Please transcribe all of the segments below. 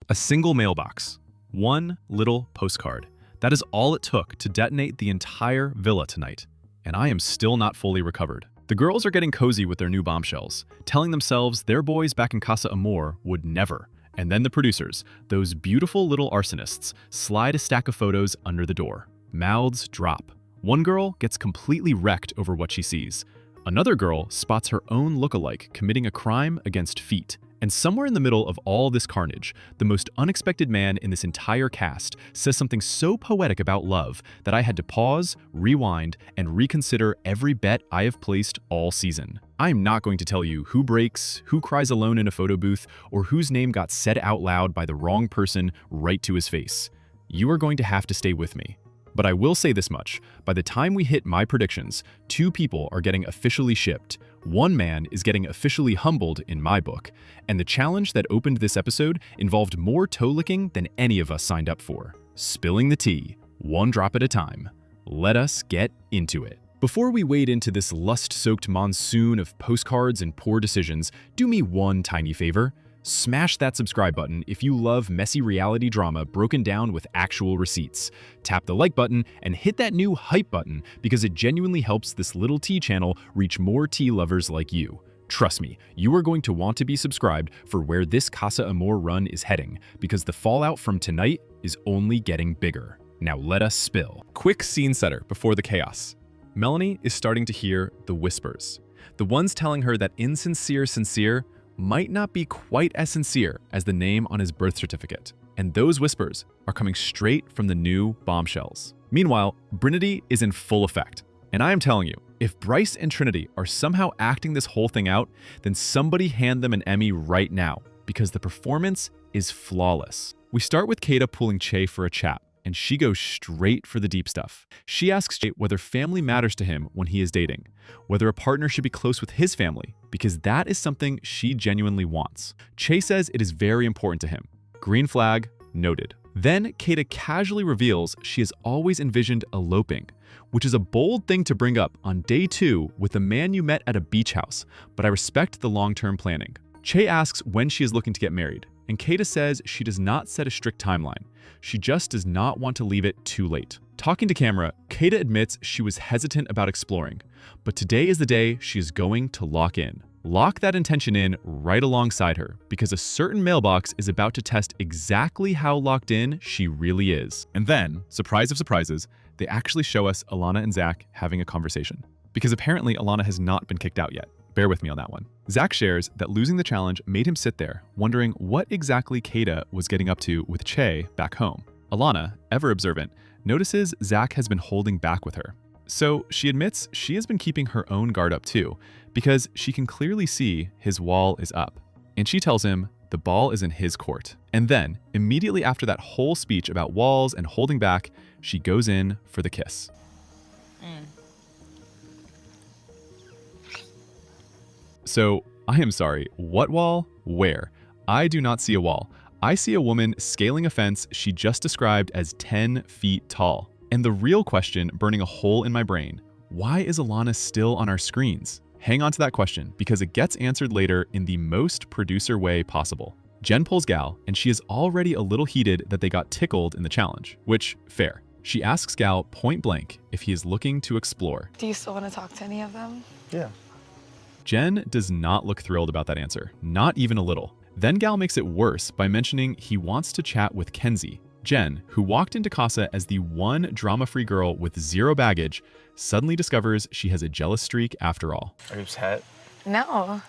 A single mailbox. One little postcard. That is all it took to detonate the entire villa tonight. And I am still not fully recovered. The girls are getting cozy with their new bombshells, telling themselves their boys back in Casa Amor would never. And then the producers, those beautiful little arsonists, slide a stack of photos under the door. Mouths drop. One girl gets completely wrecked over what she sees. Another girl spots her own lookalike committing a crime against feet. And somewhere in the middle of all this carnage, the most unexpected man in this entire cast says something so poetic about love that I had to pause, rewind, and reconsider every bet I have placed all season. I am not going to tell you who breaks, who cries alone in a photo booth, or whose name got said out loud by the wrong person right to his face. You are going to have to stay with me. But I will say this much, by the time we hit my predictions, 2 people are getting officially shipped. One man is getting officially humbled in my book, and the challenge that opened this episode involved more toe-licking than any of us signed up for. Spilling the tea, one drop at a time. Let us get into it. Before we wade into this lust-soaked monsoon of postcards and poor decisions, do me one tiny favor. Smash that subscribe button if you love messy reality drama broken down with actual receipts. Tap the like button and hit that new hype button because it genuinely helps this little tea channel reach more tea lovers like you. Trust me, you are going to want to be subscribed for where this Casa Amor run is heading because the fallout from tonight is only getting bigger. Now let us spill. Quick scene setter before the chaos. Melanie is starting to hear the whispers. The ones telling her that insincere sincere might not be quite as sincere as the name on his birth certificate. And those whispers are coming straight from the new bombshells. Meanwhile, Brinity is in full effect. And I am telling you, if Bryce and Trinity are somehow acting this whole thing out, then somebody hand them an Emmy right now, because the performance is flawless. We start with Kata pulling Che for a chat, and she goes straight for the deep stuff. She asks Che whether family matters to him when he is dating, whether a partner should be close with his family, because that is something she genuinely wants. Che says it is very important to him. Green flag, noted. Then Kata casually reveals she has always envisioned eloping, which is a bold thing to bring up on day 2 with a man you met at a beach house, but I respect the long-term planning. Che asks when she is looking to get married, and Kata says she does not set a strict timeline. She just does not want to leave it too late. Talking to camera, Kata admits she was hesitant about exploring, but today is the day she is going to lock in. Lock that intention in right alongside her, because a certain mailbox is about to test exactly how locked in she really is. And then, surprise of surprises, they actually show us Alana and Zach having a conversation. Because apparently Alana has not been kicked out yet. Bear with me on that one. Zach shares that losing the challenge made him sit there, wondering what exactly Kata was getting up to with Che back home. Alana, ever observant, notices Zach has been holding back with her. So she admits she has been keeping her own guard up too, because she can clearly see his wall is up. And she tells him the ball is in his court. And then, immediately after that whole speech about walls and holding back, she goes in for the kiss. So, I am sorry, what wall? Where? I do not see a wall. I see a woman scaling a fence she just described as 10 feet tall. And the real question burning a hole in my brain, why is Alana still on our screens? Hang on to that question because it gets answered later in the most producer way possible. Jen pulls Gal, and she is already a little heated that they got tickled in the challenge, which, fair. She asks Gal point blank if he is looking to explore. Do you still want to talk to any of them? Yeah. Jen does not look thrilled about that answer, not even a little. Then Gal makes it worse by mentioning he wants to chat with Kenzie. Jen, who walked into Casa as the one drama-free girl with zero baggage, suddenly discovers she has a jealous streak after all. Are you upset? No,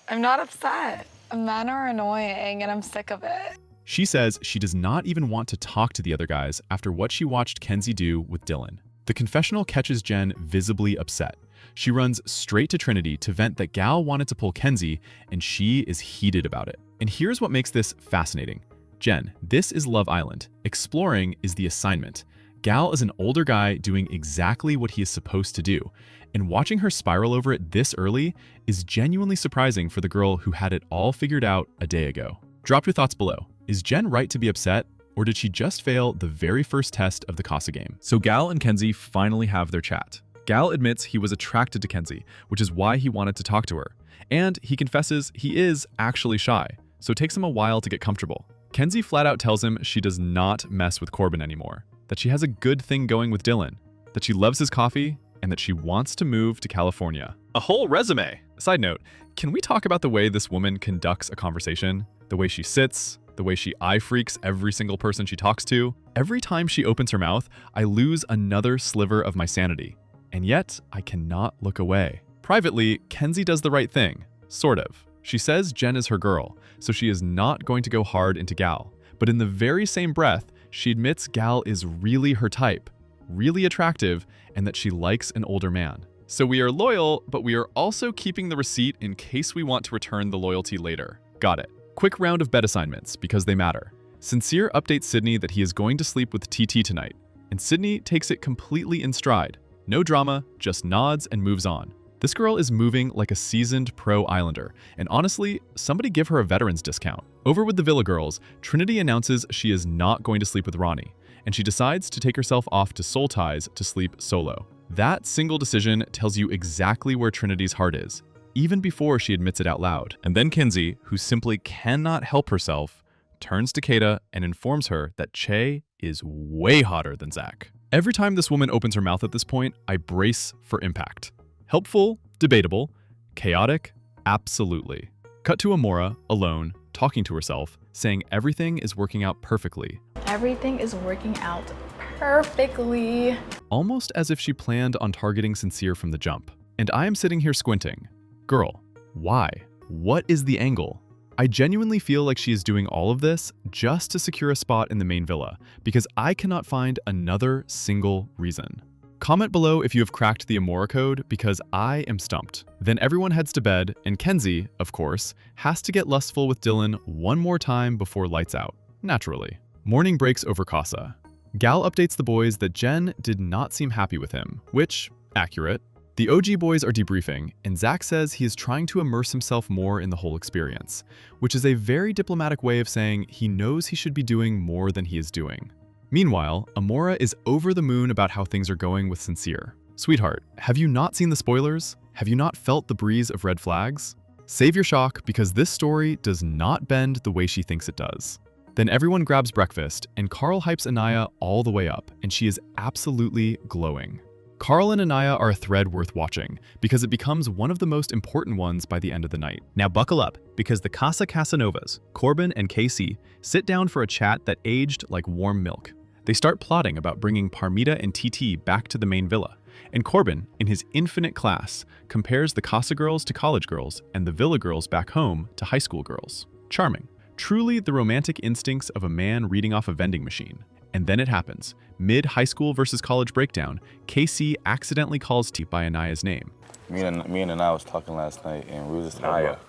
I'm not upset. Men are annoying and I'm sick of it. She says she does not even want to talk to the other guys after what she watched Kenzie do with Dylan. The confessional catches Jen visibly upset. She runs straight to Trinity to vent that Gal wanted to pull Kenzie, and she is heated about it. And here's what makes this fascinating. Jen, this is Love Island. Exploring is the assignment. Gal is an older guy doing exactly what he is supposed to do, and watching her spiral over it this early is genuinely surprising for the girl who had it all figured out a day ago. Drop your thoughts below. Is Jen right to be upset, or did she just fail the very first test of the Casa game? So Gal and Kenzie finally have their chat. Gal admits he was attracted to Kenzie, which is why he wanted to talk to her. And he confesses he is actually shy, so it takes him a while to get comfortable. Kenzie flat out tells him she does not mess with Corbin anymore, that she has a good thing going with Dylan, that she loves his coffee, and that she wants to move to California. A whole resume! Side note, can we talk about the way this woman conducts a conversation? The way she sits, the way she eye freaks every single person she talks to? Every time she opens her mouth, I lose another sliver of my sanity. And yet, I cannot look away. Privately, Kenzie does the right thing. Sort of. She says Jen is her girl, so she is not going to go hard into Gal. But in the very same breath, she admits Gal is really her type, really attractive, and that she likes an older man. So we are loyal, but we are also keeping the receipt in case we want to return the loyalty later. Got it. Quick round of bed assignments, because they matter. Sincere updates Sydney that he is going to sleep with TT tonight, and Sydney takes it completely in stride. No drama, just nods and moves on. This girl is moving like a seasoned pro Islander, and honestly, somebody give her a veteran's discount. Over with the Villa girls, Trinity announces she is not going to sleep with Ronnie, and she decides to take herself off to Soul Ties to sleep solo. That single decision tells you exactly where Trinity's heart is, even before she admits it out loud. And then Kenzie, who simply cannot help herself, turns to Kata and informs her that Che is way hotter than Zach. Every time this woman opens her mouth at this point, I brace for impact. Helpful, debatable, chaotic, absolutely. Cut to Amora, alone, talking to herself, saying everything is working out perfectly. Everything is working out perfectly. Almost as if she planned on targeting Sincere from the jump. And I am sitting here squinting. Girl, why? What is the angle? I genuinely feel like she is doing all of this just to secure a spot in the main villa, because I cannot find another single reason. Comment below if you have cracked the Amora code, because I am stumped. Then everyone heads to bed, and Kenzie, of course, has to get lustful with Dylan one more time before lights out. Naturally. Morning breaks over Casa. Gal updates the boys that Jen did not seem happy with him, which, accurate. The OG boys are debriefing, and Zach says he is trying to immerse himself more in the whole experience, which is a very diplomatic way of saying he knows he should be doing more than he is doing. Meanwhile, Amora is over the moon about how things are going with Sincere. Sweetheart, have you not seen the spoilers? Have you not felt the breeze of red flags? Save your shock, because this story does not bend the way she thinks it does. Then everyone grabs breakfast, and Carl hypes Anaya all the way up, and she is absolutely glowing. Carl and Anaya are a thread worth watching, because it becomes one of the most important ones by the end of the night. Now buckle up, because the Casa Casanovas, Corbin and KC, sit down for a chat that aged like warm milk. They start plotting about bringing Parmita and TT back to the main villa, and Corbin, in his infinite class, compares the Casa girls to college girls and the villa girls back home to high school girls. Charming. Truly the romantic instincts of a man reading off a vending machine. And then it happens. Mid-high school versus college breakdown, KC accidentally calls T by Anaya's name. Me and Anaya was talking last night, and we was just talking about,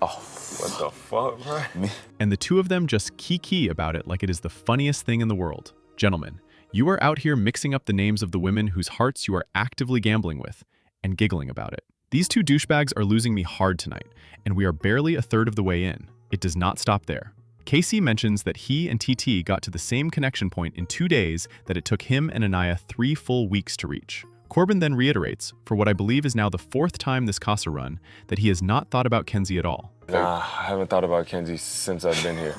What the fuck, bro? And the two of them just kiki about it like it is the funniest thing in the world. Gentlemen, you are out here mixing up the names of the women whose hearts you are actively gambling with, and giggling about it. These two douchebags are losing me hard tonight, and we are barely a third of the way in. It does not stop there. Casey mentions that he and TT got to the same connection point in 2 days that it took him and Anaya 3 full weeks to reach. Corbin then reiterates, for what I believe is now the 4th time this Casa run, that he has not thought about Kenzie at all. Nah, I haven't thought about Kenzie since I've been here.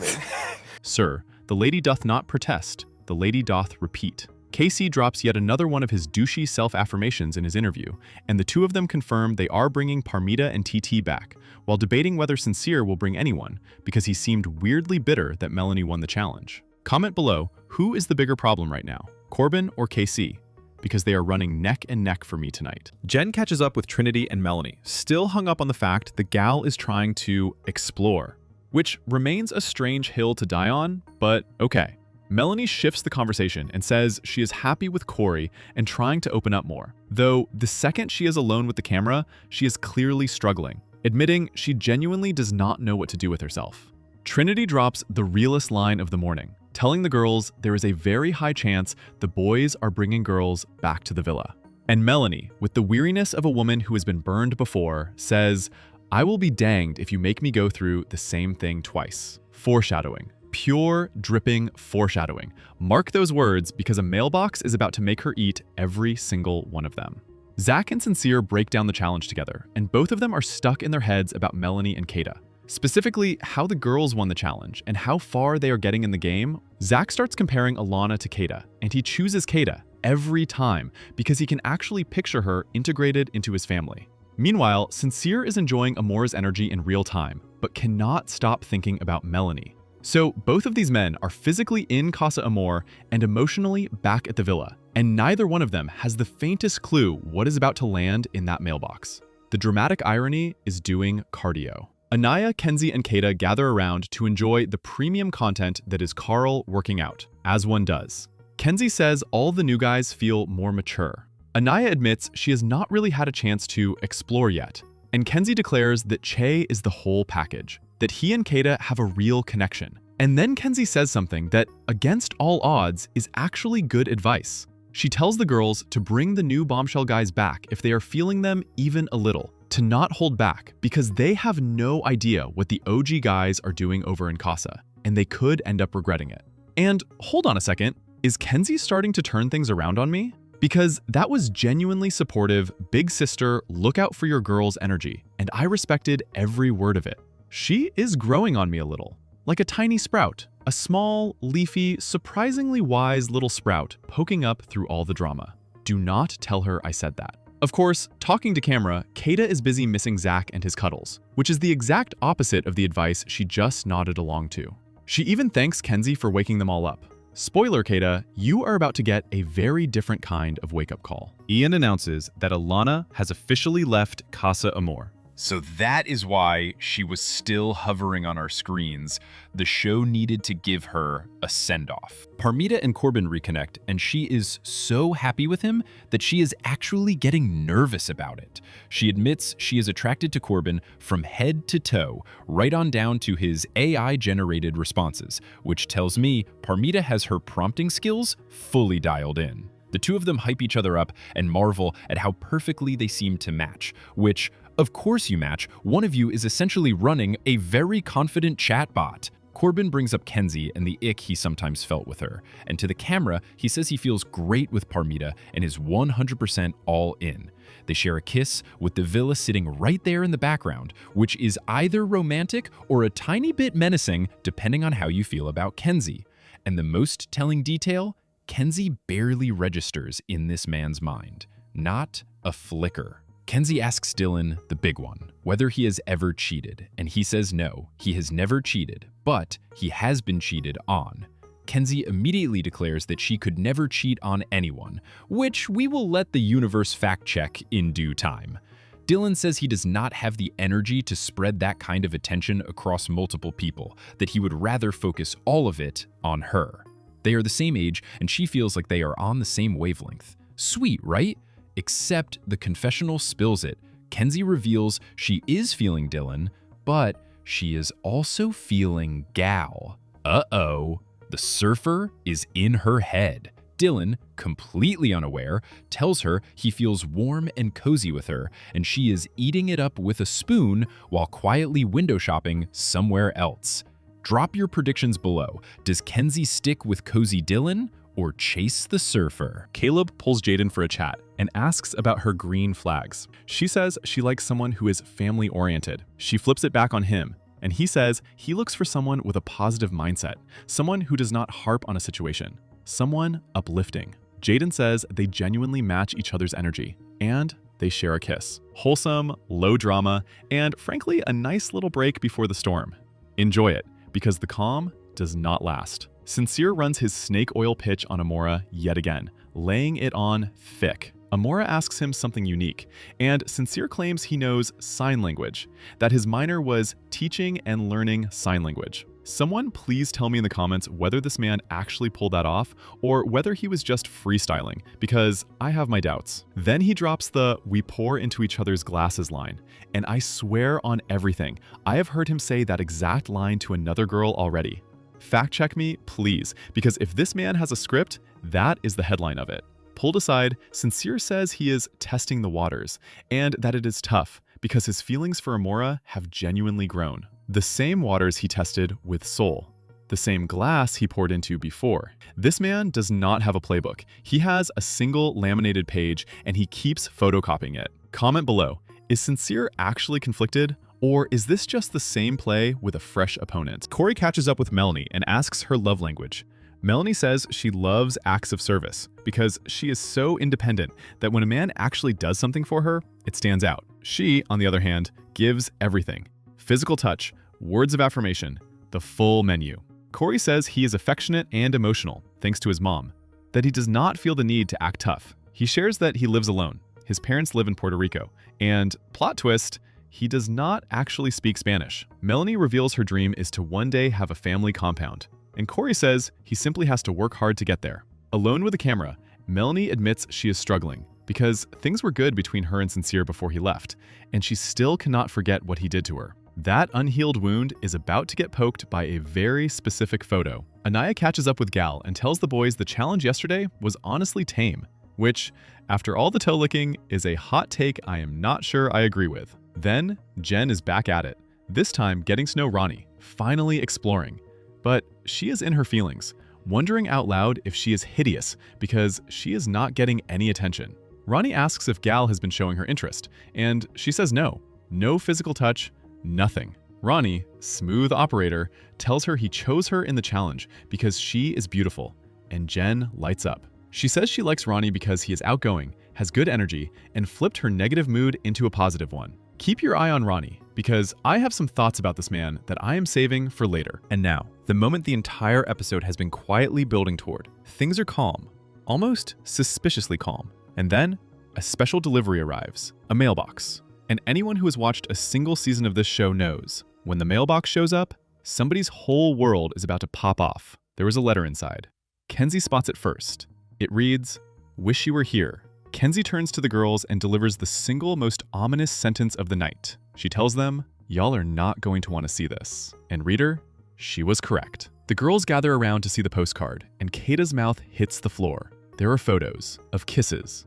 Sir, the lady doth not protest, the lady doth repeat. Casey drops yet another one of his douchey self-affirmations in his interview, and the two of them confirm they are bringing Parmita and TT back, while debating whether Sincere will bring anyone, because he seemed weirdly bitter that Melanie won the challenge. Comment below, who is the bigger problem right now, Corbin or KC? Because they are running neck and neck for me tonight. Jen catches up with Trinity and Melanie, still hung up on the fact the gal is trying to explore, which remains a strange hill to die on, but okay. Melanie shifts the conversation and says she is happy with Corey and trying to open up more, though the second she is alone with the camera, she is clearly struggling, admitting she genuinely does not know what to do with herself. Trinity drops the realest line of the morning, telling the girls there is a very high chance the boys are bringing girls back to the villa. And Melanie, with the weariness of a woman who has been burned before, says, "I will be danged if you make me go through the same thing twice." Foreshadowing. Pure, dripping foreshadowing. Mark those words, because a mailbox is about to make her eat every single one of them. Zach and Sincere break down the challenge together, and both of them are stuck in their heads about Melanie and Kata. Specifically, how the girls won the challenge and how far they are getting in the game. Zach starts comparing Alana to Kata, and he chooses Kata every time because he can actually picture her integrated into his family. Meanwhile, Sincere is enjoying Amora's energy in real time, but cannot stop thinking about Melanie. So both of these men are physically in Casa Amor and emotionally back at the villa, and neither one of them has the faintest clue what is about to land in that mailbox. The dramatic irony is doing cardio. Anaya, Kenzie, and Kata gather around to enjoy the premium content that is Carl working out, as one does. Kenzie says all the new guys feel more mature. Anaya admits she has not really had a chance to explore yet, and Kenzie declares that Che is the whole package, that he and Kata have a real connection. And then Kenzie says something that, against all odds, is actually good advice. She tells the girls to bring the new bombshell guys back if they are feeling them even a little, to not hold back because they have no idea what the OG guys are doing over in Casa, and they could end up regretting it. And hold on a second, is Kenzie starting to turn things around on me? Because that was genuinely supportive, big sister, look out for your girls energy, and I respected every word of it. She is growing on me a little, like a tiny sprout, a small, leafy, surprisingly wise little sprout poking up through all the drama. Do not tell her I said that. Of course, talking to camera, Kata is busy missing Zach and his cuddles, which is the exact opposite of the advice she just nodded along to. She even thanks Kenzie for waking them all up. Spoiler, Kata, you are about to get a very different kind of wake-up call. Ian announces that Alana has officially left Casa Amor. So that is why she was still hovering on our screens. The show needed to give her a send-off. Parmita and Corbin reconnect, and she is so happy with him that she is actually getting nervous about it. She admits she is attracted to Corbin from head to toe, right on down to his AI-generated responses, which tells me Parmita has her prompting skills fully dialed in. The two of them hype each other up and marvel at how perfectly they seem to match, which, of course you match. One of you is essentially running a very confident chatbot. Corbin brings up Kenzie and the ick he sometimes felt with her, and to the camera, he says he feels great with Parmita and is 100% all in. They share a kiss with the villa sitting right there in the background, which is either romantic or a tiny bit menacing depending on how you feel about Kenzie. And the most telling detail, Kenzie barely registers in this man's mind. Not a flicker. Kenzie asks Dylan, the big one, whether he has ever cheated, and he says no, he has never cheated, but he has been cheated on. Kenzie immediately declares that she could never cheat on anyone, which we will let the universe fact-check in due time. Dylan says he does not have the energy to spread that kind of attention across multiple people, that he would rather focus all of it on her. They are the same age, and she feels like they are on the same wavelength. Sweet, right? Except the confessional spills it. Kenzie reveals she is feeling Dylan, but she is also feeling Gal. Uh-oh, the surfer is in her head. Dylan, completely unaware, tells her he feels warm and cozy with her, and she is eating it up with a spoon while quietly window shopping somewhere else. Drop your predictions below. Does Kenzie stick with cozy Dylan or chase the surfer? Caleb pulls Jaden for a chat and asks about her green flags. She says she likes someone who is family-oriented. She flips it back on him, and he says he looks for someone with a positive mindset, someone who does not harp on a situation, someone uplifting. Jaden says they genuinely match each other's energy, and they share a kiss. Wholesome, low drama, and frankly, a nice little break before the storm. Enjoy it, because the calm does not last. Sincere runs his snake oil pitch on Amora yet again, laying it on thick. Amora asks him something unique, and Sincere claims he knows sign language, that his minor was teaching and learning sign language. Someone please tell me in the comments whether this man actually pulled that off or whether he was just freestyling, because I have my doubts. Then he drops the "we pour into each other's glasses" line, and I swear on everything, I have heard him say that exact line to another girl already. Fact check me, please, because if this man has a script, that is the headline of it. Pulled aside, Sincere says he is testing the waters, and that it is tough because his feelings for Amora have genuinely grown. The same waters he tested with Soul. The same glass he poured into before. This man does not have a playbook. He has a single laminated page, and he keeps photocopying it. Comment below, is Sincere actually conflicted, Or is this just the same play with a fresh opponent? Corey catches up with Melanie and asks her love language. Melanie says she loves acts of service because she is so independent that when a man actually does something for her, it stands out. She, on the other hand, gives everything. Physical touch, words of affirmation, the full menu. Corey says he is affectionate and emotional, thanks to his mom, that he does not feel the need to act tough. He shares that he lives alone. His parents live in Puerto Rico. And, plot twist, he does not actually speak Spanish. Melanie reveals her dream is to one day have a family compound. And Corey says he simply has to work hard to get there. Alone with the camera, Melanie admits she is struggling because things were good between her and Sincere before he left, and she still cannot forget what he did to her. That unhealed wound is about to get poked by a very specific photo. Anaya catches up with Gal and tells the boys the challenge yesterday was honestly tame, which, after all the toe licking, is a hot take I am not sure I agree with. Then, Jen is back at it, this time getting to know Ronnie, finally exploring. But she is in her feelings, wondering out loud if she is hideous because she is not getting any attention. Ronnie asks if Gal has been showing her interest, and she says no. No physical touch, nothing. Ronnie, smooth operator, tells her he chose her in the challenge because she is beautiful, and Jen lights up. She says she likes Ronnie because he is outgoing, has good energy, and flipped her negative mood into a positive one. Keep your eye on Ronnie, because I have some thoughts about this man that I am saving for later. And now, the moment the entire episode has been quietly building toward. Things are calm, almost suspiciously calm. And then, a special delivery arrives, a mailbox. And anyone who has watched a single season of this show knows, when the mailbox shows up, somebody's whole world is about to pop off. There is a letter inside. Kenzie spots it first. It reads, "Wish you were here." Kenzie turns to the girls and delivers the single most ominous sentence of the night. She tells them, "Y'all are not going to want to see this." And reader, she was correct. The girls gather around to see the postcard, and Kata's mouth hits the floor. There are photos of kisses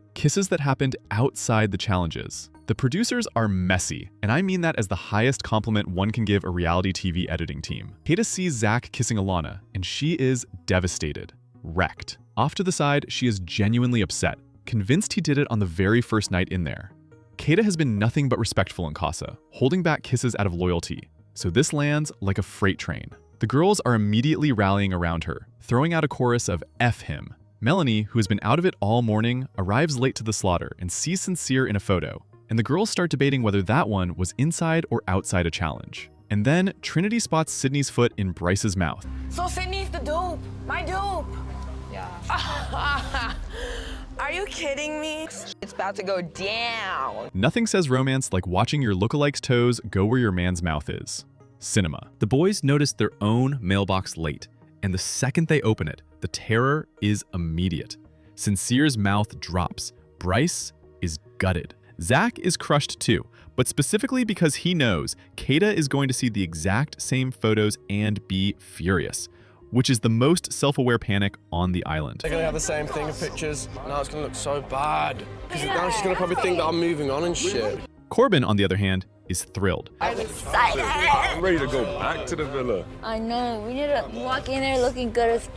that happened outside the challenges. The producers are messy, and I mean that as the highest compliment one can give a reality TV editing team. Kata sees Zach kissing Alana, and she is devastated, wrecked. Off to the side, she is genuinely upset, convinced he did it on the very first night in there. Kata has been nothing but respectful in Casa, holding back kisses out of loyalty, so this lands like a freight train. The girls are immediately rallying around her, throwing out a chorus of F him. Melanie, who has been out of it all morning, arrives late to the slaughter and sees Sincere in a photo, and the girls start debating whether that one was inside or outside a challenge. And then Trinity spots Sydney's foot in Bryce's mouth. So Sydney's the dupe, my dupe. Yeah. Are you kidding me? It's about to go down. Nothing says romance like watching your lookalike's toes go where your man's mouth is. Cinema. The boys notice their own mailbox late, and the second they open it, the terror is immediate. Sincere's mouth drops. Bryce is gutted. Zach is crushed too, but specifically because he knows Kata is going to see the exact same photos and be furious, which is the most self-aware panic on the island. They're gonna have the same thing of pictures. Now it's gonna look so bad. Because now she's gonna probably think that I'm moving on and shit. Corbin, on the other hand, is thrilled. I'm excited. I'm ready to go back to the villa. I know. We need to walk in there looking good as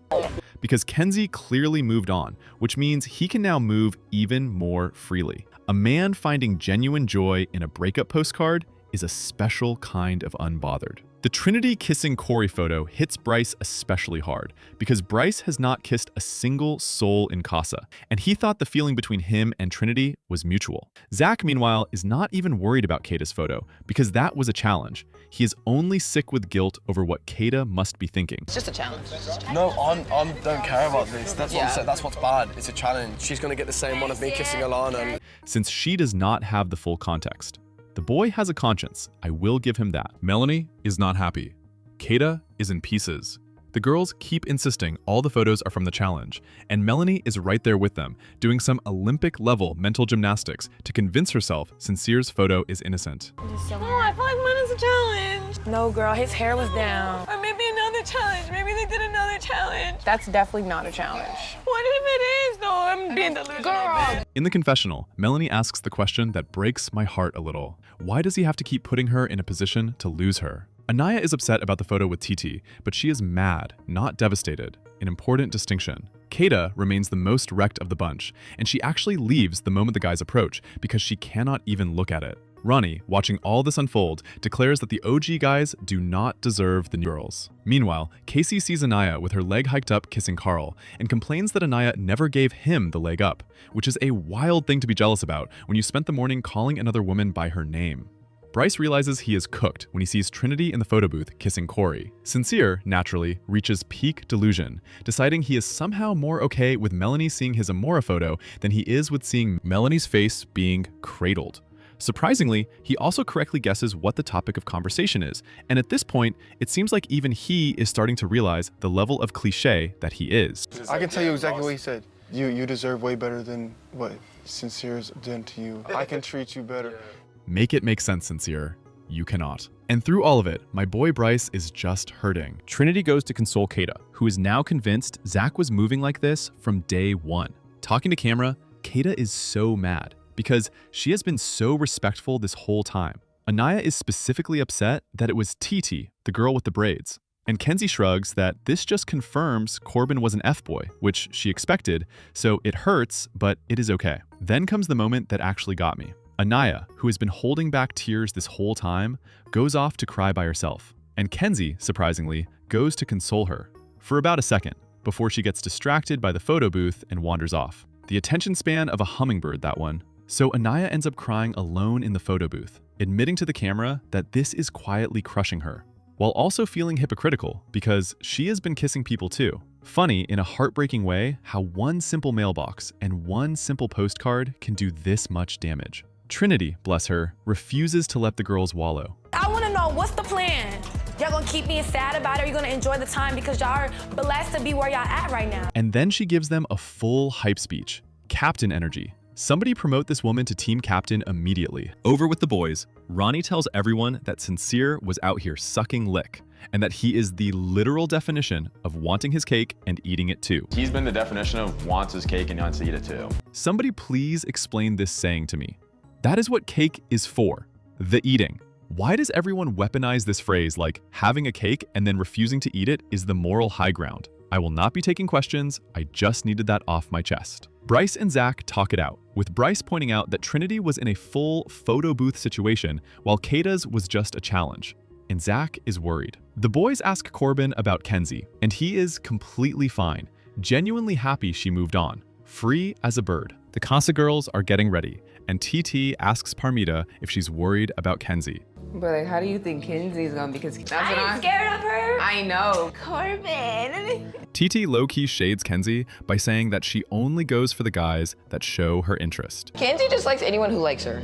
fuck. Because Kenzie clearly moved on, which means he can now move even more freely. A man finding genuine joy in a breakup postcard is a special kind of unbothered. The Trinity kissing Corey photo hits Bryce especially hard because Bryce has not kissed a single soul in Casa, and he thought the feeling between him and Trinity was mutual. Zach, meanwhile, is not even worried about Kata's photo because that was a challenge. He is only sick with guilt over what Kata must be thinking. It's just a challenge. No, I don't care about this. That's what I'm saying. That's what's bad. It's a challenge. She's gonna get the same one of me kissing Alana. Since she does not have the full context. The boy has a conscience, I will give him that. Melanie is not happy. Kata is in pieces. The girls keep insisting all the photos are from the challenge, and Melanie is right there with them, doing some Olympic-level mental gymnastics to convince herself Sincere's photo is innocent. Oh, I feel like mine is a challenge. No, girl, his hair was down. Or maybe another challenge. Maybe they did another challenge. That's definitely not a challenge. What if it is, though? I'm being delusional. Girl. In the confessional, Melanie asks the question that breaks my heart a little. Why does he have to keep putting her in a position to lose her? Anaya is upset about the photo with TT, but she is mad, not devastated. An important distinction. Kata remains the most wrecked of the bunch, and she actually leaves the moment the guys approach because she cannot even look at it. Ronnie, watching all this unfold, declares that the OG guys do not deserve the new girls. Meanwhile, Casey sees Anaya with her leg hiked up kissing Carl and complains that Anaya never gave him the leg up, which is a wild thing to be jealous about when you spent the morning calling another woman by her name. Bryce realizes he is cooked when he sees Trinity in the photo booth kissing Corey. Sincere, naturally, reaches peak delusion, deciding he is somehow more okay with Melanie seeing his Amora photo than he is with seeing Melanie's face being cradled. Surprisingly, he also correctly guesses what the topic of conversation is, and at this point, it seems like even he is starting to realize the level of cliche that he is. I can tell you exactly what he said. You deserve way better than what Sincere's done to you. I can treat you better. Make it make sense, Sincere. You cannot. And through all of it, my boy Bryce is just hurting. Trinity goes to console Kata, who is now convinced Zach was moving like this from day one. Talking to camera, Kata is so mad because she has been so respectful this whole time. Anaya is specifically upset that it was Titi, the girl with the braids. And Kenzie shrugs that this just confirms Corbin was an F-boy, which she expected, so it hurts, but it is okay. Then comes the moment that actually got me. Anaya, who has been holding back tears this whole time, goes off to cry by herself. And Kenzie, surprisingly, goes to console her for about a second before she gets distracted by the photo booth and wanders off. The attention span of a hummingbird, that one. So Anaya ends up crying alone in the photo booth, admitting to the camera that this is quietly crushing her, while also feeling hypocritical because she has been kissing people too. Funny in a heartbreaking way how one simple mailbox and one simple postcard can do this much damage. Trinity, bless her, refuses to let the girls wallow. I want to know, what's the plan? Y'all gonna keep being sad about it, or you gonna enjoy the time because y'all are blessed to be where y'all at right now? And then she gives them a full hype speech. Captain energy. Somebody promote this woman to team captain immediately. Over with the boys, Ronnie tells everyone that Sincere was out here sucking lick, and that he is the literal definition of wanting his cake and eating it too. He's been the definition of wants his cake and wants to eat it too. Somebody please explain this saying to me. That is what cake is for, the eating. Why does everyone weaponize this phrase like having a cake and then refusing to eat it is the moral high ground? I will not be taking questions, I just needed that off my chest. Bryce and Zach talk it out, with Bryce pointing out that Trinity was in a full photo booth situation while Kata's was just a challenge. And Zach is worried. The boys ask Corbin about Kenzie, and he is completely fine, genuinely happy she moved on, free as a bird. The Casa girls are getting ready, and TT asks Parmita if she's worried about Kenzie. But like, how do you think Kenzie's gonna be? Because I'm scared of her. I know. Corbin. TT low-key shades Kenzie by saying that she only goes for the guys that show her interest. Kenzie just likes anyone who likes her.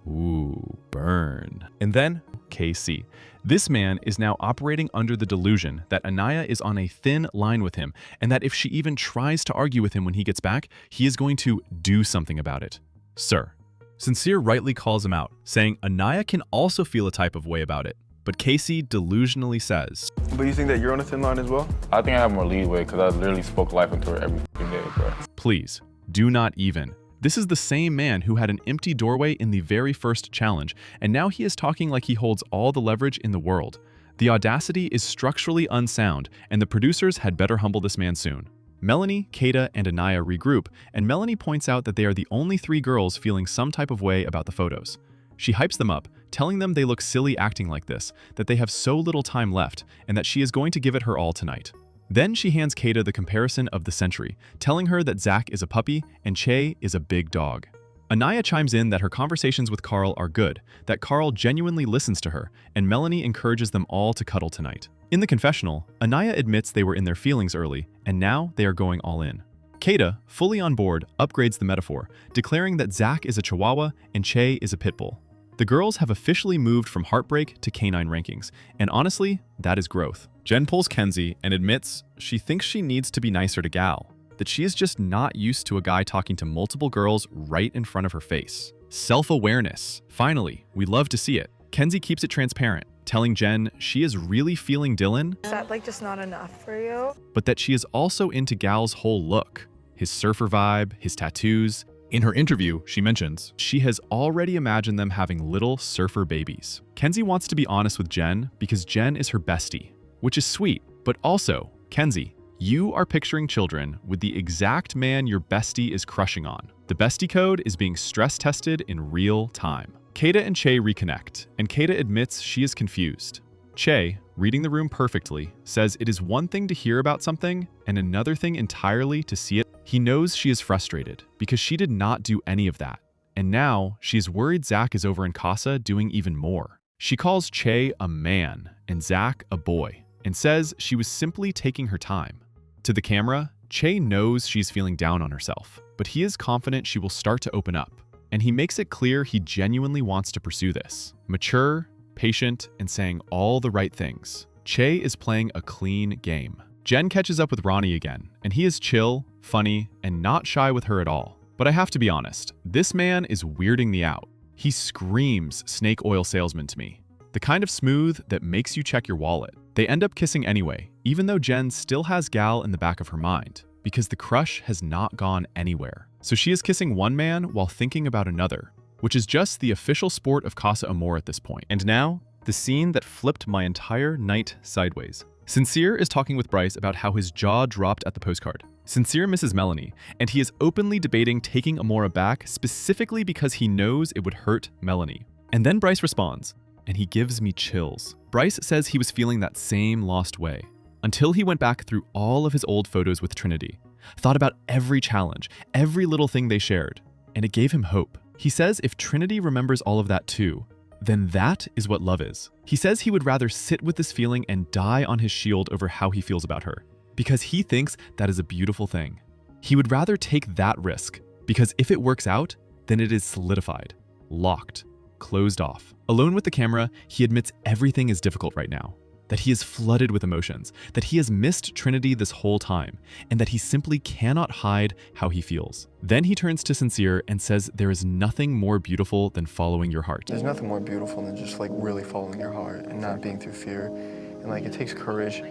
Ooh, burn. And then KC. This man is now operating under the delusion that Anaya is on a thin line with him, and that if she even tries to argue with him when he gets back, he is going to do something about it. Sir. Sincere rightly calls him out, saying Anaya can also feel a type of way about it. But Casey delusionally says, But you think that you're on a thin line as well? I think I have more leeway because I literally spoke life into her every day, bro. please, do not even. This is the same man who had an empty doorway in the very first challenge, and now he is talking like he holds all the leverage in the world. The audacity is structurally unsound, and the producers had better humble this man soon. Melanie, Kata, and Anaya regroup, and Melanie points out that they are the only 3 girls feeling some type of way about the photos. She hypes them up, telling them they look silly acting like this, that they have so little time left, and that she is going to give it her all tonight. Then she hands Kata the comparison of the century, telling her that Zach is a puppy and Che is a big dog. Anaya chimes in that her conversations with Carl are good, that Carl genuinely listens to her, and Melanie encourages them all to cuddle tonight. In the confessional, Anaya admits they were in their feelings early, and now they are going all in. Kata, fully on board, upgrades the metaphor, declaring that Zach is a chihuahua and Che is a pit bull. The girls have officially moved from heartbreak to canine rankings, and honestly, that is growth. Jen pulls Kenzie and admits she thinks she needs to be nicer to Gal, that she is just not used to a guy talking to multiple girls right in front of her face. Self-awareness. Finally, we love to see it. Kenzie keeps it transparent, telling Jen she is really feeling Dylan, Is that like just not enough for you? but that she is also into Gal's whole look, his surfer vibe, his tattoos. In her interview, she mentions she has already imagined them having little surfer babies. Kenzie wants to be honest with Jen because Jen is her bestie, which is sweet, but also, Kenzie, you are picturing children with the exact man your bestie is crushing on. The bestie code is being stress tested in real time. Kata and Che reconnect, and Kata admits she is confused. Che, reading the room perfectly, says it is one thing to hear about something and another thing entirely to see it. He knows she is frustrated because she did not do any of that, and now she is worried Zach is over in Casa doing even more. She calls Che a man and Zach a boy, and says she was simply taking her time. To the camera, Che knows she's feeling down on herself, but he is confident she will start to open up, and he makes it clear he genuinely wants to pursue this. Mature, patient, and saying all the right things. Che is playing a clean game. Jen catches up with Ronnie again, and he is chill, funny, and not shy with her at all. But I have to be honest, this man is weirding me out. He screams snake oil salesman to me. The kind of smooth that makes you check your wallet. They end up kissing anyway, even though Jen still has Gal in the back of her mind, because the crush has not gone anywhere. So she is kissing one man while thinking about another, which is just the official sport of Casa Amor at this point. And now, the scene that flipped my entire night sideways. Sincere is talking with Bryce about how his jaw dropped at the postcard. Sincere misses Melanie, and he is openly debating taking Amora back specifically because he knows it would hurt Melanie. And then Bryce responds, and he gives me chills. Bryce says he was feeling that same lost way, until he went back through all of his old photos with Trinity, thought about every challenge, every little thing they shared, and it gave him hope. He says if Trinity remembers all of that too, then that is what love is. He says he would rather sit with this feeling and die on his shield over how he feels about her, because he thinks that is a beautiful thing. He would rather take that risk, because if it works out, then it is solidified, locked, closed off. Alone with the camera, he admits everything is difficult right now, that he is flooded with emotions, that he has missed Trinity this whole time, and that he simply cannot hide how he feels. Then he turns to Sincere and says there is nothing more beautiful than following your heart. There's nothing more beautiful than just like really following your heart and not being through fear. And like it takes courage.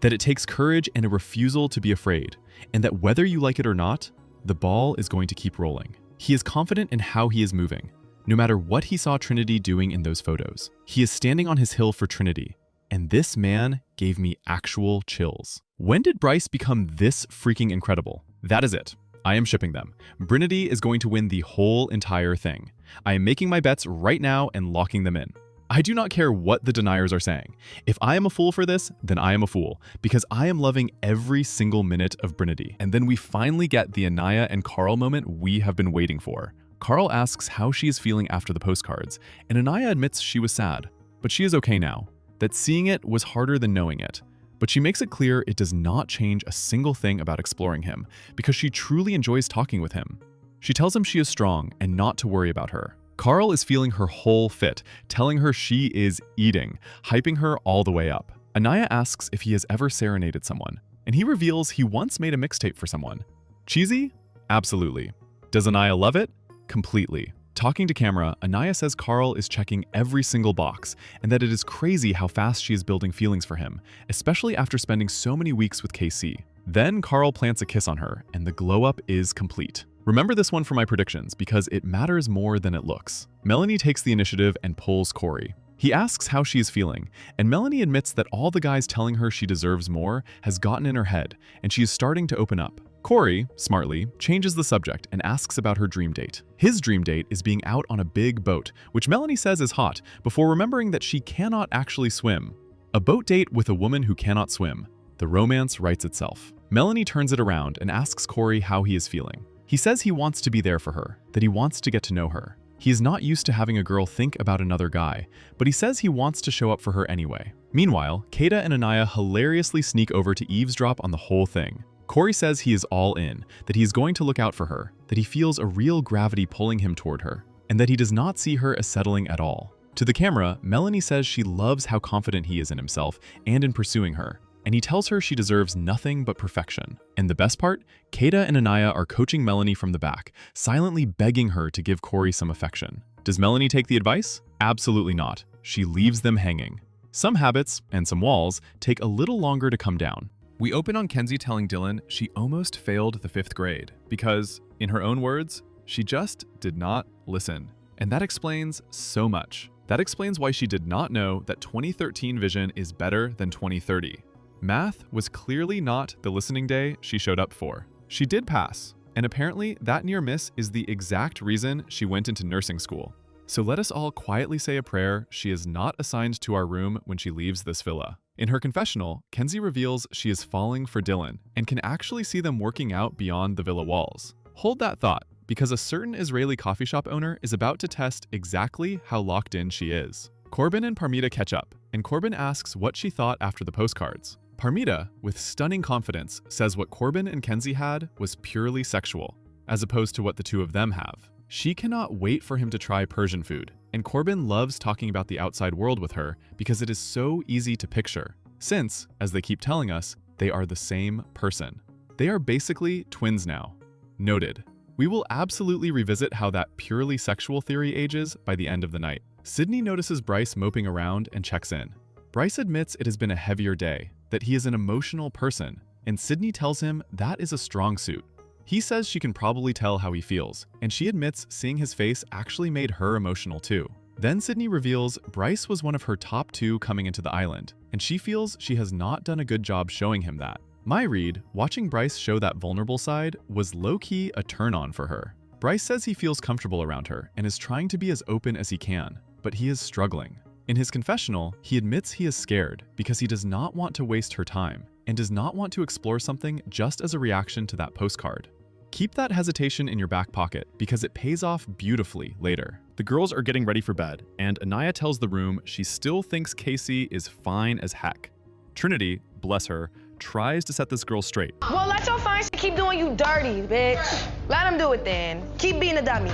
That it takes courage and a refusal to be afraid, and that whether you like it or not, the ball is going to keep rolling. He is confident in how he is moving, no matter what he saw Trinity doing in those photos. He is standing on his hill for Trinity, and this man gave me actual chills. When did Bryce become this freaking incredible? That is it. I am shipping them. Brinity is going to win the whole entire thing. I am making my bets right now and locking them in. I do not care what the deniers are saying. If I am a fool for this, then I am a fool, because I am loving every single minute of Brinity. And then we finally get the Anaya and Carl moment we have been waiting for. Carl asks how she is feeling after the postcards, and Anaya admits she was sad, but she is okay now. That seeing it was harder than knowing it, but she makes it clear it does not change a single thing about exploring him, because she truly enjoys talking with him. She tells him she is strong and not to worry about her. Carl is feeling her whole fit, telling her she is eating, hyping her all the way up. Anaya asks if he has ever serenaded someone, and he reveals he once made a mixtape for someone. Cheesy? Absolutely. Does Anaya love it? Completely. Talking to camera, Anaya says Carl is checking every single box, and that it is crazy how fast she is building feelings for him, especially after spending so many weeks with KC. Then Carl plants a kiss on her, and the glow-up is complete. Remember this one for my predictions, because it matters more than it looks. Melanie takes the initiative and pulls Corey. He asks how she is feeling, and Melanie admits that all the guys telling her she deserves more has gotten in her head, and she is starting to open up. Corey, smartly, changes the subject and asks about her dream date. His dream date is being out on a big boat, which Melanie says is hot, before remembering that she cannot actually swim. A boat date with a woman who cannot swim. The romance writes itself. Melanie turns it around and asks Corey how he is feeling. He says he wants to be there for her, that he wants to get to know her. He is not used to having a girl think about another guy, but he says he wants to show up for her anyway. Meanwhile, Kata and Anaya hilariously sneak over to eavesdrop on the whole thing. Corey says he is all in, that he is going to look out for her, that he feels a real gravity pulling him toward her, and that he does not see her as settling at all. To the camera, Melanie says she loves how confident he is in himself and in pursuing her, and he tells her she deserves nothing but perfection. And the best part, Kata and Anaya are coaching Melanie from the back, silently begging her to give Corey some affection. Does Melanie take the advice? Absolutely not. She leaves them hanging. Some habits, and some walls, take a little longer to come down. We open on Kenzie telling Dylan she almost failed the 5th grade because, in her own words, she just did not listen. And that explains so much. That explains why she did not know that 2013 vision is better than 2030. Math was clearly not the listening day she showed up for. She did pass, and apparently that near miss is the exact reason she went into nursing school. So let us all quietly say a prayer she is not assigned to our room when she leaves this villa. In her confessional, Kenzie reveals she is falling for Dylan and can actually see them working out beyond the villa walls. Hold that thought, because a certain Israeli coffee shop owner is about to test exactly how locked in she is. Corbin and Parmita catch up, and Corbin asks what she thought after the postcards. Parmita, with stunning confidence, says what Corbin and Kenzie had was purely sexual, as opposed to what the two of them have. She cannot wait for him to try Persian food, and Corbin loves talking about the outside world with her because it is so easy to picture, since, as they keep telling us, they are the same person. They are basically twins now. Noted. We will absolutely revisit how that purely sexual theory ages by the end of the night. Sydney notices Bryce moping around and checks in. Bryce admits it has been a heavier day, that he is an emotional person, and Sydney tells him that is a strong suit. He says she can probably tell how he feels, and she admits seeing his face actually made her emotional too. Then Sydney reveals Bryce was one of her top 2 coming into the island, and she feels she has not done a good job showing him that. My read, watching Bryce show that vulnerable side was low-key a turn-on for her. Bryce says he feels comfortable around her and is trying to be as open as he can, but he is struggling. In his confessional, he admits he is scared because he does not want to waste her time and does not want to explore something just as a reaction to that postcard. Keep that hesitation in your back pocket because it pays off beautifully later. The girls are getting ready for bed, and Anaya tells the room she still thinks Casey is fine as heck. Trinity, bless her, tries to set this girl straight. Well, let your fine shit keep doing you dirty, bitch. Let him do it then. Keep being a dummy.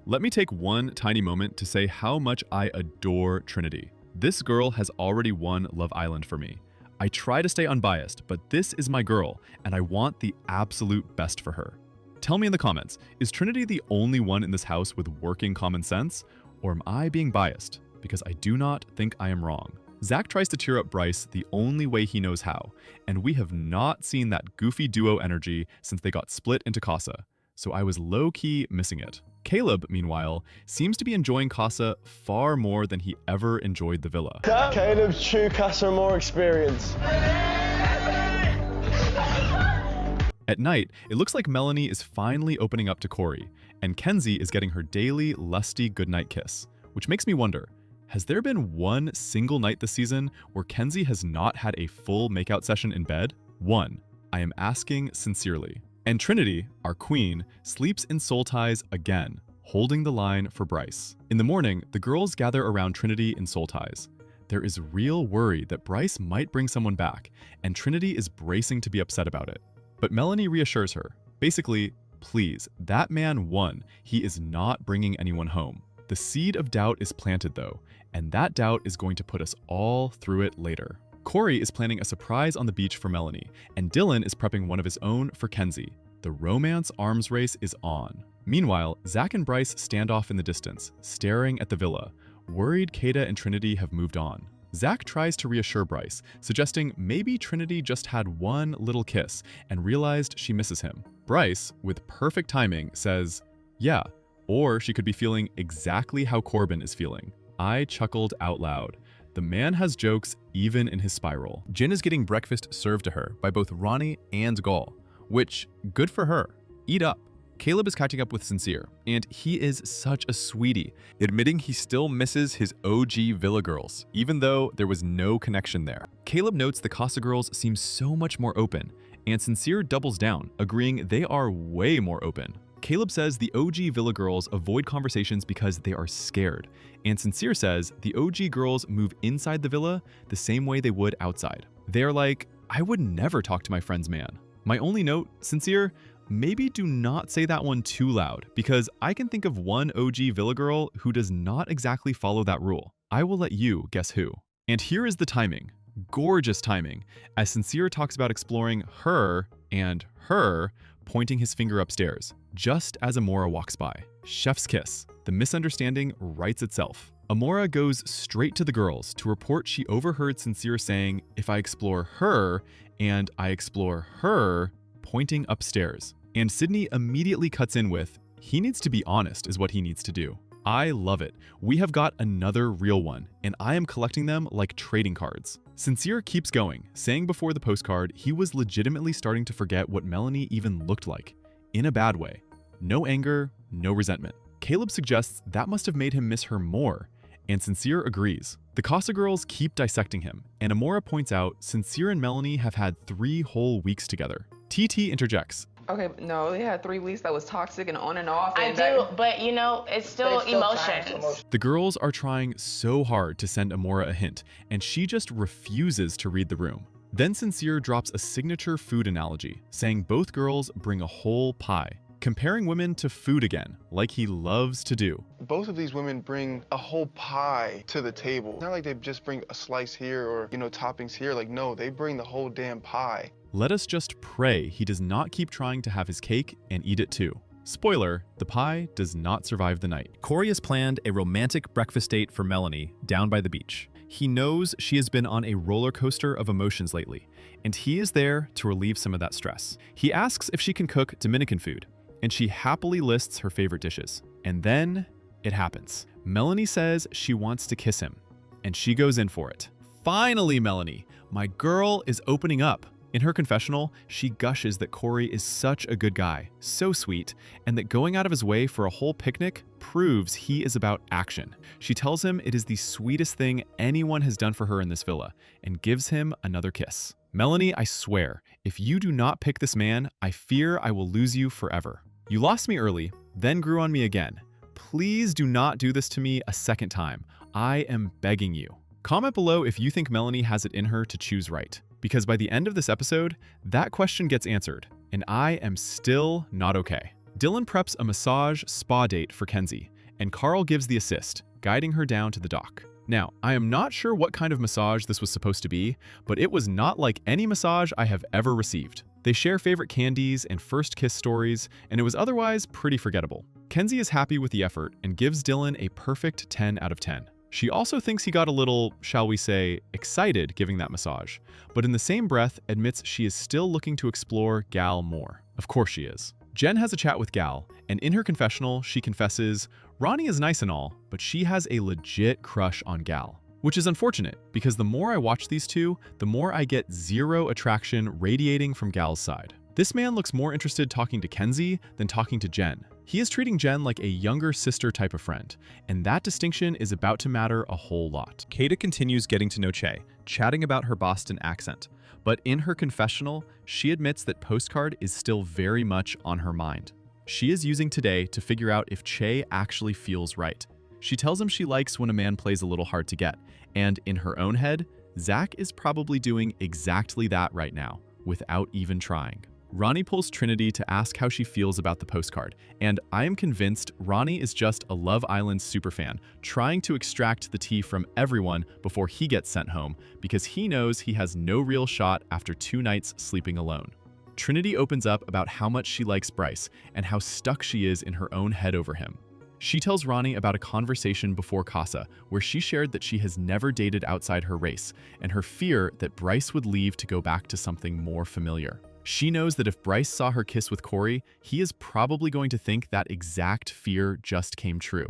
Let me take one tiny moment to say how much I adore Trinity. This girl has already won Love Island for me. I try to stay unbiased, but this is my girl, and I want the absolute best for her. Tell me in the comments, is Trinity the only one in this house with working common sense, or am I being biased? Because I do not think I am wrong. Zach tries to cheer up Bryce the only way he knows how, and we have not seen that goofy duo energy since they got split into Casa, so I was low-key missing it. Caleb, meanwhile, seems to be enjoying Casa far more than he ever enjoyed the villa. Caleb's true Casa Amor experience. At night, it looks like Melanie is finally opening up to Corey, and Kenzie is getting her daily, lusty goodnight kiss, which makes me wonder, has there been one single night this season where Kenzie has not had a full makeout session in bed? One. I am asking sincerely. And Trinity, our queen, sleeps in soul ties again, holding the line for Bryce. In the morning, the girls gather around Trinity in soul ties. There is real worry that Bryce might bring someone back, and Trinity is bracing to be upset about it. But Melanie reassures her. Basically, please, that man won. He is not bringing anyone home. The seed of doubt is planted though, and that doubt is going to put us all through it later. Corey is planning a surprise on the beach for Melanie, and Dylan is prepping one of his own for Kenzie. The romance arms race is on. Meanwhile, Zach and Bryce stand off in the distance, staring at the villa, worried Kata and Trinity have moved on. Zach tries to reassure Bryce, suggesting maybe Trinity just had one little kiss and realized she misses him. Bryce, with perfect timing, says, yeah, or she could be feeling exactly how Corbin is feeling. I chuckled out loud. The man has jokes even in his spiral. Jin is getting breakfast served to her by both Ronnie and Gaul, which, good for her. Eat up. Caleb is catching up with Sincere, and he is such a sweetie, admitting he still misses his OG Villa girls, even though there was no connection there. Caleb notes the Casa girls seem so much more open, and Sincere doubles down, agreeing they are way more open. Caleb says the OG Villa girls avoid conversations because they are scared, and Sincere says the OG girls move inside the villa the same way they would outside. They're like, I would never talk to my friend's man. My only note, Sincere, maybe do not say that one too loud, because I can think of one OG Villa girl who does not exactly follow that rule. I will let you guess who. And here is the timing. Gorgeous timing, as Sincere talks about exploring her and her, pointing his finger upstairs, just as Amora walks by. Chef's kiss. The misunderstanding writes itself. Amora goes straight to the girls to report she overheard Sincere saying, if I explore her and I explore her, pointing upstairs. And Sydney immediately cuts in with, he needs to be honest is what he needs to do. I love it. We have got another real one, and I am collecting them like trading cards. Sincere keeps going, saying before the postcard he was legitimately starting to forget what Melanie even looked like. In a bad way. No anger, no resentment. Caleb suggests that must have made him miss her more, and Sincere agrees. The Casa girls keep dissecting him, and Amora points out Sincere and Melanie have had 3 whole weeks together. TT interjects. Okay, no, they had 3 weeks that was toxic and on and off. I do, but you know, it's still emotions. The girls are trying so hard to send Amora a hint, and she just refuses to read the room. Then Sincere drops a signature food analogy, saying both girls bring a whole pie, comparing women to food again, like he loves to do. Both of these women bring a whole pie to the table. It's not like they just bring a slice here or, you know, toppings here. Like, no, they bring the whole damn pie. Let us just pray he does not keep trying to have his cake and eat it too. Spoiler, the pie does not survive the night. Corey has planned a romantic breakfast date for Melanie down by the beach. He knows she has been on a roller coaster of emotions lately, and he is there to relieve some of that stress. He asks if she can cook Dominican food, and she happily lists her favorite dishes. And then it happens. Melanie says she wants to kiss him, and she goes in for it. Finally, Melanie, my girl is opening up. In her confessional, she gushes that Corey is such a good guy, so sweet, and that going out of his way for a whole picnic proves he is about action. She tells him it is the sweetest thing anyone has done for her in this villa, and gives him another kiss. Melanie, I swear, if you do not pick this man, I fear I will lose you forever. You lost me early, then grew on me again. Please do not do this to me a second time. I am begging you. Comment below if you think Melanie has it in her to choose right, because by the end of this episode, that question gets answered, and I am still not okay. Dylan preps a massage spa date for Kenzie, and Carl gives the assist, guiding her down to the dock. Now, I am not sure what kind of massage this was supposed to be, but it was not like any massage I have ever received. They share favorite candies and first kiss stories, and it was otherwise pretty forgettable. Kenzie is happy with the effort and gives Dylan a perfect 10 out of 10. She also thinks he got a little, shall we say, excited giving that massage, but in the same breath admits she is still looking to explore Gal more. Of course she is. Jen has a chat with Gal, and in her confessional, she confesses, Ronnie is nice and all, but she has a legit crush on Gal. Which is unfortunate, because the more I watch these two, the more I get zero attraction radiating from Gal's side. This man looks more interested talking to Kenzie than talking to Jen. He is treating Jen like a younger sister type of friend, and that distinction is about to matter a whole lot. Kata continues getting to know Che, chatting about her Boston accent. But in her confessional, she admits that Postcard is still very much on her mind. She is using today to figure out if Che actually feels right. She tells him she likes when a man plays a little hard to get, and in her own head, Zach is probably doing exactly that right now, without even trying. Ronnie pulls Trinity to ask how she feels about the postcard, and I am convinced Ronnie is just a Love Island superfan, trying to extract the tea from everyone before he gets sent home, because he knows he has no real shot after 2 nights sleeping alone. Trinity opens up about how much she likes Bryce, and how stuck she is in her own head over him. She tells Ronnie about a conversation before Casa, where she shared that she has never dated outside her race, and her fear that Bryce would leave to go back to something more familiar. She knows that if Bryce saw her kiss with Corey, he is probably going to think that exact fear just came true,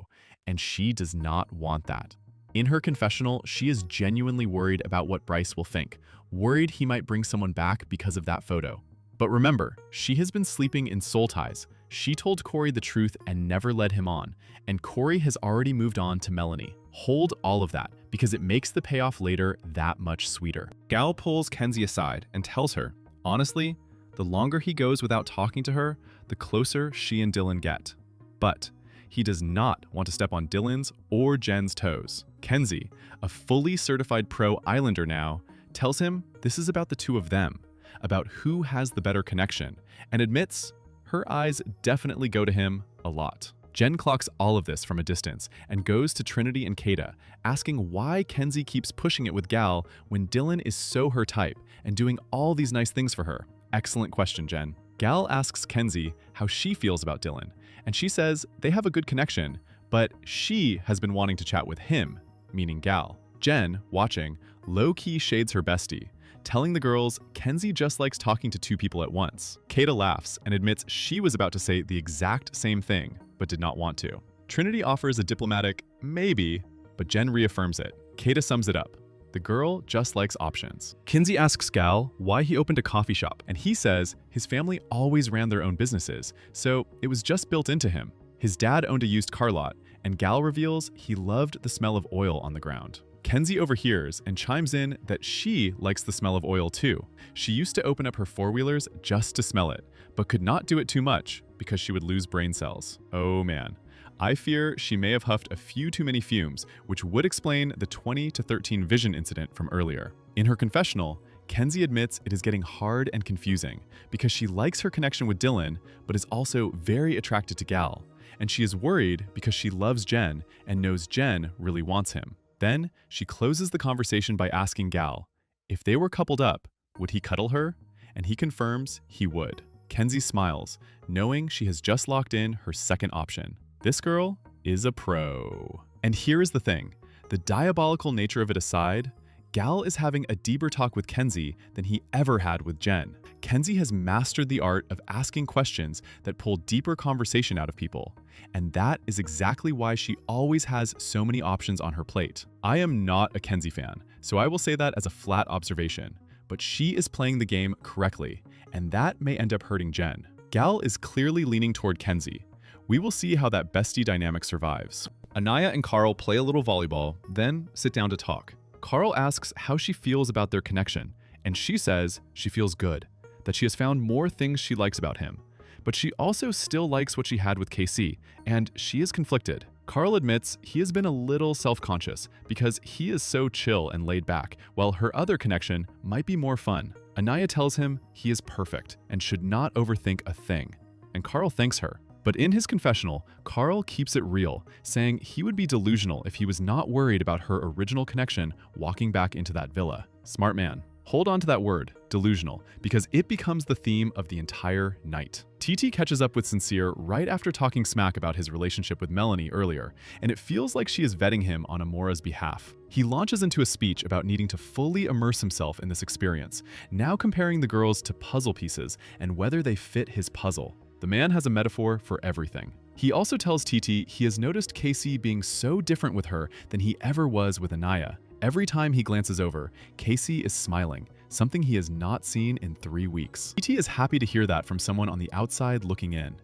and she does not want that. In her confessional, she is genuinely worried about what Bryce will think, worried he might bring someone back because of that photo. But remember, she has been sleeping in soul ties. She told Corey the truth and never led him on, and Corey has already moved on to Melanie. Hold all of that, because it makes the payoff later that much sweeter. Gal pulls Kenzie aside and tells her, honestly, the longer he goes without talking to her, the closer she and Dylan get. But he does not want to step on Dylan's or Jen's toes. Kenzie, a fully certified pro Islander now, tells him this is about the two of them, about who has the better connection, and admits her eyes definitely go to him a lot. Jen clocks all of this from a distance and goes to Trinity and Kata, asking why Kenzie keeps pushing it with Gal when Dylan is so her type and doing all these nice things for her. Excellent question, Jen. Gal asks Kenzie how she feels about Dylan, and she says they have a good connection, but she has been wanting to chat with him, meaning Gal. Jen, watching, low-key shades her bestie, telling the girls Kenzie just likes talking to 2 people at once. Kata laughs and admits she was about to say the exact same thing, but did not want to. Trinity offers a diplomatic maybe, but Jen reaffirms it. Kata sums it up. The girl just likes options. Kinsey asks Gal why he opened a coffee shop, and he says his family always ran their own businesses, so it was just built into him. His dad owned a used car lot, and Gal reveals he loved the smell of oil on the ground. Kenzie overhears and chimes in that she likes the smell of oil too. She used to open up her four-wheelers just to smell it, but could not do it too much because she would lose brain cells. Oh man. I fear she may have huffed a few too many fumes, which would explain the 20 to 13 vision incident from earlier. In her confessional, Kenzie admits it is getting hard and confusing because she likes her connection with Dylan, but is also very attracted to Gal. And she is worried because she loves Jen and knows Jen really wants him. Then, she closes the conversation by asking Gal, if they were coupled up, would he cuddle her? And he confirms he would. Kenzie smiles, knowing she has just locked in her second option. This girl is a pro. And here is the thing. The diabolical nature of it aside, Gal is having a deeper talk with Kenzie than he ever had with Jen. Kenzie has mastered the art of asking questions that pull deeper conversation out of people. And that is exactly why she always has so many options on her plate. I am not a Kenzie fan, so I will say that as a flat observation. But she is playing the game correctly, and that may end up hurting Jen. Gal is clearly leaning toward Kenzie. We will see how that bestie dynamic survives. Anaya and Carl play a little volleyball, then sit down to talk. Carl asks how she feels about their connection, and she says she feels good, that she has found more things she likes about him. But she also still likes what she had with KC, and she is conflicted. Carl admits he has been a little self-conscious because he is so chill and laid back, while her other connection might be more fun. Anaya tells him he is perfect and should not overthink a thing, and Carl thanks her. But in his confessional, Carl keeps it real, saying he would be delusional if he was not worried about her original connection walking back into that villa. Smart man. Hold on to that word, delusional, because it becomes the theme of the entire night. TT catches up with Sincere right after talking smack about his relationship with Melanie earlier, and it feels like she is vetting him on Amora's behalf. He launches into a speech about needing to fully immerse himself in this experience, now comparing the girls to puzzle pieces and whether they fit his puzzle. The man has a metaphor for everything. He also tells TT he has noticed Casey being so different with her than he ever was with Anaya. Every time he glances over, Casey is smiling, something he has not seen in 3 weeks. TT is happy to hear that from someone on the outside looking in.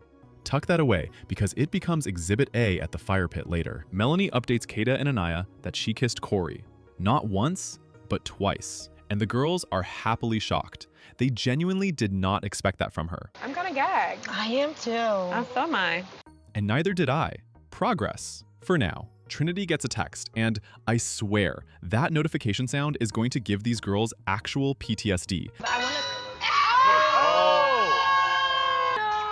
Tuck that away because it becomes Exhibit A at the fire pit later. Melanie updates Kata and Anaya that she kissed Corey. Not once, but twice. And the girls are happily shocked. They genuinely did not expect that from her. I'm gonna gag. I am too. So am I. And neither did I. Progress. For now. Trinity gets a text, and I swear, that notification sound is going to give these girls actual PTSD. I wanna...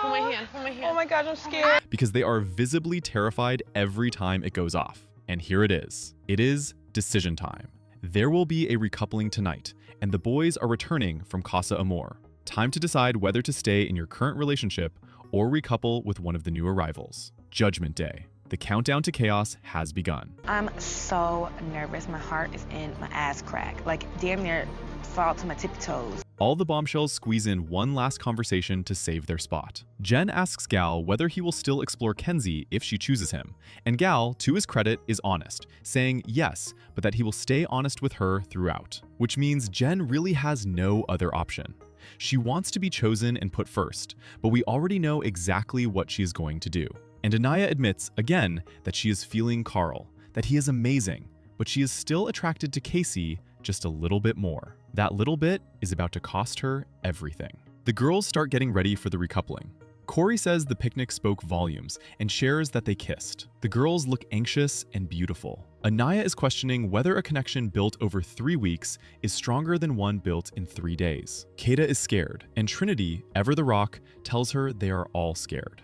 Hold my hand, hold my hand. Oh my gosh, I'm scared. Because they are visibly terrified every time it goes off. And here it is. It is decision time. There will be a recoupling tonight, and the boys are returning from Casa Amor. Time to decide whether to stay in your current relationship or recouple with one of the new arrivals. Judgment Day. The countdown to chaos has begun. I'm so nervous. My heart is in my ass crack. Like, damn near fall to my tippy toes. All the bombshells squeeze in one last conversation to save their spot. Jen asks Gal whether he will still explore Kenzie if she chooses him, and Gal, to his credit, is honest, saying yes, but that he will stay honest with her throughout. Which means Jen really has no other option. She wants to be chosen and put first, but we already know exactly what she is going to do. And Anaya admits, again, that she is feeling Carl, that he is amazing, but she is still attracted to Casey just a little bit more. That little bit is about to cost her everything. The girls start getting ready for the recoupling. Corey says the picnic spoke volumes and shares that they kissed. The girls look anxious and beautiful. Anaya is questioning whether a connection built over 3 weeks is stronger than one built in 3 days. Kata is scared, and Trinity, ever the rock, tells her they are all scared.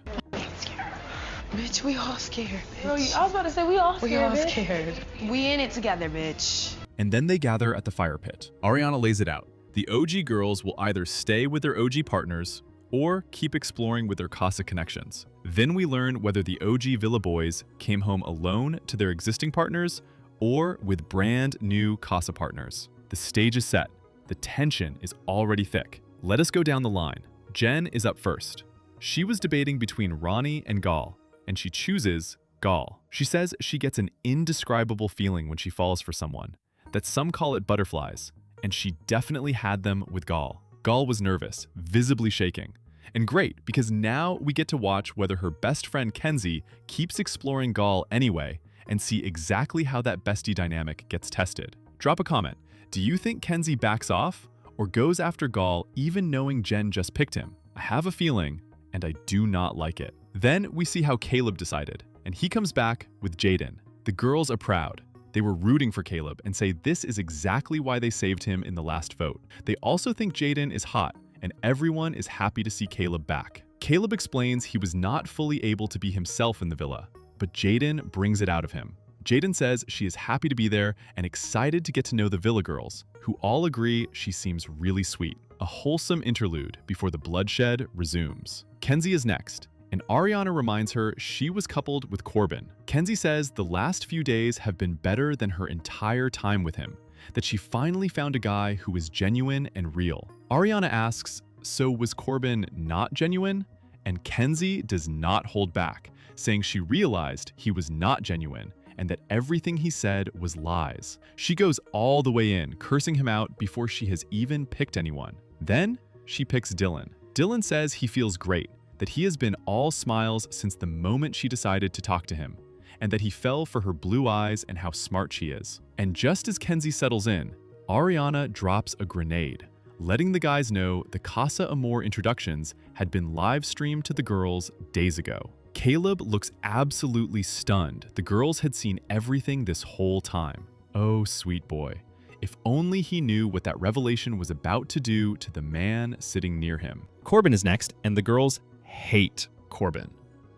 Bitch, we all scared, bitch. Bro, I was about to say, we all scared, We all bitch. scared. We in it together, bitch. And then they gather at the fire pit. Ariana lays it out. The OG girls will either stay with their OG partners or keep exploring with their Casa connections. Then we learn whether the OG Villa boys came home alone to their existing partners or with brand new Casa partners. The stage is set. The tension is already thick. Let us go down the line. Jen is up first. She was debating between Ronnie and Gal, and she chooses Gal. She says she gets an indescribable feeling when she falls for someone, that some call it butterflies, and she definitely had them with Gal. Gal was nervous, visibly shaking, And great, because now we get to watch whether her best friend Kenzie keeps exploring Gaul anyway and see exactly how that bestie dynamic gets tested. Drop a comment. Do you think Kenzie backs off or goes after Gaul even knowing Jen just picked him? I have a feeling, and I do not like it. Then we see how Caleb decided, and he comes back with Jaden. The girls are proud. They were rooting for Caleb and say this is exactly why they saved him in the last vote. They also think Jaden is hot, and everyone is happy to see Caleb back. Caleb explains he was not fully able to be himself in the villa, but Jaden brings it out of him. Jaden says she is happy to be there and excited to get to know the villa girls, who all agree she seems really sweet. A wholesome interlude before the bloodshed resumes. Kenzie is next, and Ariana reminds her she was coupled with Corbin. Kenzie says the last few days have been better than her entire time with him, that she finally found a guy who was genuine and real. Ariana asks, so was Corbin not genuine? And Kenzie does not hold back, saying she realized he was not genuine and that everything he said was lies. She goes all the way in, cursing him out before she has even picked anyone. Then she picks Dylan. Dylan says he feels great, that he has been all smiles since the moment she decided to talk to him, and that he fell for her blue eyes and how smart she is. And just as Kenzie settles in, Ariana drops a grenade, letting the guys know the Casa Amor introductions had been live streamed to the girls days ago. Caleb looks absolutely stunned. The girls had seen everything this whole time. Oh, sweet boy. If only he knew what that revelation was about to do to the man sitting near him. Corbin is next, and the girls hate Corbin.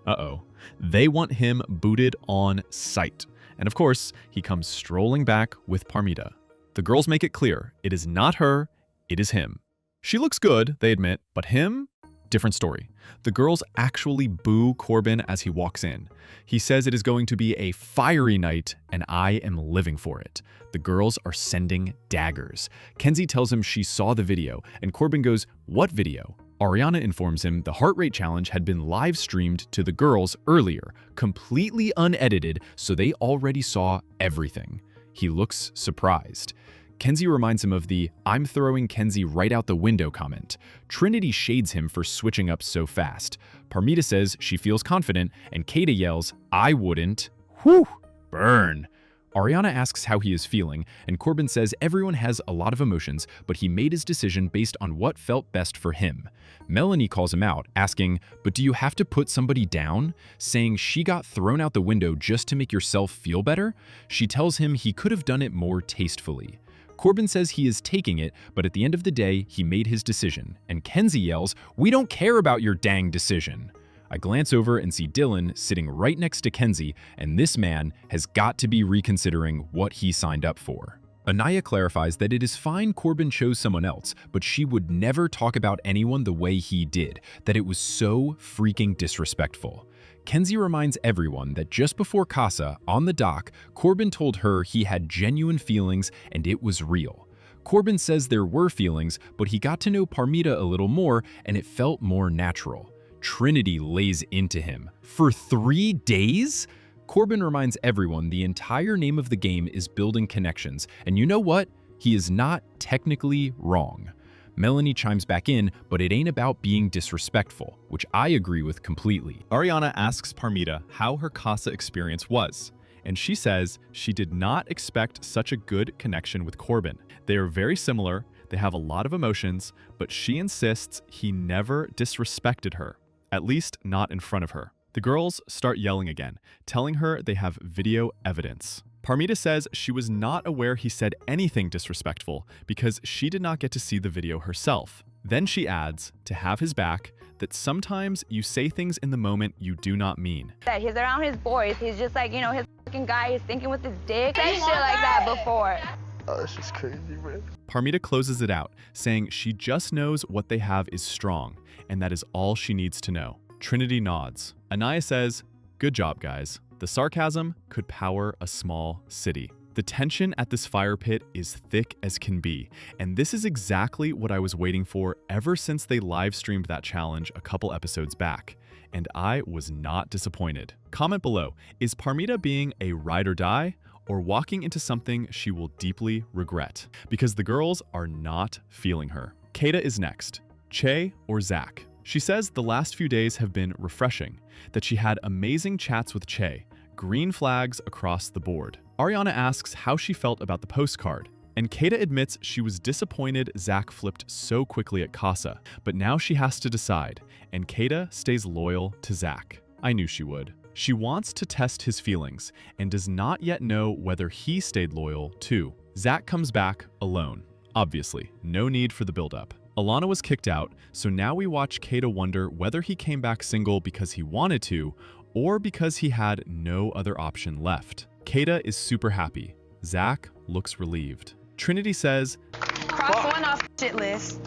Uh-oh. They want him booted on sight. And of course, he comes strolling back with Parmita. The girls make it clear, it is not her, it is him. She looks good, they admit, but him? Different story. The girls actually boo Corbin as he walks in. He says it is going to be a fiery night, and I am living for it. The girls are sending daggers. Kenzie tells him she saw the video, and Corbin goes, "What video?" Ariana informs him the heart rate challenge had been live streamed to the girls earlier, completely unedited, so they already saw everything. He looks surprised. Kenzie reminds him of the "I'm throwing Kenzie right out the window" comment. Trinity shades him for switching up so fast. Parmita says she feels confident, and Kata yells, "I wouldn't." Whew! Burn! Ariana asks how he is feeling, and Corbin says everyone has a lot of emotions, but he made his decision based on what felt best for him. Melanie calls him out, asking, "But do you have to put somebody down?" Saying she got thrown out the window just to make yourself feel better? She tells him he could have done it more tastefully. Corbin says he is taking it, but at the end of the day, he made his decision. And Kenzie yells, "We don't care about your dang decision." I glance over and see Dylan sitting right next to Kenzie, and this man has got to be reconsidering what he signed up for. Anaya clarifies that it is fine Corbin chose someone else, but she would never talk about anyone the way he did, that it was so freaking disrespectful. Kenzie reminds everyone that just before Casa, on the dock, Corbin told her he had genuine feelings and it was real. Corbin says there were feelings, but he got to know Parmita a little more and it felt more natural. Trinity lays into him. For 3 days? Corbin reminds everyone the entire name of the game is building connections, and you know what? He is not technically wrong. Melanie chimes back in, but it ain't about being disrespectful, which I agree with completely. Ariana asks Parmita how her Casa experience was, and she says she did not expect such a good connection with Corbin. They are very similar, they have a lot of emotions, but she insists he never disrespected her, at least not in front of her. The girls start yelling again, telling her they have video evidence. Parmita says she was not aware he said anything disrespectful because she did not get to see the video herself. Then she adds, to have his back, that sometimes you say things in the moment you do not mean. That he's around his boys. He's just like, you know, his fucking guy. He's thinking with his dick. Said shit like that before. Oh, it's just crazy, man. Parmita closes it out, saying she just knows what they have is strong, and that is all she needs to know. Trinity nods. Anaya says, "Good job, guys. The sarcasm could power a small city." The tension at this fire pit is thick as can be, and this is exactly what I was waiting for ever since they live streamed that challenge a couple episodes back, and I was not disappointed. Comment below, is Parmita being a ride or die, or walking into something she will deeply regret? Because the girls are not feeling her. Kata is next. Che or Zach? She says the last few days have been refreshing, that she had amazing chats with Che, green flags across the board. Ariana asks how she felt about the postcard, and Kata admits she was disappointed Zach flipped so quickly at Casa, but now she has to decide, and Kata stays loyal to Zach. I knew she would. She wants to test his feelings and does not yet know whether he stayed loyal too. Zach comes back alone. Obviously, no need for the buildup. Alana was kicked out, so now we watch Kata wonder whether he came back single because he wanted to or because he had no other option left. Kata is super happy. Zach looks relieved. Trinity says, Cross one off shit list.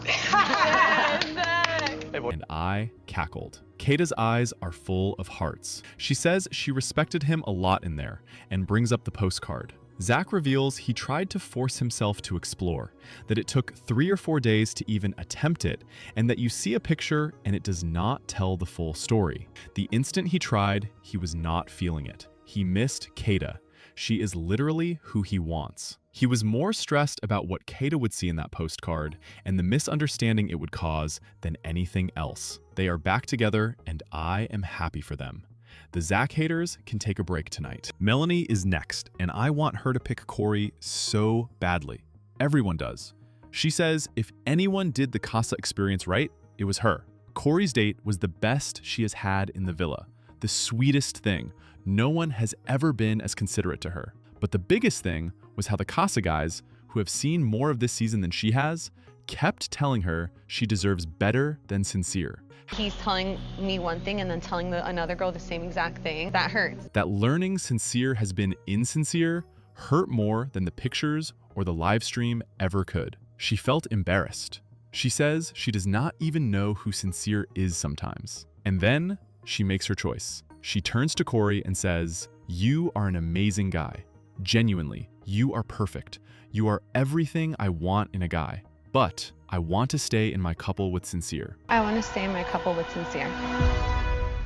and I cackled. Kata's eyes are full of hearts. She says she respected him a lot in there and brings up the postcard. Zach reveals he tried to force himself to explore, that it took 3 or 4 days to even attempt it, and that you see a picture and it does not tell the full story. The instant he tried, he was not feeling it. He missed Kata. She is literally who he wants. He was more stressed about what Kata would see in that postcard and the misunderstanding it would cause than anything else. They are back together, and I am happy for them. The Zach haters can take a break tonight. Melanie is next, and I want her to pick Corey so badly. Everyone does. She says if anyone did the Casa experience right, it was her. Corey's date was the best she has had in the villa. The sweetest thing. No one has ever been as considerate to her. But the biggest thing was how the Casa guys, who have seen more of this season than she has, kept telling her she deserves better than Sincere. He's telling me one thing and then telling another girl the same exact thing. That hurts. That learning Sincere has been insincere hurt more than the pictures or the live stream ever could. She felt embarrassed. She says she does not even know who Sincere is sometimes. And then she makes her choice. She turns to Corey and says, "You are an amazing guy. Genuinely, you are perfect. You are everything I want in a guy. But I want to stay in my couple with Sincere." I want to stay in my couple with Sincere.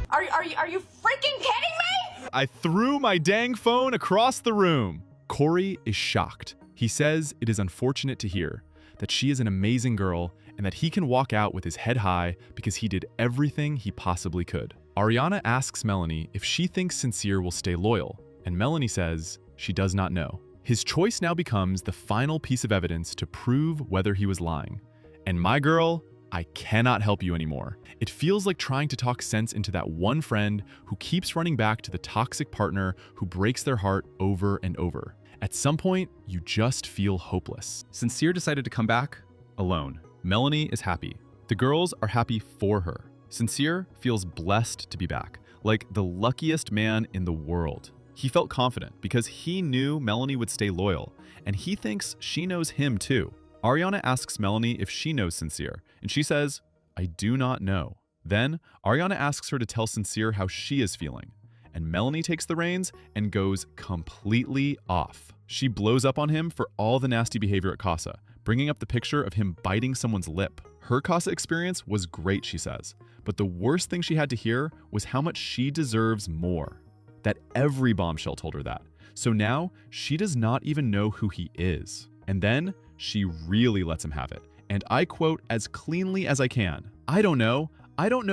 Are you freaking kidding me? I threw my dang phone across the room. Corey is shocked. He says it is unfortunate to hear that she is an amazing girl and that he can walk out with his head high because he did everything he possibly could. Ariana asks Melanie if she thinks Sincere will stay loyal, and Melanie says she does not know. His choice now becomes the final piece of evidence to prove whether he was lying. And my girl, I cannot help you anymore. It feels like trying to talk sense into that one friend who keeps running back to the toxic partner who breaks their heart over and over. At some point, you just feel hopeless. Sincere decided to come back alone. Melanie is happy. The girls are happy for her. Sincere feels blessed to be back, like the luckiest man in the world. He felt confident because he knew Melanie would stay loyal, and he thinks she knows him too. Ariana asks Melanie if she knows Sincere, and she says, "I do not know." Then, Ariana asks her to tell Sincere how she is feeling, and Melanie takes the reins and goes completely off. She blows up on him for all the nasty behavior at Casa, bringing up the picture of him biting someone's lip. Her Casa experience was great, she says, but the worst thing she had to hear was how much she deserves more. That every bombshell told her that. So now, she does not even know who he is. And then, she really lets him have it. And I quote as cleanly as I can, I don't know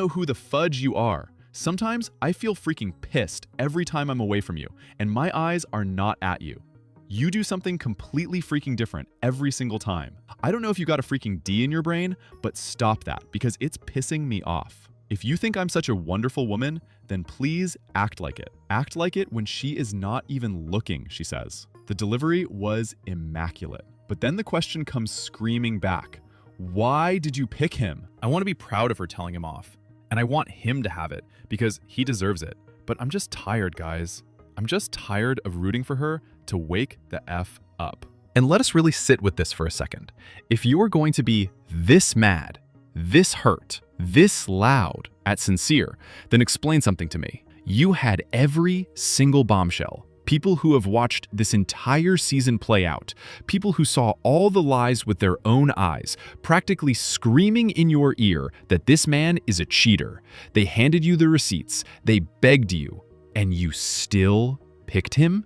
who the fudge you are. Sometimes I feel freaking pissed every time I'm away from you, and my eyes are not at you. You do something completely freaking different every single time. I don't know if you got a freaking D in your brain, but stop that because it's pissing me off. If you think I'm such a wonderful woman, then please act like it. Act like it when she is not even looking, she says. The delivery was immaculate. But then the question comes screaming back. Why did you pick him? I want to be proud of her telling him off. And I want him to have it because he deserves it. But I'm just tired, guys. I'm just tired of rooting for her to wake the F up. And let us really sit with this for a second. If you are going to be this mad, this hurt, this loud at Sincere, then explain something to me. You had every single bombshell. People who have watched this entire season play out, people who saw all the lies with their own eyes, practically screaming in your ear that this man is a cheater. They handed you the receipts, they begged you, and you still picked him?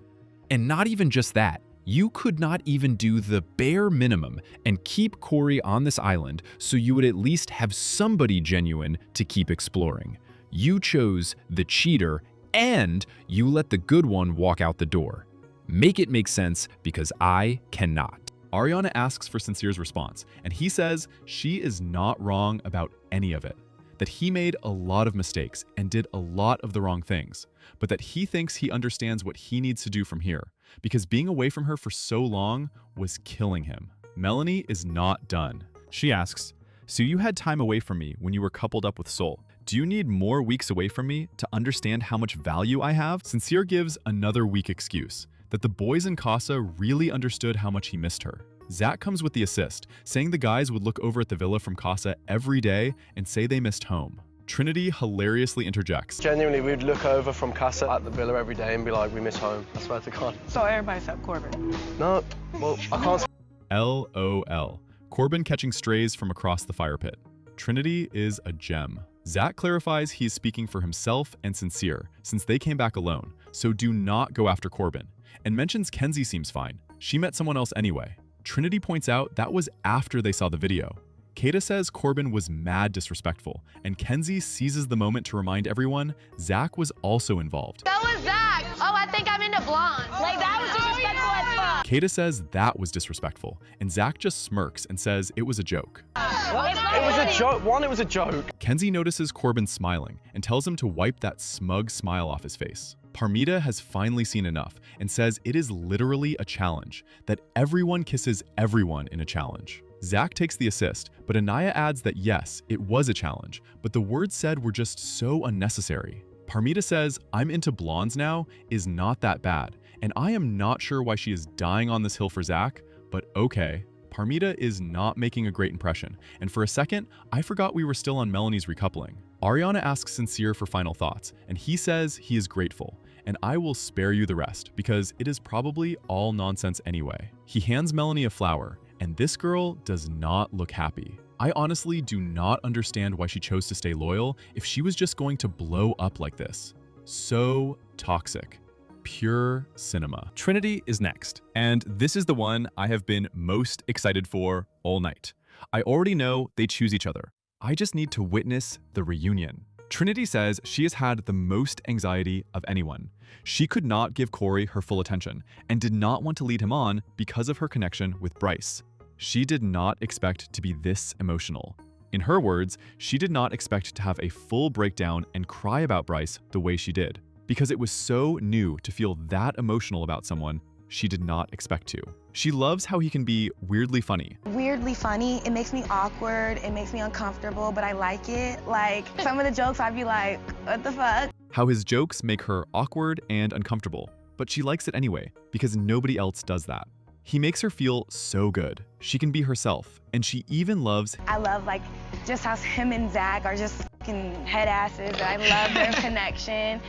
And not even just that, You could not even do the bare minimum and keep Corey on this island so you would at least have somebody genuine to keep exploring. You chose the cheater and you let the good one walk out the door. Make it make sense because I cannot. Ariana asks for Sincere's response, and he says she is not wrong about any of it. That he made a lot of mistakes and did a lot of the wrong things, but that he thinks he understands what he needs to do from here, because being away from her for so long was killing him. Melanie is not done. She asks, "So you had time away from me when you were coupled up with Sol. Do you need more weeks away from me to understand how much value I have?" Sincere gives another weak excuse, that the boys in Casa really understood how much he missed her. Zach comes with the assist, saying the guys would look over at the villa from Casa every day and say they missed home. Trinity hilariously interjects. Genuinely, we'd look over from Casa at the villa every day and be like, we miss home. I swear to God. So everybody except Corbin. No, well, I can't. LOL. Corbin catching strays from across the fire pit. Trinity is a gem. Zach clarifies he's speaking for himself and Sincere, since they came back alone, so do not go after Corbin, and mentions Kenzie seems fine. She met someone else anyway. Trinity points out that was after they saw the video. Kata says Corbin was mad disrespectful, and Kenzie seizes the moment to remind everyone Zach was also involved. That was Zach. Oh, I think I'm into blonde. Like, that was disrespectful as fuck. Kata says that was disrespectful, and Zach just smirks and says it was a joke. It was a joke. It was a joke. Kenzie notices Corbin smiling and tells him to wipe that smug smile off his face. Parmita has finally seen enough and says it is literally a challenge, that everyone kisses everyone in a challenge. Zach takes the assist, but Anaya adds that yes, it was a challenge, but the words said were just so unnecessary. Parmita says, "I'm into blondes now" is not that bad, and I am not sure why she is dying on this hill for Zach, but okay. Parmita is not making a great impression, and for a second, I forgot we were still on Melanie's recoupling. Ariana asks Sincere for final thoughts, and he says he is grateful, and I will spare you the rest, because it is probably all nonsense anyway. He hands Melanie a flower, and this girl does not look happy. I honestly do not understand why she chose to stay loyal if she was just going to blow up like this. So toxic. Pure cinema. Trinity is next, and this is the one I have been most excited for all night. I already know they choose each other. I just need to witness the reunion. Trinity says she has had the most anxiety of anyone. She could not give Corey her full attention and did not want to lead him on because of her connection with Bryce. She did not expect to be this emotional. In her words, she did not expect to have a full breakdown and cry about Bryce the way she did. Because it was so new to feel that emotional about someone she did not expect to. She loves how he can be weirdly funny. Weirdly funny, it makes me awkward, it makes me uncomfortable, but I like it. Like, some of the jokes I'd be like, what the fuck? How his jokes make her awkward and uncomfortable, but she likes it anyway, because nobody else does that. He makes her feel so good. She can be herself, and she even loves... I love, like, just how him and Zach are just fucking head asses. I love their connection.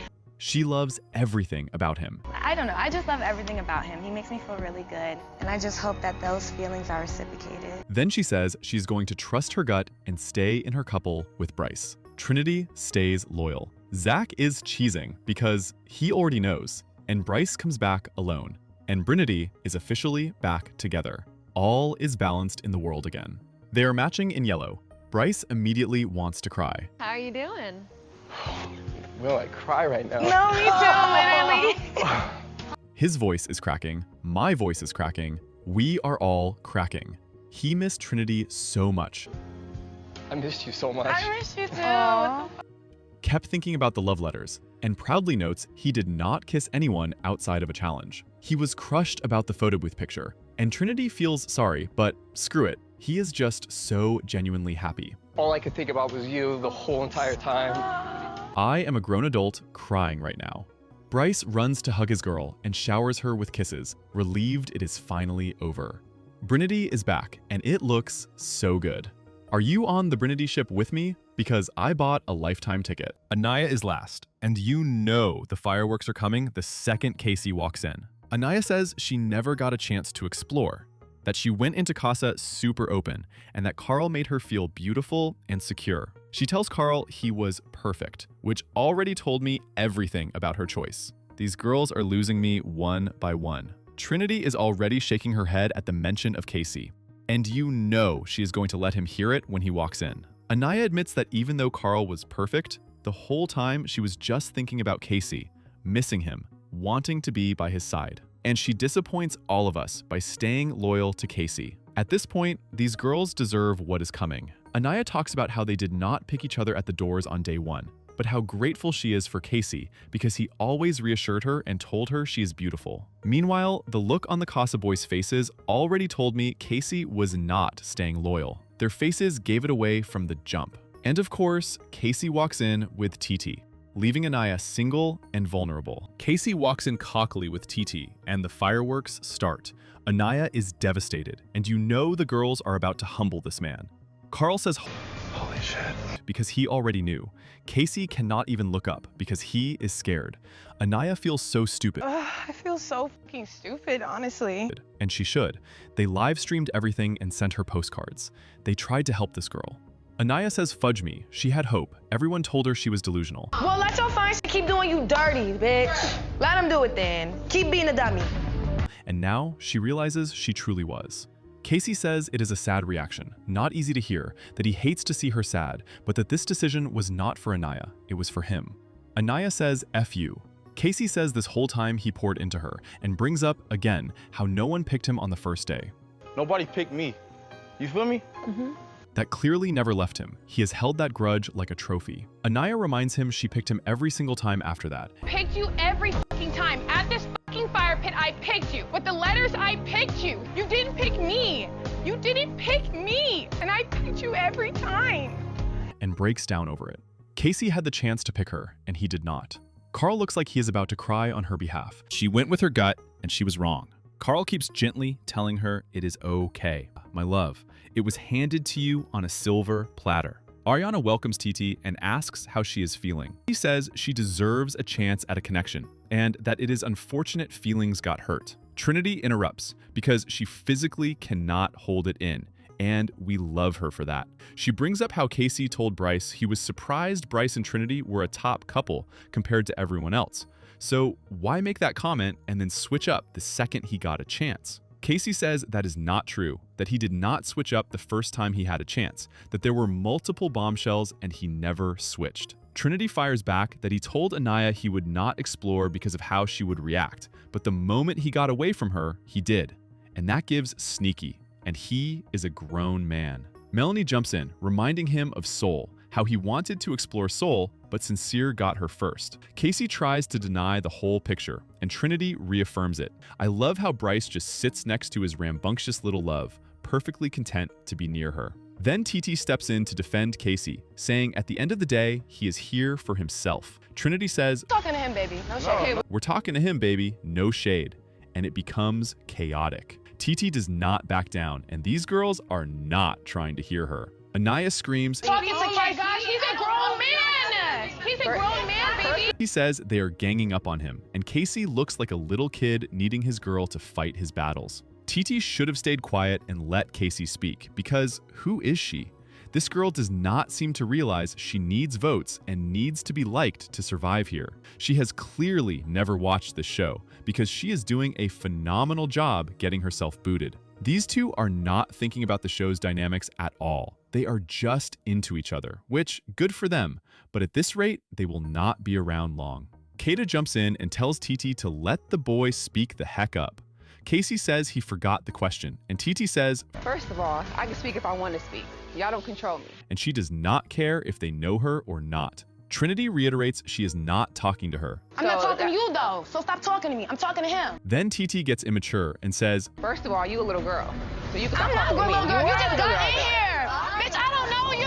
She loves everything about him. I don't know, I just love everything about him. He makes me feel really good. And I just hope that those feelings are reciprocated. Then she says she's going to trust her gut and stay in her couple with Bryce. Trinity stays loyal. Zach is cheesing because he already knows, and Bryce comes back alone. And Brinity is officially back together. All is balanced in the world again. They are matching in yellow. Bryce immediately wants to cry. How are you doing? Will I cry right now? No, me too, literally. His voice is cracking. My voice is cracking. We are all cracking. He missed Trinity so much. I missed you so much. I miss you too. Kept thinking about the love letters, and proudly notes he did not kiss anyone outside of a challenge. He was crushed about the photo booth picture, and Trinity feels sorry, but screw it. He is just so genuinely happy. All I could think about was you the whole entire time. I am a grown adult crying right now. Bryce runs to hug his girl and showers her with kisses, relieved it is finally over. Brinity is back, and it looks so good. Are you on the Brinity ship with me? Because I bought a lifetime ticket. Anaya is last, and you know the fireworks are coming the second Casey walks in. Anaya says she never got a chance to explore, that she went into Casa super open, and that Carl made her feel beautiful and secure. She tells Carl he was perfect, which already told me everything about her choice. These girls are losing me one by one. Trinity is already shaking her head at the mention of Casey. And you know she is going to let him hear it when he walks in. Anaya admits that even though Carl was perfect, the whole time she was just thinking about Casey, missing him, wanting to be by his side. And she disappoints all of us by staying loyal to Casey. At this point, these girls deserve what is coming. Anaya talks about how they did not pick each other at the doors on day one, but how grateful she is for Casey because he always reassured her and told her she is beautiful. Meanwhile, the look on the Casa boys' faces already told me Casey was not staying loyal. Their faces gave it away from the jump. And of course, Casey walks in with TT, leaving Anaya single and vulnerable. Casey walks in cockily with TT, and the fireworks start. Anaya is devastated, and you know the girls are about to humble this man. Carl says, "Holy shit," because he already knew. Casey cannot even look up because he is scared. Anaya feels so stupid. I feel so fucking stupid, honestly. And she should. They live-streamed everything and sent her postcards. They tried to help this girl. Anaya says, "Fudge me." She had hope. Everyone told her she was delusional. Well, let your fine shit keep doing you dirty, bitch. Let him do it then. Keep being a dummy. And now she realizes she truly was. Casey says it is a sad reaction, not easy to hear, that he hates to see her sad, but that this decision was not for Anaya, it was for him. Anaya says, "F you." Casey says this whole time he poured into her, and brings up, again, how no one picked him on the first day. Nobody picked me. You feel me? That clearly never left him. He has held that grudge like a trophy. Anaya reminds him she picked him every single time after that. Picked you every fucking time. At this fucking fire pit, I picked you. With the letters, I picked you. You didn't pick me. You didn't pick me. And I picked you every time. And breaks down over it. Casey had the chance to pick her, and he did not. Carl looks like he is about to cry on her behalf. She went with her gut, and she was wrong. Carl keeps gently telling her it is okay. My love, it was handed to you on a silver platter. Ariana welcomes TT and asks how she is feeling. She says she deserves a chance at a connection, and that it is unfortunate feelings got hurt. Trinity interrupts because she physically cannot hold it in, and we love her for that. She brings up how Casey told Bryce he was surprised Bryce and Trinity were a top couple compared to everyone else. So why make that comment and then switch up the second he got a chance? Casey says that is not true, that he did not switch up the first time he had a chance, that there were multiple bombshells and he never switched. Trinity fires back that he told Anaya he would not explore because of how she would react, but the moment he got away from her, he did. And that gives sneaky, and he is a grown man. Melanie jumps in, reminding him of Soul, how he wanted to explore Soul, but Sincere got her first. Casey tries to deny the whole picture, and Trinity reaffirms it. I love how Bryce just sits next to his rambunctious little love, perfectly content to be near her. Then TT steps in to defend Casey, saying at the end of the day, he is here for himself. Trinity says, Talking to him, baby. No shade. "We're talking to him, baby, no shade." And it becomes chaotic. TT does not back down, and these girls are not trying to hear her. Anaya screams, Oh my gosh, he's a grown man. He's a grown man, baby. He says they are ganging up on him, and Casey looks like a little kid needing his girl to fight his battles. TT should have stayed quiet and let Casey speak, because who is she? This girl does not seem to realize she needs votes and needs to be liked to survive here. She has clearly never watched this show, because she is doing a phenomenal job getting herself booted. These two are not thinking about the show's dynamics at all. They are just into each other, which, good for them, but at this rate, they will not be around long. Kata jumps in and tells TT to let the boy speak the heck up. Casey says he forgot the question, and TT says, First of all, I can speak if I want to speak. Y'all don't control me. And she does not care if they know her or not. Trinity reiterates she is not talking to her. I'm not talking to you, though, so stop talking to me. I'm talking to him. Then TT gets immature and says, First of all, you a little girl, so you can stop I'm not a talking to me. little girl. You just got in girl. here. Bitch, I don't know you.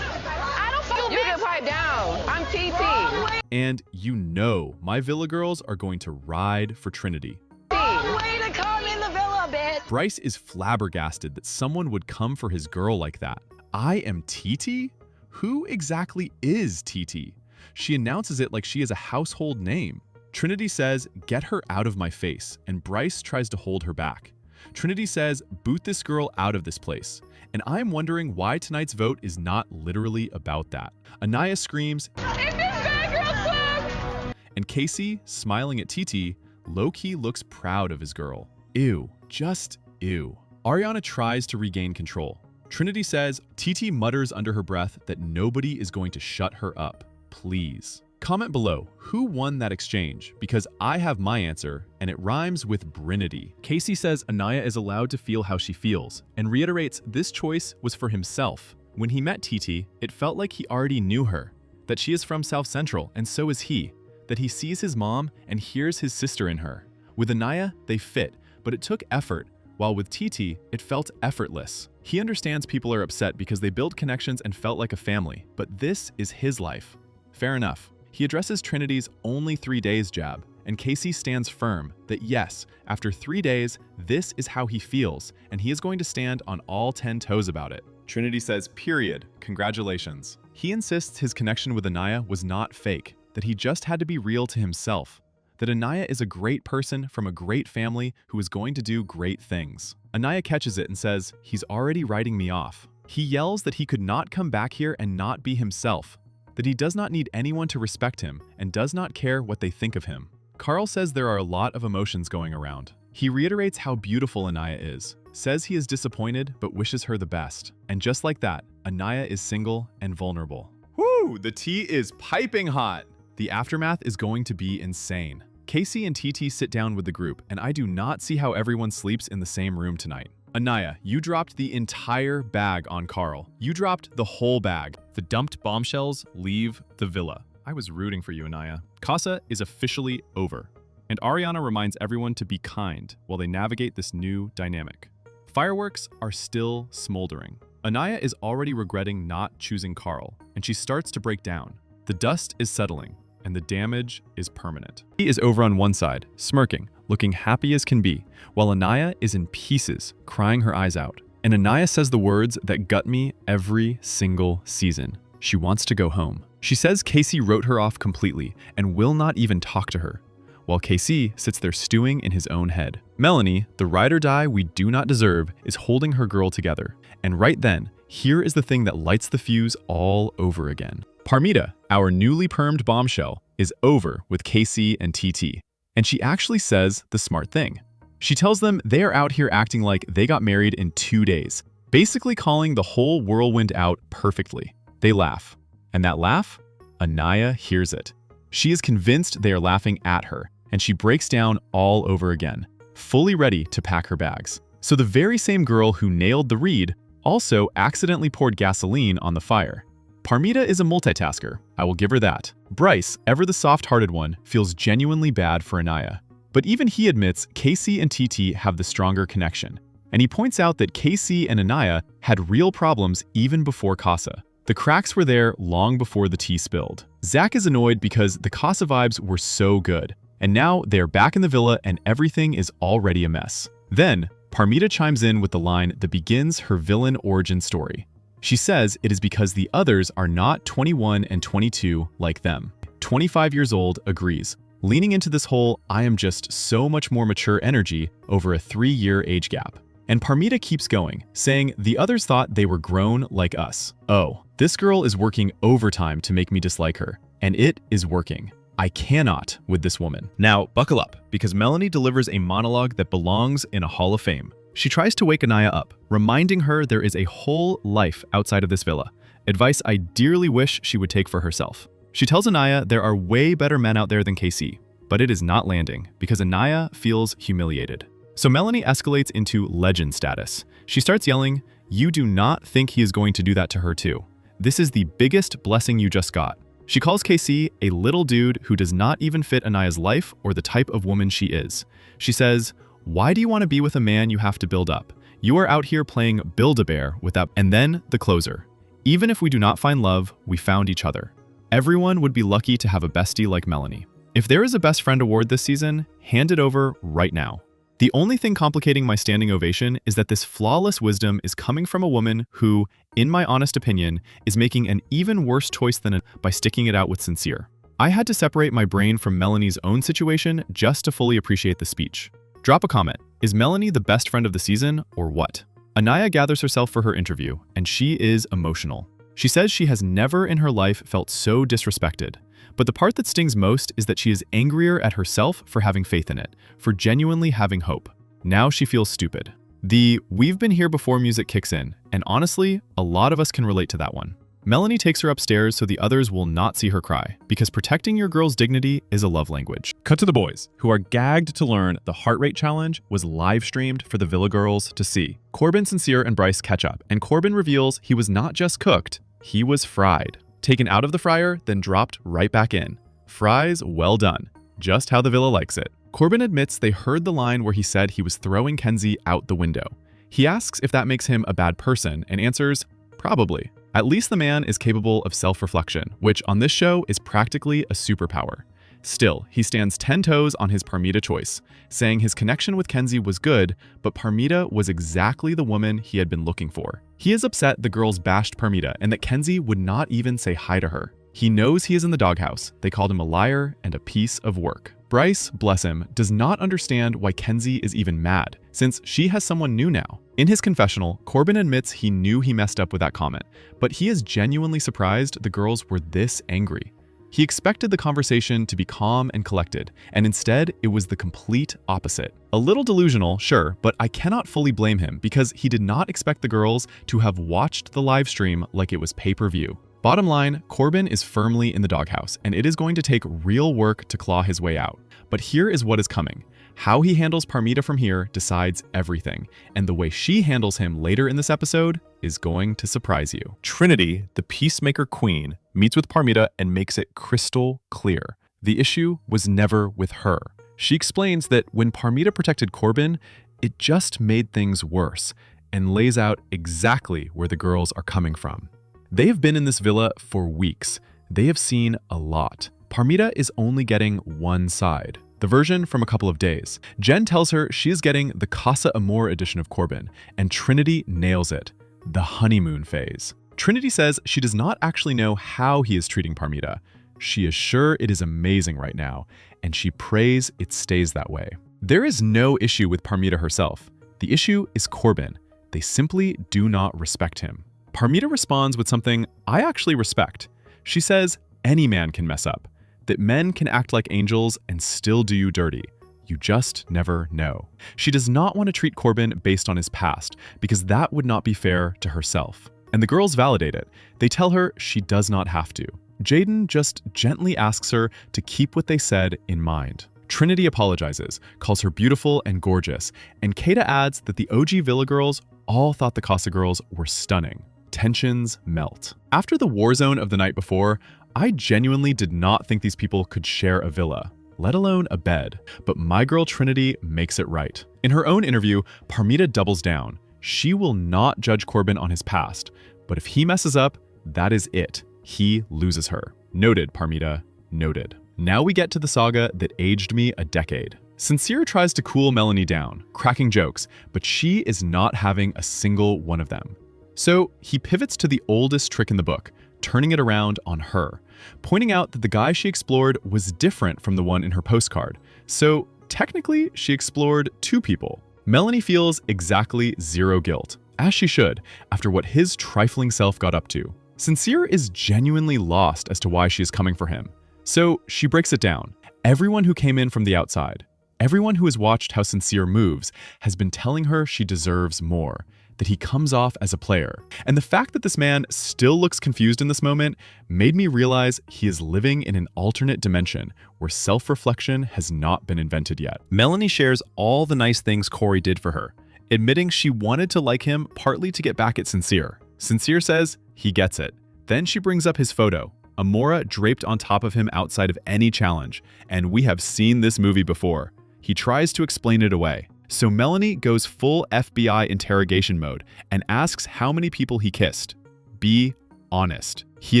I don't feel You can pipe down. I'm TT. and you know my Villa girls are going to ride for Trinity. Way to come in the villa, bitch. Bryce is flabbergasted that someone would come for his girl like that. I am TT? Who exactly is TT? She announces it like she is a household name. Trinity says, "Get her out of my face," and Bryce tries to hold her back. Trinity says, "Boot this girl out of this place." And I'm wondering why tonight's vote is not literally about that. Anaya screams, It's this bad girl club. and Casey, smiling at TT, low-key looks proud of his girl. Ew. Just ew. Ariana tries to regain control. Trinity says, TT mutters under her breath that nobody is going to shut her up. Please. Comment below who won that exchange, because I have my answer, and it rhymes with Brinity. Casey says Anaya is allowed to feel how she feels, and reiterates this choice was for himself. When he met TT, it felt like he already knew her, that she is from South Central, and so is he, that he sees his mom and hears his sister in her. With Anaya, they fit, but it took effort, while with TT, it felt effortless. He understands people are upset because they built connections and felt like a family, but this is his life. Fair enough. He addresses Trinity's only 3 days jab, and Casey stands firm that yes, after 3 days, this is how he feels, and he is going to stand on all 10 toes about it. Trinity says, period, congratulations. He insists his connection with Anaya was not fake, that he just had to be real to himself, that Anaya is a great person from a great family who is going to do great things. Anaya catches it and says, he's already writing me off. He yells that he could not come back here and not be himself, that he does not need anyone to respect him and does not care what they think of him. Carl says there are a lot of emotions going around. He reiterates how beautiful Anaya is, says he is disappointed but wishes her the best. And just like that, Anaya is single and vulnerable. Woo! The tea is piping hot! The aftermath is going to be insane. Casey and TT sit down with the group, and I do not see how everyone sleeps in the same room tonight. Anaya, you dropped the entire bag on Carl. You dropped the whole bag. The dumped bombshells leave the villa. I was rooting for you, Anaya. Casa is officially over, and Ariana reminds everyone to be kind while they navigate this new dynamic. Fireworks are still smoldering. Anaya is already regretting not choosing Carl, and she starts to break down. The dust is settling, and the damage is permanent. He is over on one side, smirking, looking happy as can be, while Anaya is in pieces, crying her eyes out. And Anaya says the words that gut me every single season. She wants to go home. She says Casey wrote her off completely and will not even talk to her, while Casey sits there stewing in his own head. Melanie, the ride or die we do not deserve, is holding her girl together. And right then, here is the thing that lights the fuse all over again. Parmita, our newly permed bombshell, is over with Casey and TT. And she actually says the smart thing. She tells them they are out here acting like they got married in 2 days, basically calling the whole whirlwind out perfectly. They laugh. And that laugh? Anaya hears it. She is convinced they are laughing at her, and she breaks down all over again, fully ready to pack her bags. So the very same girl who nailed the read also accidentally poured gasoline on the fire. Parmita is a multitasker, I will give her that. Bryce, ever the soft-hearted one, feels genuinely bad for Anaya. But even he admits Casey and TT have the stronger connection. And he points out that Casey and Anaya had real problems even before Casa. The cracks were there long before the tea spilled. Zach is annoyed because the Casa vibes were so good, and now they're back in the villa and everything is already a mess. Then, Parmita chimes in with the line that begins her villain origin story. She says it is because the others are not 21 and 22 like them. 25 years old agrees, leaning into this whole I am just so much more mature energy over a 3-year age gap. And Parmita keeps going, saying the others thought they were grown like us. Oh, this girl is working overtime to make me dislike her, and it is working. I cannot with this woman. Now, buckle up, because Melanie delivers a monologue that belongs in a Hall of Fame. She tries to wake Anaya up, reminding her there is a whole life outside of this villa, advice I dearly wish she would take for herself. She tells Anaya there are way better men out there than KC, but it is not landing because Anaya feels humiliated. So Melanie escalates into legend status. She starts yelling, "You do not think he is going to do that to her too. This is the biggest blessing you just got." She calls KC a little dude who does not even fit Anaya's life or the type of woman she is. She says, "Why do you want to be with a man you have to build up? You are out here playing Build-A-Bear without..." And then the closer. "Even if we do not find love, we found each other. Everyone would be lucky to have a bestie like Melanie. If there is a best friend award this season, hand it over right now." The only thing complicating my standing ovation is that this flawless wisdom is coming from a woman who, in my honest opinion, is making an even worse choice than by sticking it out with Sincere. I had to separate my brain from Melanie's own situation just to fully appreciate the speech. Drop a comment. Is Melanie the best friend of the season, or what? Anaya gathers herself for her interview, and she is emotional. She says she has never in her life felt so disrespected. But the part that stings most is that she is angrier at herself for having faith in it, for genuinely having hope. Now she feels stupid. The "we've been here before" music kicks in, and honestly, a lot of us can relate to that one. Melanie takes her upstairs so the others will not see her cry, because protecting your girl's dignity is a love language. Cut to the boys, who are gagged to learn the heart rate challenge was live streamed for the Villa girls to see. Corbin, Sincere, and Bryce catch up, and Corbin reveals he was not just cooked, he was fried. Taken out of the fryer, then dropped right back in. Fries well done, just how the Villa likes it. Corbin admits they heard the line where he said he was throwing Kenzie out the window. He asks if that makes him a bad person and answers, probably. At least the man is capable of self-reflection, which on this show is practically a superpower. Still, he stands 10 toes on his Parmita choice, saying his connection with Kenzie was good, but Parmita was exactly the woman he had been looking for. He is upset the girls bashed Parmita and that Kenzie would not even say hi to her. He knows he is in the doghouse. They called him a liar and a piece of work. Bryce, bless him, does not understand why Kenzie is even mad, since she has someone new now. In his confessional, Corbin admits he knew he messed up with that comment, but he is genuinely surprised the girls were this angry. He expected the conversation to be calm and collected, and instead it was the complete opposite. A little delusional, sure, but I cannot fully blame him because he did not expect the girls to have watched the live stream like it was pay-per-view. Bottom line, Corbin is firmly in the doghouse, and it is going to take real work to claw his way out. But here is what is coming. How he handles Parmita from here decides everything, and the way she handles him later in this episode is going to surprise you. Trinity, the peacemaker queen, meets with Parmita and makes it crystal clear. The issue was never with her. She explains that when Parmita protected Corbin, it just made things worse, and lays out exactly where the girls are coming from. They have been in this villa for weeks. They have seen a lot. Parmita is only getting one side, the version from a couple of days. Jen tells her she is getting the Casa Amor edition of Corbin, and Trinity nails it, the honeymoon phase. Trinity says she does not actually know how he is treating Parmita. She is sure it is amazing right now, and she prays it stays that way. There is no issue with Parmita herself. The issue is Corbin. They simply do not respect him. Parmita responds with something I actually respect. She says any man can mess up, that men can act like angels and still do you dirty. You just never know. She does not want to treat Corbin based on his past, because that would not be fair to herself. And the girls validate it. They tell her she does not have to. Jaden just gently asks her to keep what they said in mind. Trinity apologizes, calls her beautiful and gorgeous, and Kata adds that the OG Villa girls all thought the Casa girls were stunning. Tensions melt. After the war zone of the night before, I genuinely did not think these people could share a villa, let alone a bed. But my girl Trinity makes it right. In her own interview, Parmita doubles down. She will not judge Corbin on his past, but if he messes up, that is it. He loses her. Noted, Parmita, noted. Now we get to the saga that aged me a decade. Sincere tries to cool Melanie down, cracking jokes, but she is not having a single one of them. So he pivots to the oldest trick in the book, turning it around on her, pointing out that the guy she explored was different from the one in her postcard. So technically, she explored two people. Melanie feels exactly zero guilt, as she should, after what his trifling self got up to. Sincere is genuinely lost as to why she is coming for him. So she breaks it down. Everyone who came in from the outside, everyone who has watched how Sincere moves, has been telling her she deserves more, that he comes off as a player. And the fact that this man still looks confused in this moment made me realize he is living in an alternate dimension where self-reflection has not been invented yet. Melanie shares all the nice things Corey did for her, admitting she wanted to like him partly to get back at Sincere. Sincere says he gets it. Then she brings up his photo, Amora draped on top of him outside of any challenge, and we have seen this movie before. He tries to explain it away. So Melanie goes full FBI interrogation mode and asks how many people he kissed. Be honest. He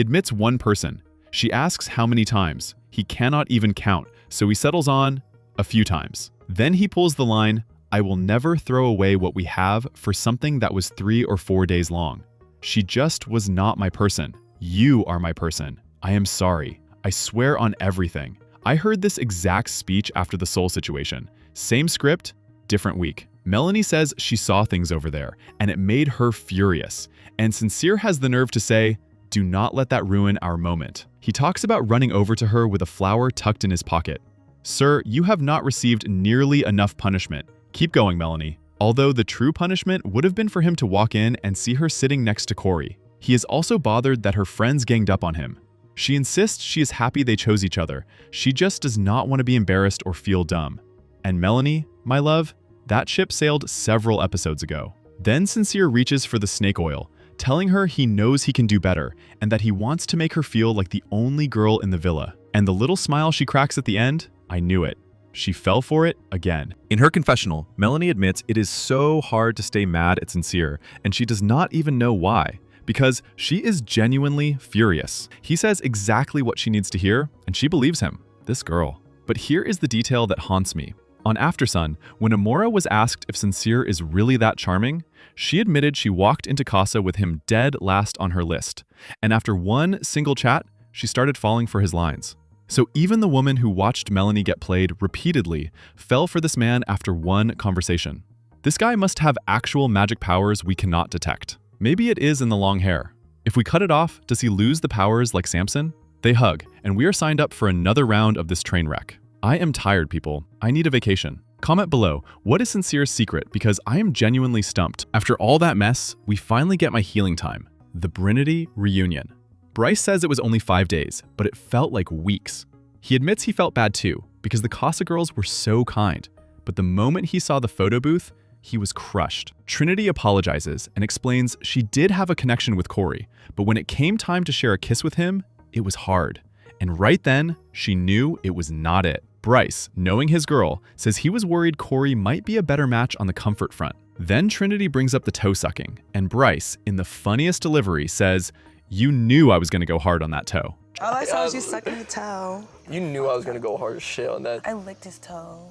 admits one person. She asks how many times. He cannot even count, so he settles on a few times. Then he pulls the line, I will never throw away what we have for something that was 3 or 4 days long. She just was not my person. You are my person. I am sorry. I swear on everything. I heard this exact speech after the Soul situation. Same script, different week. Melanie says she saw things over there, and it made her furious. And Sincere has the nerve to say, do not let that ruin our moment. He talks about running over to her with a flower tucked in his pocket. Sir, you have not received nearly enough punishment. Keep going, Melanie. Although the true punishment would have been for him to walk in and see her sitting next to Corey. He is also bothered that her friends ganged up on him. She insists she is happy they chose each other. She just does not want to be embarrassed or feel dumb. And Melanie, my love, that ship sailed several episodes ago. Then Sincere reaches for the snake oil, telling her he knows he can do better and that he wants to make her feel like the only girl in the villa. And the little smile she cracks at the end, I knew it. She fell for it again. In her confessional, Melanie admits it is so hard to stay mad at Sincere, and she does not even know why, because she is genuinely furious. He says exactly what she needs to hear, and she believes him. This girl. But here is the detail that haunts me. On Aftersun, when Amora was asked if Sincere is really that charming, she admitted she walked into Casa with him dead last on her list. And after one single chat, she started falling for his lines. So even the woman who watched Melanie get played repeatedly fell for this man after one conversation. This guy must have actual magic powers we cannot detect. Maybe it is in the long hair. If we cut it off, does he lose the powers like Samson? They hug, and we are signed up for another round of this train wreck. I am tired, people. I need a vacation. Comment below, what is Sincere's secret? Because I am genuinely stumped. After all that mess, we finally get my healing time. The Brinity reunion. Bryce says it was only 5 days, but it felt like weeks. He admits he felt bad too, because the Casa girls were so kind. But the moment he saw the photo booth, he was crushed. Trinity apologizes and explains she did have a connection with Corey, but when it came time to share a kiss with him, it was hard. And right then, she knew it was not it. Bryce, knowing his girl, says he was worried Corey might be a better match on the comfort front. Then Trinity brings up the toe sucking, and Bryce, in the funniest delivery, says, "You knew I was going to go hard on that toe." All I saw was you sucking the toe. You knew I was gonna go hard as shit on that. I licked his toe.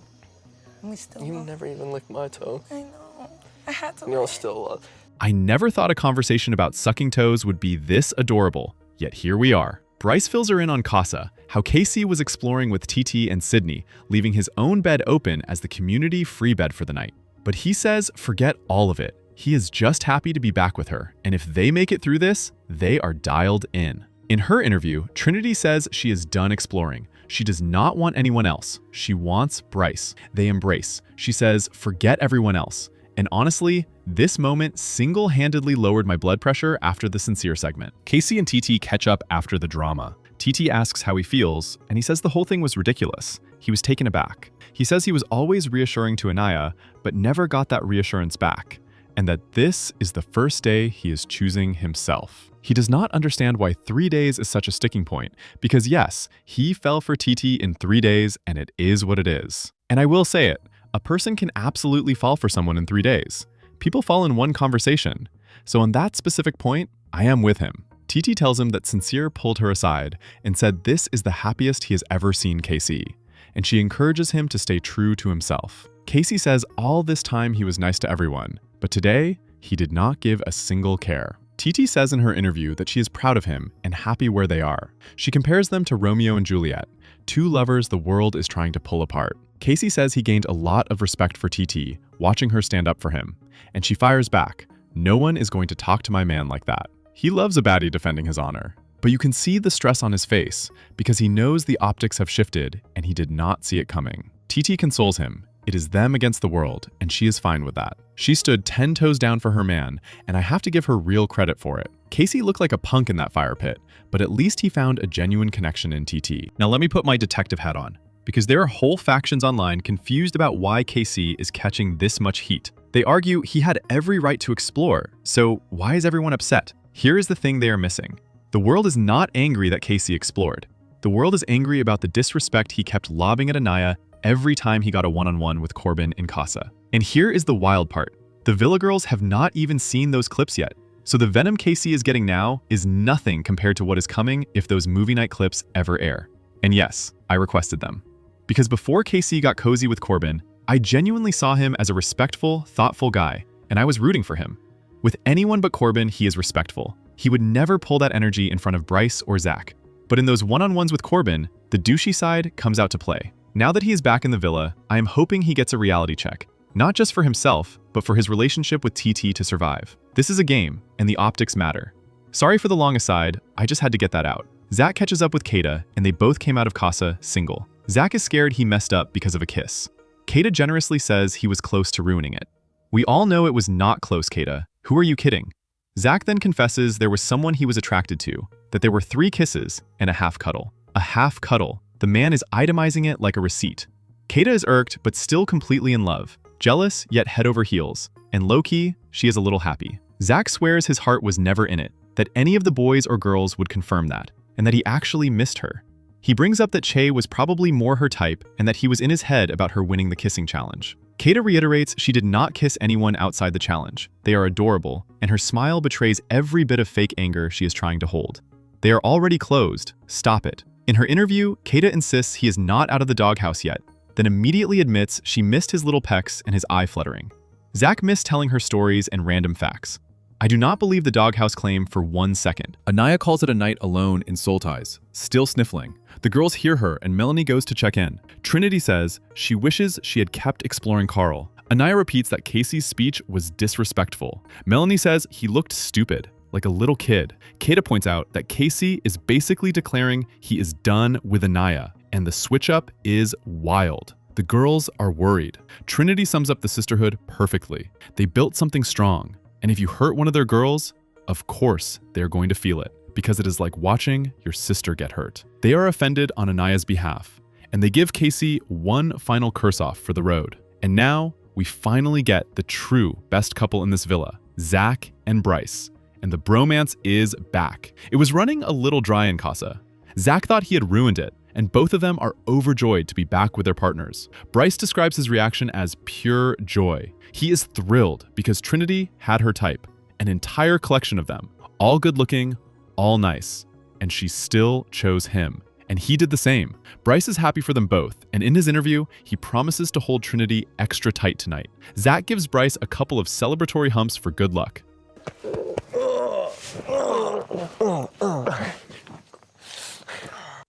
And we still You never even licked my toe. I know. I had to. You know, still. I never thought a conversation about sucking toes would be this adorable, yet here we are. Bryce fills her in on Casa, how Casey was exploring with TT and Sydney, leaving his own bed open as the community free bed for the night. But he says forget all of it. He is just happy to be back with her, and if they make it through this, they are dialed in. In her interview, Trinity says she is done exploring. She does not want anyone else. She wants Bryce. They embrace. She says, forget everyone else. And honestly, this moment single-handedly lowered my blood pressure after the Sincere segment. Casey and TT catch up after the drama. TT asks how he feels, and he says the whole thing was ridiculous. He was taken aback. He says he was always reassuring to Anaya, but never got that reassurance back, and that this is the first day he is choosing himself. He does not understand why 3 days is such a sticking point, because yes, he fell for TT in 3 days, and it is what it is. And I will say it, a person can absolutely fall for someone in 3 days. People fall in one conversation. So on that specific point, I am with him. TT tells him that Sincere pulled her aside and said this is the happiest he has ever seen Casey, and she encourages him to stay true to himself. Casey says all this time he was nice to everyone, but today, he did not give a single care. TT says in her interview that she is proud of him and happy where they are. She compares them to Romeo and Juliet, two lovers the world is trying to pull apart. Casey says he gained a lot of respect for TT, watching her stand up for him. And she fires back, "No one is going to talk to my man like that." He loves a baddie defending his honor. But you can see the stress on his face, because he knows the optics have shifted and he did not see it coming. TT consoles him. It is them against the world, and she is fine with that. She stood 10 toes down for her man, and I have to give her real credit for it. Casey looked like a punk in that fire pit, but at least he found a genuine connection in TT. Now let me put my detective hat on, because there are whole factions online confused about why Casey is catching this much heat. They argue he had every right to explore, so why is everyone upset? Here is the thing they are missing. The world is not angry that Casey explored. The world is angry about the disrespect he kept lobbing at Anaya every time he got a one-on-one with Corbin in Casa. And here is the wild part. The Villa girls have not even seen those clips yet. So the venom Casey is getting now is nothing compared to what is coming if those movie night clips ever air. And yes, I requested them. Because before Casey got cozy with Corbin, I genuinely saw him as a respectful, thoughtful guy, and I was rooting for him. With anyone but Corbin, he is respectful. He would never pull that energy in front of Bryce or Zach. But in those one-on-ones with Corbin, the douchey side comes out to play. Now that he is back in the villa, I am hoping he gets a reality check. Not just for himself, but for his relationship with TT to survive. This is a game, and the optics matter. Sorry for the long aside, I just had to get that out. Zach catches up with Kata, and they both came out of Casa single. Zach is scared he messed up because of a kiss. Kata generously says he was close to ruining it. We all know it was not close, Kata. Who are you kidding? Zach then confesses there was someone he was attracted to, that there were 3 kisses and a half cuddle. A half cuddle. The man is itemizing it like a receipt. Kata is irked, but still completely in love. Jealous, yet head over heels. And low-key, she is a little happy. Zach swears his heart was never in it, that any of the boys or girls would confirm that, and that he actually missed her. He brings up that Che was probably more her type and that he was in his head about her winning the kissing challenge. Kata reiterates she did not kiss anyone outside the challenge. They are adorable, and her smile betrays every bit of fake anger she is trying to hold. They are already closed. Stop it. In her interview, Kata insists he is not out of the doghouse yet, then immediately admits she missed his little pecs and his eye fluttering. Zach missed telling her stories and random facts. I do not believe the doghouse claim for 1 second. Anaya calls it a night alone in soul ties, still sniffling. The girls hear her and Melanie goes to check in. Trinity says she wishes she had kept exploring Carl. Anaya repeats that Casey's speech was disrespectful. Melanie says he looked stupid, like a little kid. Kata points out that Casey is basically declaring he is done with Anaya, and the switch up is wild. The girls are worried. Trinity sums up the sisterhood perfectly. They built something strong. And if you hurt one of their girls, of course they're going to feel it, because it is like watching your sister get hurt. They are offended on Anaya's behalf, and they give Casey one final curse-off for the road. And now, we finally get the true best couple in this villa, Zach and Bryce. And the bromance is back. It was running a little dry in Casa. Zach thought he had ruined it, and both of them are overjoyed to be back with their partners. Bryce describes his reaction as pure joy. He is thrilled because Trinity had her type, an entire collection of them, all good-looking, all nice, and she still chose him. And he did the same. Bryce is happy for them both, and in his interview, he promises to hold Trinity extra tight tonight. Zach gives Bryce a couple of celebratory humps for good luck.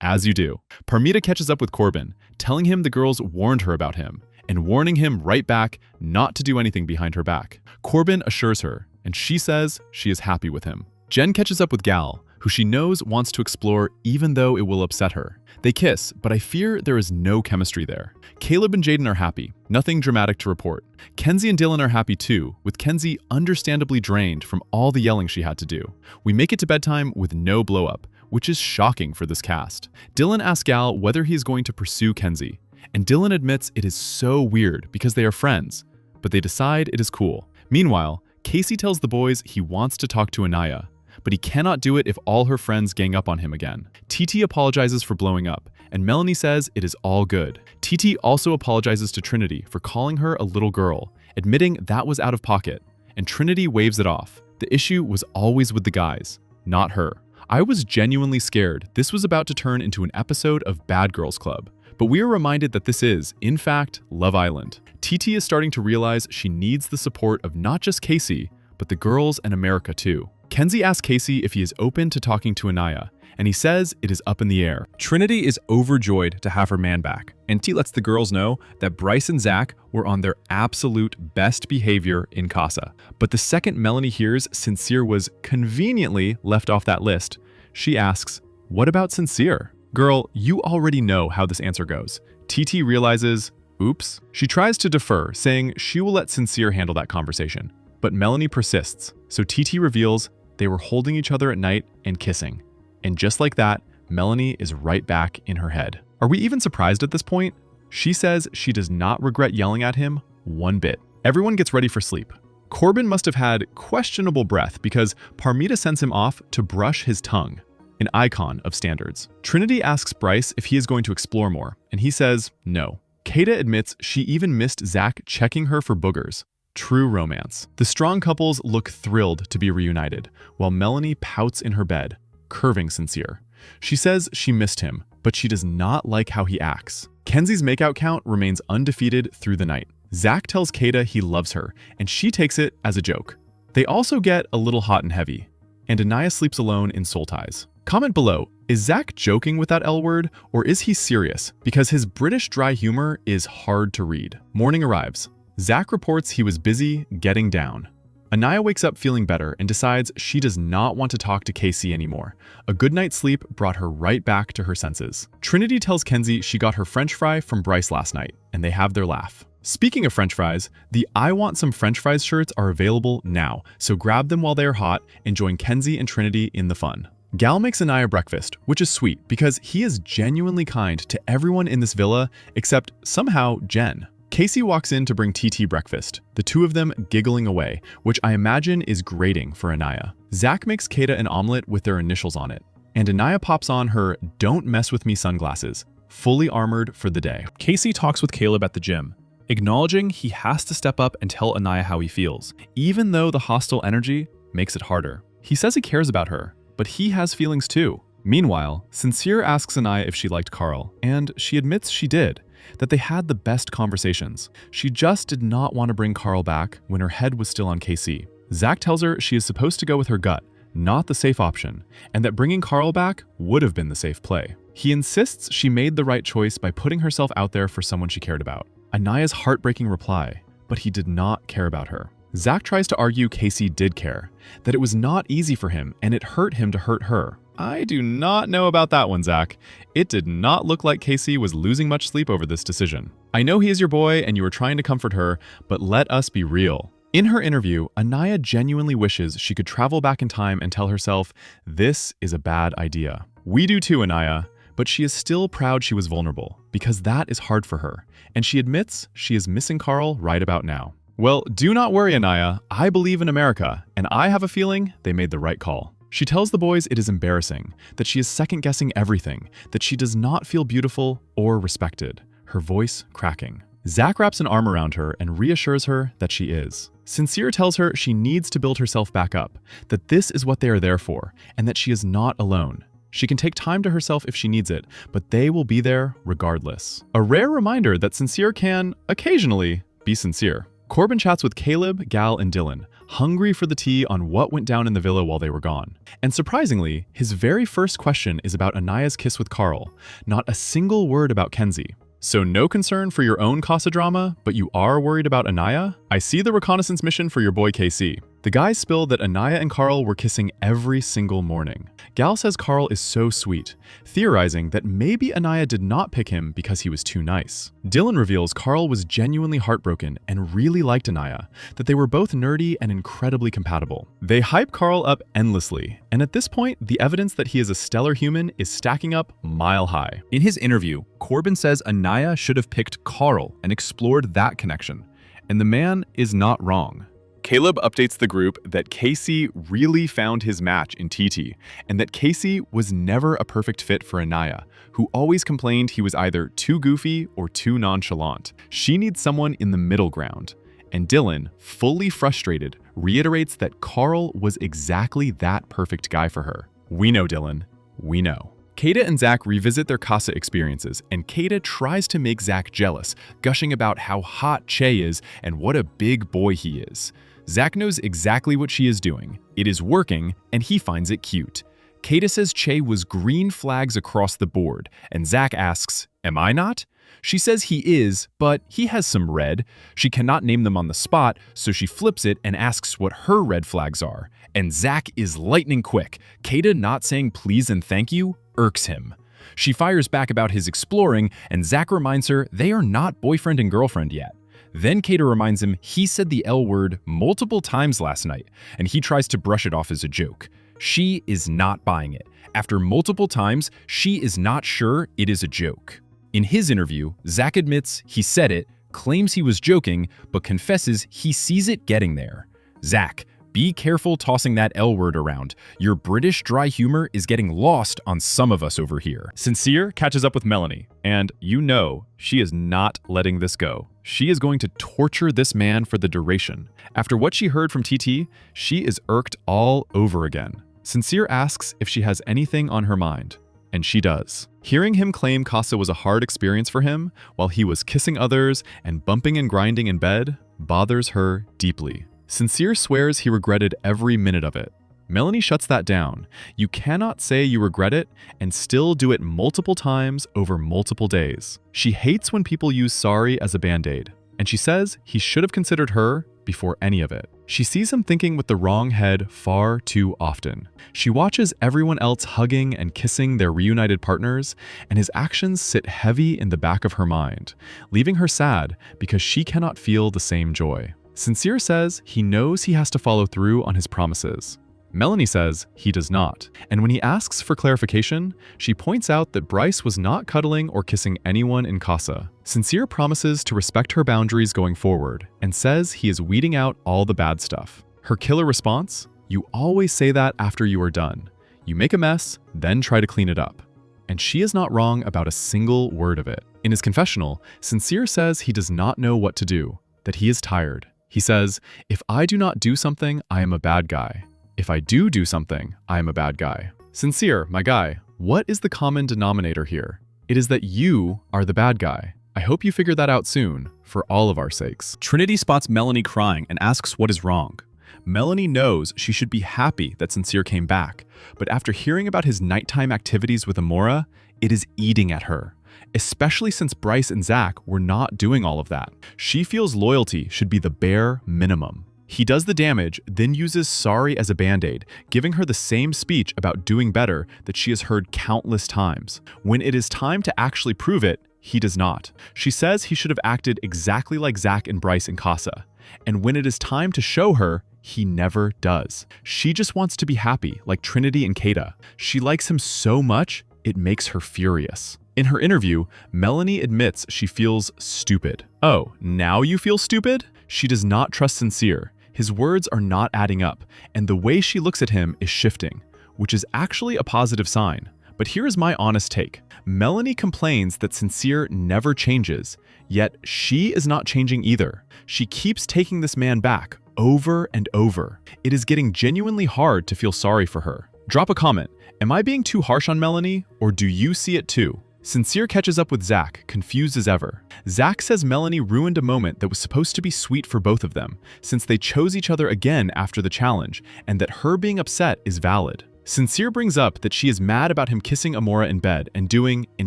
As you do. Parmita catches up with Corbin, telling him the girls warned her about him, and warning him right back not to do anything behind her back. Corbin assures her, and she says she is happy with him. Jen catches up with Gal, who she knows wants to explore even though it will upset her. They kiss, but I fear there is no chemistry there. Caleb and Jaden are happy, nothing dramatic to report. Kenzie and Dylan are happy too, with Kenzie understandably drained from all the yelling she had to do. We make it to bedtime with no blow-up, which is shocking for this cast. Dylan asks Gal whether he is going to pursue Kenzie, and Dylan admits it is so weird because they are friends, but they decide it is cool. Meanwhile, Casey tells the boys he wants to talk to Anaya, but he cannot do it if all her friends gang up on him again. TT apologizes for blowing up, and Melanie says it is all good. TT also apologizes to Trinity for calling her a little girl, admitting that was out of pocket, and Trinity waves it off. The issue was always with the guys, not her. I was genuinely scared this was about to turn into an episode of Bad Girls Club, but we are reminded that this is, in fact, Love Island. TT is starting to realize she needs the support of not just Casey, but the girls and America too. Kenzie asks Casey if he is open to talking to Anaya, and he says it is up in the air. Trinity is overjoyed to have her man back, and T lets the girls know that Bryce and Zach were on their absolute best behavior in Casa. But the second Melanie hears Sincere was conveniently left off that list, she asks, "What about Sincere?" Girl, you already know how this answer goes. TT realizes, oops. She tries to defer, saying she will let Sincere handle that conversation. But Melanie persists, so TT reveals they were holding each other at night and kissing. And just like that, Melanie is right back in her head. Are we even surprised at this point? She says she does not regret yelling at him one bit. Everyone gets ready for sleep. Corbin must have had questionable breath because Parmita sends him off to brush his tongue, an icon of standards. Trinity asks Bryce if he is going to explore more, and he says no. Kata admits she even missed Zach checking her for boogers. True romance. The strong couples look thrilled to be reunited, while Melanie pouts in her bed, curving Sincere. She says she missed him, but she does not like how he acts. Kenzie's makeout count remains undefeated through the night. Zach tells Kata he loves her, and she takes it as a joke. They also get a little hot and heavy, and Anaya sleeps alone in soul ties. Comment below, is Zach joking with that L word, or is he serious? Because his British dry humor is hard to read. Morning arrives. Zach reports he was busy getting down. Anaya wakes up feeling better and decides she does not want to talk to Casey anymore. A good night's sleep brought her right back to her senses. Trinity tells Kenzie she got her French fry from Bryce last night, and they have their laugh. Speaking of French fries, the I Want Some French Fries shirts are available now, so grab them while they are hot and join Kenzie and Trinity in the fun. Gal makes Anaya breakfast, which is sweet because he is genuinely kind to everyone in this villa except somehow Jen. Casey walks in to bring TT breakfast, the two of them giggling away, which I imagine is grating for Anaya. Zach makes Kata an omelet with their initials on it, and Anaya pops on her "Don't Mess With Me" sunglasses, fully armored for the day. Casey talks with Caleb at the gym, acknowledging he has to step up and tell Anaya how he feels, even though the hostile energy makes it harder. He says he cares about her, but he has feelings too. Meanwhile, Sincere asks Anaya if she liked Carl, and she admits she did, that they had the best conversations. She just did not want to bring Carl back when her head was still on KC. Zach tells her she is supposed to go with her gut, not the safe option, and that bringing Carl back would have been the safe play. He insists she made the right choice by putting herself out there for someone she cared about. Anaya's heartbreaking reply, but he did not care about her. Zach tries to argue Casey did care, that it was not easy for him and it hurt him to hurt her. I do not know about that one, Zach. It did not look like Casey was losing much sleep over this decision. I know he is your boy and you were trying to comfort her, but let us be real. In her interview, Anaya genuinely wishes she could travel back in time and tell herself, this is a bad idea. We do too, Anaya, but she is still proud she was vulnerable, because that is hard for her, and she admits she is missing Carl right about now. Well, do not worry, Anaya. I believe in America, and I have a feeling they made the right call. She tells the boys it is embarrassing, that she is second-guessing everything, that she does not feel beautiful or respected, her voice cracking. Zach wraps an arm around her and reassures her that she is. Sincere tells her she needs to build herself back up, that this is what they are there for, and that she is not alone. She can take time to herself if she needs it, but they will be there regardless. A rare reminder that Sincere can, occasionally, be sincere. Corbin chats with Caleb, Gal, and Dylan, hungry for the tea on what went down in the villa while they were gone. And surprisingly, his very first question is about Anaya's kiss with Carl, not a single word about Kenzie. So no concern for your own Casa drama, but you are worried about Anaya? I see the reconnaissance mission for your boy KC. The guys spill that Anaya and Carl were kissing every single morning. Gal says Carl is so sweet, theorizing that maybe Anaya did not pick him because he was too nice. Dylan reveals Carl was genuinely heartbroken and really liked Anaya, that they were both nerdy and incredibly compatible. They hype Carl up endlessly, and at this point, the evidence that he is a stellar human is stacking up mile high. In his interview, Corbin says Anaya should have picked Carl and explored that connection, and the man is not wrong. Caleb updates the group that Casey really found his match in TT, and that Casey was never a perfect fit for Anaya, who always complained he was either too goofy or too nonchalant. She needs someone in the middle ground. And Dylan, fully frustrated, reiterates that Carl was exactly that perfect guy for her. We know, Dylan. We know. Kata and Zach revisit their Casa experiences, and Kata tries to make Zach jealous, gushing about how hot Che is and what a big boy he is. Zach knows exactly what she is doing. It is working, and he finds it cute. Kata says Che was green flags across the board, and Zach asks, am I not? She says he is, but he has some red. She cannot name them on the spot, so she flips it and asks what her red flags are. And Zach is lightning quick. Kata not saying please and thank you irks him. She fires back about his exploring, and Zach reminds her they are not boyfriend and girlfriend yet. Then Kata reminds him he said the L word multiple times last night, and he tries to brush it off as a joke. She is not buying it. After multiple times, she is not sure it is a joke. In his interview, Zach admits he said it, claims he was joking, but confesses he sees it getting there. Zach, be careful tossing that L word around. Your British dry humor is getting lost on some of us over here. Sincere catches up with Melanie, and you know she is not letting this go. She is going to torture this man for the duration. After what she heard from TT, she is irked all over again. Sincere asks if she has anything on her mind, and she does. Hearing him claim Casa was a hard experience for him while he was kissing others and bumping and grinding in bed bothers her deeply. Sincere swears he regretted every minute of it. Melanie shuts that down. You cannot say you regret it and still do it multiple times over multiple days. She hates when people use sorry as a band-aid, and she says he should have considered her before any of it. She sees him thinking with the wrong head far too often. She watches everyone else hugging and kissing their reunited partners, and his actions sit heavy in the back of her mind, leaving her sad because she cannot feel the same joy. Sincere says he knows he has to follow through on his promises. Melanie says he does not, and when he asks for clarification, she points out that Bryce was not cuddling or kissing anyone in Casa. Sincere promises to respect her boundaries going forward and says he is weeding out all the bad stuff. Her killer response? You always say that after you are done. You make a mess, then try to clean it up. And she is not wrong about a single word of it. In his confessional, Sincere says he does not know what to do, that he is tired. He says, if I do not do something, I am a bad guy. If I do something, I am a bad guy. Sincere, my guy, what is the common denominator here? It is that you are the bad guy. I hope you figure that out soon, for all of our sakes. Trinity spots Melanie crying and asks what is wrong. Melanie knows she should be happy that Sincere came back, but after hearing about his nighttime activities with Amora, it is eating at her. Especially since Bryce and Zach were not doing all of that. She feels loyalty should be the bare minimum. He does the damage, then uses sorry as a band-aid, giving her the same speech about doing better that she has heard countless times. When it is time to actually prove it, he does not. She says he should have acted exactly like Zach and Bryce in Casa. And when it is time to show her, he never does. She just wants to be happy, like Trinity and Kata. She likes him so much, it makes her furious. In her interview, Melanie admits she feels stupid. Oh, now you feel stupid? She does not trust Sincere. His words are not adding up, and the way she looks at him is shifting, which is actually a positive sign. But here is my honest take. Melanie complains that Sincere never changes, yet she is not changing either. She keeps taking this man back over and over. It is getting genuinely hard to feel sorry for her. Drop a comment. Am I being too harsh on Melanie, or do you see it too? Sincere catches up with Zach, confused as ever. Zach says Melanie ruined a moment that was supposed to be sweet for both of them, since they chose each other again after the challenge, and that her being upset is valid. Sincere brings up that she is mad about him kissing Amora in bed and doing, in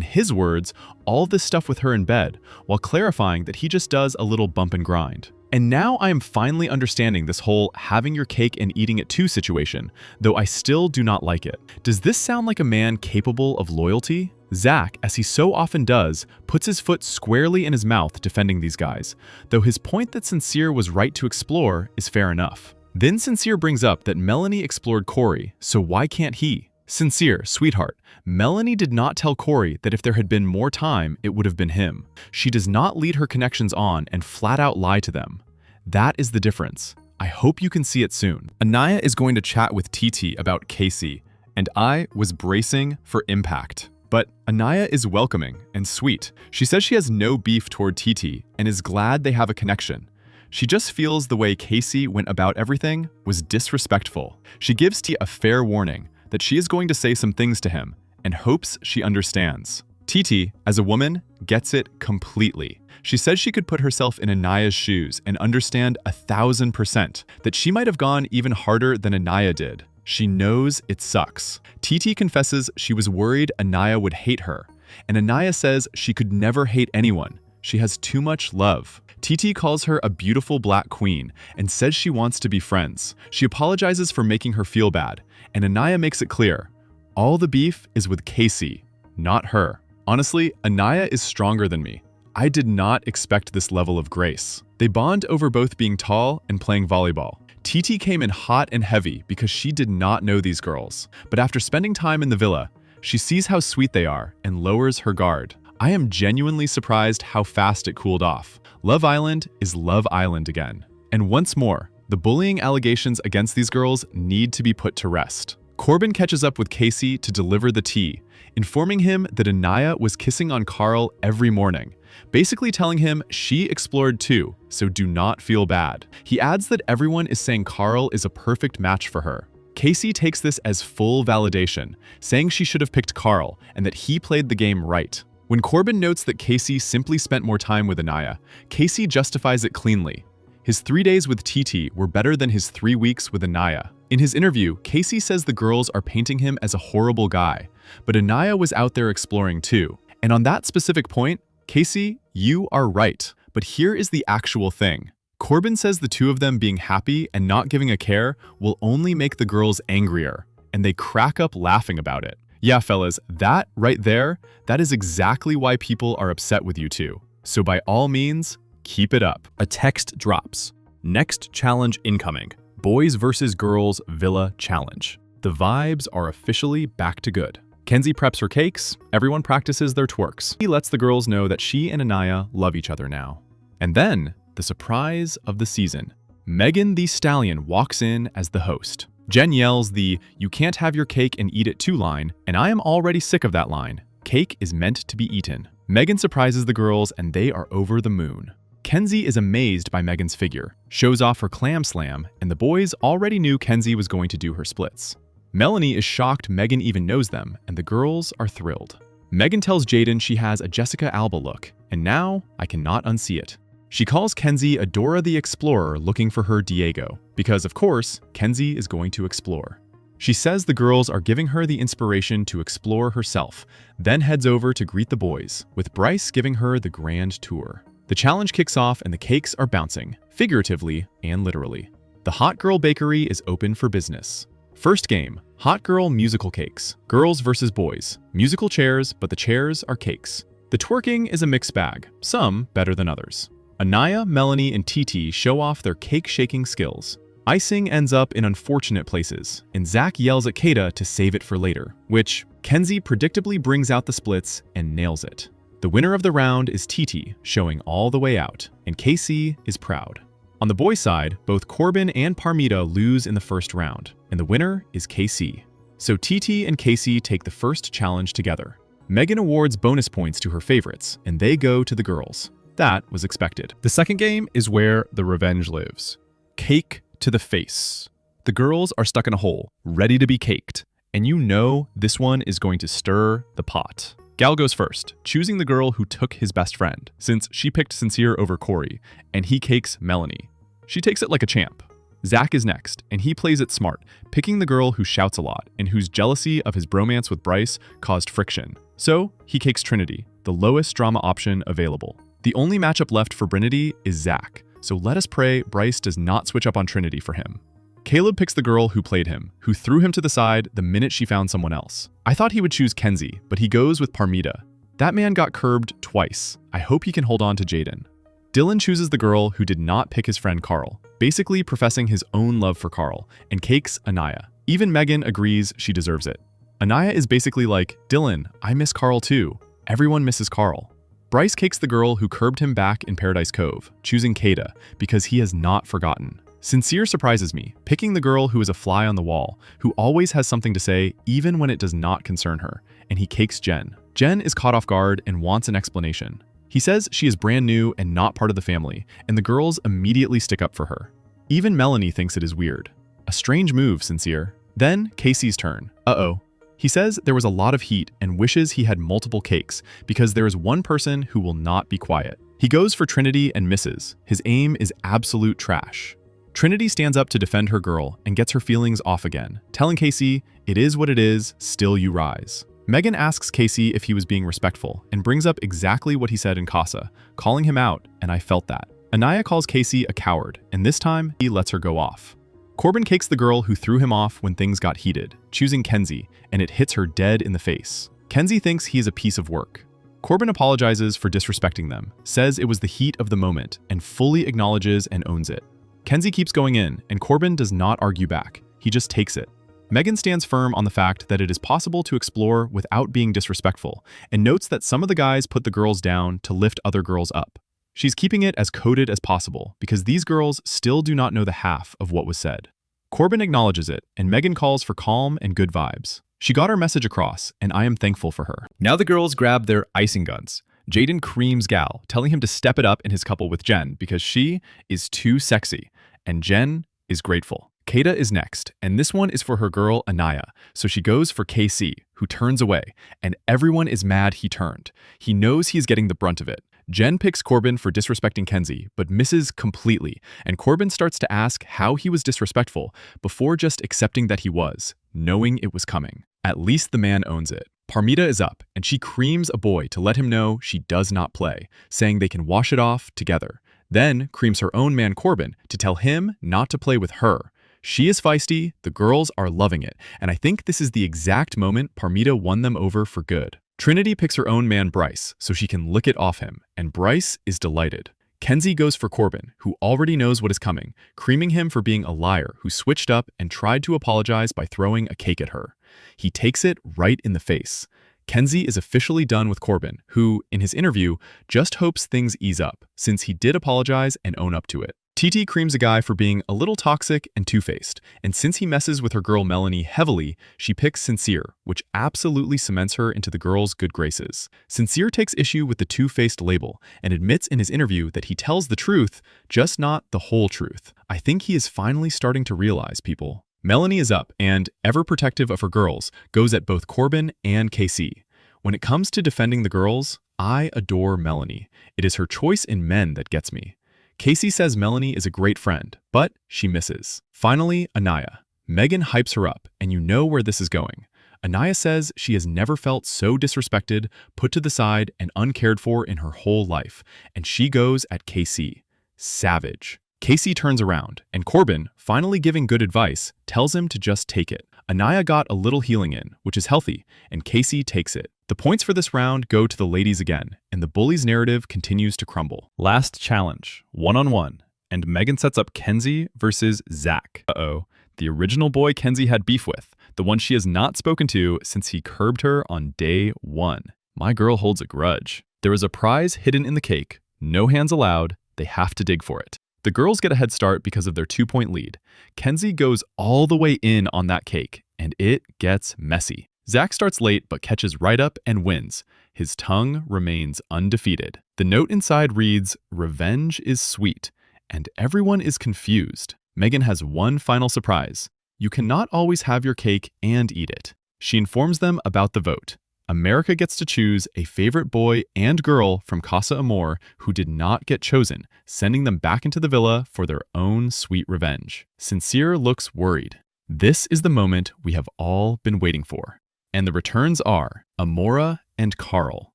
his words, all this stuff with her in bed, while clarifying that he just does a little bump and grind. And now I am finally understanding this whole having your cake and eating it too situation, though I still do not like it. Does this sound like a man capable of loyalty? Zach, as he so often does, puts his foot squarely in his mouth defending these guys, though his point that Sincere was right to explore is fair enough. Then Sincere brings up that Melanie explored Corey, so why can't he? Sincere, sweetheart, Melanie did not tell Corey that if there had been more time, it would have been him. She does not lead her connections on and flat out lie to them. That is the difference. I hope you can see it soon. Anaya is going to chat with TT about Casey, and I was bracing for impact. But Anaya is welcoming and sweet. She says she has no beef toward TT and is glad they have a connection. She just feels the way Casey went about everything was disrespectful. She gives T a fair warning that she is going to say some things to him and hopes she understands. TT, as a woman, gets it completely. She says she could put herself in Anaya's shoes and understand 1000% that she might have gone even harder than Anaya did. She knows it sucks. TT confesses she was worried Anaya would hate her, and Anaya says she could never hate anyone. She has too much love. TT calls her a beautiful black queen and says she wants to be friends. She apologizes for making her feel bad, and Anaya makes it clear, all the beef is with Casey, not her. Honestly, Anaya is stronger than me. I did not expect this level of grace. They bond over both being tall and playing volleyball. TT came in hot and heavy because she did not know these girls. But after spending time in the villa, she sees how sweet they are and lowers her guard. I am genuinely surprised how fast it cooled off. Love Island is Love Island again. And once more, the bullying allegations against these girls need to be put to rest. Corbin catches up with Casey to deliver the tea, informing him that Anaya was kissing on Carl every morning, basically telling him she explored too, so do not feel bad. He adds that everyone is saying Carl is a perfect match for her. Casey takes this as full validation, saying she should have picked Carl and that he played the game right. When Corbin notes that Casey simply spent more time with Anaya, Casey justifies it cleanly. His 3 days with TT were better than his 3 weeks with Anaya. In his interview, Casey says the girls are painting him as a horrible guy, but Anaya was out there exploring too. And on that specific point, Casey, you are right. But here is the actual thing. Corbin says the two of them being happy and not giving a care will only make the girls angrier, and they crack up laughing about it. Yeah, fellas, that right there, that is exactly why people are upset with you two. So by all means, keep it up. A text drops. Next challenge incoming. Boys versus Girls Villa Challenge. The vibes are officially back to good. Kenzie preps her cakes, everyone practices their twerks. He lets the girls know that she and Anaya love each other now. And then, the surprise of the season. Megan Thee Stallion walks in as the host. Jen yells the "you can't have your cake and eat it too" line, and I am already sick of that line. Cake is meant to be eaten. Megan surprises the girls and they are over the moon. Kenzie is amazed by Megan's figure, shows off her clam slam, and the boys already knew Kenzie was going to do her splits. Melanie is shocked Megan even knows them, and the girls are thrilled. Megan tells Jaden she has a Jessica Alba look, and now I cannot unsee it. She calls Kenzie a Dora the Explorer looking for her Diego, because of course, Kenzie is going to explore. She says the girls are giving her the inspiration to explore herself, then heads over to greet the boys, with Bryce giving her the grand tour. The challenge kicks off and the cakes are bouncing, figuratively and literally. The Hot Girl Bakery is open for business. First game, Hot Girl Musical Cakes. Girls versus boys. Musical chairs, but the chairs are cakes. The twerking is a mixed bag, some better than others. Anaya, Melanie, and TT show off their cake-shaking skills. Icing ends up in unfortunate places, and Zach yells at Kata to save it for later, which Kenzie predictably brings out the splits and nails it. The winner of the round is TT, showing all the way out, and KC is proud. On the boys' side, both Corbin and Parmita lose in the first round, and the winner is KC. So TT and KC take the first challenge together. Megan awards bonus points to her favorites, and they go to the girls. That was expected. The second game is where the revenge lives. Cake to the face. The girls are stuck in a hole, ready to be caked, and you know this one is going to stir the pot. Gal goes first, choosing the girl who took his best friend, since she picked Sincere over Corey, and he cakes Melanie. She takes it like a champ. Zach is next, and he plays it smart, picking the girl who shouts a lot and whose jealousy of his bromance with Bryce caused friction. So he cakes Trinity, the lowest drama option available. The only matchup left for Brinity is Zach, so let us pray Bryce does not switch up on Trinity for him. Caleb picks the girl who played him, who threw him to the side the minute she found someone else. I thought he would choose Kenzie, but he goes with Parmita. That man got curbed twice. I hope he can hold on to Jaden. Dylan chooses the girl who did not pick his friend Carl, basically professing his own love for Carl, and cakes Anaya. Even Megan agrees she deserves it. Anaya is basically like, Dylan, I miss Carl too. Everyone misses Carl. Bryce cakes the girl who curbed him back in Paradise Cove, choosing Kata, because he has not forgotten. Sincere surprises me, picking the girl who is a fly on the wall, who always has something to say even when it does not concern her, and he cakes Jen. Jen is caught off guard and wants an explanation. He says she is brand new and not part of the family, and the girls immediately stick up for her. Even Melanie thinks it is weird. A strange move, Sincere. Then Casey's turn. Uh-oh. He says there was a lot of heat and wishes he had multiple cakes because there is one person who will not be quiet. He goes for Trinity and misses. His aim is absolute trash. Trinity stands up to defend her girl and gets her feelings off again, telling Casey, "It is what it is, still you rise." Megan asks Casey if he was being respectful and brings up exactly what he said in Casa, calling him out, and I felt that. Anaya calls Casey a coward, and this time he lets her go off. Corbin cakes the girl who threw him off when things got heated, choosing Kenzie, and it hits her dead in the face. Kenzie thinks he is a piece of work. Corbin apologizes for disrespecting them, says it was the heat of the moment, and fully acknowledges and owns it. Kenzie keeps going in, and Corbin does not argue back. He just takes it. Megan stands firm on the fact that it is possible to explore without being disrespectful, and notes that some of the guys put the girls down to lift other girls up. She's keeping it as coded as possible, because these girls still do not know the half of what was said. Corbin acknowledges it, and Megan calls for calm and good vibes. She got her message across, and I am thankful for her. Now the girls grab their icing guns. Jaden creams Gal, telling him to step it up in his couple with Jen because she is too sexy, and Jen is grateful. Kata is next, and this one is for her girl Anaya, so she goes for KC, who turns away, and everyone is mad he turned. He knows he's getting the brunt of it. Jen picks Corbin for disrespecting Kenzie, but misses completely, and Corbin starts to ask how he was disrespectful before just accepting that he was, knowing it was coming. At least the man owns it. Parmita is up, and she creams a boy to let him know she does not play, saying they can wash it off together. then creams her own man Corbin to tell him not to play with her. She is feisty, the girls are loving it, and I think this is the exact moment Parmita won them over for good. Trinity picks her own man Bryce so she can lick it off him, and Bryce is delighted. Kenzie goes for Corbin, who already knows what is coming, creaming him for being a liar who switched up and tried to apologize by throwing a cake at her. He takes it right in the face. Kenzie is officially done with Corbin, who, in his interview, just hopes things ease up, since he did apologize and own up to it. TT creams a guy for being a little toxic and two-faced, and since he messes with her girl Melanie heavily, she picks Sincere, which absolutely cements her into the girl's good graces. Sincere takes issue with the two-faced label and admits in his interview that he tells the truth, just not the whole truth. I think he is finally starting to realize, people. Melanie is up and, ever protective of her girls, goes at both Corbin and KC. When it comes to defending the girls, I adore Melanie. It is her choice in men that gets me. Casey says Melanie is a great friend, but she misses. Finally, Anaya. Megan hypes her up, and you know where this is going. Anaya says she has never felt so disrespected, put to the side, and uncared for in her whole life, and she goes at KC. Savage. Casey turns around, and Corbin, finally giving good advice, tells him to just take it. Anaya got a little healing in, which is healthy, and Casey takes it. The points for this round go to the ladies again, and the bully's narrative continues to crumble. Last challenge, one-on-one, and Megan sets up Kenzie versus Zach. Uh-oh, the original boy Kenzie had beef with, the one she has not spoken to since he curbed her on day 1. My girl holds a grudge. There is a prize hidden in the cake, no hands allowed, they have to dig for it. The girls get a head start because of their 2-point lead. Kenzie goes all the way in on that cake, and it gets messy. Zach starts late but catches right up and wins. His tongue remains undefeated. The note inside reads, "Revenge is sweet," and everyone is confused. Megan has one final surprise. You cannot always have your cake and eat it. She informs them about the vote. America gets to choose a favorite boy and girl from Casa Amor who did not get chosen, sending them back into the villa for their own sweet revenge. Sincere looks worried. This is the moment we have all been waiting for. And the returns are Amora and Carl.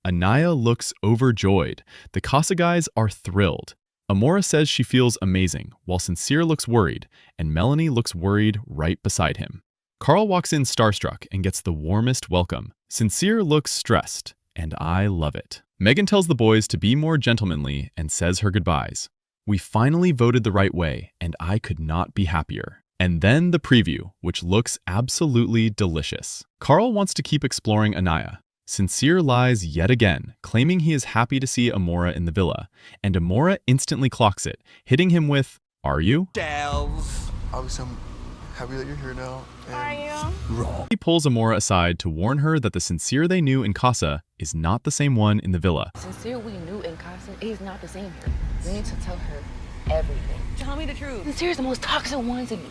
Anaya looks overjoyed. The Casa guys are thrilled. Amora says she feels amazing, while Sincere looks worried, and Melanie looks worried right beside him. Carl walks in starstruck and gets the warmest welcome. Sincere looks stressed, and I love it. Megan tells the boys to be more gentlemanly and says her goodbyes. We finally voted the right way, and I could not be happier. And then the preview, which looks absolutely delicious. Carl wants to keep exploring Anaya. Sincere lies yet again, claiming he is happy to see Amora in the villa, and Amora instantly clocks it, hitting him with, "Are you?" Obviously, I'm happy that you're here now. Are you? He pulls Amora aside to warn her that the Sincere they knew in Casa is not the same one in the villa. Sincere we knew in Casa is not the same here. We need to tell her everything. Tell me the truth. Sincere is the most toxic one to me.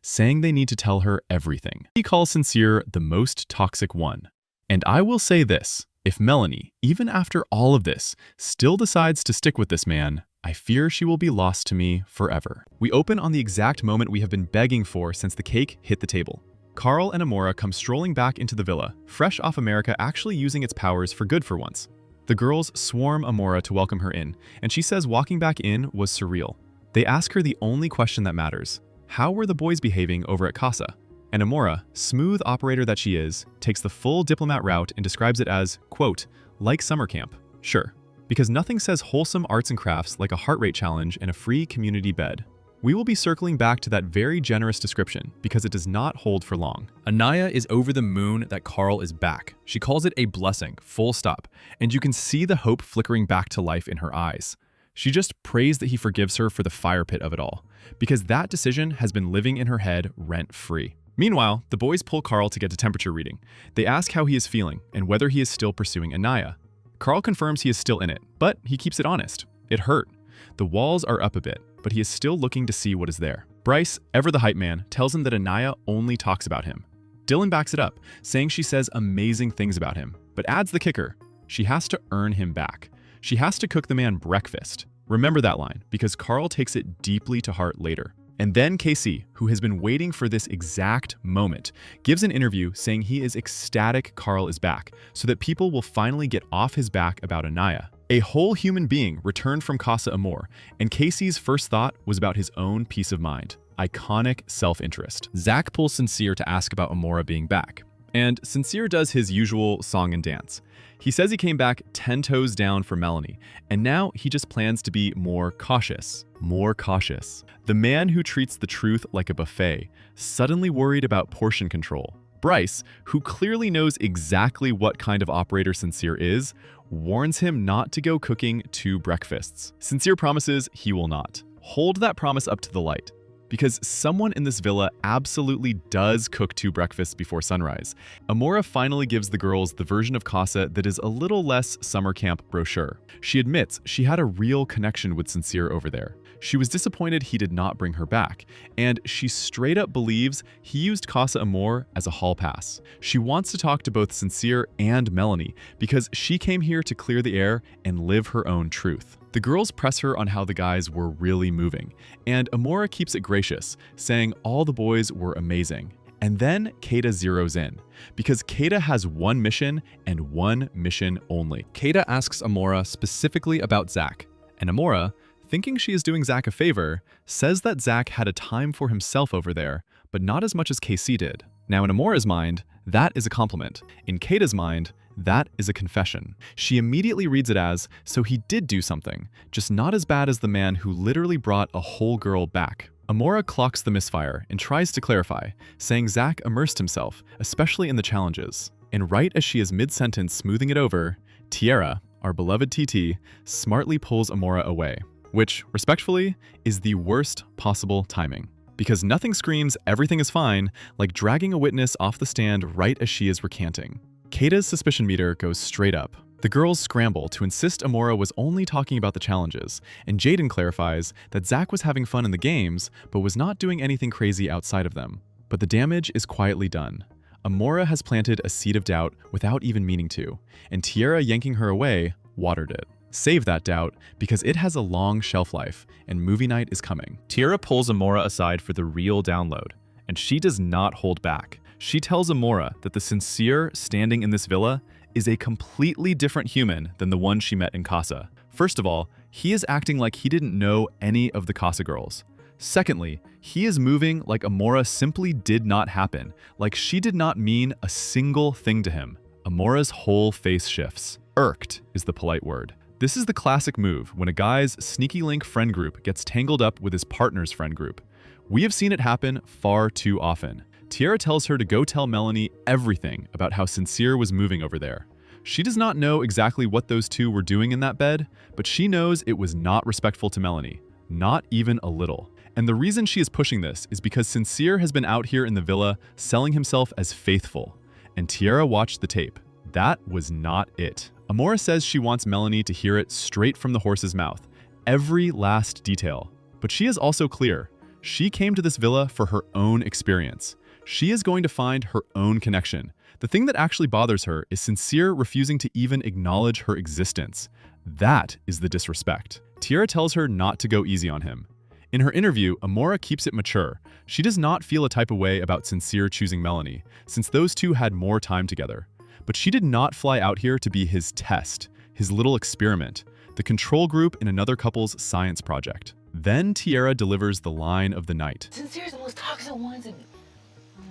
Saying they need to tell her everything. He calls Sincere the most toxic one. And I will say this, if Melanie, even after all of this, still decides to stick with this man, I fear she will be lost to me forever. We open on the exact moment we have been begging for since the cake hit the table. Carl and Amora come strolling back into the villa, fresh off America actually using its powers for good for once. The girls swarm Amora to welcome her in, and she says walking back in was surreal. They ask her the only question that matters. How were the boys behaving over at Casa? And Amora, smooth operator that she is, takes the full diplomat route and describes it as, quote, like summer camp. Sure, because nothing says wholesome arts and crafts like a heart rate challenge and a free community bed. We will be circling back to that very generous description because it does not hold for long. Anaya is over the moon that Carl is back. She calls it a blessing, full stop, and you can see the hope flickering back to life in her eyes. She just prays that he forgives her for the fire pit of it all, because that decision has been living in her head rent-free. Meanwhile, the boys pull Carl to get a temperature reading. They ask how he is feeling and whether he is still pursuing Anaya. Carl confirms he is still in it, but he keeps it honest. It hurt. The walls are up a bit, but he is still looking to see what is there. Bryce, ever the hype man, tells him that Anaya only talks about him. Dylan backs it up, saying she says amazing things about him, but adds the kicker. She has to earn him back. She has to cook the man breakfast. Remember that line, because Carl takes it deeply to heart later. And then KC, who has been waiting for this exact moment, gives an interview saying he is ecstatic Carl is back, so that people will finally get off his back about Anaya. A whole human being returned from Casa Amor, and Casey's first thought was about his own peace of mind. Iconic self-interest. Zach pulls Sincere to ask about Amora being back, and Sincere does his usual song and dance. He says he came back 10 toes down for Melanie, and now he just plans to be more cautious. More cautious. The man who treats the truth like a buffet, suddenly worried about portion control. Bryce, who clearly knows exactly what kind of operator Sincere is, warns him not to go cooking 2 breakfasts. Sincere promises he will not. Hold that promise up to the light, because someone in this villa absolutely does cook 2 breakfasts before sunrise. Amora finally gives the girls the version of Casa that is a little less summer camp brochure. She admits she had a real connection with Sincere over there. She was disappointed he did not bring her back, and she straight up believes he used Casa Amor as a hall pass. She wants to talk to both Sincere and Melanie because she came here to clear the air and live her own truth. The girls press her on how the guys were really moving, and Amora keeps it gracious, saying all the boys were amazing. And then Keita zeroes in, because Keita has one mission and one mission only. Keita asks Amora specifically about Zach, and Amora, thinking she is doing Zach a favor, says that Zach had a time for himself over there, but not as much as KC did. Now in Amora's mind, that is a compliment. In Keita's mind, that is a confession. She immediately reads it as, so he did do something, just not as bad as the man who literally brought a whole girl back. Amora clocks the misfire and tries to clarify, saying Zach immersed himself, especially in the challenges. And right as she is mid-sentence smoothing it over, Tiara, our beloved TT, smartly pulls Amora away, which, respectfully, is the worst possible timing. Because nothing screams everything is fine like dragging a witness off the stand right as she is recanting. Keita's suspicion meter goes straight up. The girls scramble to insist Amora was only talking about the challenges, and Jaden clarifies that Zach was having fun in the games, but was not doing anything crazy outside of them. But the damage is quietly done. Amora has planted a seed of doubt without even meaning to, and Tiara yanking her away watered it. Save that doubt, because it has a long shelf life, and movie night is coming. Tiara pulls Amora aside for the real download, and she does not hold back. She tells Amora that the Sincere standing in this villa is a completely different human than the one she met in Casa. First of all, he is acting like he didn't know any of the Casa girls. Secondly, he is moving like Amora simply did not happen, like she did not mean a single thing to him. Amora's whole face shifts. Irked is the polite word. This is the classic move when a guy's sneaky link friend group gets tangled up with his partner's friend group. We have seen it happen far too often. Tiara tells her to go tell Melanie everything about how Sincere was moving over there. She does not know exactly what those two were doing in that bed, but she knows it was not respectful to Melanie. Not even a little. And the reason she is pushing this is because Sincere has been out here in the villa selling himself as faithful. And Tiara watched the tape. That was not it. Amora says she wants Melanie to hear it straight from the horse's mouth. Every last detail. But she is also clear. She came to this villa for her own experience. She is going to find her own connection. The thing that actually bothers her is Sincere refusing to even acknowledge her existence. That is the disrespect. Tiara tells her not to go easy on him. In her interview, Amora keeps it mature. She does not feel a type of way about Sincere choosing Melanie, since those two had more time together. But she did not fly out here to be his test, his little experiment, the control group in another couple's science project. Then Tiara delivers the line of the night. Sincere's the most toxic one to me.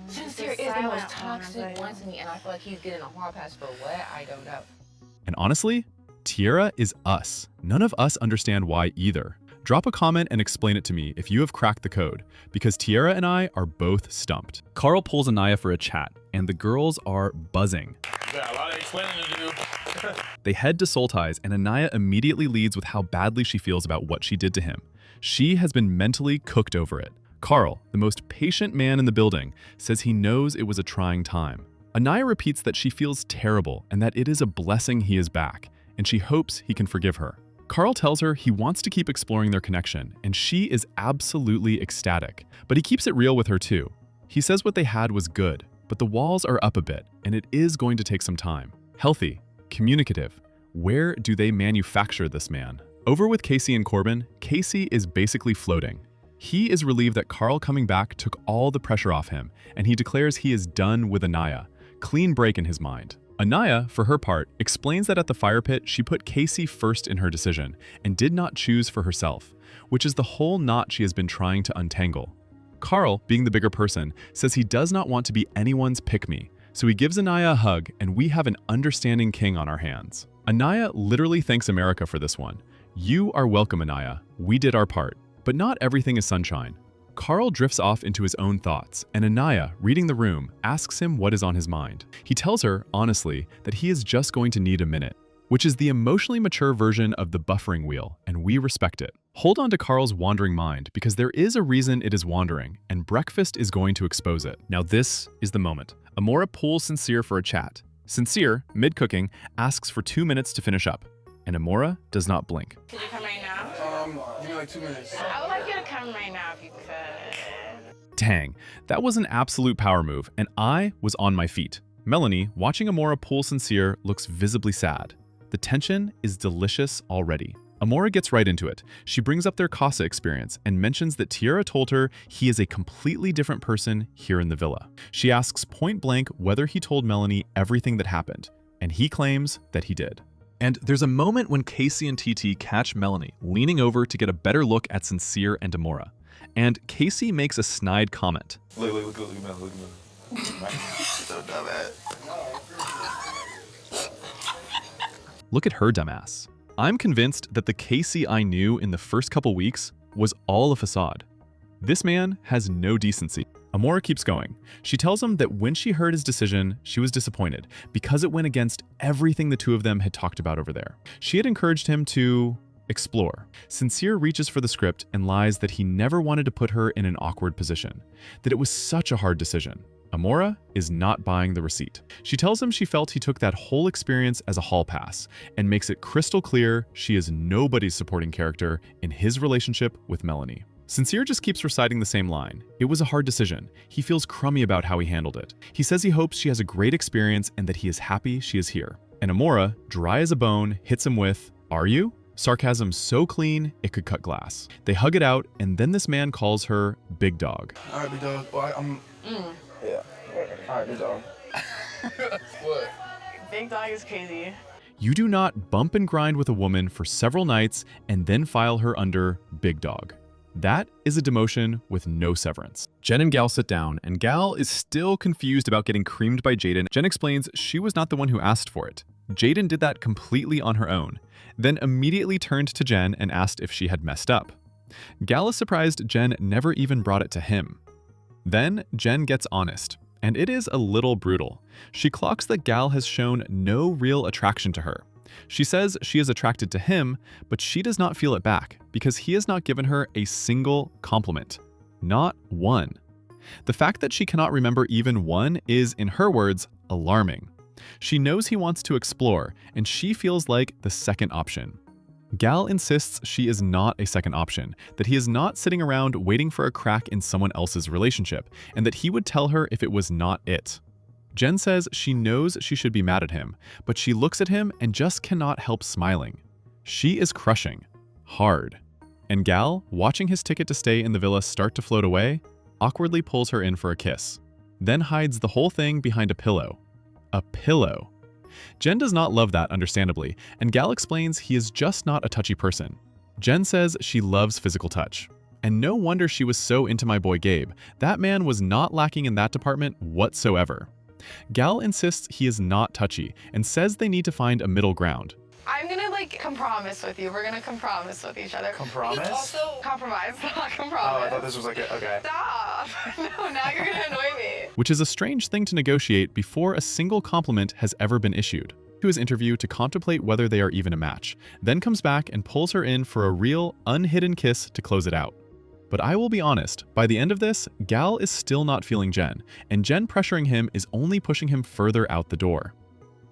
Sincere is the most toxic one to me, and I feel like he's getting a hard pass for what? I don't know. And honestly, Tiara is us. None of us understand why either. Drop a comment and explain it to me if you have cracked the code, because Tiara and I are both stumped. Carl pulls Anaya for a chat, and the girls are buzzing. Got a lot of explaining to do. They head to Soul Ties, and Anaya immediately leads with how badly she feels about what she did to him. She has been mentally cooked over it. Carl, the most patient man in the building, says he knows it was a trying time. Anaya repeats that she feels terrible and that it is a blessing he is back, and she hopes he can forgive her. Carl tells her he wants to keep exploring their connection, and she is absolutely ecstatic. But he keeps it real with her too. He says what they had was good, but the walls are up a bit, and it is going to take some time. Healthy, communicative. Where do they manufacture this man? Over with Casey and Corbin, Casey is basically floating. He is relieved that Carl coming back took all the pressure off him, and he declares he is done with Anaya. Clean break in his mind. Anaya, for her part, explains that at the fire pit, she put Casey first in her decision and did not choose for herself, which is the whole knot she has been trying to untangle. Carl, being the bigger person, says he does not want to be anyone's pick-me, so he gives Anaya a hug and we have an understanding king on our hands. Anaya literally thanks America for this one. You are welcome, Anaya. We did our part. But not everything is sunshine. Carl drifts off into his own thoughts, and Anaya, reading the room, asks him what is on his mind. He tells her, honestly, that he is just going to need a minute, which is the emotionally mature version of the buffering wheel, and we respect it. Hold on to Carl's wandering mind, because there is a reason it is wandering, and breakfast is going to expose it. Now this is the moment. Amora pulls Sincere for a chat. Sincere, mid-cooking, asks for 2 minutes to finish up, and Amora does not blink. Can you come right now? Give me like 2 minutes. I would like you to come right now if you could. Dang, that was an absolute power move, and I was on my feet. Melanie, watching Amora pull Sincere, looks visibly sad. The tension is delicious already. Amora gets right into it. She brings up their Casa experience and mentions that Tiara told her he is a completely different person here in the villa. She asks point blank whether he told Melanie everything that happened, and he claims that he did. And there's a moment when Casey and TT catch Melanie leaning over to get a better look at Sincere and Amora. And Casey makes a snide comment. Look at Melanie. So dumb Look at her dumbass. I'm convinced that the Casey I knew in the first couple weeks was all a facade. This man has no decency. Amora keeps going. She tells him that when she heard his decision, she was disappointed because it went against everything the two of them had talked about over there. She had encouraged him to explore. Sincere reaches for the script and lies that he never wanted to put her in an awkward position, that it was such a hard decision. Amora is not buying the receipt. She tells him she felt he took that whole experience as a hall pass and makes it crystal clear she is nobody's supporting character in his relationship with Melanie. Sincere just keeps reciting the same line. It was a hard decision. He feels crummy about how he handled it. He says he hopes she has a great experience and that he is happy she is here. And Amora, dry as a bone, hits him with, "Are you?" Sarcasm so clean, it could cut glass. They hug it out, and then this man calls her Big Dog. All right, Big Dog. Well, Yeah. All right, Big Dog. What? Big Dog is crazy. You do not bump and grind with a woman for several nights and then file her under Big Dog. That is a demotion with no severance. Jen and Gal sit down, and Gal is still confused about getting creamed by Jaden. Jen explains she was not the one who asked for it. Jaden did that completely on her own, then immediately turned to Jen and asked if she had messed up. Gal is surprised Jen never even brought it to him. Then Jen gets honest, and it is a little brutal. She clocks that Gal has shown no real attraction to her. She says she is attracted to him, but she does not feel it back because he has not given her a single compliment. Not one. The fact that she cannot remember even one is, in her words, alarming. She knows he wants to explore, and she feels like the second option. Gal insists she is not a second option, that he is not sitting around waiting for a crack in someone else's relationship, and that he would tell her if it was not it. Jen says she knows she should be mad at him, but she looks at him and just cannot help smiling. She is crushing. Hard. And Gal, watching his ticket to stay in the villa start to float away, awkwardly pulls her in for a kiss, then hides the whole thing behind a pillow. A pillow. Jen does not love that, understandably, and Gal explains he is just not a touchy person. Jen says she loves physical touch. And no wonder she was so into my boy Gabe. That man was not lacking in that department whatsoever. Gal insists he is not touchy and says they need to find a middle ground. I'm gonna compromise with you. We're gonna compromise with each other. Compromise? Also compromise, not compromise. Oh, I thought this was like okay. Stop! No, now you're gonna annoy me. Which is a strange thing to negotiate before a single compliment has ever been issued. To his interview to contemplate whether they are even a match, then comes back and pulls her in for a real, unhidden kiss to close it out. But I will be honest, by the end of this, Gal is still not feeling Jen, and Jen pressuring him is only pushing him further out the door.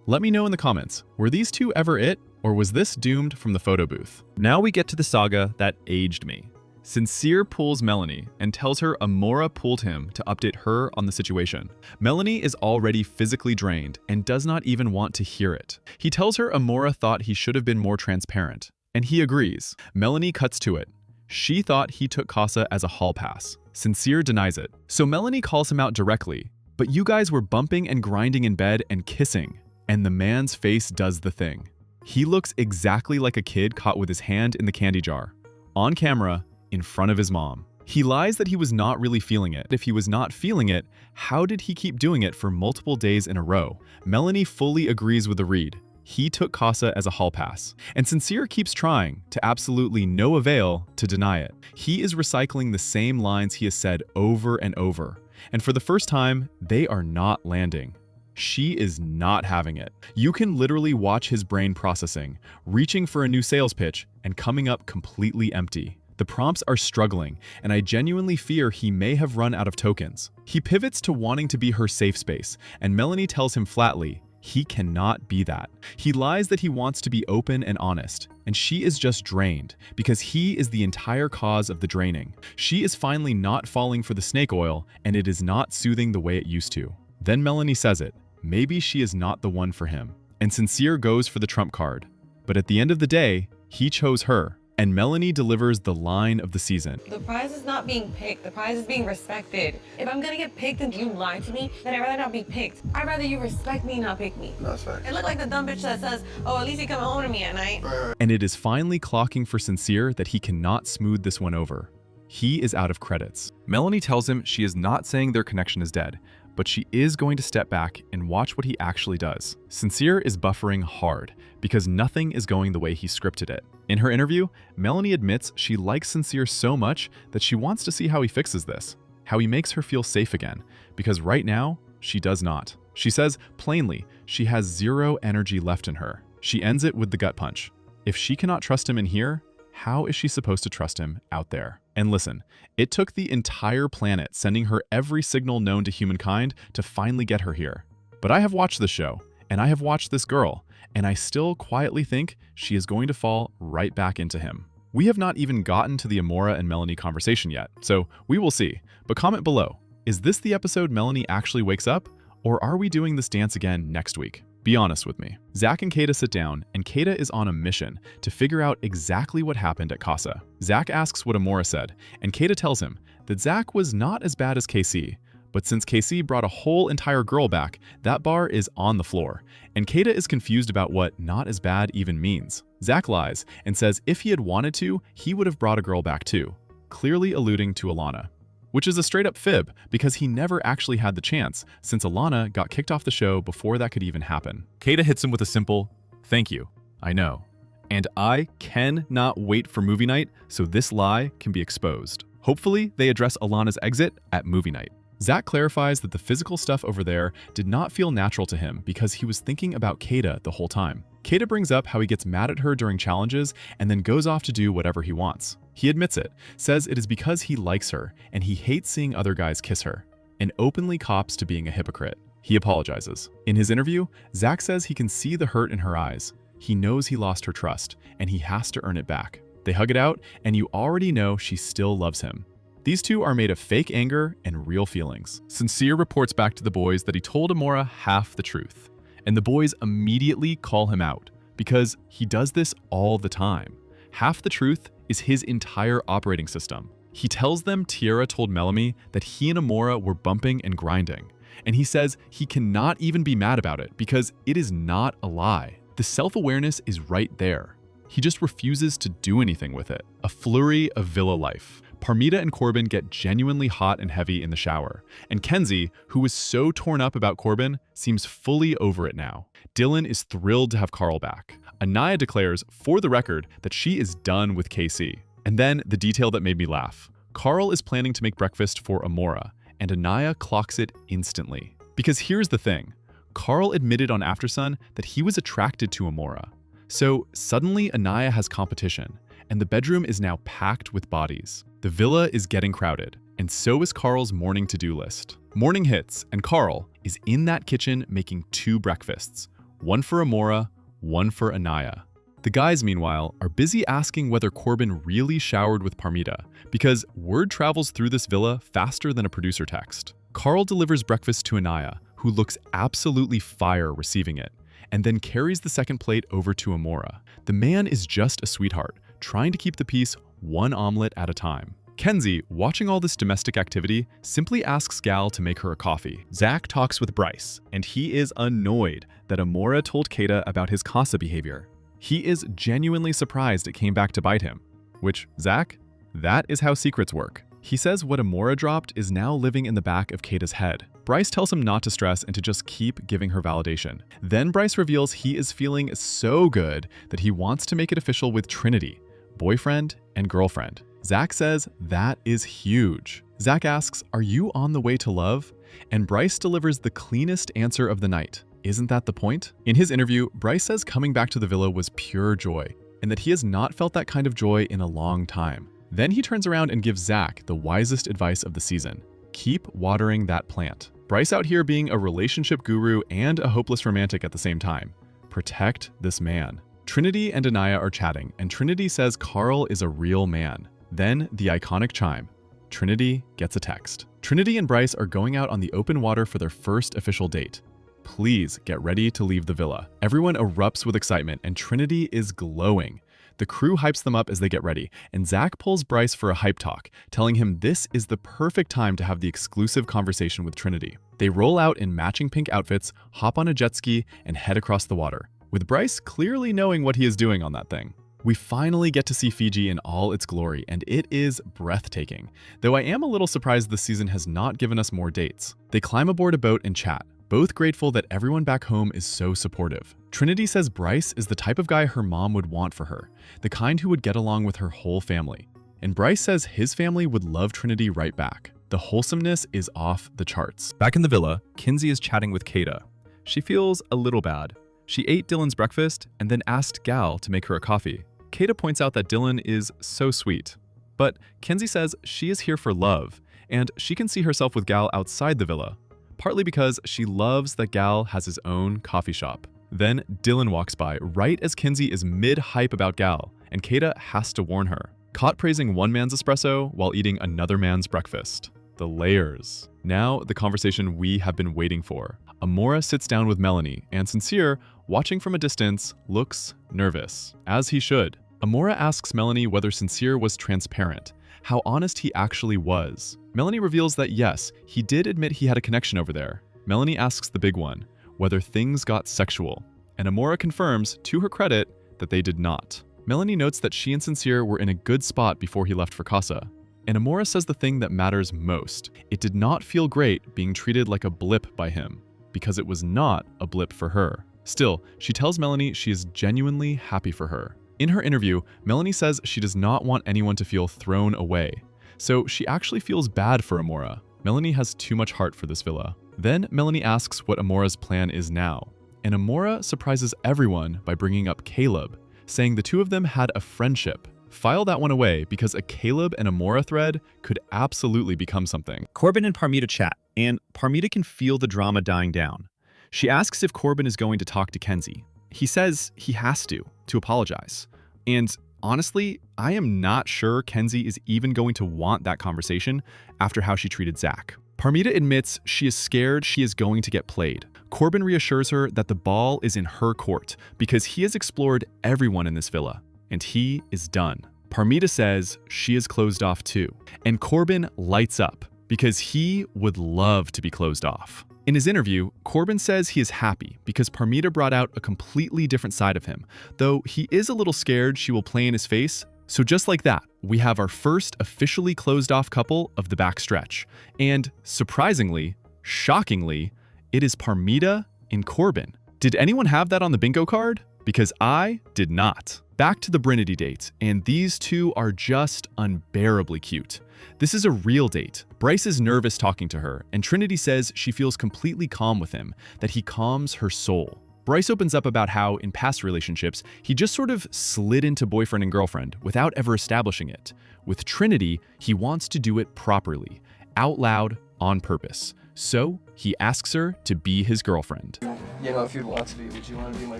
Let me know in the comments, were these two ever it, or was this doomed from the photo booth? Now we get to the saga that aged me. Sincere pulls Melanie and tells her Amora pulled him to update her on the situation. Melanie is already physically drained and does not even want to hear it. He tells her Amora thought he should have been more transparent, and he agrees. Melanie cuts to it. She thought he took Casa as a hall pass. Sincere denies it. So Melanie calls him out directly, but you guys were bumping and grinding in bed and kissing. And the man's face does the thing. He looks exactly like a kid caught with his hand in the candy jar, on camera, in front of his mom. He lies that he was not really feeling it. If he was not feeling it, how did he keep doing it for multiple days in a row? Melanie fully agrees with the read. He took Casa as a hall pass. And Sincere keeps trying, to absolutely no avail, to deny it. He is recycling the same lines he has said over and over. And for the first time, they are not landing. She is not having it. You can literally watch his brain processing, reaching for a new sales pitch, and coming up completely empty. The prompts are struggling, and I genuinely fear he may have run out of tokens. He pivots to wanting to be her safe space, and Melanie tells him flatly, he cannot be that. He lies that he wants to be open and honest, and she is just drained, because he is the entire cause of the draining. She is finally not falling for the snake oil, and it is not soothing the way it used to. Then Melanie says it. Maybe she is not the one for him. And Sincere goes for the trump card. But at the end of the day, he chose her. And Melanie delivers the line of the season. The prize is not being picked. The prize is being respected. If I'm gonna get picked and you lie to me, then I'd rather not be picked. I'd rather you respect me, not pick me. That's fact. It looked like the dumb bitch that says, oh, at least he coming home to me at night. And it is finally clocking for Sincere that he cannot smooth this one over. He is out of credits. Melanie tells him she is not saying their connection is dead, but she is going to step back and watch what he actually does. Sincere is buffering hard because nothing is going the way he scripted it. In her interview, Melanie admits she likes Sincere so much that she wants to see how he fixes this, how he makes her feel safe again, because right now, she does not. She says plainly she has zero energy left in her. She ends it with the gut punch. If she cannot trust him in here, how is she supposed to trust him out there? And listen, it took the entire planet sending her every signal known to humankind to finally get her here. But I have watched this show, and I have watched this girl, and I still quietly think she is going to fall right back into him. We have not even gotten to the Amora and Melanie conversation yet, so we will see. But comment below, is this the episode Melanie actually wakes up, or are we doing this dance again next week? Be honest with me. Zach and Kata sit down, and Kata is on a mission to figure out exactly what happened at Casa. Zach asks what Amora said, and Kata tells him that Zach was not as bad as KC, but since KC brought a whole entire girl back, that bar is on the floor, and Kata is confused about what not as bad even means. Zach lies and says if he had wanted to, he would have brought a girl back too, clearly alluding to Alana. Which is a straight-up fib, because he never actually had the chance, since Alana got kicked off the show before that could even happen. Kata hits him with a simple, "Thank you, I know." And I cannot wait for movie night so this lie can be exposed. Hopefully, they address Alana's exit at movie night. Zach clarifies that the physical stuff over there did not feel natural to him because he was thinking about Kata the whole time. Kata brings up how he gets mad at her during challenges and then goes off to do whatever he wants. He admits it, says it is because he likes her and he hates seeing other guys kiss her, and openly cops to being a hypocrite. He apologizes. In his interview, Zach says he can see the hurt in her eyes. He knows he lost her trust, and he has to earn it back. They hug it out, and you already know she still loves him. These two are made of fake anger and real feelings. Sincere reports back to the boys that he told Amora half the truth, and the boys immediately call him out because he does this all the time. Half the truth is his entire operating system. He tells them Tiara told Melanie that he and Amora were bumping and grinding, and he says he cannot even be mad about it because it is not a lie. The self-awareness is right there. He just refuses to do anything with it. A flurry of villa life. Parmita and Corbin get genuinely hot and heavy in the shower, and Kenzie, who was so torn up about Corbin, seems fully over it now. Dylan is thrilled to have Carl back. Anaya declares, for the record, that she is done with KC. And then the detail that made me laugh. Carl is planning to make breakfast for Amora, and Anaya clocks it instantly. Because here's the thing. Carl admitted on Aftersun that he was attracted to Amora. So suddenly Anaya has competition, and the bedroom is now packed with bodies. The villa is getting crowded, and so is Carl's morning to-do list. Morning hits, and Carl is in that kitchen making 2 breakfasts, one for Amora, one for Anaya. The guys, meanwhile, are busy asking whether Corbin really showered with Parmita, because word travels through this villa faster than a producer text. Carl delivers breakfast to Anaya, who looks absolutely fire receiving it, and then carries the second plate over to Amora. The man is just a sweetheart, trying to keep the peace one omelet at a time. Kenzie, watching all this domestic activity, simply asks Gal to make her a coffee. Zach talks with Bryce, and he is annoyed that Amora told Kata about his Casa behavior. He is genuinely surprised it came back to bite him. Which, Zach, that is how secrets work. He says what Amora dropped is now living in the back of Kata's head. Bryce tells him not to stress and to just keep giving her validation. Then Bryce reveals he is feeling so good that he wants to make it official with Trinity, boyfriend and girlfriend. Zach says that is huge. Zach asks, "Are you on the way to love?" And Bryce delivers the cleanest answer of the night. Isn't that the point? In his interview, Bryce says coming back to the villa was pure joy, and that he has not felt that kind of joy in a long time. Then he turns around and gives Zach the wisest advice of the season. Keep watering that plant. Bryce out here being a relationship guru and a hopeless romantic at the same time. Protect this man. Trinity and Anaya are chatting, and Trinity says Carl is a real man. Then the iconic chime. Trinity gets a text. Trinity and Bryce are going out on the open water for their first official date. Please get ready to leave the villa. Everyone erupts with excitement, and Trinity is glowing. The crew hypes them up as they get ready, and Zach pulls Bryce for a hype talk, telling him this is the perfect time to have the exclusive conversation with Trinity. They roll out in matching pink outfits, hop on a jet ski, and head across the water, with Bryce clearly knowing what he is doing on that thing. We finally get to see Fiji in all its glory, and it is breathtaking, though I am a little surprised this season has not given us more dates. They climb aboard a boat and chat, both grateful that everyone back home is so supportive. Trinity says Bryce is the type of guy her mom would want for her, the kind who would get along with her whole family. And Bryce says his family would love Trinity right back. The wholesomeness is off the charts. Back in the villa, Kinsey is chatting with Kata. She feels a little bad. She ate Dylan's breakfast and then asked Gal to make her a coffee. Kata points out that Dylan is so sweet. But Kinsey says she is here for love, and she can see herself with Gal outside the villa, partly because she loves that Gal has his own coffee shop. Then Dylan walks by right as Kinsey is mid-hype about Gal, and Kata has to warn her. Caught praising one man's espresso while eating another man's breakfast. The layers. Now the conversation we have been waiting for. Amora sits down with Melanie, and Sincere, watching from a distance, looks nervous, as he should. Amora asks Melanie whether Sincere was transparent, how honest he actually was. Melanie reveals that yes, he did admit he had a connection over there. Melanie asks the big one, whether things got sexual, and Amora confirms, to her credit, that they did not. Melanie notes that she and Sincere were in a good spot before he left for Casa. And Amora says the thing that matters most. It did not feel great being treated like a blip by him, because it was not a blip for her. Still, she tells Melanie she is genuinely happy for her. In her interview, Melanie says she does not want anyone to feel thrown away. So she actually feels bad for Amora. Melanie has too much heart for this villa. Then Melanie asks what Amora's plan is now. And Amora surprises everyone by bringing up Caleb, saying the two of them had a friendship. File that one away because a Caleb and Amora thread could absolutely become something. Corbin and Parmita chat, and Parmita can feel the drama dying down. She asks if Corbin is going to talk to Kenzie. He says he has to apologize. And honestly, I am not sure Kenzie is even going to want that conversation after how she treated Zach. Parmita admits she is scared she is going to get played. Corbin reassures her that the ball is in her court because he has explored everyone in this villa, and he is done. Parmita says she is closed off too, and Corbin lights up because he would love to be closed off. In his interview, Corbin says he is happy because Parmita brought out a completely different side of him, though he is a little scared she will play in his face. So just like that, we have our first officially closed off couple of the backstretch. And surprisingly, shockingly, it is Parmita and Corbin. Did anyone have that on the bingo card? Because I did not. Back to the Brinity date, and these two are just unbearably cute. This is a real date. Bryce is nervous talking to her, and Trinity says she feels completely calm with him, that he calms her soul. Bryce opens up about how, in past relationships, he just sort of slid into boyfriend and girlfriend without ever establishing it. With Trinity, he wants to do it properly, out loud, on purpose. So he asks her to be his girlfriend. You know, if you'd want to be, would you want to be my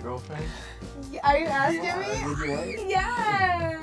girlfriend? Are you asking me? Yeah.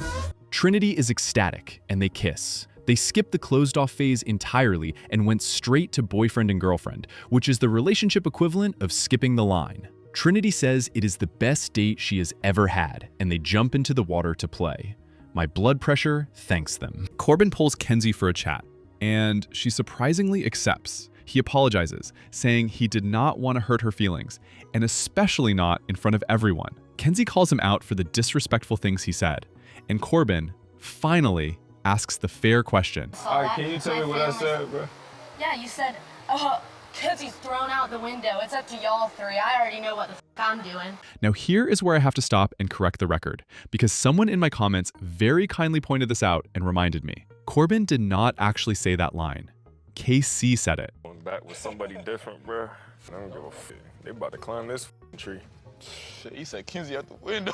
Trinity is ecstatic, and they kiss. They skip the closed-off phase entirely and went straight to boyfriend and girlfriend, which is the relationship equivalent of skipping the line. Trinity says it is the best date she has ever had, and they jump into the water to play. My blood pressure thanks them. Corbin pulls Kenzie for a chat, and she surprisingly accepts. He apologizes, saying he did not want to hurt her feelings, and especially not in front of everyone. Kenzie calls him out for the disrespectful things he said, and Corbin finally asks the fair question. All right, can you tell me what I said, bro? Yeah, you said, Kenzie's thrown out the window. It's up to y'all three. I already know what the I'm doing. Now here is where I have to stop and correct the record, because someone in my comments very kindly pointed this out and reminded me. Corbin did not actually say that line. KC said it. Going back with somebody different, bro. I don't give a f***. They about to climb this tree. Shit, he said Kenzie out the window.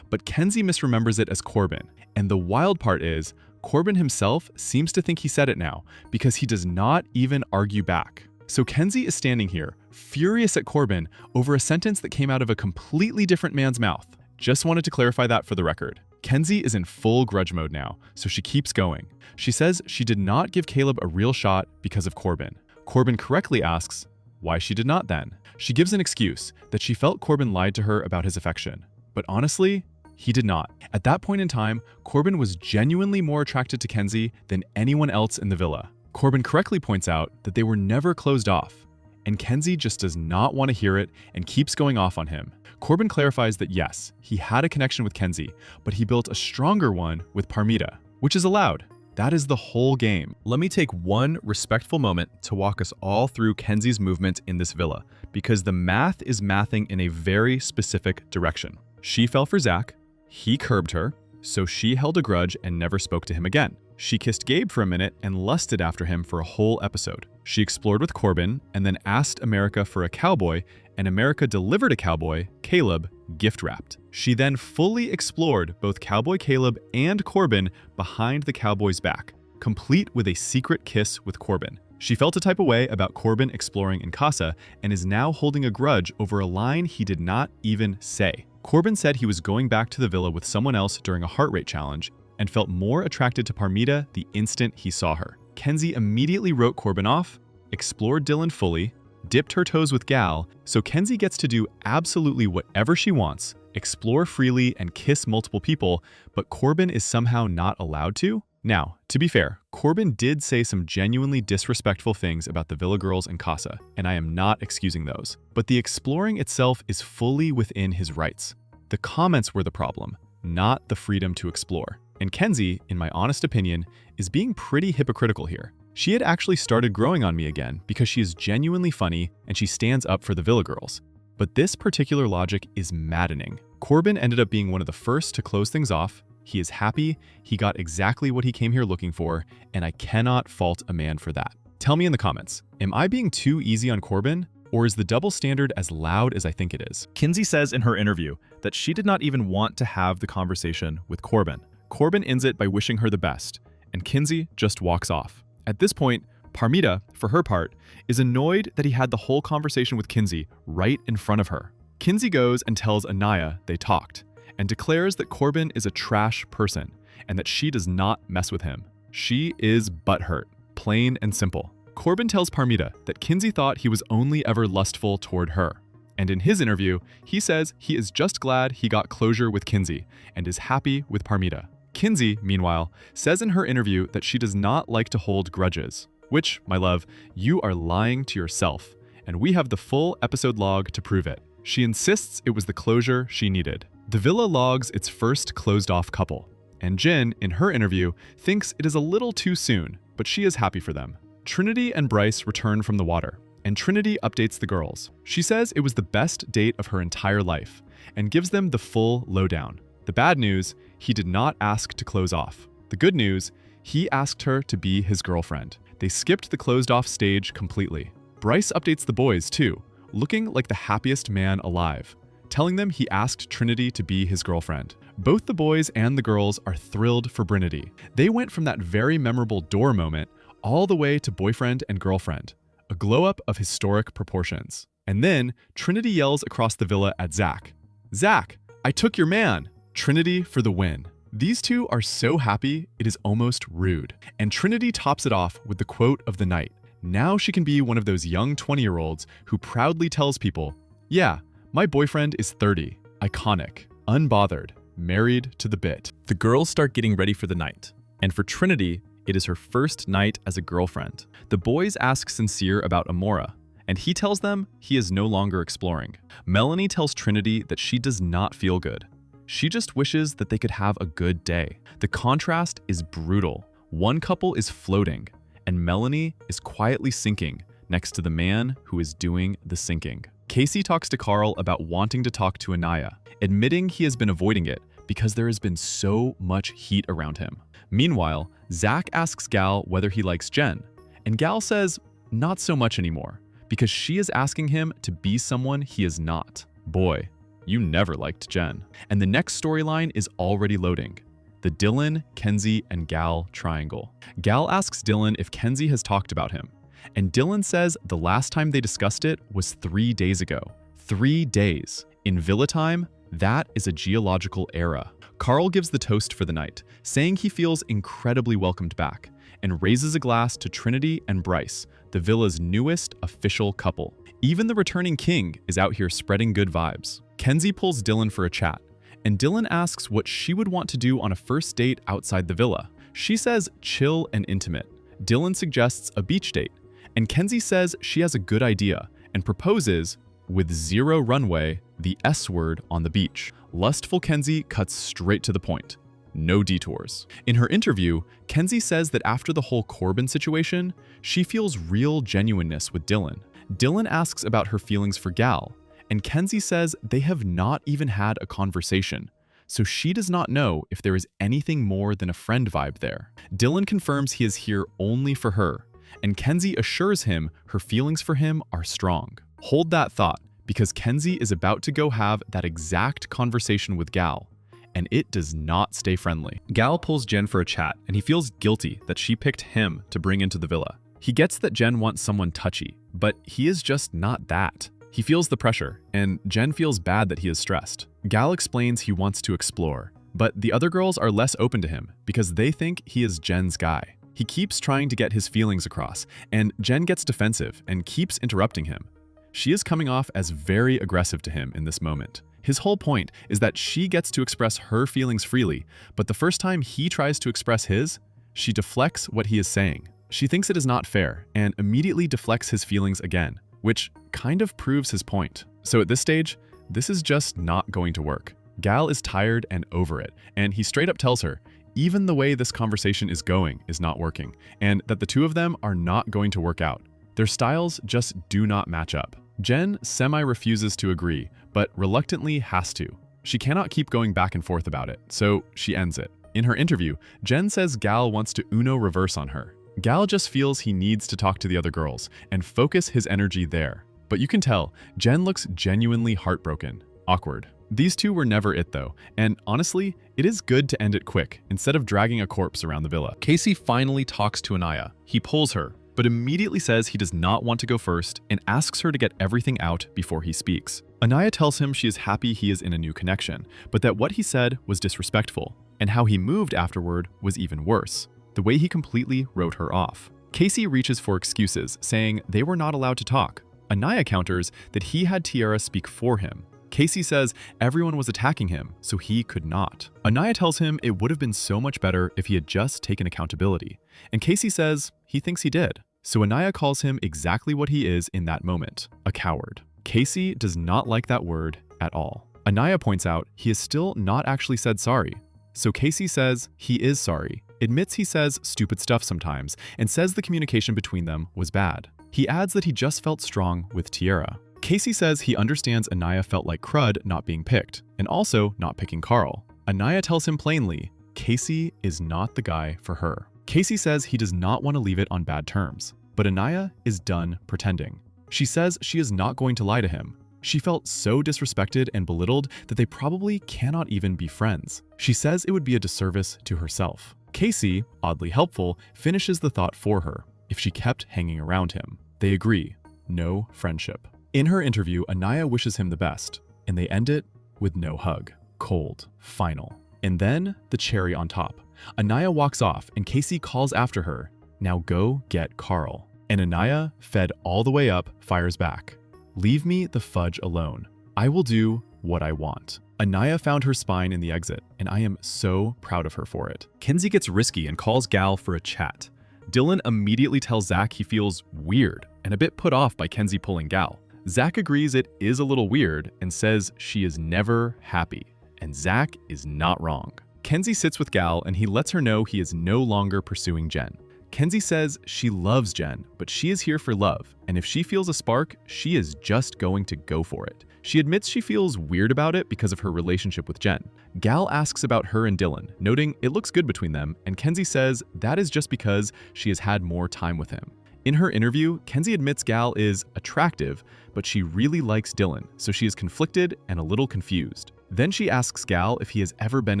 But Kenzie misremembers it as Corbin, and the wild part is, Corbin himself seems to think he said it now, because he does not even argue back. So Kenzie is standing here, furious at Corbin over a sentence that came out of a completely different man's mouth. Just wanted to clarify that for the record. Kenzie is in full grudge mode now, so she keeps going. She says she did not give Caleb a real shot because of Corbin. Corbin correctly asks why she did not then. She gives an excuse that she felt Corbin lied to her about his affection. But honestly, he did not. At that point in time, Corbin was genuinely more attracted to Kenzie than anyone else in the villa. Corbin correctly points out that they were never closed off, and Kenzie just does not want to hear it and keeps going off on him. Corbin clarifies that yes, he had a connection with Kenzie, but he built a stronger one with Parmita, which is allowed. That is the whole game. Let me take one respectful moment to walk us all through Kenzie's movement in this villa, because the math is mathing in a very specific direction. She fell for Zach, he curbed her, so she held a grudge and never spoke to him again. She kissed Gabe for a minute and lusted after him for a whole episode. She explored with Corbin and then asked America for a cowboy, and America delivered a cowboy, Caleb, gift-wrapped. She then fully explored both Cowboy Caleb and Corbin behind the cowboy's back, complete with a secret kiss with Corbin. She felt a type of way about Corbin exploring in Casa and is now holding a grudge over a line he did not even say. Corbin said he was going back to the villa with someone else during a heart rate challenge and felt more attracted to Parmita the instant he saw her. Kenzie immediately wrote Corbin off, explored Dylan fully, dipped her toes with Gal, so Kenzie gets to do absolutely whatever she wants, explore freely and kiss multiple people, but Corbin is somehow not allowed to? Now, to be fair, Corbin did say some genuinely disrespectful things about the Villa girls in Casa, and I am not excusing those. But the exploring itself is fully within his rights. The comments were the problem, not the freedom to explore. And Kenzie, in my honest opinion, is being pretty hypocritical here. She had actually started growing on me again because she is genuinely funny and she stands up for the Villa girls. But this particular logic is maddening. Corbin ended up being one of the first to close things off. He is happy, he got exactly what he came here looking for, and I cannot fault a man for that. Tell me in the comments, am I being too easy on Corbin? Or is the double standard as loud as I think it is? Kenzie says in her interview that she did not even want to have the conversation with Corbin. Corbin ends it by wishing her the best, and Kenzie just walks off. At this point, Parmita, for her part, is annoyed that he had the whole conversation with Kenzie right in front of her. Kenzie goes and tells Anaya they talked, and declares that Corbin is a trash person, and that she does not mess with him. She is butthurt, plain and simple. Corbin tells Parmita that Kenzie thought he was only ever lustful toward her. And in his interview, he says he is just glad he got closure with Kenzie, and is happy with Parmita. Kenzie, meanwhile, says in her interview that she does not like to hold grudges, which, my love, you are lying to yourself, and we have the full episode log to prove it. She insists it was the closure she needed. The villa logs its first closed-off couple, and Jen, in her interview, thinks it is a little too soon, but she is happy for them. Trinity and Bryce return from the water, and Trinity updates the girls. She says it was the best date of her entire life, and gives them the full lowdown. The bad news, he did not ask to close off. The good news, he asked her to be his girlfriend. They skipped the closed-off stage completely. Bryce updates the boys too, looking like the happiest man alive, telling them he asked Trinity to be his girlfriend. Both the boys and the girls are thrilled for Brinity. They went from that very memorable door moment all the way to boyfriend and girlfriend, a glow-up of historic proportions. And then Trinity yells across the villa at Zach, "Zach, I took your man!" Trinity for the win. These two are so happy, it is almost rude. And Trinity tops it off with the quote of the night. Now she can be one of those young 20-year-olds who proudly tells people, "Yeah, my boyfriend is 30, iconic, unbothered, married to the bit. The girls start getting ready for the night. And for Trinity, it is her first night as a girlfriend. The boys ask Sincere about Amora, and he tells them he is no longer exploring. Melanie tells Trinity that she does not feel good. She just wishes that they could have a good day. The contrast is brutal. One couple is floating, and Melanie is quietly sinking next to the man who is doing the sinking. Casey talks to Carl about wanting to talk to Anaya, admitting he has been avoiding it because there has been so much heat around him. Meanwhile, Zach asks Gal whether he likes Jen, and Gal says not so much anymore because she is asking him to be someone he is not. Boy, you never liked Jen. And the next storyline is already loading. The Dylan, Kenzie, and Gal triangle. Gal asks Dylan if Kenzie has talked about him, and Dylan says the last time they discussed it was 3 days ago. 3 days. In Villa time, that is a geological era. Carl gives the toast for the night, saying he feels incredibly welcomed back, and raises a glass to Trinity and Bryce, the Villa's newest official couple. Even the returning king is out here spreading good vibes. Kenzie pulls Dylan for a chat, and Dylan asks what she would want to do on a first date outside the villa. She says chill and intimate. Dylan suggests a beach date, and Kenzie says she has a good idea and proposes, with zero runway, the S word on the beach. Lustful Kenzie cuts straight to the point. No detours. In her interview, Kenzie says that after the whole Corbin situation, she feels real genuineness with Dylan. Dylan asks about her feelings for Gal, and Kenzie says they have not even had a conversation, so she does not know if there is anything more than a friend vibe there. Dylan confirms he is here only for her, and Kenzie assures him her feelings for him are strong. Hold that thought, because Kenzie is about to go have that exact conversation with Gal, and it does not stay friendly. Gal pulls Jen for a chat, and he feels guilty that she picked him to bring into the villa. He gets that Jen wants someone touchy, but he is just not that. He feels the pressure, and Jen feels bad that he is stressed. Gal explains he wants to explore, but the other girls are less open to him because they think he is Jen's guy. He keeps trying to get his feelings across, and Jen gets defensive and keeps interrupting him. She is coming off as very aggressive to him in this moment. His whole point is that she gets to express her feelings freely, but the first time he tries to express his, she deflects what he is saying. She thinks it is not fair and immediately deflects his feelings again, which kind of proves his point. So at this stage, this is just not going to work. Gal is tired and over it, and he straight up tells her, even the way this conversation is going is not working, and that the two of them are not going to work out. Their styles just do not match up. Jen semi-refuses to agree, but reluctantly has to. She cannot keep going back and forth about it, so she ends it. In her interview, Jen says Gal wants to Uno reverse on her. Gal just feels he needs to talk to the other girls and focus his energy there. But you can tell, Jen looks genuinely heartbroken. Awkward. These two were never it though, and honestly, it is good to end it quick instead of dragging a corpse around the villa. Casey finally talks to Anaya. He pulls her, but immediately says he does not want to go first and asks her to get everything out before he speaks. Anaya tells him she is happy he is in a new connection, but that what he said was disrespectful, and how he moved afterward was even worse. The way he completely wrote her off. Casey reaches for excuses, saying they were not allowed to talk. Anaya counters that he had Tiara speak for him. Casey says everyone was attacking him, so he could not. Anaya tells him it would have been so much better if he had just taken accountability. And Casey says he thinks he did. So Anaya calls him exactly what he is in that moment, a coward. Casey does not like that word at all. Anaya points out he has still not actually said sorry. So Casey says he is sorry, admits he says stupid stuff sometimes, and says the communication between them was bad. He adds that he just felt strong with Tiara. Casey says he understands Anaya felt like crud not being picked, and also not picking Carl. Anaya tells him plainly, Casey is not the guy for her. Casey says he does not want to leave it on bad terms, but Anaya is done pretending. She says she is not going to lie to him. She felt so disrespected and belittled that they probably cannot even be friends. She says it would be a disservice to herself. Casey, oddly helpful, finishes the thought for her if she kept hanging around him. They agree, no friendship. In her interview, Anaya wishes him the best, and they end it with no hug. Cold, final. And then the cherry on top. Anaya walks off and Casey calls after her, now go get Carl. And Anaya, fed all the way up, fires back. Leave me the fudge alone. I will do what I want. Anaya found her spine in the exit, and I am so proud of her for it. Kenzie gets risky and calls Gal for a chat. Dylan immediately tells Zach he feels weird and a bit put off by Kenzie pulling Gal. Zach agrees it is a little weird and says she is never happy, and Zach is not wrong. Kenzie sits with Gal and he lets her know he is no longer pursuing Jen. Kenzie says she loves Jen, but she is here for love, and if she feels a spark, she is just going to go for it. She admits she feels weird about it because of her relationship with Jen. Gal asks about her and Dylan, noting it looks good between them, and Kenzie says that is just because she has had more time with him. In her interview, Kenzie admits Gal is attractive, but she really likes Dylan, so she is conflicted and a little confused. Then she asks Gal if he has ever been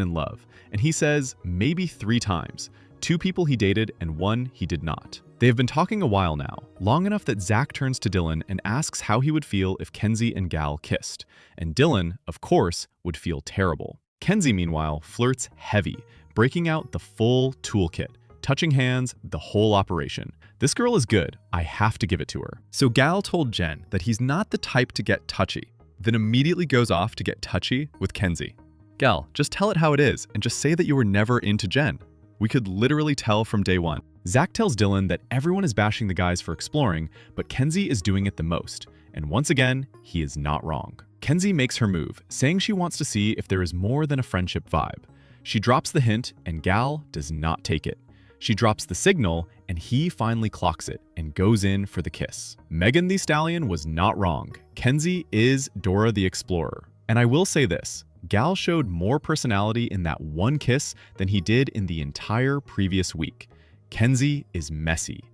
in love, and he says maybe 3 times. 2 people he dated and 1 he did not. They have been talking a while now, long enough that Zach turns to Dylan and asks how he would feel if Kenzie and Gal kissed. And Dylan, of course, would feel terrible. Kenzie, meanwhile, flirts heavy, breaking out the full toolkit, touching hands, the whole operation. This girl is good. I have to give it to her. So Gal told Jen that he's not the type to get touchy, then immediately goes off to get touchy with Kenzie. Gal, just tell it how it is and just say that you were never into Jen. We could literally tell from day one. Zach tells Dylan that everyone is bashing the guys for exploring, but Kenzie is doing it the most. And once again, he is not wrong. Kenzie makes her move, saying she wants to see if there is more than a friendship vibe. She drops the hint, and Gal does not take it. She drops the signal, and he finally clocks it and goes in for the kiss. Megan Thee Stallion was not wrong. Kenzie is Dora the Explorer. And I will say this, Gal showed more personality in that one kiss than he did in the entire previous week. Kenzie is messy.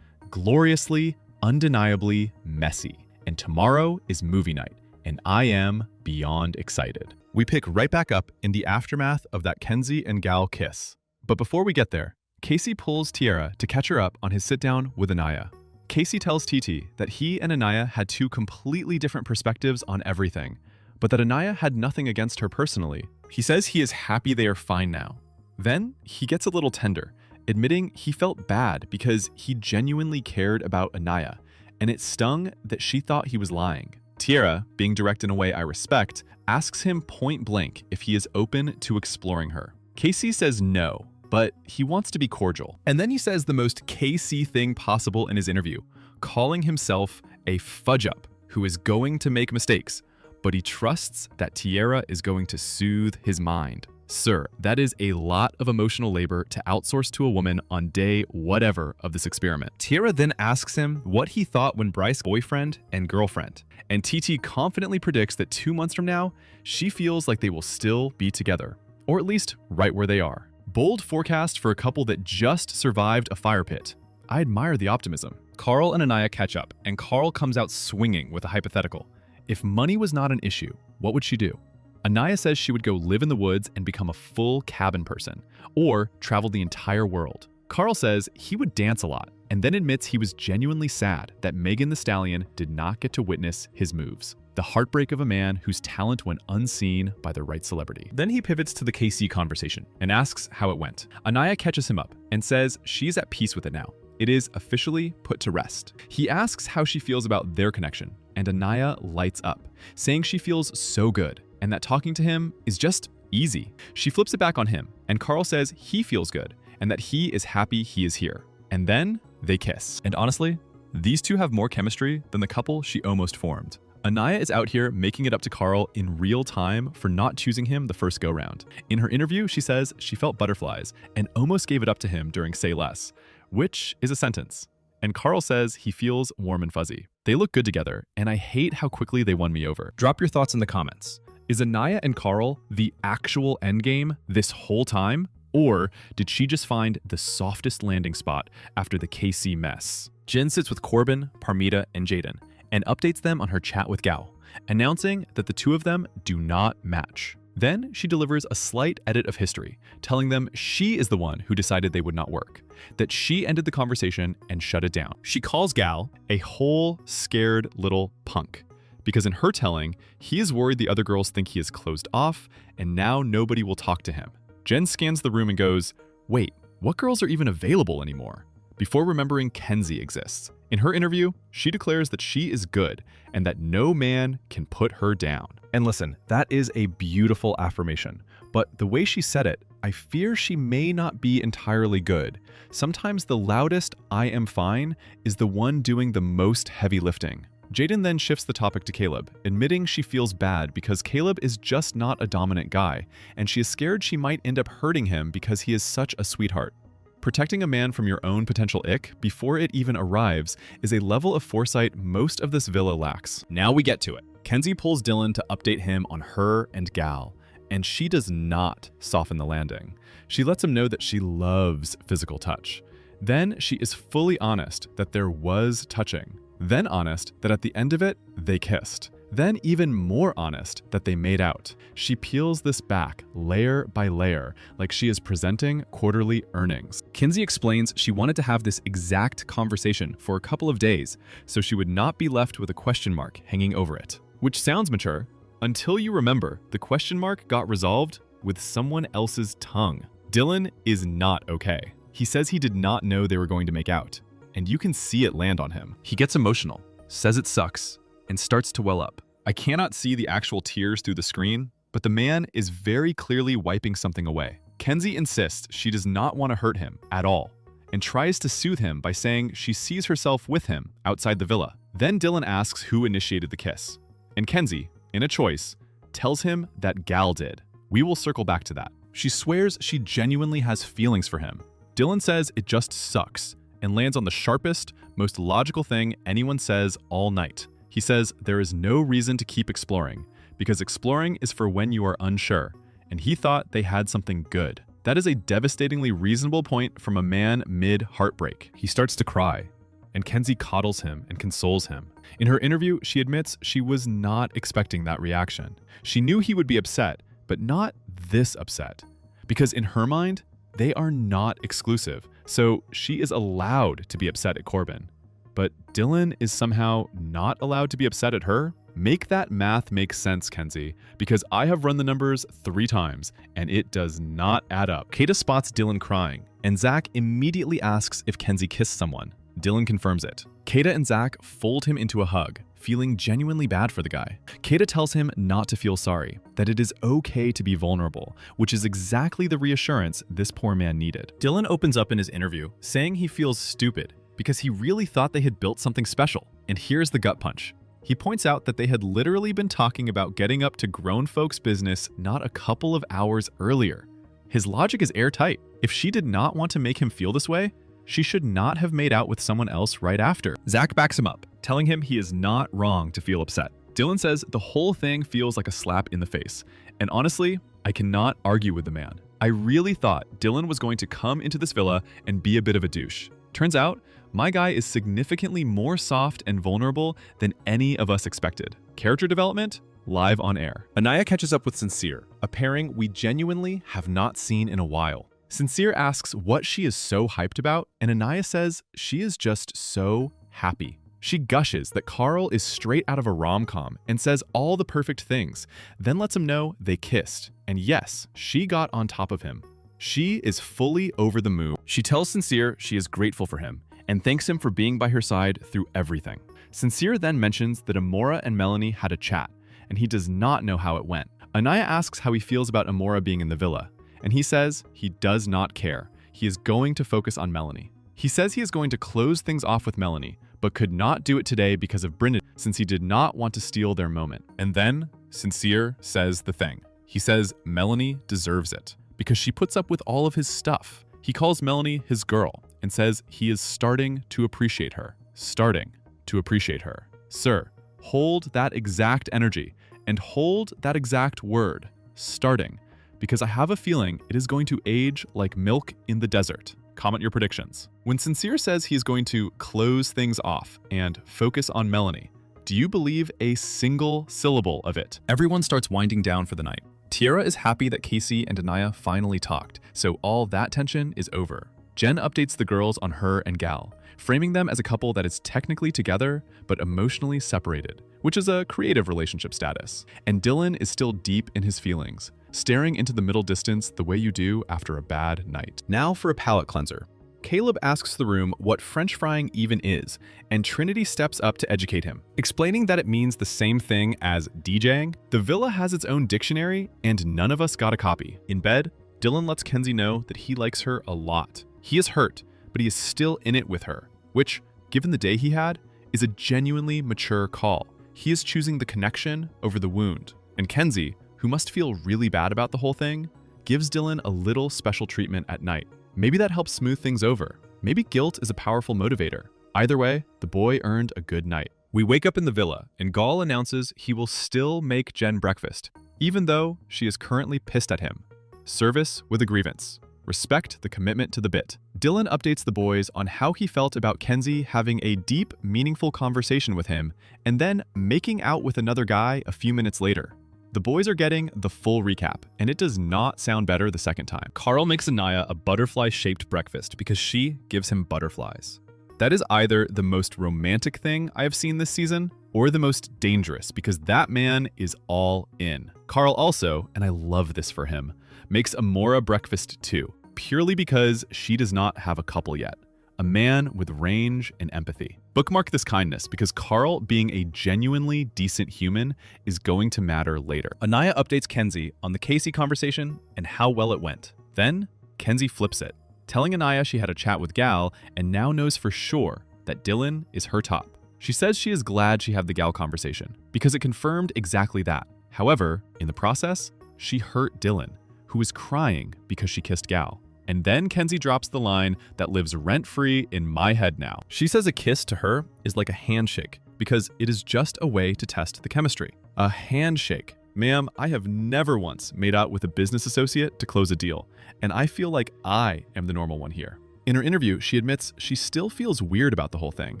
Gloriously, undeniably messy. And tomorrow is movie night, and I am beyond excited. We pick right back up in the aftermath of that Kenzie and Gal kiss. But before we get there, Casey pulls Tierra to catch her up on his sit-down with Anaya. Casey tells TT that he and Anaya had 2 completely different perspectives on everything, but that Anaya had nothing against her personally. He says he is happy they are fine now. Then he gets a little tender, admitting he felt bad because he genuinely cared about Anaya, and it stung that she thought he was lying. Tierra, being direct in a way I respect, asks him point blank if he is open to exploring her. Casey says no, but he wants to be cordial. And then he says the most KC thing possible in his interview, calling himself a fudge-up who is going to make mistakes, but he trusts that Tierra is going to soothe his mind. Sir, that is a lot of emotional labor to outsource to a woman on day whatever of this experiment. Tierra then asks him what he thought when Bryce boyfriend and girlfriend, and TT confidently predicts that 2 months from now, she feels like they will still be together, or at least right where they are. Bold forecast for a couple that just survived a fire pit. I admire the optimism. Carl and Anaya catch up, and Carl comes out swinging with a hypothetical. If money was not an issue, what would she do? Anaya says she would go live in the woods and become a full cabin person, or travel the entire world. Carl says he would dance a lot, and then admits he was genuinely sad that Megan Thee Stallion did not get to witness his moves. The heartbreak of a man whose talent went unseen by the right celebrity. Then he pivots to the KC conversation and asks how it went. Anaya catches him up and says she's at peace with it now. It is officially put to rest. He asks how she feels about their connection, and Anaya lights up, saying she feels so good and that talking to him is just easy. She flips it back on him, and Carl says he feels good and that he is happy he is here. And then they kiss. And honestly, these two have more chemistry than the couple she almost formed. Anaya is out here making it up to Carl in real time for not choosing him the first go-round. In her interview, she says she felt butterflies and almost gave it up to him during Say Less, which is a sentence. And Carl says he feels warm and fuzzy. They look good together, and I hate how quickly they won me over. Drop your thoughts in the comments. Is Anaya and Carl the actual endgame this whole time? Or did she just find the softest landing spot after the KC mess? Jen sits with Corbin, Parmita, and Jaden, and updates them on her chat with Gao, announcing that the 2 of them do not match. Then she delivers a slight edit of history, telling them she is the one who decided they would not work, that she ended the conversation and shut it down. She calls Gal a whole scared little punk, because in her telling, he is worried the other girls think he is closed off, and now nobody will talk to him. Jen scans the room and goes, wait, what girls are even available anymore? Before remembering Kenzie exists, In her interview, she declares that she is good and that no man can put her down. And listen, that is a beautiful affirmation, but the way she said it, I fear she may not be entirely good. Sometimes the loudest "I am fine" is the one doing the most heavy lifting. Jaden then shifts the topic to Caleb, admitting she feels bad because Caleb is just not a dominant guy, and she is scared she might end up hurting him because he is such a sweetheart. Protecting a man from your own potential ick before it even arrives is a level of foresight most of this villa lacks. Now we get to it. Kenzie pulls Dylan to update him on her and Gal, and she does not soften the landing. She lets him know that she loves physical touch. Then she is fully honest that there was touching. Then honest that at the end of it, they kissed. Then even more honest that they made out. She peels this back layer by layer, like she is presenting quarterly earnings. Kinsey explains she wanted to have this exact conversation for a couple of days, so she would not be left with a question mark hanging over it. Which sounds mature, until you remember the question mark got resolved with someone else's tongue. Dylan is not okay. He says he did not know they were going to make out, and you can see it land on him. He gets emotional, says it sucks, and starts to well up. I cannot see the actual tears through the screen, but the man is very clearly wiping something away. Kenzie insists she does not want to hurt him at all, and tries to soothe him by saying she sees herself with him outside the villa. Then Dylan asks who initiated the kiss, and Kenzie, in a choice, tells him that Gal did. We will circle back to that. She swears she genuinely has feelings for him. Dylan says it just sucks, and lands on the sharpest, most logical thing anyone says all night. He says there is no reason to keep exploring, because exploring is for when you are unsure, and he thought they had something good. That is a devastatingly reasonable point from a man mid-heartbreak. He starts to cry, and Kenzie coddles him and consoles him. In her interview, she admits she was not expecting that reaction. She knew he would be upset, but not this upset. Because in her mind, they are not exclusive, so she is allowed to be upset at Corbin. But Dylan is somehow not allowed to be upset at her? Make that math make sense, Kenzie, because I have run the numbers 3 times, and it does not add up. Kata spots Dylan crying, and Zach immediately asks if Kenzie kissed someone. Dylan confirms it. Kata and Zach fold him into a hug, feeling genuinely bad for the guy. Kata tells him not to feel sorry, that it is okay to be vulnerable, which is exactly the reassurance this poor man needed. Dylan opens up in his interview, saying he feels stupid because he really thought they had built something special. And here's the gut punch. He points out that they had literally been talking about getting up to grown folks' business not a couple of hours earlier. His logic is airtight. If she did not want to make him feel this way, she should not have made out with someone else right after. Zach backs him up, telling him he is not wrong to feel upset. Dylan says the whole thing feels like a slap in the face. And honestly, I cannot argue with the man. I really thought Dylan was going to come into this villa and be a bit of a douche. Turns out, my guy is significantly more soft and vulnerable than any of us expected. Character development, live on air. Anaya catches up with Sincere, a pairing we genuinely have not seen in a while. Sincere asks what she is so hyped about, and Anaya says she is just so happy. She gushes that Carl is straight out of a rom-com and says all the perfect things, then lets him know they kissed. And yes, she got on top of him. She is fully over the moon. She tells Sincere she is grateful for him and thanks him for being by her side through everything. Sincere then mentions that Amora and Melanie had a chat, and he does not know how it went. Anaya asks how he feels about Amora being in the villa, and he says he does not care. He is going to focus on Melanie. He says he is going to close things off with Melanie, but could not do it today because of Brendan, since he did not want to steal their moment. And then, Sincere says the thing. He says Melanie deserves it, because she puts up with all of his stuff. He calls Melanie his girl, and says he is starting to appreciate her. Starting to appreciate her. Sir, hold that exact energy, and hold that exact word, starting, because I have a feeling it is going to age like milk in the desert. Comment your predictions. When Sincere says he's going to close things off and focus on Melanie, do you believe a single syllable of it? Everyone starts winding down for the night. Tiara is happy that Casey and Anaya finally talked, so all that tension is over. Jen updates the girls on her and Gal, framing them as a couple that is technically together, but emotionally separated, which is a creative relationship status. And Dylan is still deep in his feelings, staring into the middle distance the way you do after a bad night. Now for a palate cleanser. Caleb asks the room what French frying even is, and Trinity steps up to educate him, explaining that it means the same thing as DJing. The villa has its own dictionary, and none of us got a copy. In bed, Dylan lets Kenzie know that he likes her a lot. He is hurt, but he is still in it with her, which, given the day he had, is a genuinely mature call. He is choosing the connection over the wound. And Kenzie, who must feel really bad about the whole thing, gives Dylan a little special treatment at night. Maybe that helps smooth things over. Maybe guilt is a powerful motivator. Either way, the boy earned a good night. We wake up in the villa, and Gaul announces he will still make Jen breakfast, even though she is currently pissed at him. Service with a grievance. Respect the commitment to the bit. Dylan updates the boys on how he felt about Kenzie having a deep, meaningful conversation with him, and then making out with another guy a few minutes later. The boys are getting the full recap, and it does not sound better the second time. Carl makes Anaya a butterfly-shaped breakfast because she gives him butterflies. That is either the most romantic thing I have seen this season, or the most dangerous, because that man is all in. Carl also, and I love this for him, makes Amora breakfast too, purely because she does not have a couple yet. A man with range and empathy. Bookmark this kindness, because Carl being a genuinely decent human is going to matter later. Anaya updates Kenzie on the Casey conversation and how well it went. Then, Kenzie flips it, telling Anaya she had a chat with Gal and now knows for sure that Dylan is her top. She says she is glad she had the Gal conversation, because it confirmed exactly that. However, in the process, she hurt Dylan, who is crying because she kissed Gal. And then Kenzie drops the line that lives rent-free in my head now. She says a kiss to her is like a handshake because it is just a way to test the chemistry. A handshake. Ma'am, I have never once made out with a business associate to close a deal, and I feel like I am the normal one here. In her interview, she admits she still feels weird about the whole thing,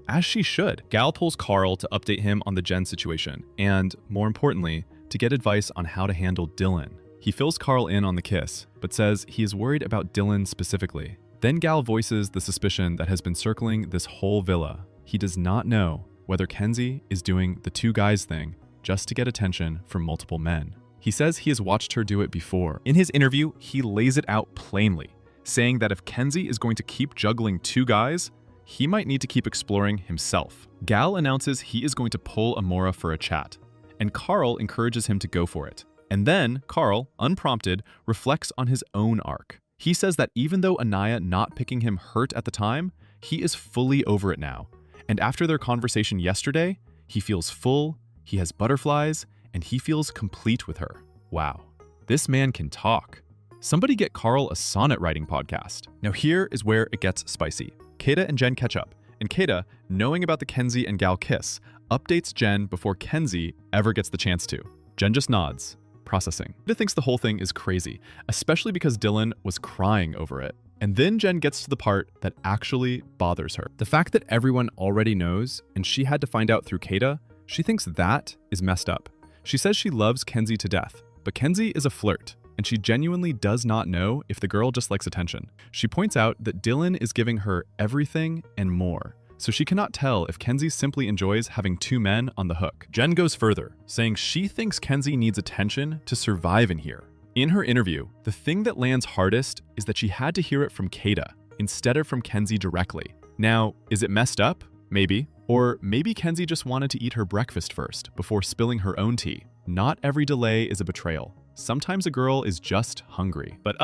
as she should. Gal pulls Carl to update him on the Jen situation, and more importantly, to get advice on how to handle Dylan. He fills Carl in on the kiss, but says he is worried about Dylan specifically. Then Gal voices the suspicion that has been circling this whole villa. He does not know whether Kenzie is doing the two guys thing just to get attention from multiple men. He says he has watched her do it before. In his interview, he lays it out plainly, saying that if Kenzie is going to keep juggling two guys, he might need to keep exploring himself. Gal announces he is going to pull Amora for a chat, and Carl encourages him to go for it. And then Carl, unprompted, reflects on his own arc. He says that even though Anaya not picking him hurt at the time, he is fully over it now. And after their conversation yesterday, he feels full, he has butterflies, and he feels complete with her. Wow, this man can talk. Somebody get Carl a sonnet writing podcast. Now here is where it gets spicy. Kata and Jen catch up, and Kata, knowing about the Kenzie and Gal kiss, updates Jen before Kenzie ever gets the chance to. Jen just nods. Processing. Kata thinks the whole thing is crazy, especially because Dylan was crying over it. And then Jen gets to the part that actually bothers her. The fact that everyone already knows, and she had to find out through Kata, she thinks that is messed up. She says she loves Kenzie to death, but Kenzie is a flirt, and she genuinely does not know if the girl just likes attention. She points out that Dylan is giving her everything and more, so she cannot tell if Kenzie simply enjoys having two men on the hook. Jen goes further, saying she thinks Kenzie needs attention to survive in here. In her interview, the thing that lands hardest is that she had to hear it from Kata instead of from Kenzie directly. Now, is it messed up? Maybe. Or maybe Kenzie just wanted to eat her breakfast first before spilling her own tea. Not every delay is a betrayal. Sometimes a girl is just hungry. But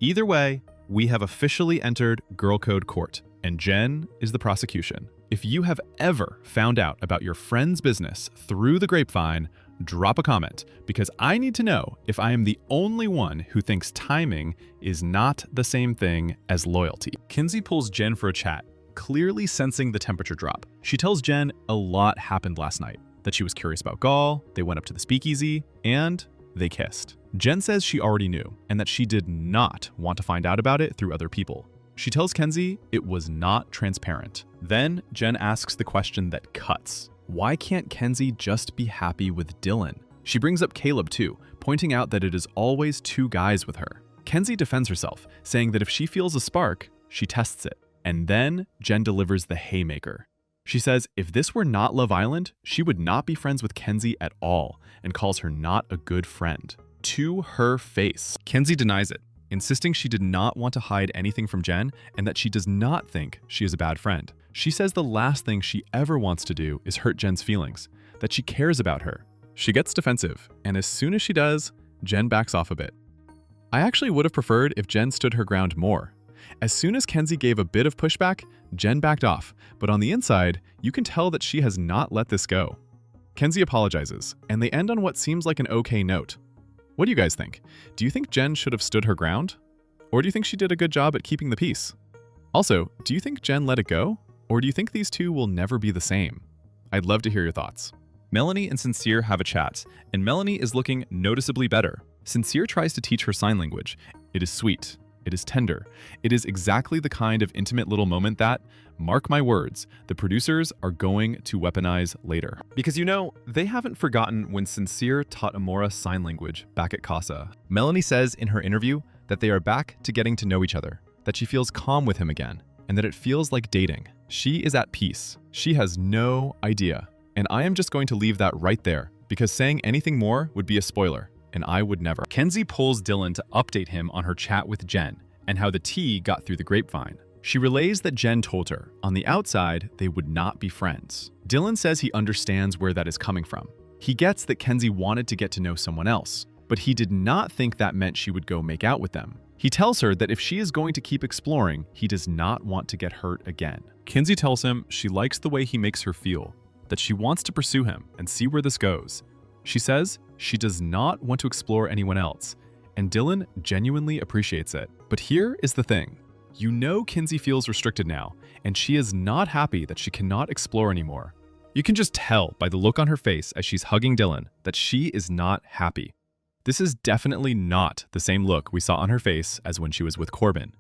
either way, we have officially entered Girl Code Court. And Jen is the prosecution. If you have ever found out about your friend's business through the grapevine, drop a comment, because I need to know if I am the only one who thinks timing is not the same thing as loyalty. Kenzie pulls Jen for a chat, clearly sensing the temperature drop. She tells Jen a lot happened last night, that she was curious about Gaul, they went up to the speakeasy, and they kissed. Jen says she already knew, and that she did not want to find out about it through other people. She tells Kenzie it was not transparent. Then Jen asks the question that cuts. Why can't Kenzie just be happy with Dylan? She brings up Caleb too, pointing out that it is always two guys with her. Kenzie defends herself, saying that if she feels a spark, she tests it. And then Jen delivers the haymaker. She says if this were not Love Island, she would not be friends with Kenzie at all, and calls her not a good friend. To her face. Kenzie denies it. insisting she did not want to hide anything from Jen and that she does not think she is a bad friend. She says the last thing she ever wants to do is hurt Jen's feelings, that she cares about her. She gets defensive, and as soon as she does, Jen backs off a bit. I actually would have preferred if Jen stood her ground more. As soon as Kenzie gave a bit of pushback, Jen backed off, but on the inside, you can tell that she has not let this go. Kenzie apologizes, and they end on what seems like an okay note. What do you guys think? Do you think Jen should have stood her ground? Or do you think she did a good job at keeping the peace? Also, do you think Jen let it go? Or do you think these two will never be the same? I'd love to hear your thoughts. Melanie and Sincere have a chat, and Melanie is looking noticeably better. Sincere tries to teach her sign language. It is sweet. It is tender. It is exactly the kind of intimate little moment that, mark my words, the producers are going to weaponize later. Because you know, they haven't forgotten when Sincere taught Amora sign language back at Casa. Melanie says in her interview that they are back to getting to know each other, that she feels calm with him again, and that it feels like dating. She is at peace. She has no idea. And I am just going to leave that right there, because saying anything more would be a spoiler. And I would never. Kenzie pulls Dylan to update him on her chat with Jen and how the tea got through the grapevine. She relays that Jen told her, on the outside, they would not be friends. Dylan says he understands where that is coming from. He gets that Kenzie wanted to get to know someone else, but he did not think that meant she would go make out with them. He tells her that if she is going to keep exploring, he does not want to get hurt again. Kenzie tells him she likes the way he makes her feel, that she wants to pursue him and see where this goes. She says she does not want to explore anyone else, and Dylan genuinely appreciates it. But here is the thing. You know Kenzie feels restricted now, and she is not happy that she cannot explore anymore. You can just tell by the look on her face as she's hugging Dylan that she is not happy. This is definitely not the same look we saw on her face as when she was with Corbin.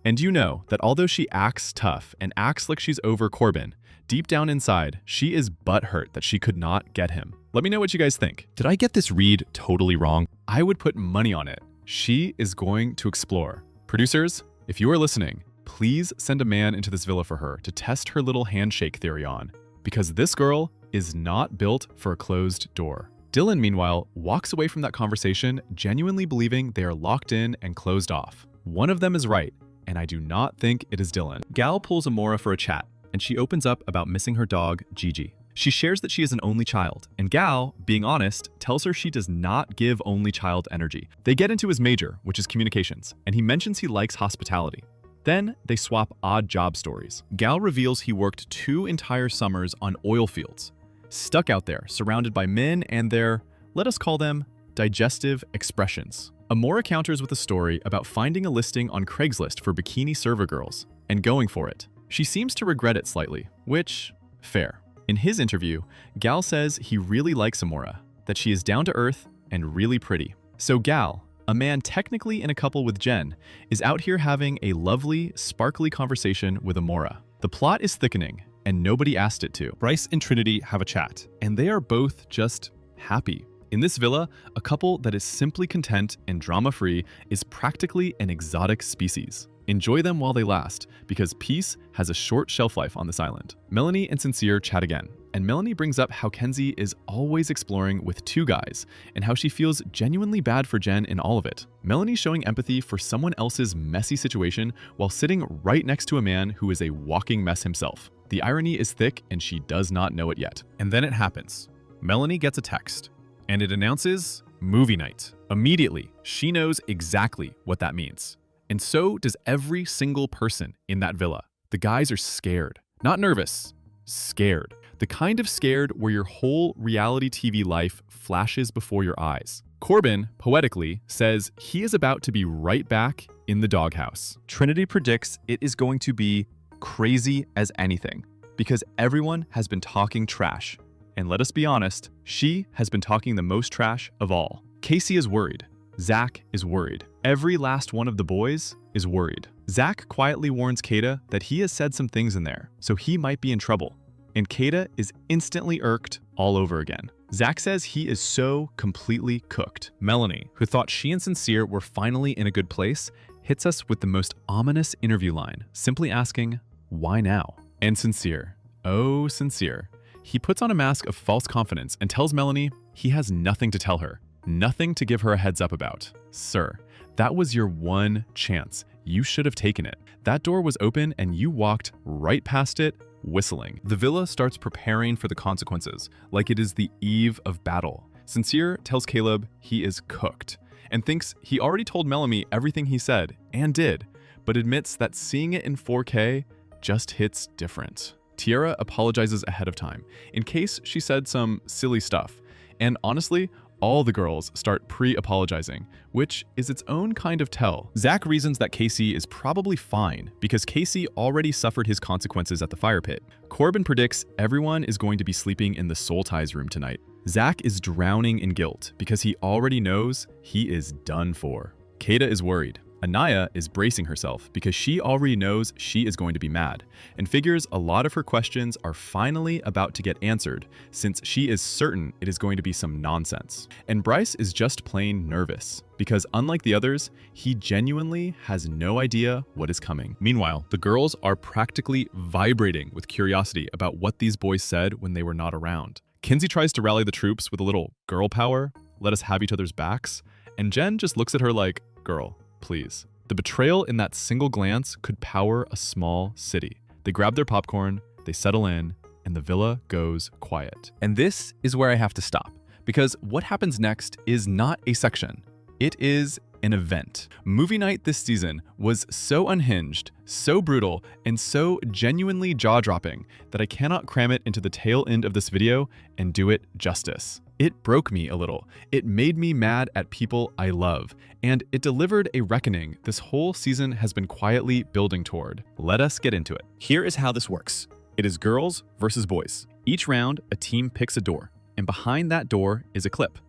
And you know that although she acts tough and acts like she's over Corbin, deep down inside, she is butthurt that she could not get him. Let me know what you guys think. Did I get this read totally wrong? I would put money on it. She is going to explore. Producers, if you are listening, please send a man into this villa for her to test her little handshake theory on, because this girl is not built for a closed door. Dylan, meanwhile, walks away from that conversation genuinely believing they are locked in and closed off. One of them is right, and I do not think it is Dylan. Gal pulls Amora for a chat, and she opens up about missing her dog, Gigi. She shares that she is an only child, and Gal, being honest, tells her she does not give only child energy. They get into his major, which is communications, and he mentions he likes hospitality. Then they swap odd job stories. Gal reveals he worked 2 entire summers on oil fields, stuck out there, surrounded by men and their, let us call them, digestive expressions. Amora counters with a story about finding a listing on Craigslist for bikini server girls, and going for it. She seems to regret it slightly, which, fair. In his interview, Gal says he really likes Amora, that she is down to earth and really pretty. So Gal, a man technically in a couple with Jen, is out here having a lovely, sparkly conversation with Amora. The plot is thickening, and nobody asked it to. Bryce and Trinity have a chat, and they are both just happy. In this villa, a couple that is simply content and drama-free is practically an exotic species. Enjoy them while they last, because peace has a short shelf life on this island. Melanie and Sincere chat again, and Melanie brings up how Kenzie is always exploring with 2 guys, and how she feels genuinely bad for Jen in all of it. Melanie showing empathy for someone else's messy situation while sitting right next to a man who is a walking mess himself. The irony is thick, and she does not know it yet. And then it happens. Melanie gets a text, and it announces movie night. Immediately, she knows exactly what that means. And so does every single person in that villa. The guys are scared. Not nervous, scared. The kind of scared where your whole reality TV life flashes before your eyes. Corbin, poetically, says he is about to be right back in the doghouse. Trinity predicts it is going to be crazy as anything, because everyone has been talking trash. And let us be honest, she has been talking the most trash of all. Casey is worried. Zach is worried. Every last one of the boys is worried. Zach quietly warns Kata that he has said some things in there, so he might be in trouble. And Kata is instantly irked all over again. Zach says he is so completely cooked. Melanie, who thought she and Sincere were finally in a good place, hits us with the most ominous interview line, simply asking, why now? And Sincere, oh Sincere, he puts on a mask of false confidence and tells Melanie he has nothing to tell her. Nothing to give her a heads up about. Sir, That was your one chance. You should have taken it. That door was open and you walked right past it, whistling. The villa starts preparing for the consequences, like it is the eve of battle. Sincere tells Caleb he is cooked and thinks he already told Melanie everything he said and did, but admits that seeing it in 4K just hits different. Tiara apologizes ahead of time in case she said some silly stuff, and honestly, all the girls start pre-apologizing, which is its own kind of tell. Zach reasons that Casey is probably fine because Casey already suffered his consequences at the fire pit. Corbin predicts everyone is going to be sleeping in the soul ties room tonight. Zach is drowning in guilt because he already knows he is done for. Kata is worried. Anaya is bracing herself because she already knows she is going to be mad and figures a lot of her questions are finally about to get answered since she is certain it is going to be some nonsense. And Bryce is just plain nervous because unlike the others, he genuinely has no idea what is coming. Meanwhile, the girls are practically vibrating with curiosity about what these boys said when they were not around. Kinsey tries to rally the troops with a little girl power, let us have each other's backs, and Jen just looks at her like, girl, please. The betrayal in that single glance could power a small city. They grab their popcorn, they settle in, and the villa goes quiet. And this is where I have to stop, because what happens next is not a section. It is an event. Movie night this season was so unhinged, so brutal, and so genuinely jaw-dropping that I cannot cram it into the tail end of this video and do it justice. It broke me a little. It made me mad at people I love, and it delivered a reckoning this whole season has been quietly building toward. Let us get into it. Here is how this works. It is girls versus boys. Each round, a team picks a door, and behind that door is a clip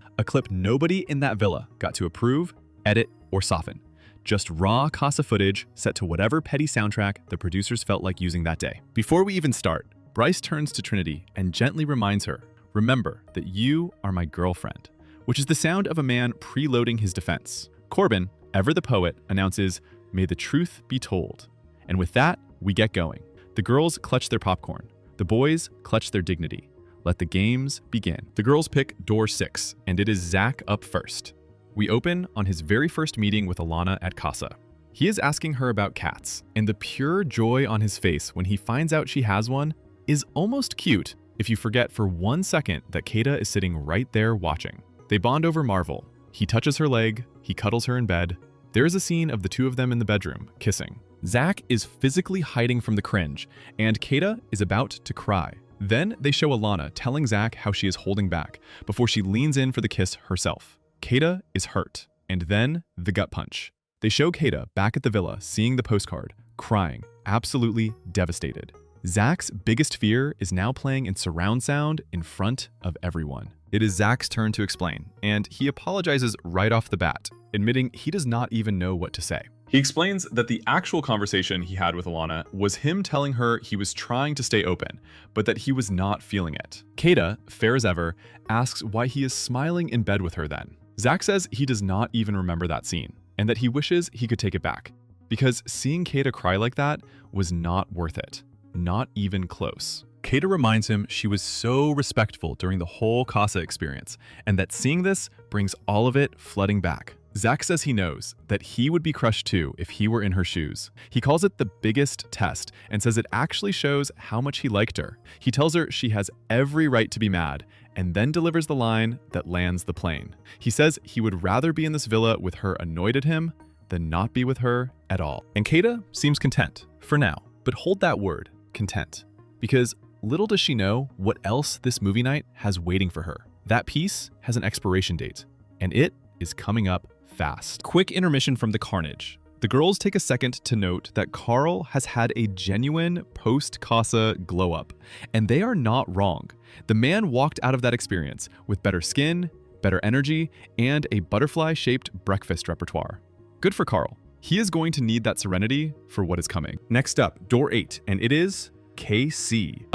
nobody in that villa got to approve, edit, or soften. Just raw Casa footage set to whatever petty soundtrack the producers felt like using that day. Before we even start, Bryce turns to Trinity and gently reminds her, remember that you are my girlfriend, which is the sound of a man preloading his defense. Corbin, ever the poet, announces, may the truth be told. And with that, we get going. The girls clutch their popcorn. The boys clutch their dignity. Let the games begin. The girls pick door 6, and it is Zach up first. We open on his very first meeting with Alana at Casa. He is asking her about cats, and the pure joy on his face when he finds out she has one is almost cute if you forget for 1 second that Kata is sitting right there watching. They bond over Marvel. He touches her leg, he cuddles her in bed. There is a scene of the two of them in the bedroom, kissing. Zach is physically hiding from the cringe, and Kata is about to cry. Then they show Alana telling Zach how she is holding back before she leans in for the kiss herself. Kata is hurt, and then the gut punch. They show Kata back at the villa seeing the postcard, crying, absolutely devastated. Zach's biggest fear is now playing in surround sound in front of everyone. It is Zach's turn to explain, and he apologizes right off the bat, admitting he does not even know what to say. He explains that the actual conversation he had with Alana was him telling her he was trying to stay open, but that he was not feeling it. Kata, fair as ever, asks why he is smiling in bed with her then. Zach says he does not even remember that scene, and that he wishes he could take it back, because seeing Kata cry like that was not worth it. Not even close. Kata reminds him she was so respectful during the whole Casa experience, and that seeing this brings all of it flooding back. Zach says he knows that he would be crushed too if he were in her shoes. He calls it the biggest test and says it actually shows how much he liked her. He tells her she has every right to be mad and then delivers the line that lands the plane. He says he would rather be in this villa with her annoyed at him than not be with her at all. And Kata seems content, for now. But hold that word, content, because little does she know what else this movie night has waiting for her. That piece has an expiration date, and it is coming up fast. Quick intermission from the carnage. The girls take a second to note that Carl has had a genuine post-Casa glow-up, and they are not wrong. The man walked out of that experience with better skin, better energy, and a butterfly-shaped breakfast repertoire. Good for Carl. He is going to need that serenity for what is coming. Next up, door 8, and it is KC.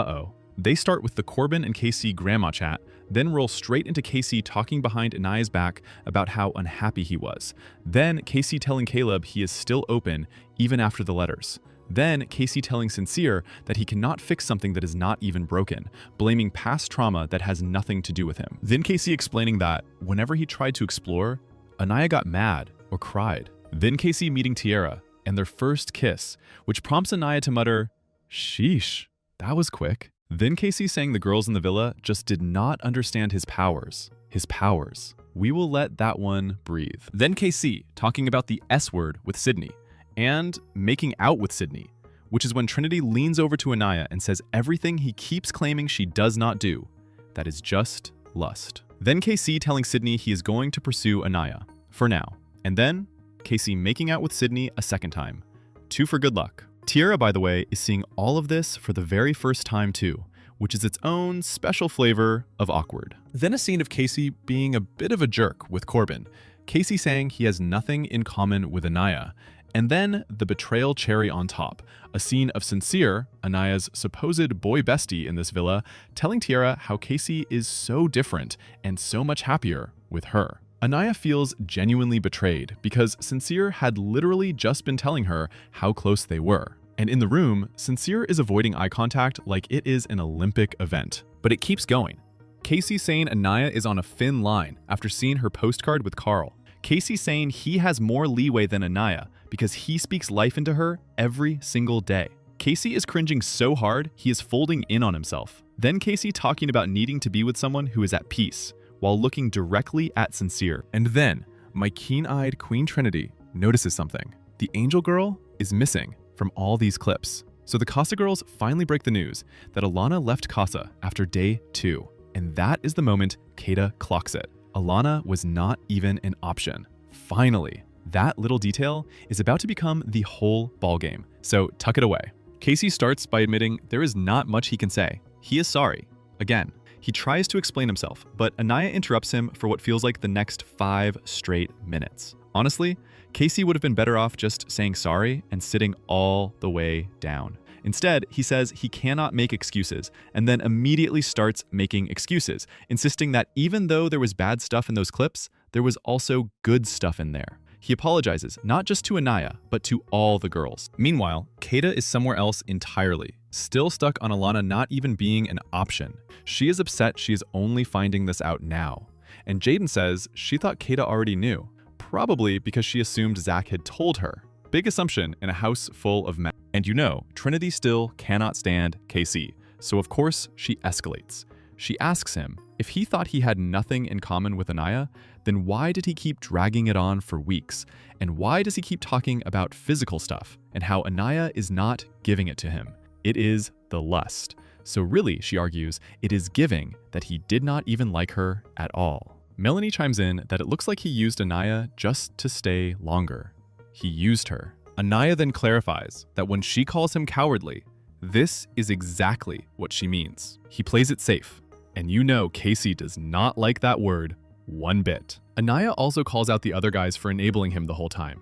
They start with the Corbin and KC grandma chat, then roll straight into Casey talking behind Anaya's back about how unhappy he was. Then Casey telling Caleb he is still open even after the letters. Then Casey telling Sincere that he cannot fix something that is not even broken, blaming past trauma that has nothing to do with him. Then Casey explaining that whenever he tried to explore, Anaya got mad or cried. Then Casey meeting Tiara and their first kiss, which prompts Anaya to mutter, "Sheesh, that was quick." Then Casey saying the girls in the villa just did not understand his powers. His powers. We will let that one breathe. Then Casey talking about the S word with Sydney and making out with Sydney, which is when Trinity leans over to Anaya and says everything he keeps claiming she does not do. That is just lust. Then Casey telling Sydney he is going to pursue Anaya, for now. And then Casey making out with Sydney a second time. 2 for good luck. Tiara, by the way, is seeing all of this for the very first time too, which is its own special flavor of awkward. Then a scene of Casey being a bit of a jerk with Corbin, Casey saying he has nothing in common with Anaya, and then the betrayal cherry on top, a scene of Sincere, Anaya's supposed boy bestie in this villa, telling Tiara how Casey is so different and so much happier with her. Anaya feels genuinely betrayed because Sincere had literally just been telling her how close they were. And in the room, Sincere is avoiding eye contact like it is an Olympic event. But it keeps going. Casey saying Anaya is on a thin line after seeing her postcard with Carl. Casey saying he has more leeway than Anaya because he speaks life into her every single day. Casey is cringing so hard he is folding in on himself. Then Casey talking about needing to be with someone who is at peace, while looking directly at Sincere. And then, my keen-eyed Queen Trinity notices something. The angel girl is missing from all these clips. So the Casa girls finally break the news that Alana left Casa after day 2. And that is the moment Kata clocks it. Alana was not even an option. Finally, that little detail is about to become the whole ballgame. So tuck it away. Casey starts by admitting there is not much he can say. He is sorry. Again. He tries to explain himself, but Anaya interrupts him for what feels like the next 5 straight minutes. Honestly, Casey would have been better off just saying sorry and sitting all the way down. Instead, he says he cannot make excuses and then immediately starts making excuses, insisting that even though there was bad stuff in those clips, there was also good stuff in there. He apologizes not just to Anaya, but to all the girls. Meanwhile, Kata is somewhere else entirely, still stuck on Alana not even being an option. She is upset she is only finding this out now. And Jaden says she thought Kata already knew, probably because she assumed Zach had told her. Big assumption in a house full of men. And you know, Trinity still cannot stand KC, so of course she escalates. She asks him if he thought he had nothing in common with Anaya, then why did he keep dragging it on for weeks? And why does he keep talking about physical stuff and how Anaya is not giving it to him? It is the lust. So really, she argues, it is giving that he did not even like her at all. Melanie chimes in that it looks like he used Anaya just to stay longer. He used her. Anaya then clarifies that when she calls him cowardly, this is exactly what she means. He plays it safe. And you know Casey does not like that word one bit. Anaya also calls out the other guys for enabling him the whole time.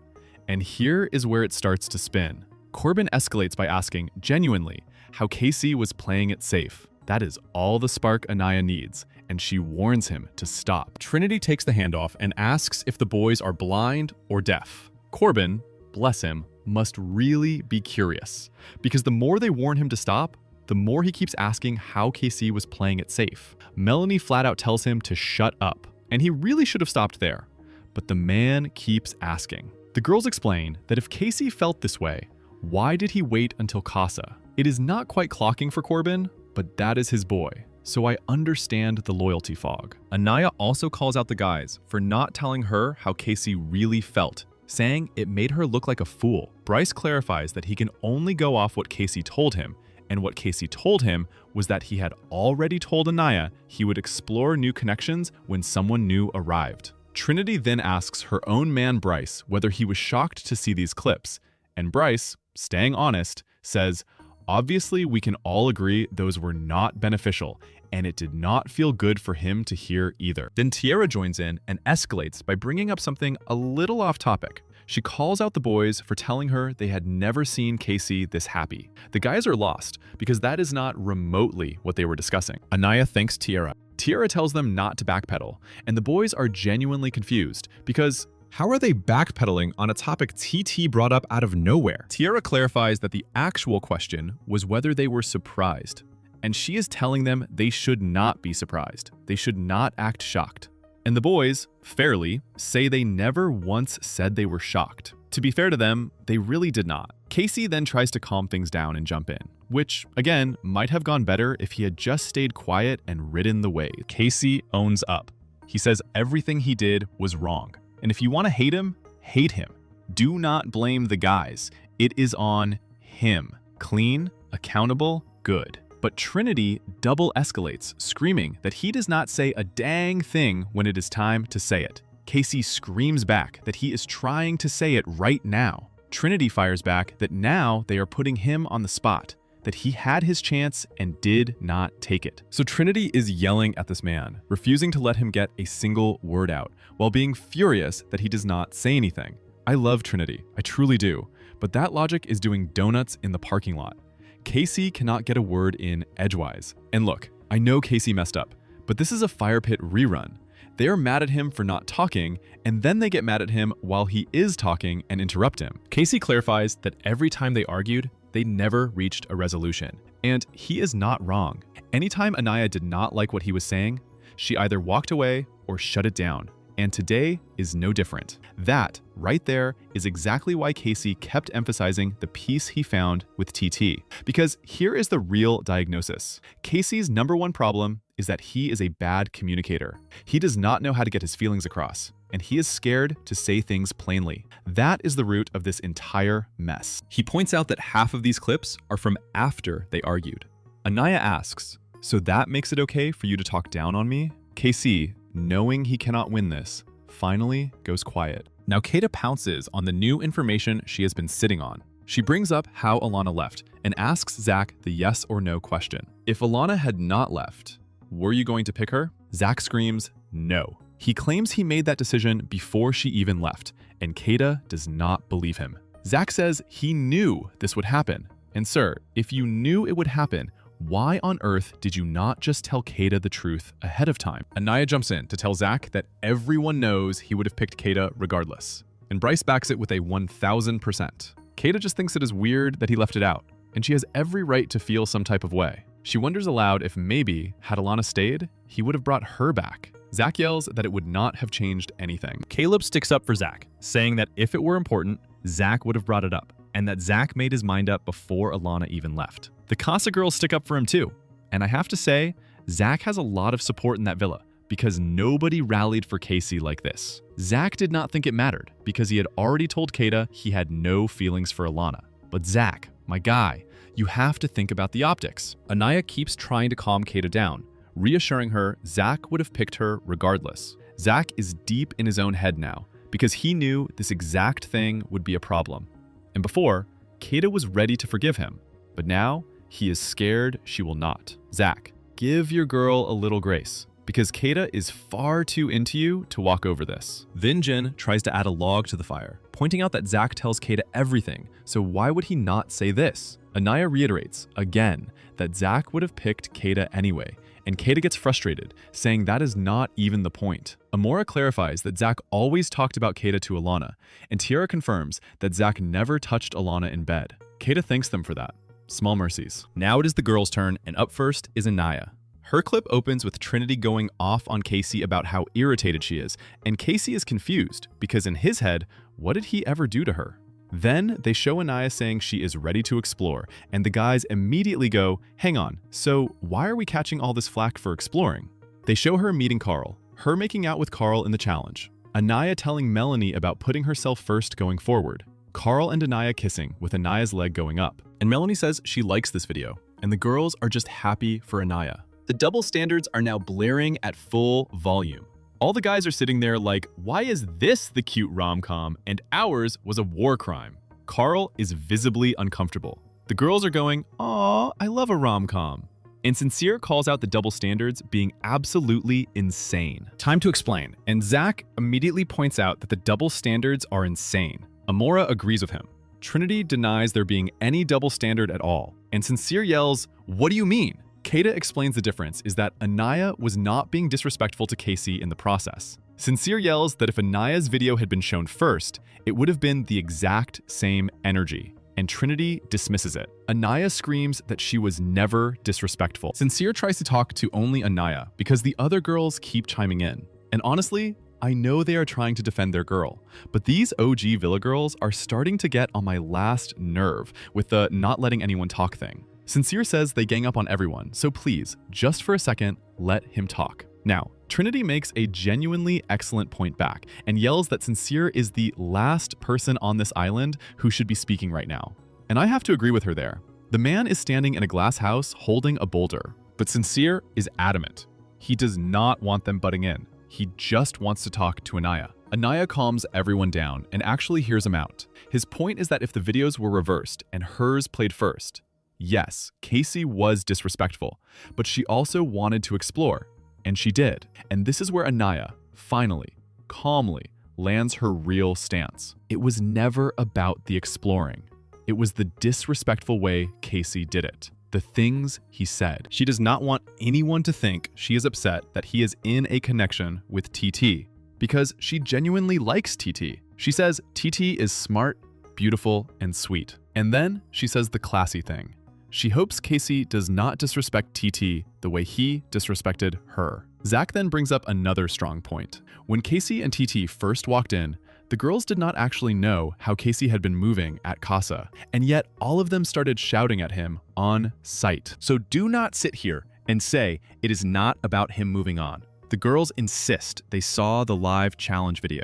And here is where it starts to spin. Corbin escalates by asking, genuinely, how Casey was playing it safe. That is all the spark Anaya needs, and she warns him to stop. Trinity takes the handoff and asks if the boys are blind or deaf. Corbin, bless him, must really be curious, because the more they warn him to stop, the more he keeps asking how Casey was playing it safe. Melanie flat out tells him to shut up, and he really should have stopped there. But the man keeps asking. The girls explain that if Casey felt this way, why did he wait until Casa? It is not quite clocking for Corbin, but that is his boy. So I understand the loyalty fog. Anaya also calls out the guys for not telling her how Casey really felt, saying it made her look like a fool. Bryce clarifies that he can only go off what Casey told him, and what Casey told him was that he had already told Anaya he would explore new connections when someone new arrived. Trinity then asks her own man Bryce whether he was shocked to see these clips, and Bryce, staying honest, says, obviously we can all agree those were not beneficial, and it did not feel good for him to hear either. Then Tiara joins in and escalates by bringing up something a little off topic. She calls out the boys for telling her they had never seen Casey this happy. The guys are lost because that is not remotely what they were discussing. Anaya thanks Tiara. Tiara tells them not to backpedal, and the boys are genuinely confused because how are they backpedaling on a topic TT brought up out of nowhere? Tiara clarifies that the actual question was whether they were surprised, and she is telling them they should not be surprised. They should not act shocked. And the boys, fairly, say they never once said they were shocked. To be fair to them, they really did not. Casey then tries to calm things down and jump in, which, again, might have gone better if he had just stayed quiet and ridden the wave. Casey owns up. He says everything he did was wrong. And if you want to hate him, hate him. Do not blame the guys. It is on him. Clean, accountable, good. But Trinity double escalates, screaming that he does not say a dang thing when it is time to say it. Casey screams back that he is trying to say it right now. Trinity fires back that now they are putting him on the spot, that he had his chance and did not take it. So Trinity is yelling at this man, refusing to let him get a single word out, while being furious that he does not say anything. I love Trinity, I truly do, but that logic is doing donuts in the parking lot. Casey cannot get a word in edgewise. And look, I know Casey messed up, but this is a fire pit rerun. They are mad at him for not talking, and then they get mad at him while he is talking and interrupt him. Casey clarifies that every time they argued, they never reached a resolution. And he is not wrong. Anytime Anaya did not like what he was saying, she either walked away or shut it down. And today is no different. That, right there, is exactly why Casey kept emphasizing the peace he found with TT. Because here is the real diagnosis. Casey's #1 problem is that he is a bad communicator. He does not know how to get his feelings across, and he is scared to say things plainly. That is the root of this entire mess. He points out that half of these clips are from after they argued. Anaya asks, "So that makes it okay for you to talk down on me?" Casey, knowing he cannot win this, finally goes quiet. Now Kata pounces on the new information she has been sitting on. She brings up how Alana left and asks Zach the yes or no question. If Alana had not left, were you going to pick her? Zach screams, no. He claims he made that decision before she even left, and Kata does not believe him. Zach says he knew this would happen. And sir, if you knew it would happen, why on earth did you not just tell Kata the truth ahead of time? Anaya jumps in to tell Zach that everyone knows he would have picked Kata regardless. And Bryce backs it with a 1000%. Kata just thinks it is weird that he left it out, and she has every right to feel some type of way. She wonders aloud if maybe, had Alana stayed, he would have brought her back. Zach yells that it would not have changed anything. Caleb sticks up for Zach, saying that if it were important, Zach would have brought it up, and that Zach made his mind up before Alana even left. The Casa girls stick up for him too, and I have to say, Zach has a lot of support in that villa, because nobody rallied for Casey like this. Zach did not think it mattered, because he had already told Kata he had no feelings for Alana. But Zach, my guy, you have to think about the optics. Anaya keeps trying to calm Kata down, reassuring her Zach would have picked her regardless. Zach is deep in his own head now, because he knew this exact thing would be a problem. And before, Kata was ready to forgive him, but now he is scared she will not. Zach, give your girl a little grace, because Kata is far too into you to walk over this. Then Jin tries to add a log to the fire, pointing out that Zach tells Kata everything, so why would he not say this? Anaya reiterates, again, that Zach would have picked Kata anyway, and Kata gets frustrated, saying that is not even the point. Amora clarifies that Zach always talked about Kata to Alana, and Tiara confirms that Zach never touched Alana in bed. Kata thanks them for that. Small mercies. Now it is the girls' turn, and up first is Anaya. Her clip opens with Trinity going off on Casey about how irritated she is, and Casey is confused, because in his head, what did he ever do to her? Then they show Anaya saying she is ready to explore, and the guys immediately go, hang on, so why are we catching all this flack for exploring? They show her meeting Carl, her making out with Carl in the challenge, Anaya telling Melanie about putting herself first going forward, Carl and Anaya kissing with Anaya's leg going up. And Melanie says she likes this video, and the girls are just happy for Anaya. The double standards are now blaring at full volume. All the guys are sitting there like, why is this the cute rom-com and ours was a war crime? Carl is visibly uncomfortable. The girls are going, aw, I love a rom-com. And Sincere calls out the double standards being absolutely insane. Time to explain, and Zach immediately points out that the double standards are insane. Amora agrees with him. Trinity denies there being any double standard at all, and Sincere yells, what do you mean? Kata explains the difference is that Anaya was not being disrespectful to Casey in the process. Sincere yells that if Anaya's video had been shown first, it would have been the exact same energy, and Trinity dismisses it. Anaya screams that she was never disrespectful. Sincere tries to talk to only Anaya because the other girls keep chiming in. And honestly, I know they are trying to defend their girl, but these OG Villa girls are starting to get on my last nerve with the not letting anyone talk thing. Sincere says they gang up on everyone, so please, just for a second, let him talk. Now, Trinity makes a genuinely excellent point back and yells that Sincere is the last person on this island who should be speaking right now. And I have to agree with her there. The man is standing in a glass house holding a boulder, but Sincere is adamant. He does not want them butting in. He just wants to talk to Anaya. Anaya calms everyone down and actually hears him out. His point is that if the videos were reversed and hers played first, yes, Casey was disrespectful, but she also wanted to explore. And she did. And this is where Anaya, finally, calmly, lands her real stance. It was never about the exploring. It was the disrespectful way Casey did it. The things he said. She does not want anyone to think she is upset that he is in a connection with TT, because she genuinely likes TT. She says TT is smart, beautiful, and sweet. And then she says the classy thing. She hopes Casey does not disrespect TT the way he disrespected her. Zach then brings up another strong point. When Casey and TT first walked in, the girls did not actually know how Casey had been moving at Casa, and yet all of them started shouting at him on sight. So do not sit here and say it is not about him moving on. The girls insist they saw the live challenge video.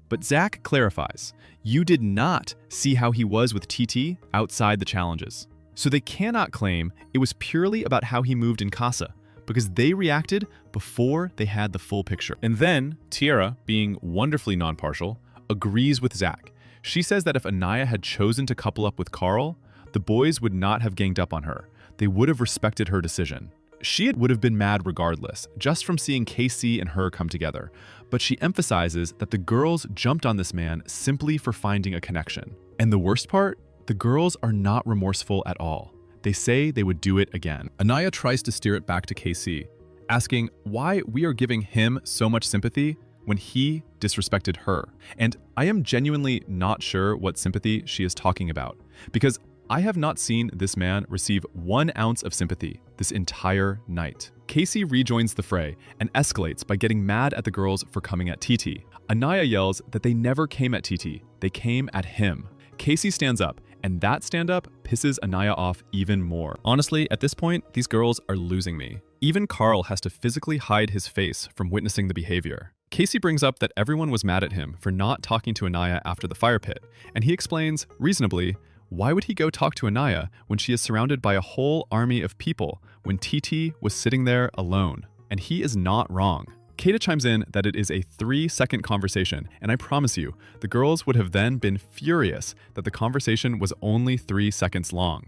But Zach clarifies, you did not see how he was with TT outside the challenges. So they cannot claim it was purely about how he moved in Casa, because they reacted before they had the full picture. And then Tiara, being wonderfully non-partial, agrees with Zach. She says that if Anaya had chosen to couple up with Carl, the boys would not have ganged up on her. They would have respected her decision. She would have been mad regardless, just from seeing Casey and her come together. But she emphasizes that the girls jumped on this man simply for finding a connection. And the worst part? The girls are not remorseful at all. They say they would do it again. Anaya tries to steer it back to Casey, asking why we are giving him so much sympathy when he disrespected her. And I am genuinely not sure what sympathy she is talking about, because I have not seen this man receive 1 ounce of sympathy this entire night. Casey rejoins the fray and escalates by getting mad at the girls for coming at TT. Anaya yells that they never came at TT, they came at him. Casey stands up, and that stand-up pisses Anaya off even more. Honestly, at this point, these girls are losing me. Even Carl has to physically hide his face from witnessing the behavior. Casey brings up that everyone was mad at him for not talking to Anaya after the fire pit, and he explains, reasonably, why would he go talk to Anaya when she is surrounded by a whole army of people when TT was sitting there alone? And he is not wrong. Kata chimes in that it is a 3-second conversation, and I promise you, the girls would have then been furious that the conversation was only 3 seconds long.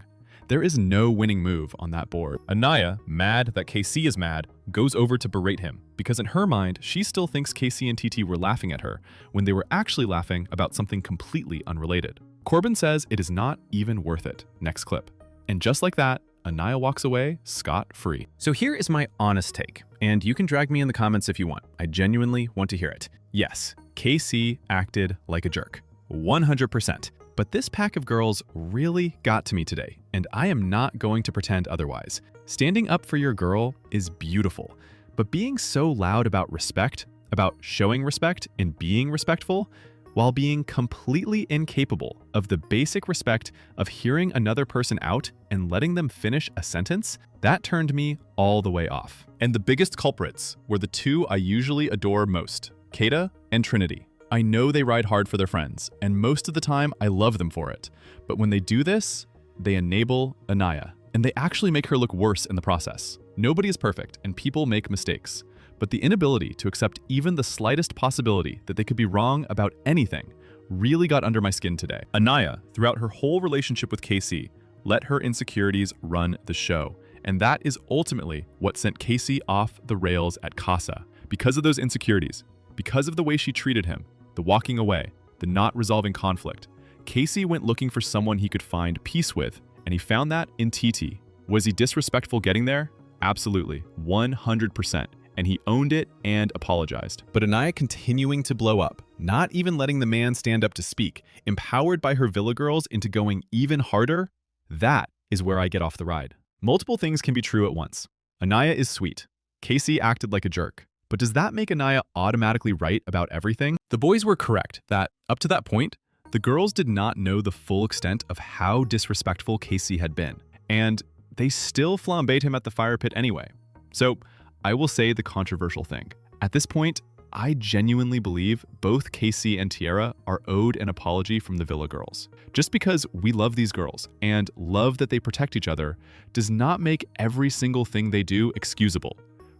There is no winning move on that board. Anaya, mad that KC is mad, goes over to berate him, because in her mind, she still thinks KC and TT were laughing at her, when they were actually laughing about something completely unrelated. Corbin says it is not even worth it. Next clip. And just like that, Anaya walks away scot-free. So here is my honest take, and you can drag me in the comments if you want. I genuinely want to hear it. Yes, KC acted like a jerk. 100%. But this pack of girls really got to me today, and I am not going to pretend otherwise. Standing up for your girl is beautiful, but being so loud about respect, about showing respect and being respectful, while being completely incapable of the basic respect of hearing another person out and letting them finish a sentence, that turned me all the way off. And the biggest culprits were the two I usually adore most, Kata and Trinity. I know they ride hard for their friends, and most of the time I love them for it. But when they do this, they enable Anaya, and they actually make her look worse in the process. Nobody is perfect, and people make mistakes. But the inability to accept even the slightest possibility that they could be wrong about anything really got under my skin today. Anaya, throughout her whole relationship with KC, let her insecurities run the show. And that is ultimately what sent KC off the rails at Casa. Because of those insecurities, because of the way she treated him, the walking away, the not resolving conflict, KC went looking for someone he could find peace with, and he found that in TT. Was he disrespectful getting there? Absolutely, 100%. And he owned it and apologized. But Anaya continuing to blow up, not even letting the man stand up to speak, empowered by her Villa girls into going even harder, that is where I get off the ride. Multiple things can be true at once. Anaya is sweet. KC acted like a jerk. But does that make Anaya automatically right about everything? The boys were correct that, up to that point, the girls did not know the full extent of how disrespectful Casey had been, and they still flambéed him at the fire pit anyway. So, I will say the controversial thing. At this point, I genuinely believe both Casey and Tiara are owed an apology from the Villa girls. Just because we love these girls and love that they protect each other does not make every single thing they do excusable.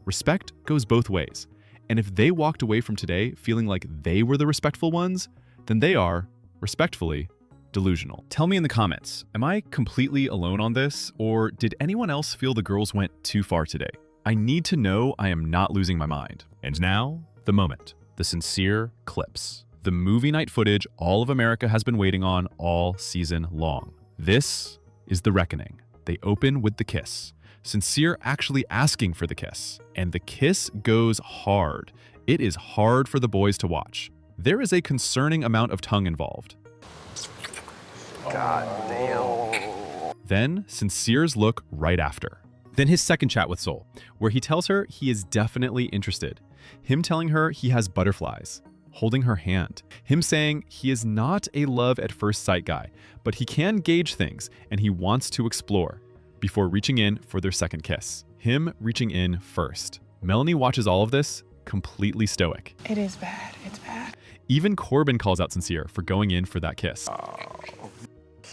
Respect goes both ways, and if they walked away from today feeling like they were the respectful ones, then they are, respectfully, delusional. Tell me in the comments, am I completely alone on this, or did anyone else feel the girls went too far today? I need to know I am not losing my mind. And now, the moment, the sincere clips. The movie night footage all of America has been waiting on all season long. This is the reckoning. They open with the kiss. Sincere actually asking for the kiss. And the kiss goes hard. It is hard for the boys to watch. There is a concerning amount of tongue involved. God damn. Then Sincere's look right after. Then his second chat with Sol, where he tells her he is definitely interested. Him telling her he has butterflies, holding her hand. Him saying he is not a love at first sight guy, but he can gauge things and he wants to explore before reaching in for their second kiss. Him reaching in first. Melanie watches all of this completely stoic. It is bad. It's bad. Even Corbin calls out Sincere for going in for that kiss.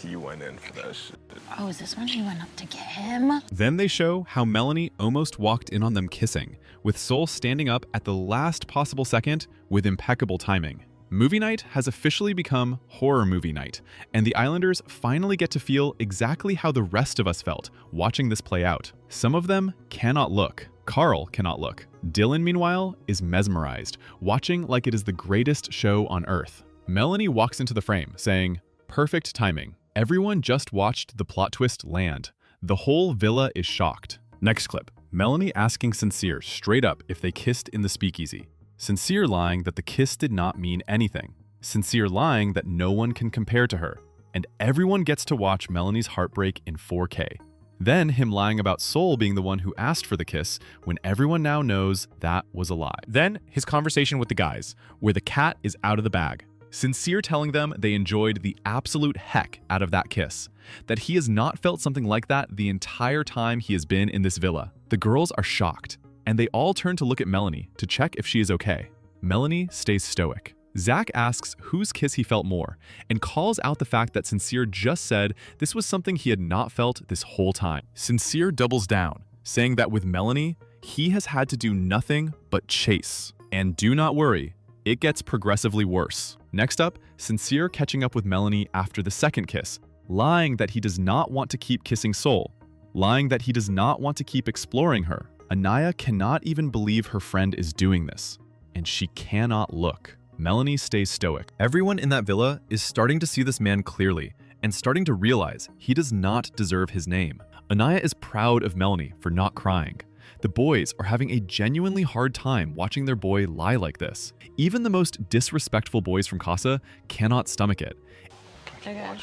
He went in for that shit. Oh, is this when he went up to get him? Then they show how Melanie almost walked in on them kissing, with Sol standing up at the last possible second with impeccable timing. Movie night has officially become horror movie night, and the Islanders finally get to feel exactly how the rest of us felt watching this play out. Some of them cannot look. Carl cannot look. Dylan, meanwhile, is mesmerized, watching like it is the greatest show on earth. Melanie walks into the frame, saying, "Perfect timing. Everyone just watched the plot twist land. The whole villa is shocked." Next clip, Melanie asking Sincere straight up if they kissed in the speakeasy. Sincere lying that the kiss did not mean anything. Sincere lying that no one can compare to her. And everyone gets to watch Melanie's heartbreak in 4K. Then him lying about Sol being the one who asked for the kiss when everyone now knows that was a lie. Then his conversation with the guys, where the cat is out of the bag. Sincere telling them they enjoyed the absolute heck out of that kiss, that he has not felt something like that the entire time he has been in this villa. The girls are shocked, and they all turn to look at Melanie to check if she is okay. Melanie stays stoic. Zach asks whose kiss he felt more, and calls out the fact that Sincere just said this was something he had not felt this whole time. Sincere doubles down, saying that with Melanie, he has had to do nothing but chase. And do not worry, it gets progressively worse. Next up, Sincere catching up with Melanie after the second kiss, lying that he does not want to keep kissing Sol, lying that he does not want to keep exploring her. Anaya cannot even believe her friend is doing this, and she cannot look. Melanie stays stoic. Everyone in that villa is starting to see this man clearly and starting to realize he does not deserve his name. Anaya is proud of Melanie for not crying. The boys are having a genuinely hard time watching their boy lie like this. Even the most disrespectful boys from Casa cannot stomach it. Okay.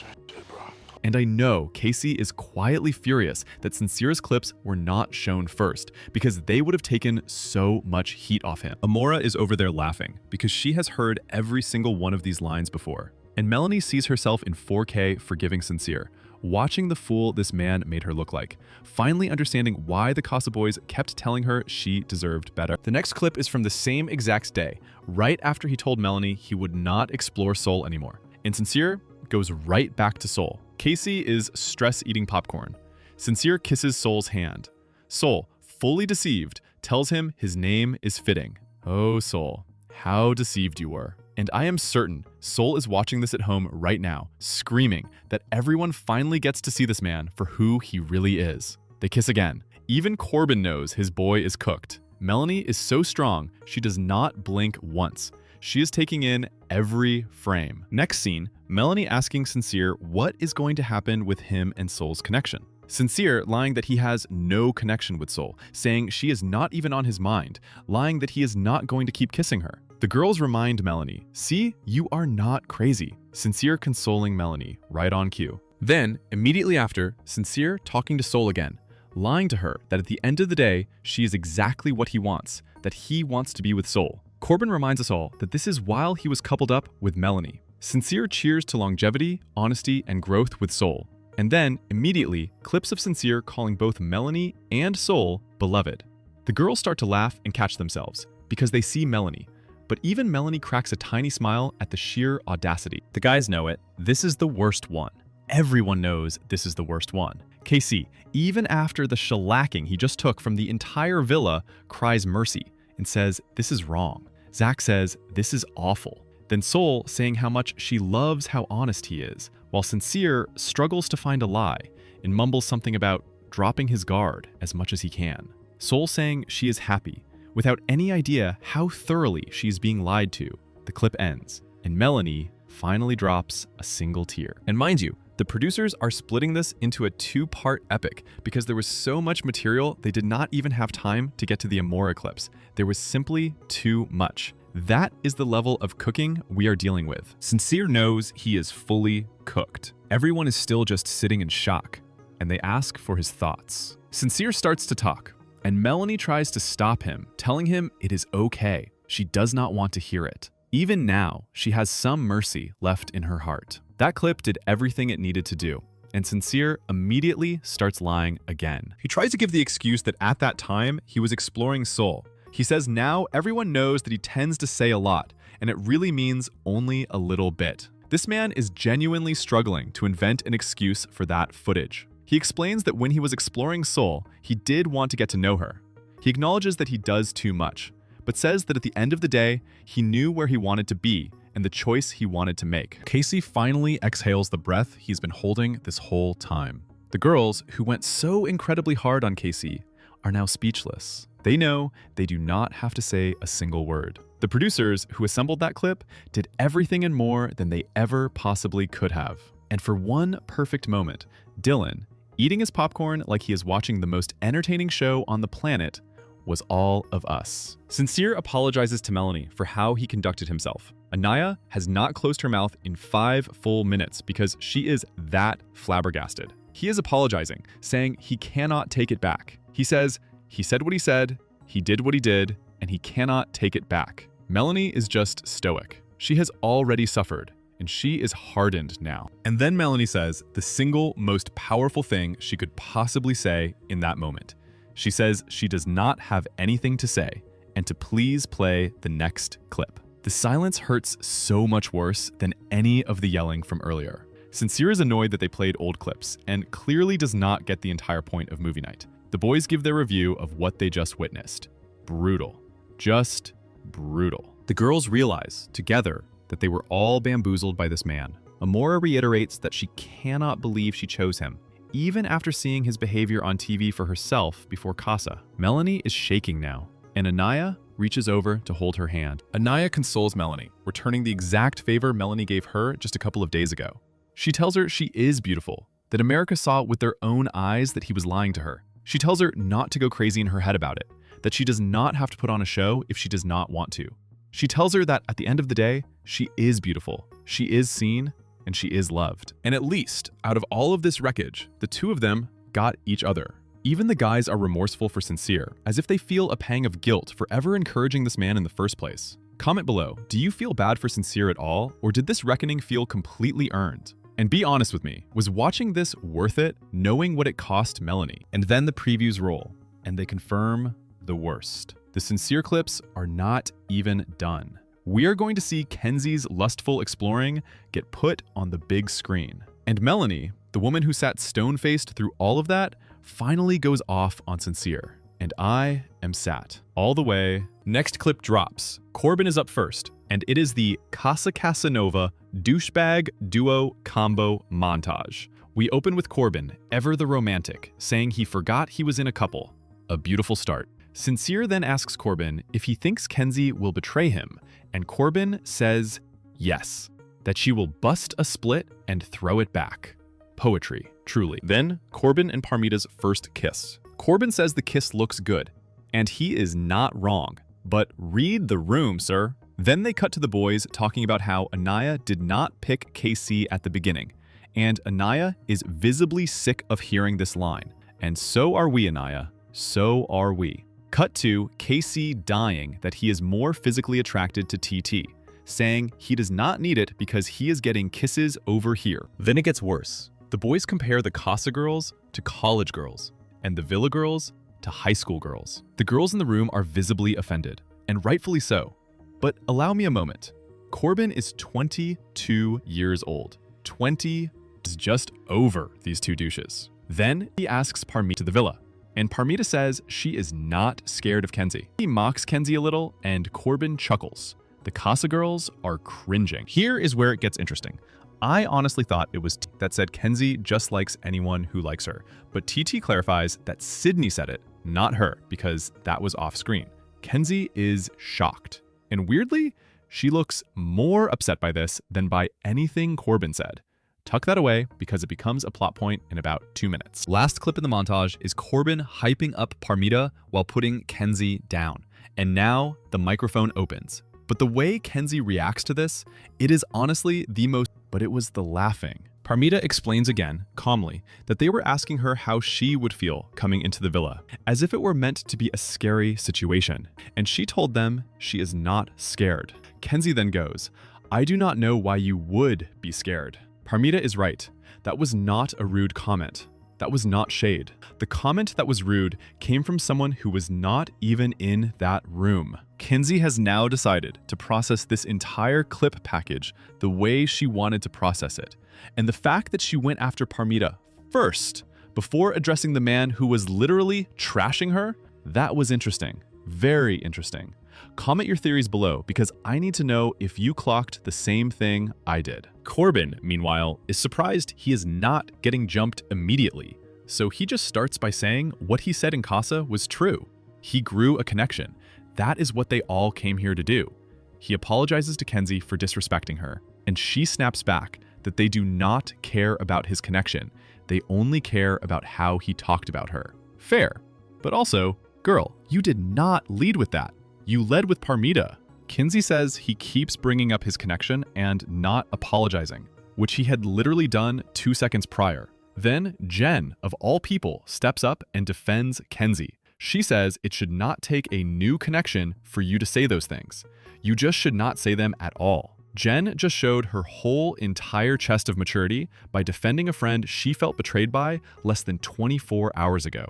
And I know Casey is quietly furious that Sincere's clips were not shown first, because they would have taken so much heat off him. Amora is over there laughing, because she has heard every single one of these lines before. And Melanie sees herself in 4K forgiving Sincere, watching the fool this man made her look like, finally understanding why the Casa boys kept telling her she deserved better. The next clip is from the same exact day, right after he told Melanie he would not explore Sol anymore. And Sincere goes right back to Sol. Casey is stress-eating popcorn. Sincere kisses Sol's hand. Sol, fully deceived, tells him his name is fitting. Oh, Sol, how deceived you were. And I am certain Sol is watching this at home right now, screaming that everyone finally gets to see this man for who he really is. They kiss again. Even Corbin knows his boy is cooked. Melanie is so strong, she does not blink once. She is taking in every frame. Next scene, Melanie asking Sincere what is going to happen with him and Sol's connection. Sincere lying that he has no connection with Sol, saying she is not even on his mind, lying that he is not going to keep kissing her. The girls remind Melanie, "See, you are not crazy." Sincere consoling Melanie, right on cue. Then, immediately after, Sincere talking to Sol again, lying to her that at the end of the day, she is exactly what he wants, that he wants to be with Sol. Corbin reminds us all that this is while he was coupled up with Melanie. Sincere cheers to longevity, honesty, and growth with Sol. And then, immediately, clips of Sincere calling both Melanie and Sol beloved. The girls start to laugh and catch themselves, because they see Melanie. But even Melanie cracks a tiny smile at the sheer audacity. The guys know it. This is the worst one. Everyone knows this is the worst one. KC, even after the shellacking he just took from the entire villa, cries mercy and says, "This is wrong." Zach says, "This is awful." Then Sol saying how much she loves how honest he is, while Sincere struggles to find a lie and mumbles something about dropping his guard as much as he can. Sol saying she is happy, without any idea how thoroughly she is being lied to. The clip ends, and Melanie finally drops a single tear. And mind you, the producers are splitting this into a two-part epic because there was so much material they did not even have time to get to the Amor eclipse. There was simply too much. That is the level of cooking we are dealing with. Sincere knows he is fully cooked. Everyone is still just sitting in shock, and they ask for his thoughts. Sincere starts to talk, and Melanie tries to stop him, telling him it is okay. She does not want to hear it. Even now, she has some mercy left in her heart. That clip did everything it needed to do, and Sincere immediately starts lying again. He tries to give the excuse that at that time, he was exploring Sol. He says now everyone knows that he tends to say a lot, and it really means only a little bit. This man is genuinely struggling to invent an excuse for that footage. He explains that when he was exploring Sol, he did want to get to know her. He acknowledges that he does too much, but says that at the end of the day, he knew where he wanted to be and the choice he wanted to make. Casey finally exhales the breath he's been holding this whole time. The girls, who went so incredibly hard on Casey, are now speechless. They know they do not have to say a single word. The producers who assembled that clip did everything and more than they ever possibly could have. And for one perfect moment, Dylan, eating his popcorn like he is watching the most entertaining show on the planet, was all of us. Sincere apologizes to Melanie for how he conducted himself. Anaya has not closed her mouth in 5 full minutes because she is that flabbergasted. He is apologizing, saying he cannot take it back. He says, he said what he said, he did what he did, and he cannot take it back. Melanie is just stoic. She has already suffered, and she is hardened now. And then Melanie says the single most powerful thing she could possibly say in that moment. She says she does not have anything to say, and to please play the next clip. The silence hurts so much worse than any of the yelling from earlier. Sincere is annoyed that they played old clips, and clearly does not get the entire point of movie night. The boys give their review of what they just witnessed. Brutal. Just brutal. The girls realize, together, that they were all bamboozled by this man. Amora reiterates that she cannot believe she chose him, even after seeing his behavior on TV for herself before Casa. Melanie is shaking now, and Anaya reaches over to hold her hand. Anaya consoles Melanie, returning the exact favor Melanie gave her just a couple of days ago. She tells her she is beautiful, that America saw with their own eyes that he was lying to her. She tells her not to go crazy in her head about it, that she does not have to put on a show if she does not want to. She tells her that at the end of the day, she is beautiful, she is seen, and she is loved. And at least, out of all of this wreckage, the two of them got each other. Even the guys are remorseful for Sincere, as if they feel a pang of guilt for ever encouraging this man in the first place. Comment below, do you feel bad for Sincere at all, or did this reckoning feel completely earned? And be honest with me, was watching this worth it, knowing what it cost Melanie? And then the previews roll, and they confirm the worst. The Sincere clips are not even done. We are going to see Kenzie's lustful exploring get put on the big screen. And Melanie, the woman who sat stone-faced through all of that, finally goes off on Sincere. And I am sat all the way. Next clip drops. Corbin is up first, and it is the Casa Casanova douchebag duo combo montage. We open with Corbin, ever the romantic, saying he forgot he was in a couple. A beautiful start. Sincere then asks Corbin if he thinks Kenzie will betray him, and Corbin says yes, that she will bust a split and throw it back. Poetry, truly. Then, Corbin and Parmita's first kiss. Corbin says the kiss looks good, and he is not wrong, but read the room, sir. Then they cut to the boys talking about how Anaya did not pick KC at the beginning, and Anaya is visibly sick of hearing this line, And so are we, Anaya. So are we. Cut to Casey dying that he is more physically attracted to TT, saying he does not need it because he is getting kisses over here. Then it gets worse. The boys compare the Casa girls to college girls, and the Villa girls to high school girls. The girls in the room are visibly offended, and rightfully so. But allow me a moment. Corbin is 22 years old. 20 is just over these two douches. Then he asks Parmita to the villa, and Parmita says she is not scared of Kenzie. He mocks Kenzie a little, and Corbin chuckles. The Casa girls are cringing. Here is where it gets interesting. I honestly thought it was that said Kenzie just likes anyone who likes her, but TT clarifies that Sydney said it, not her, because that was off screen. Kenzie is shocked, and weirdly, she looks more upset by this than by anything Corbin said. Tuck that away because it becomes a plot point in about 2 minutes. Last clip in the montage is Corbin hyping up Parmita while putting Kenzie down. And now the microphone opens. But the way Kenzie reacts to this, it is honestly the most, but it was the laughing. Parmita explains again, calmly, that they were asking her how she would feel coming into the villa, as if it were meant to be a scary situation. And she told them she is not scared. Kenzie then goes, "I do not know why you would be scared." Parmita is right. That was not a rude comment. That was not shade. The comment that was rude came from someone who was not even in that room. Kenzie has now decided to process this entire clip package the way she wanted to process it. And the fact that she went after Parmita first, before addressing the man who was literally trashing her, that was interesting. Very interesting. Comment your theories below because I need to know if you clocked the same thing I did. Corbin, meanwhile, is surprised he is not getting jumped immediately. So he just starts by saying what he said in Casa was true. He grew a connection. That is what they all came here to do. He apologizes to Kenzie for disrespecting her, and she snaps back that they do not care about his connection. They only care about how he talked about her. Fair. But also, girl, you did not lead with that. You led with Parmita. Kenzie says he keeps bringing up his connection and not apologizing, which he had literally done 2 seconds prior. Then Jen, of all people, steps up and defends Kenzie. She says it should not take a new connection for you to say those things. You just should not say them at all. Jen just showed her whole entire chest of maturity by defending a friend she felt betrayed by less than 24 hours ago.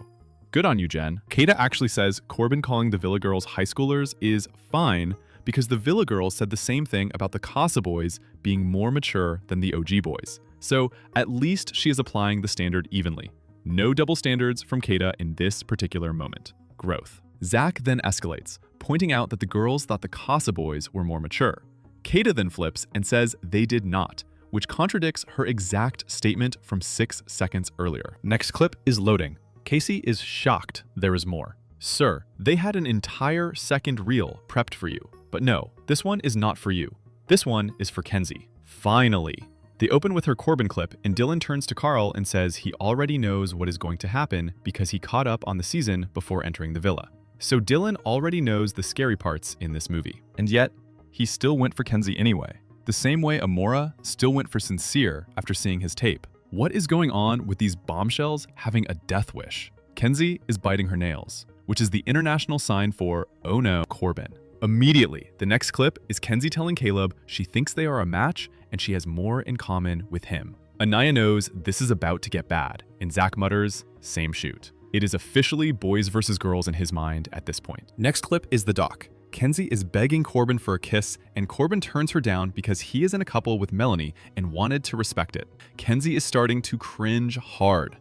Good on you, Jen. Kata actually says Corbin calling the Villa girls high schoolers is fine because the Villa girls said the same thing about the Casa boys being more mature than the OG boys. So at least she is applying the standard evenly. No double standards from Kata in this particular moment. Growth. Zach then escalates, pointing out that the girls thought the Casa boys were more mature. Kata then flips and says they did not, which contradicts her exact statement from 6 seconds earlier. Next clip is loading. Casey is shocked there is more. Sir, they had an entire second reel prepped for you. But no, this one is not for you. This one is for Kenzie. Finally. They open with her Corbin clip, and Dylan turns to Carl and says he already knows what is going to happen because he caught up on the season before entering the villa. So Dylan already knows the scary parts in this movie. And yet, he still went for Kenzie anyway. The same way Amora still went for Sincere after seeing his tape. What is going on with these bombshells having a death wish? Kenzie is biting her nails, which is the international sign for, oh no, Corbin. Immediately, the next clip is Kenzie telling Caleb she thinks they are a match and she has more in common with him. Anaya knows this is about to get bad, and Zach mutters, same shoot. It is officially boys versus girls in his mind at this point. Next clip is the doc. Kenzie is begging Corbin for a kiss, and Corbin turns her down because he is in a couple with Melanie and wanted to respect it. Kenzie is starting to cringe hard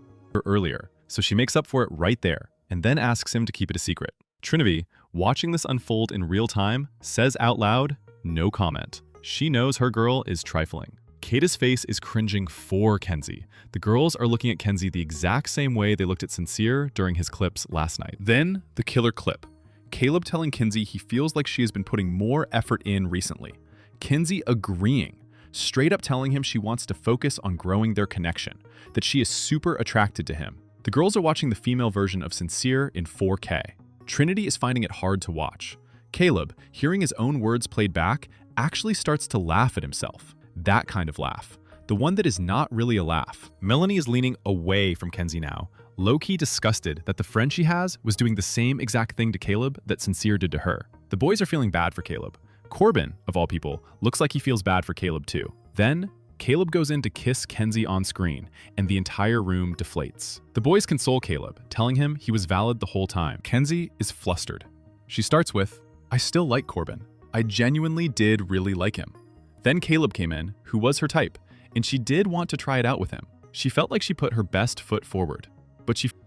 earlier, so she makes up for it right there, and then asks him to keep it a secret. Trinity, watching this unfold in real time, says out loud, no comment. She knows her girl is trifling. Kata's face is cringing for Kenzie. The girls are looking at Kenzie the exact same way they looked at Sincere during his clips last night. Then, the killer clip. Caleb telling Kenzie he feels like she has been putting more effort in recently. Kenzie agreeing, straight up telling him she wants to focus on growing their connection, that she is super attracted to him. The girls are watching the female version of Sincere in 4K. Trinity is finding it hard to watch. Caleb, hearing his own words played back, actually starts to laugh at himself. That kind of laugh. the one that is not really a laugh. Melanie is leaning away from Kenzie now, low-key disgusted that the friend she has was doing the same exact thing to Caleb that Sincere did to her. The boys are feeling bad for Caleb. Corbin, of all people, looks like he feels bad for Caleb too. Then, Caleb goes in to kiss Kenzie on screen, and the entire room deflates. The boys console Caleb, telling him he was valid the whole time. Kenzie is flustered. She starts with, "I still like Corbin. I genuinely did really like him." Then Caleb came in, who was her type, and she did want to try it out with him. She felt like she put her best foot forward,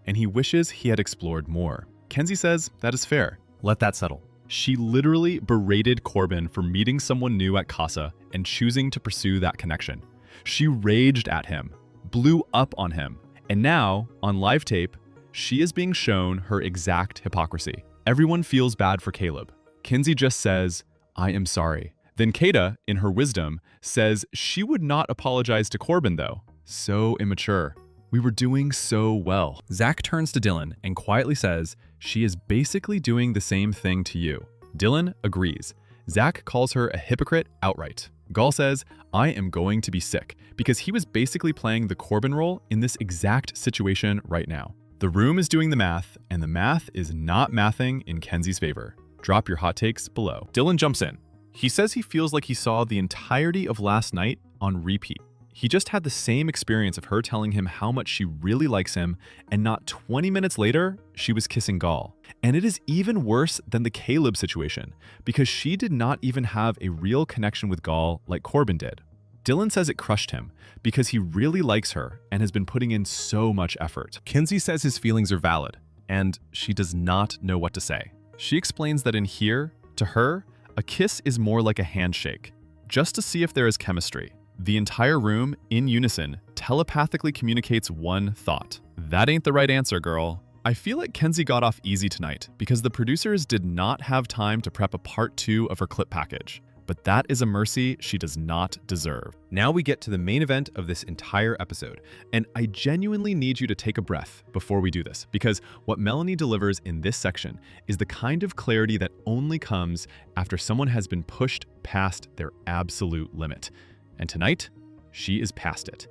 and he wishes he had explored more. Kenzie says that is fair. Let that settle. She literally berated Corbin for meeting someone new at Casa and choosing to pursue that connection. She raged at him, blew up on him, and now, on live tape, she is being shown her exact hypocrisy. Everyone feels bad for Caleb. Kenzie just says, "I am sorry." Then Kata, in her wisdom, says she would not apologize to Corbin though. So immature. We were doing so well. Zach turns to Dylan and quietly says, "She is basically doing the same thing to you." Dylan agrees. Zach calls her a hypocrite outright. Gall says, "I am going to be sick," because he was basically playing the Corbin role in this exact situation right now. The room is doing the math, and the math is not mathing in Kenzie's favor. Drop your hot takes below. Dylan jumps in. He says he feels like he saw the entirety of last night on repeat. He just had the same experience of her telling him how much she really likes him, and not 20 minutes later, she was kissing Gall. And it is even worse than the Caleb situation, because she did not even have a real connection with Gall like Corbin did. Dylan says it crushed him, because he really likes her and has been putting in so much effort. Kenzie says his feelings are valid, and she does not know what to say. She explains that in here, to her, a kiss is more like a handshake, just to see if there is chemistry. The entire room, in unison, telepathically communicates one thought. That ain't the right answer, girl. I feel like Kenzie got off easy tonight because the producers did not have time to prep a part 2 of her clip package. But that is a mercy she does not deserve. Now we get to the main event of this entire episode, and I genuinely need you to take a breath before we do this, because what Melanie delivers in this section is the kind of clarity that only comes after someone has been pushed past their absolute limit. And tonight, she is past it.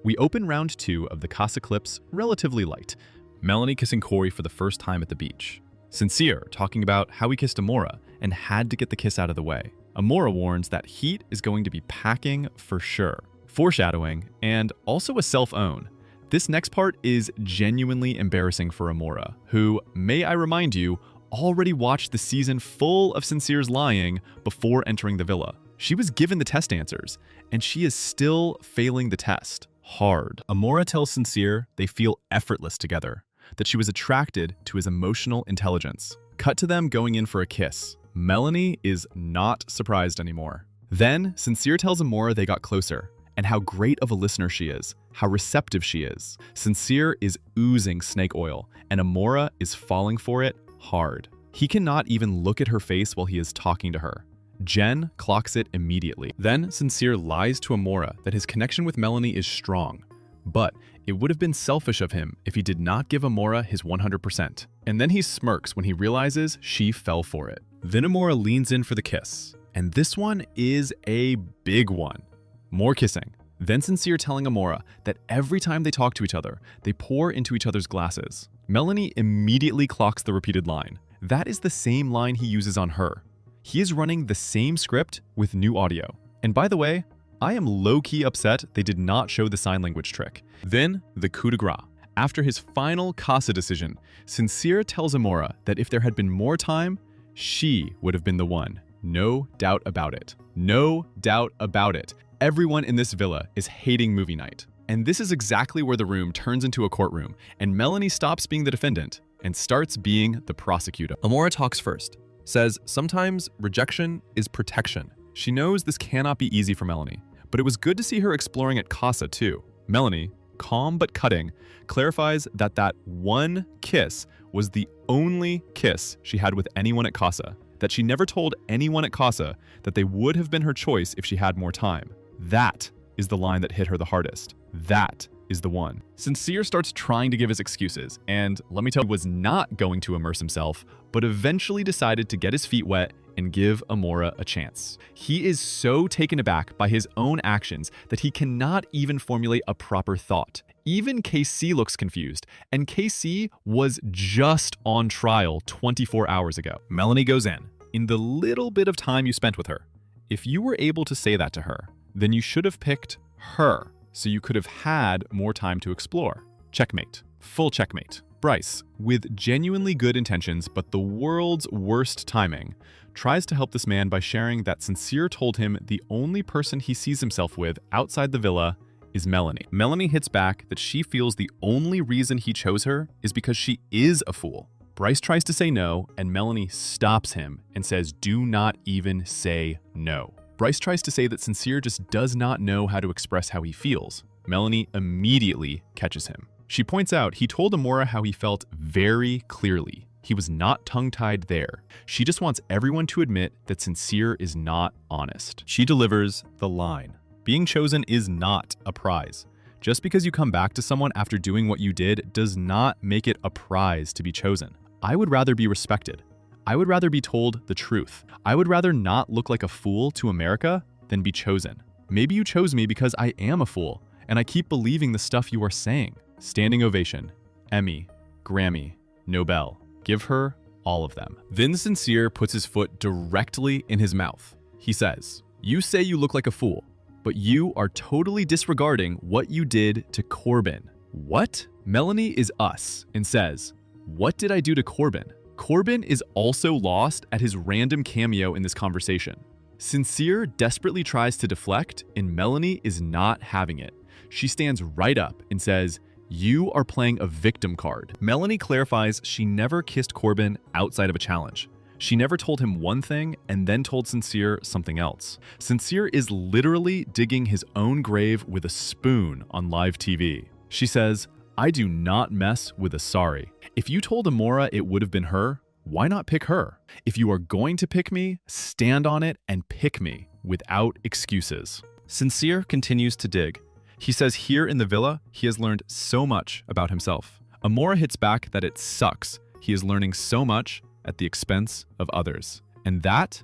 We open round 2 of the Casa clips relatively light. Melanie kissing Corey for the first time at the beach. Sincere talking about how he kissed Amora and had to get the kiss out of the way. Amora warns that heat is going to be packing for sure. Foreshadowing, and also a self-own. This next part is genuinely embarrassing for Amora, who, may I remind you, already watched the season full of Sincere's lying before entering the villa. She was given the test answers, and she is still failing the test. Hard. Amora tells Sincere they feel effortless together, that she was attracted to his emotional intelligence. Cut to them going in for a kiss. Melanie is not surprised anymore. Then, Sincere tells Amora they got closer, and how great of a listener she is, how receptive she is. Sincere is oozing snake oil, and Amora is falling for it hard. He cannot even look at her face while he is talking to her. Jen clocks it immediately. Then Sincere lies to Amora that his connection with Melanie is strong, but it would have been selfish of him if he did not give Amora his 100%. And then he smirks when he realizes she fell for it. Then Amora leans in for the kiss, and this one is a big one. More kissing. Then Sincere telling Amora that every time they talk to each other, they pour into each other's glasses. Melanie immediately clocks the repeated line. That is the same line he uses on her. He is running the same script with new audio. And by the way, I am low-key upset they did not show the sign language trick. Then, the coup de grace. After his final Casa decision, Sincere tells Amora that if there had been more time, she would have been the one. No doubt about it. No doubt about it. Everyone in this villa is hating movie night. And this is exactly where the room turns into a courtroom, and Melanie stops being the defendant and starts being the prosecutor. Amora talks first, says sometimes rejection is protection. She knows this cannot be easy for Melanie, but it was good to see her exploring at Casa too. Melanie, calm but cutting, clarifies that that one kiss was the only kiss she had with anyone at Casa, that she never told anyone at Casa that they would have been her choice if she had more time. That is the line that hit her the hardest. That is the one. Sincere starts trying to give his excuses, and let me tell you, he was not going to immerse himself, but eventually decided to get his feet wet and give Amora a chance. He is so taken aback by his own actions that he cannot even formulate a proper thought. Even KC looks confused, and KC was just on trial 24 hours ago. Melanie goes in the little bit of time you spent with her, if you were able to say that to her, then you should have picked her, so you could have had more time to explore. Checkmate. Full checkmate. Bryce, with genuinely good intentions but the world's worst timing, tries to help this man by sharing that Sincere told him the only person he sees himself with outside the villa is Melanie. Melanie hits back that she feels the only reason he chose her is because she is a fool. Bryce tries to say no, and Melanie stops him and says, "Do not even say no." Bryce tries to say that Sincere just does not know how to express how he feels. Melanie immediately catches him. She points out he told Amora how he felt very clearly. He was not tongue-tied there. She just wants everyone to admit that Sincere is not honest. She delivers the line. Being chosen is not a prize. Just because you come back to someone after doing what you did does not make it a prize to be chosen. I would rather be respected. I would rather be told the truth. I would rather not look like a fool to America than be chosen. Maybe you chose me because I am a fool, and I keep believing the stuff you are saying. Standing ovation, Emmy, Grammy, Nobel. Give her all of them. Then Sincere puts his foot directly in his mouth. He says, "You say you look like a fool, but you are totally disregarding what you did to Corbin." What? Melanie is us and says, "What did I do to Corbin?" Corbin is also lost at his random cameo in this conversation. Sincere desperately tries to deflect, and Melanie is not having it. She stands right up and says, "You are playing a victim card." Melanie clarifies she never kissed Corbin outside of a challenge. She never told him one thing and then told Sincere something else. Sincere is literally digging his own grave with a spoon on live TV. She says, "I do not mess with a sorry. If you told Amora it would have been her, why not pick her? If you are going to pick me, stand on it and pick me without excuses." Sincere continues to dig. He says here in the villa, he has learned so much about himself. Amora hits back that it sucks. He is learning so much at the expense of others. And that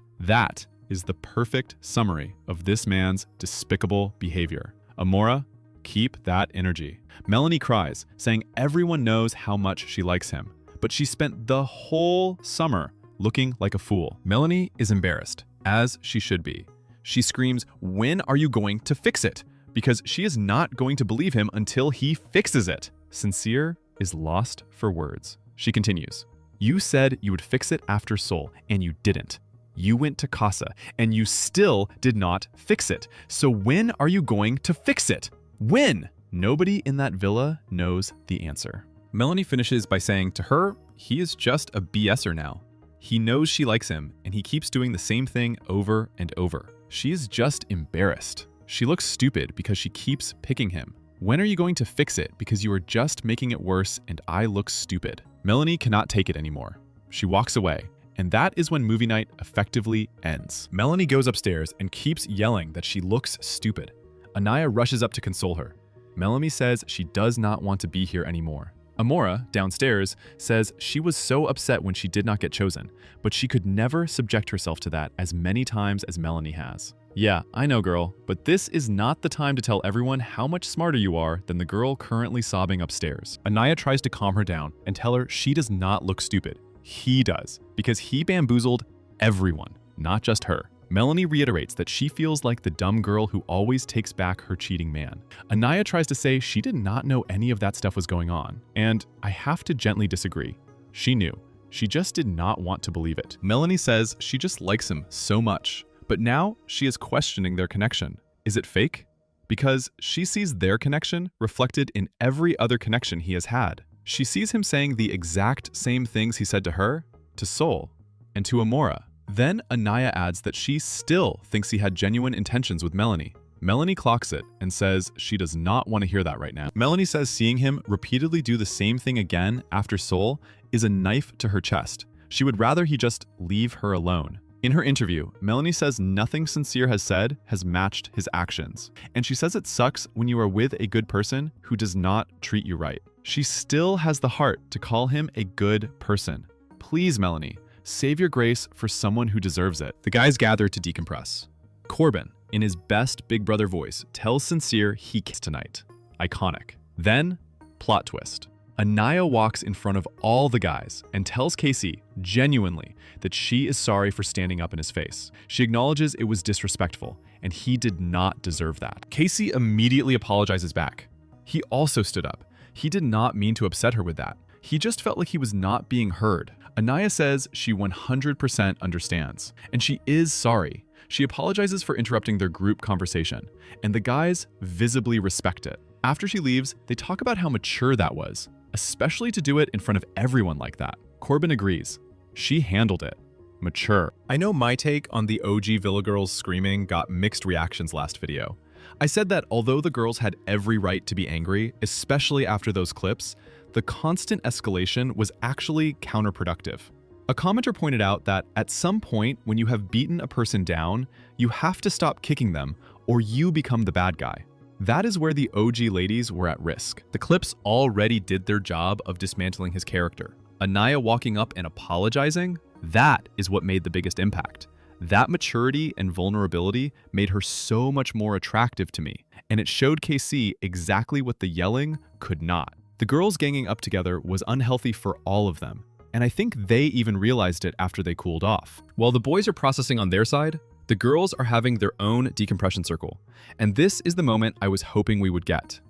is the perfect summary of this man's despicable behavior. Amora, keep that energy. Melanie cries, saying everyone knows how much she likes him, but she spent the whole summer looking like a fool. Melanie is embarrassed, as she should be. She screams, "When are you going to fix it?" Because she is not going to believe him until he fixes it. Sincere is lost for words. She continues, "You said you would fix it after Seoul, and you didn't. You went to Casa, and you still did not fix it. So when are you going to fix it? When?" Nobody in that villa knows the answer. Melanie finishes by saying to her, he is just a BSer now. He knows she likes him, and he keeps doing the same thing over and over. She is just embarrassed. She looks stupid because she keeps picking him. When are you going to fix it? Because you are just making it worse and I look stupid. Melanie cannot take it anymore. She walks away, and that is when movie night effectively ends. Melanie goes upstairs and keeps yelling that she looks stupid. Anaya rushes up to console her. Melanie says she does not want to be here anymore. Amora, downstairs, says she was so upset when she did not get chosen, but she could never subject herself to that as many times as Melanie has. Yeah, I know, girl, but this is not the time to tell everyone how much smarter you are than the girl currently sobbing upstairs. Anaya tries to calm her down and tell her she does not look stupid. He does, because he bamboozled everyone, not just her. Melanie reiterates that she feels like the dumb girl who always takes back her cheating man. Anaya tries to say she did not know any of that stuff was going on, and I have to gently disagree. She knew. She just did not want to believe it. Melanie says she just likes him so much. But now she is questioning their connection. Is it fake? Because she sees their connection reflected in every other connection he has had. She sees him saying the exact same things he said to her, to Seoul, and to Amora. Then Anaya adds that she still thinks he had genuine intentions with Melanie. Melanie clocks it and says she does not want to hear that right now. Melanie says seeing him repeatedly do the same thing again after Seoul is a knife to her chest. She would rather he just leave her alone. In her interview, Melanie says nothing Sincere has said has matched his actions. And she says it sucks when you are with a good person who does not treat you right. She still has the heart to call him a good person. Please, Melanie, Save your grace for someone who deserves it. The guys gather to decompress. Corbin, in his best Big Brother voice, tells Sincere he kissed tonight. Iconic. Then, plot twist. Anaya walks in front of all the guys and tells Casey, genuinely, that she is sorry for standing up in his face. She acknowledges it was disrespectful, and he did not deserve that. Casey immediately apologizes back. He also stood up. He did not mean to upset her with that. He just felt like he was not being heard. Anaya says she 100% understands, and she is sorry. She apologizes for interrupting their group conversation, and the guys visibly respect it. After she leaves, they talk about how mature that was, especially to do it in front of everyone like that. Corbin agrees. She handled it. Mature. I know my take on the OG Villa girls screaming got mixed reactions last video. I said that although the girls had every right to be angry, especially after those clips, the constant escalation was actually counterproductive. A commenter pointed out that at some point when you have beaten a person down, you have to stop kicking them or you become the bad guy. That is where the OG ladies were at risk. The clips already did their job of dismantling his character. Anaya walking up and apologizing, that is what made the biggest impact. That maturity and vulnerability made her so much more attractive to me, and it showed KC exactly what the yelling could not. The girls ganging up together was unhealthy for all of them, and I think they even realized it after they cooled off. While the boys are processing on their side, the girls are having their own decompression circle, and this is the moment I was hoping we would get.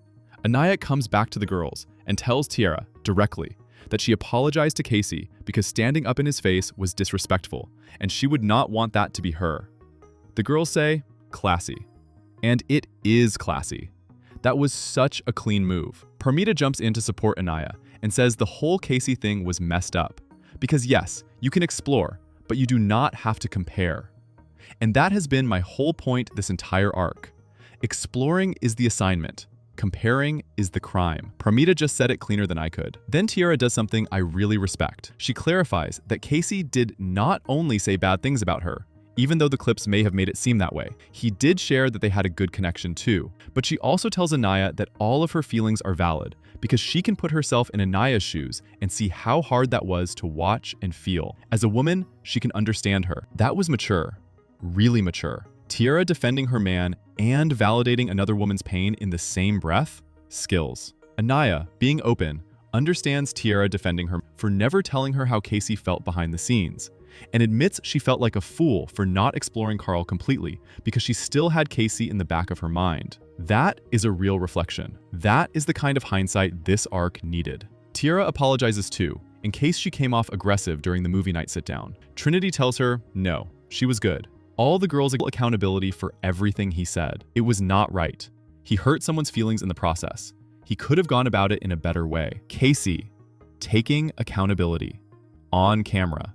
Anaya comes back to the girls and tells Tiara directly that she apologized to Casey because standing up in his face was disrespectful, and she would not want that to be her. The girls say, classy. And it is classy. That was such a clean move. Parmita jumps in to support Anaya and says the whole Casey thing was messed up. Because yes, you can explore, but you do not have to compare. And that has been my whole point this entire arc. Exploring is the assignment. Comparing is the crime. Parmita just said it cleaner than I could. Then Tiara does something I really respect. She clarifies that Casey did not only say bad things about her, even though the clips may have made it seem that way. He did share that they had a good connection too. But she also tells Anaya that all of her feelings are valid because she can put herself in Anaya's shoes and see how hard that was to watch and feel. As a woman, she can understand her. That was mature. Really mature. Tiara defending her man and validating another woman's pain in the same breath? Skills. Anaya, being open, understands Tiara defending her for never telling her how Casey felt behind the scenes, and admits she felt like a fool for not exploring Carl completely because she still had Casey in the back of her mind. That is a real reflection. That is the kind of hindsight this arc needed. Tiara apologizes too, in case she came off aggressive during the movie night sit-down. Trinity tells her, no, she was good. All the girls take accountability for everything he said. It was not right. He hurt someone's feelings in the process. He could have gone about it in a better way. Casey, taking accountability. On camera.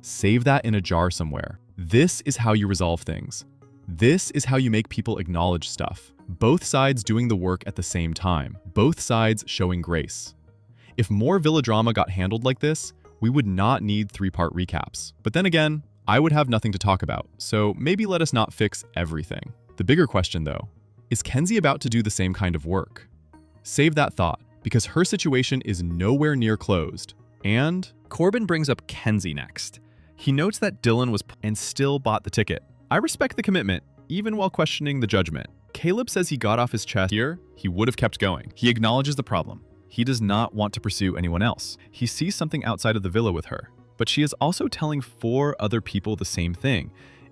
Save that in a jar somewhere. This is how you resolve things. This is how you make people acknowledge stuff. Both sides doing the work at the same time. Both sides showing grace. If more Villa drama got handled like this, we would not need 3-part recaps. But then again, I would have nothing to talk about, so maybe let us not fix everything. The bigger question though, is Kenzie about to do the same kind of work? Save that thought, because her situation is nowhere near closed. And Corbin brings up Kenzie next. He notes that Dylan was and still bought the ticket. I respect the commitment, even while questioning the judgment. Caleb says he got off his chest here, he would have kept going. He acknowledges the problem. He does not want to pursue anyone else. He sees something outside of the villa with her. But she is also telling 4 other people the same thing,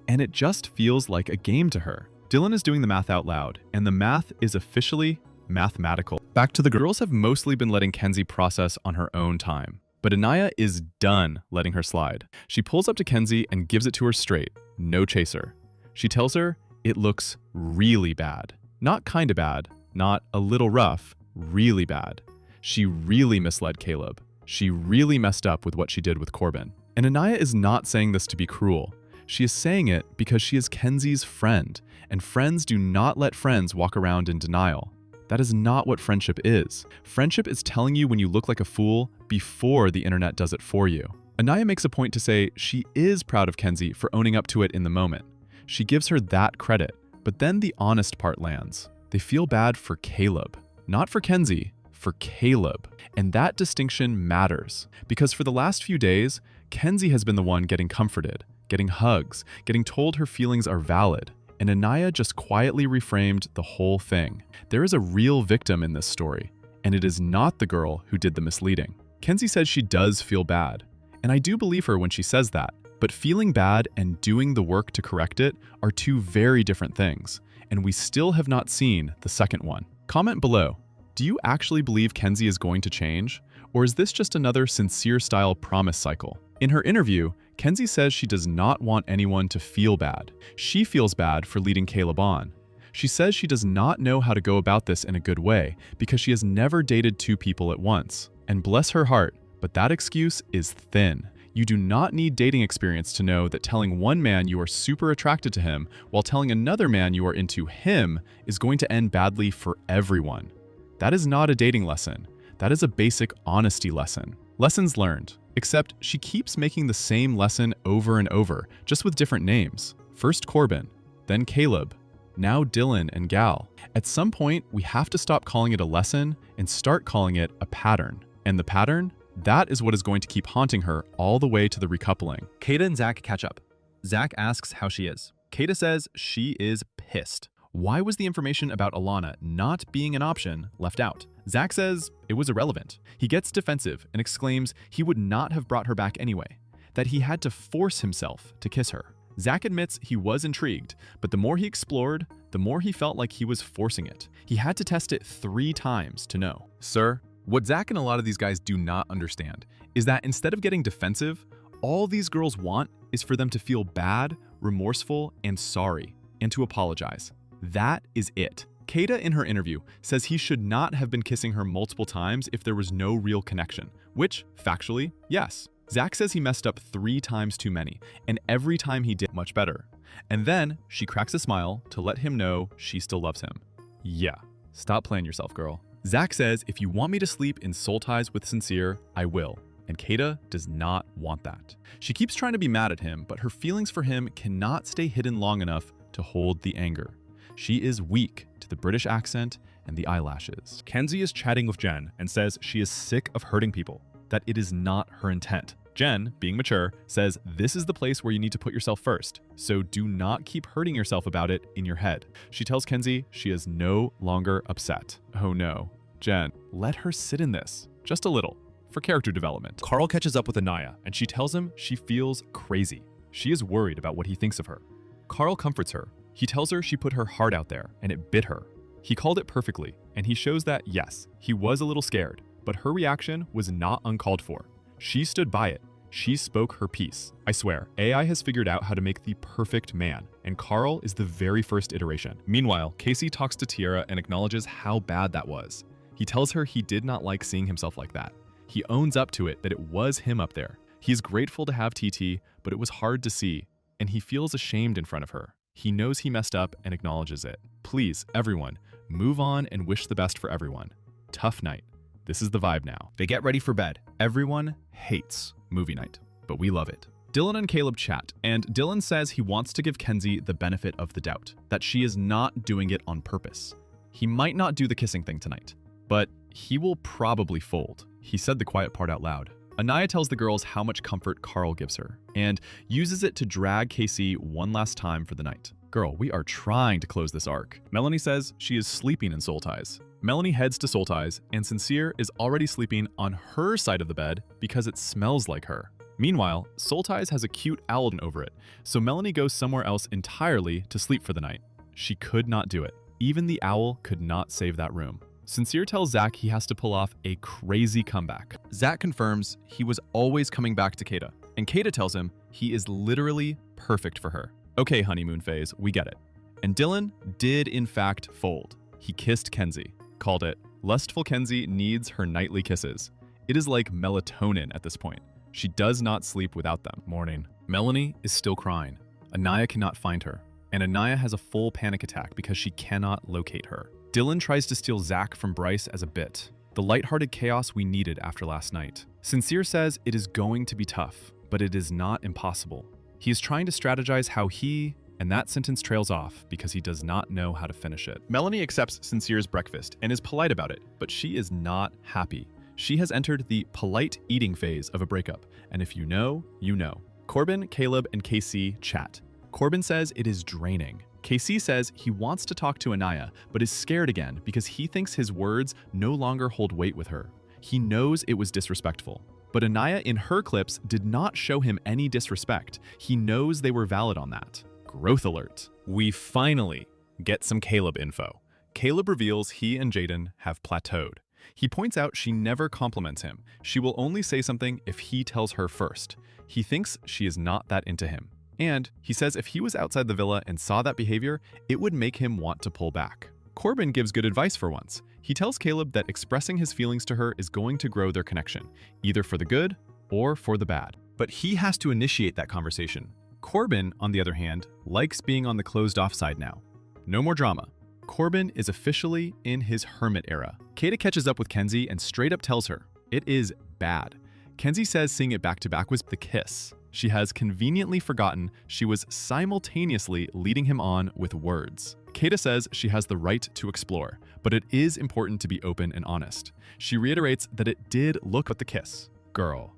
and it just feels like a game to her. Dylan is doing the math out loud, and the math is officially mathematical. Back to the girls have mostly been letting Kenzie process on her own time, but Anaya is done letting her slide. She pulls up to Kenzie and gives it to her straight, no chaser. She tells her it looks really bad. Not kinda bad, not a little rough, really bad. She really misled Caleb. She really messed up with what she did with Corbin. And Anaya is not saying this to be cruel. She is saying it because she is Kenzie's friend, and friends do not let friends walk around in denial. That is not what friendship is. Friendship is telling you when you look like a fool before the internet does it for you. Anaya makes a point to say she is proud of Kenzie for owning up to it in the moment. She gives her that credit, but then the honest part lands. They feel bad for Caleb. Not for Kenzie, for Caleb. And that distinction matters because for the last few days, Kenzie has been the one getting comforted, getting hugs, getting told her feelings are valid. And Anaya just quietly reframed the whole thing. There is a real victim in this story, and it is not the girl who did the misleading. Kenzie says she does feel bad, and I do believe her when she says that. But feeling bad and doing the work to correct it are two very different things, and we still have not seen the second one. Comment below. Do you actually believe Kenzie is going to change? Or is this just another sincere-style promise cycle? In her interview, Kenzie says she does not want anyone to feel bad. She feels bad for leading Caleb on. She says she does not know how to go about this in a good way because she has never dated two people at once. And bless her heart, but that excuse is thin. You do not need dating experience to know that telling one man you are super attracted to him while telling another man you are into him is going to end badly for everyone. That is not a dating lesson. That is a basic honesty lesson. Lessons learned, except she keeps making the same lesson over and over, just with different names. First Corbin, then Caleb, now Dylan and Gal. At some point, we have to stop calling it a lesson and start calling it a pattern. And the pattern? That is what is going to keep haunting her all the way to the recoupling. Kata and Zach catch up. Zach asks how she is. Kata says she is pissed. Why was the information about Alana not being an option left out? Zach says it was irrelevant. He gets defensive and exclaims he would not have brought her back anyway, that he had to force himself to kiss her. Zach admits he was intrigued, but the more he explored, the more he felt like he was forcing it. He had to test it 3 times to know. Sir, what Zach and a lot of these guys do not understand is that instead of getting defensive, all these girls want is for them to feel bad, remorseful, and sorry, and to apologize. That is it. Kata in her interview says he should not have been kissing her multiple times if there was no real connection, which, factually, yes. Zach says he messed up 3 times too many, and every time he did much better. And then she cracks a smile to let him know she still loves him. Yeah, stop playing yourself, girl. Zach says if you want me to sleep in soul ties with Sincere, I will. And Kata does not want that. She keeps trying to be mad at him, but her feelings for him cannot stay hidden long enough to hold the anger. She is weak to the British accent and the eyelashes. Kenzie is chatting with Jen and says she is sick of hurting people, that it is not her intent. Jen, being mature, says this is the place where you need to put yourself first, so do not keep hurting yourself about it in your head. She tells Kenzie she is no longer upset. Oh no. Jen, let her sit in this, just a little, for character development. Carl catches up with Anaya, and she tells him she feels crazy. She is worried about what he thinks of her. Carl comforts her. He tells her she put her heart out there, and it bit her. He called it perfectly, and he shows that, yes, he was a little scared, but her reaction was not uncalled for. She stood by it. She spoke her piece. I swear, AI has figured out how to make the perfect man, and Carl is the very first iteration. Meanwhile, Casey talks to Tiara and acknowledges how bad that was. He tells her he did not like seeing himself like that. He owns up to it that it was him up there. He is grateful to have TT, but it was hard to see, and he feels ashamed in front of her. He knows he messed up and acknowledges it. Please, everyone, move on and wish the best for everyone. Tough night. This is the vibe now. They get ready for bed. Everyone hates movie night, but we love it. Dylan and Caleb chat, and Dylan says he wants to give Kenzie the benefit of the doubt, that she is not doing it on purpose. He might not do the kissing thing tonight, but he will probably fold. He said the quiet part out loud. Anaya tells the girls how much comfort Carl gives her, and uses it to drag Casey one last time for the night. Girl, we are trying to close this arc. Melanie says she is sleeping in soul ties. Melanie heads to soul ties, and Sincere is already sleeping on her side of the bed because it smells like her. Meanwhile, soul ties has a cute owl over it, so Melanie goes somewhere else entirely to sleep for the night. She could not do it. Even the owl could not save that room. Sincere tells Zach he has to pull off a crazy comeback. Zach confirms he was always coming back to Kata, and Kata tells him he is literally perfect for her. Okay, honeymoon phase, we get it. And Dylan did in fact fold. He kissed Kenzie, called it, lustful Kenzie needs her nightly kisses. It is like melatonin at this point. She does not sleep without them. Morning. Melanie is still crying. Anaya cannot find her, and Anaya has a full panic attack because she cannot locate her. Dylan tries to steal Zach from Bryce as a bit, the lighthearted chaos we needed after last night. Sincere says it is going to be tough, but it is not impossible. He is trying to strategize how he And that sentence trails off because he does not know how to finish it. Melanie accepts Sincere's breakfast and is polite about it, but she is not happy. She has entered the polite eating phase of a breakup, and if you know, you know. Corbin, Caleb, and KC chat. Corbin says it is draining. KC says he wants to talk to Anaya, but is scared again because he thinks his words no longer hold weight with her. He knows it was disrespectful. But Anaya in her clips did not show him any disrespect. He knows they were valid on that. Growth alert. We finally get some Caleb info. Caleb reveals he and Jaden have plateaued. He points out she never compliments him. She will only say something if he tells her first. He thinks she is not that into him. And he says if he was outside the villa and saw that behavior, it would make him want to pull back. Corbin gives good advice for once. He tells Caleb that expressing his feelings to her is going to grow their connection, either for the good or for the bad. But he has to initiate that conversation. Corbin, on the other hand, likes being on the closed-off side now. No more drama. Corbin is officially in his hermit era. Kata catches up with Kenzie and straight up tells her, it is bad. Kenzie says seeing it back-to-back was the kiss. She has conveniently forgotten she was simultaneously leading him on with words. Kata says she has the right to explore, but it is important to be open and honest. She reiterates that it did look at the kiss. Girl.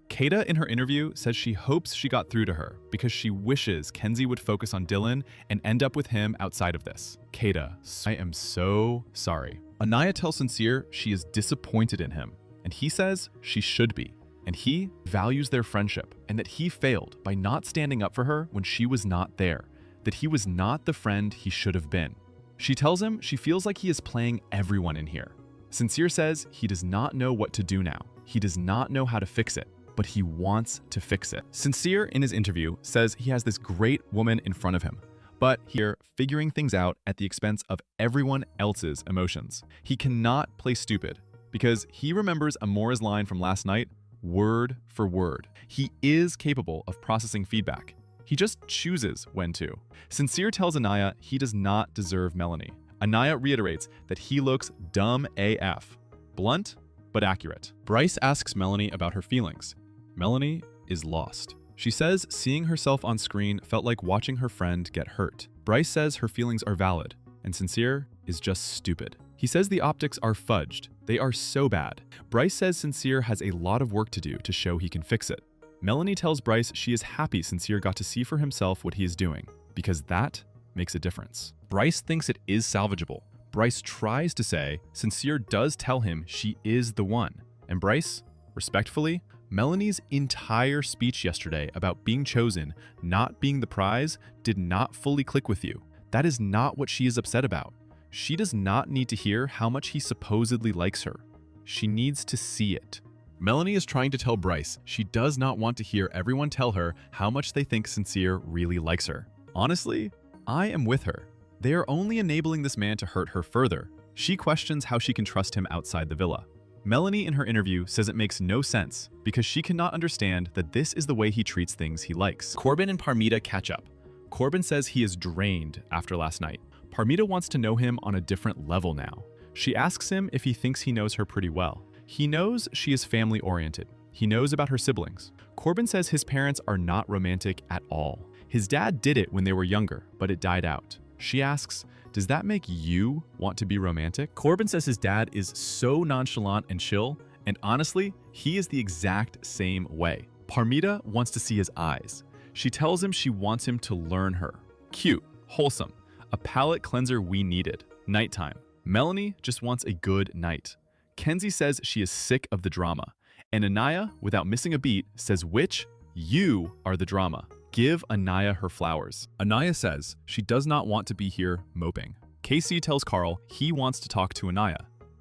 Kata in her interview says she hopes she got through to her because she wishes Kenzie would focus on Dylan and end up with him outside of this. Kata, I am so sorry. Anaya tells Sincere she is disappointed in him, and he says she should be. And he values their friendship and that he failed by not standing up for her when she was not there, that he was not the friend he should have been. She tells him she feels like he is playing everyone in here. Sincere says he does not know what to do now. He does not know how to fix it, but he wants to fix it. Sincere in his interview says he has this great woman in front of him, but here figuring things out at the expense of everyone else's emotions. He cannot play stupid because he remembers Amor's line from last night word for word. He is capable of processing feedback. He just chooses when to. Sincere tells Anaya he does not deserve Melanie. Anaya reiterates that he looks dumb AF. Blunt, but accurate. Bryce asks Melanie about her feelings. Melanie is lost. She says seeing herself on screen felt like watching her friend get hurt. Bryce says her feelings are valid, and Sincere is just stupid. He says the optics are fudged. They are so bad. Bryce says Sincere has a lot of work to do to show he can fix it. Melanie tells Bryce she is happy Sincere got to see for himself what he is doing, because that makes a difference. Bryce thinks it is salvageable. Bryce tries to say Sincere does tell him she is the one. And Bryce, respectfully, Melanie's entire speech yesterday about being chosen, not being the prize, did not fully click with you. That is not what she is upset about. She does not need to hear how much he supposedly likes her. She needs to see it. Melanie is trying to tell Bryce she does not want to hear everyone tell her how much they think Sincere really likes her. Honestly, I am with her. They are only enabling this man to hurt her further. She questions how she can trust him outside the villa. Melanie in her interview says it makes no sense because she cannot understand that this is the way he treats things he likes. Corbin and Parmita catch up. Corbin says he is drained after last night. Parmita wants to know him on a different level now. She asks him if he thinks he knows her pretty well. He knows she is family-oriented. He knows about her siblings. Corbin says his parents are not romantic at all. His dad did it when they were younger, but it died out. She asks, does that make you want to be romantic? Corbin says his dad is so nonchalant and chill, and honestly, he is the exact same way. Parmita wants to see his eyes. She tells him she wants him to learn her. Cute, wholesome, a palate cleanser we needed. Nighttime. Melanie just wants a good night. Kenzie says she is sick of the drama. And Anaya, without missing a beat, says which? You are the drama. Give Anaya her flowers. Anaya says she does not want to be here moping. KC tells Carl he wants to talk to Anaya.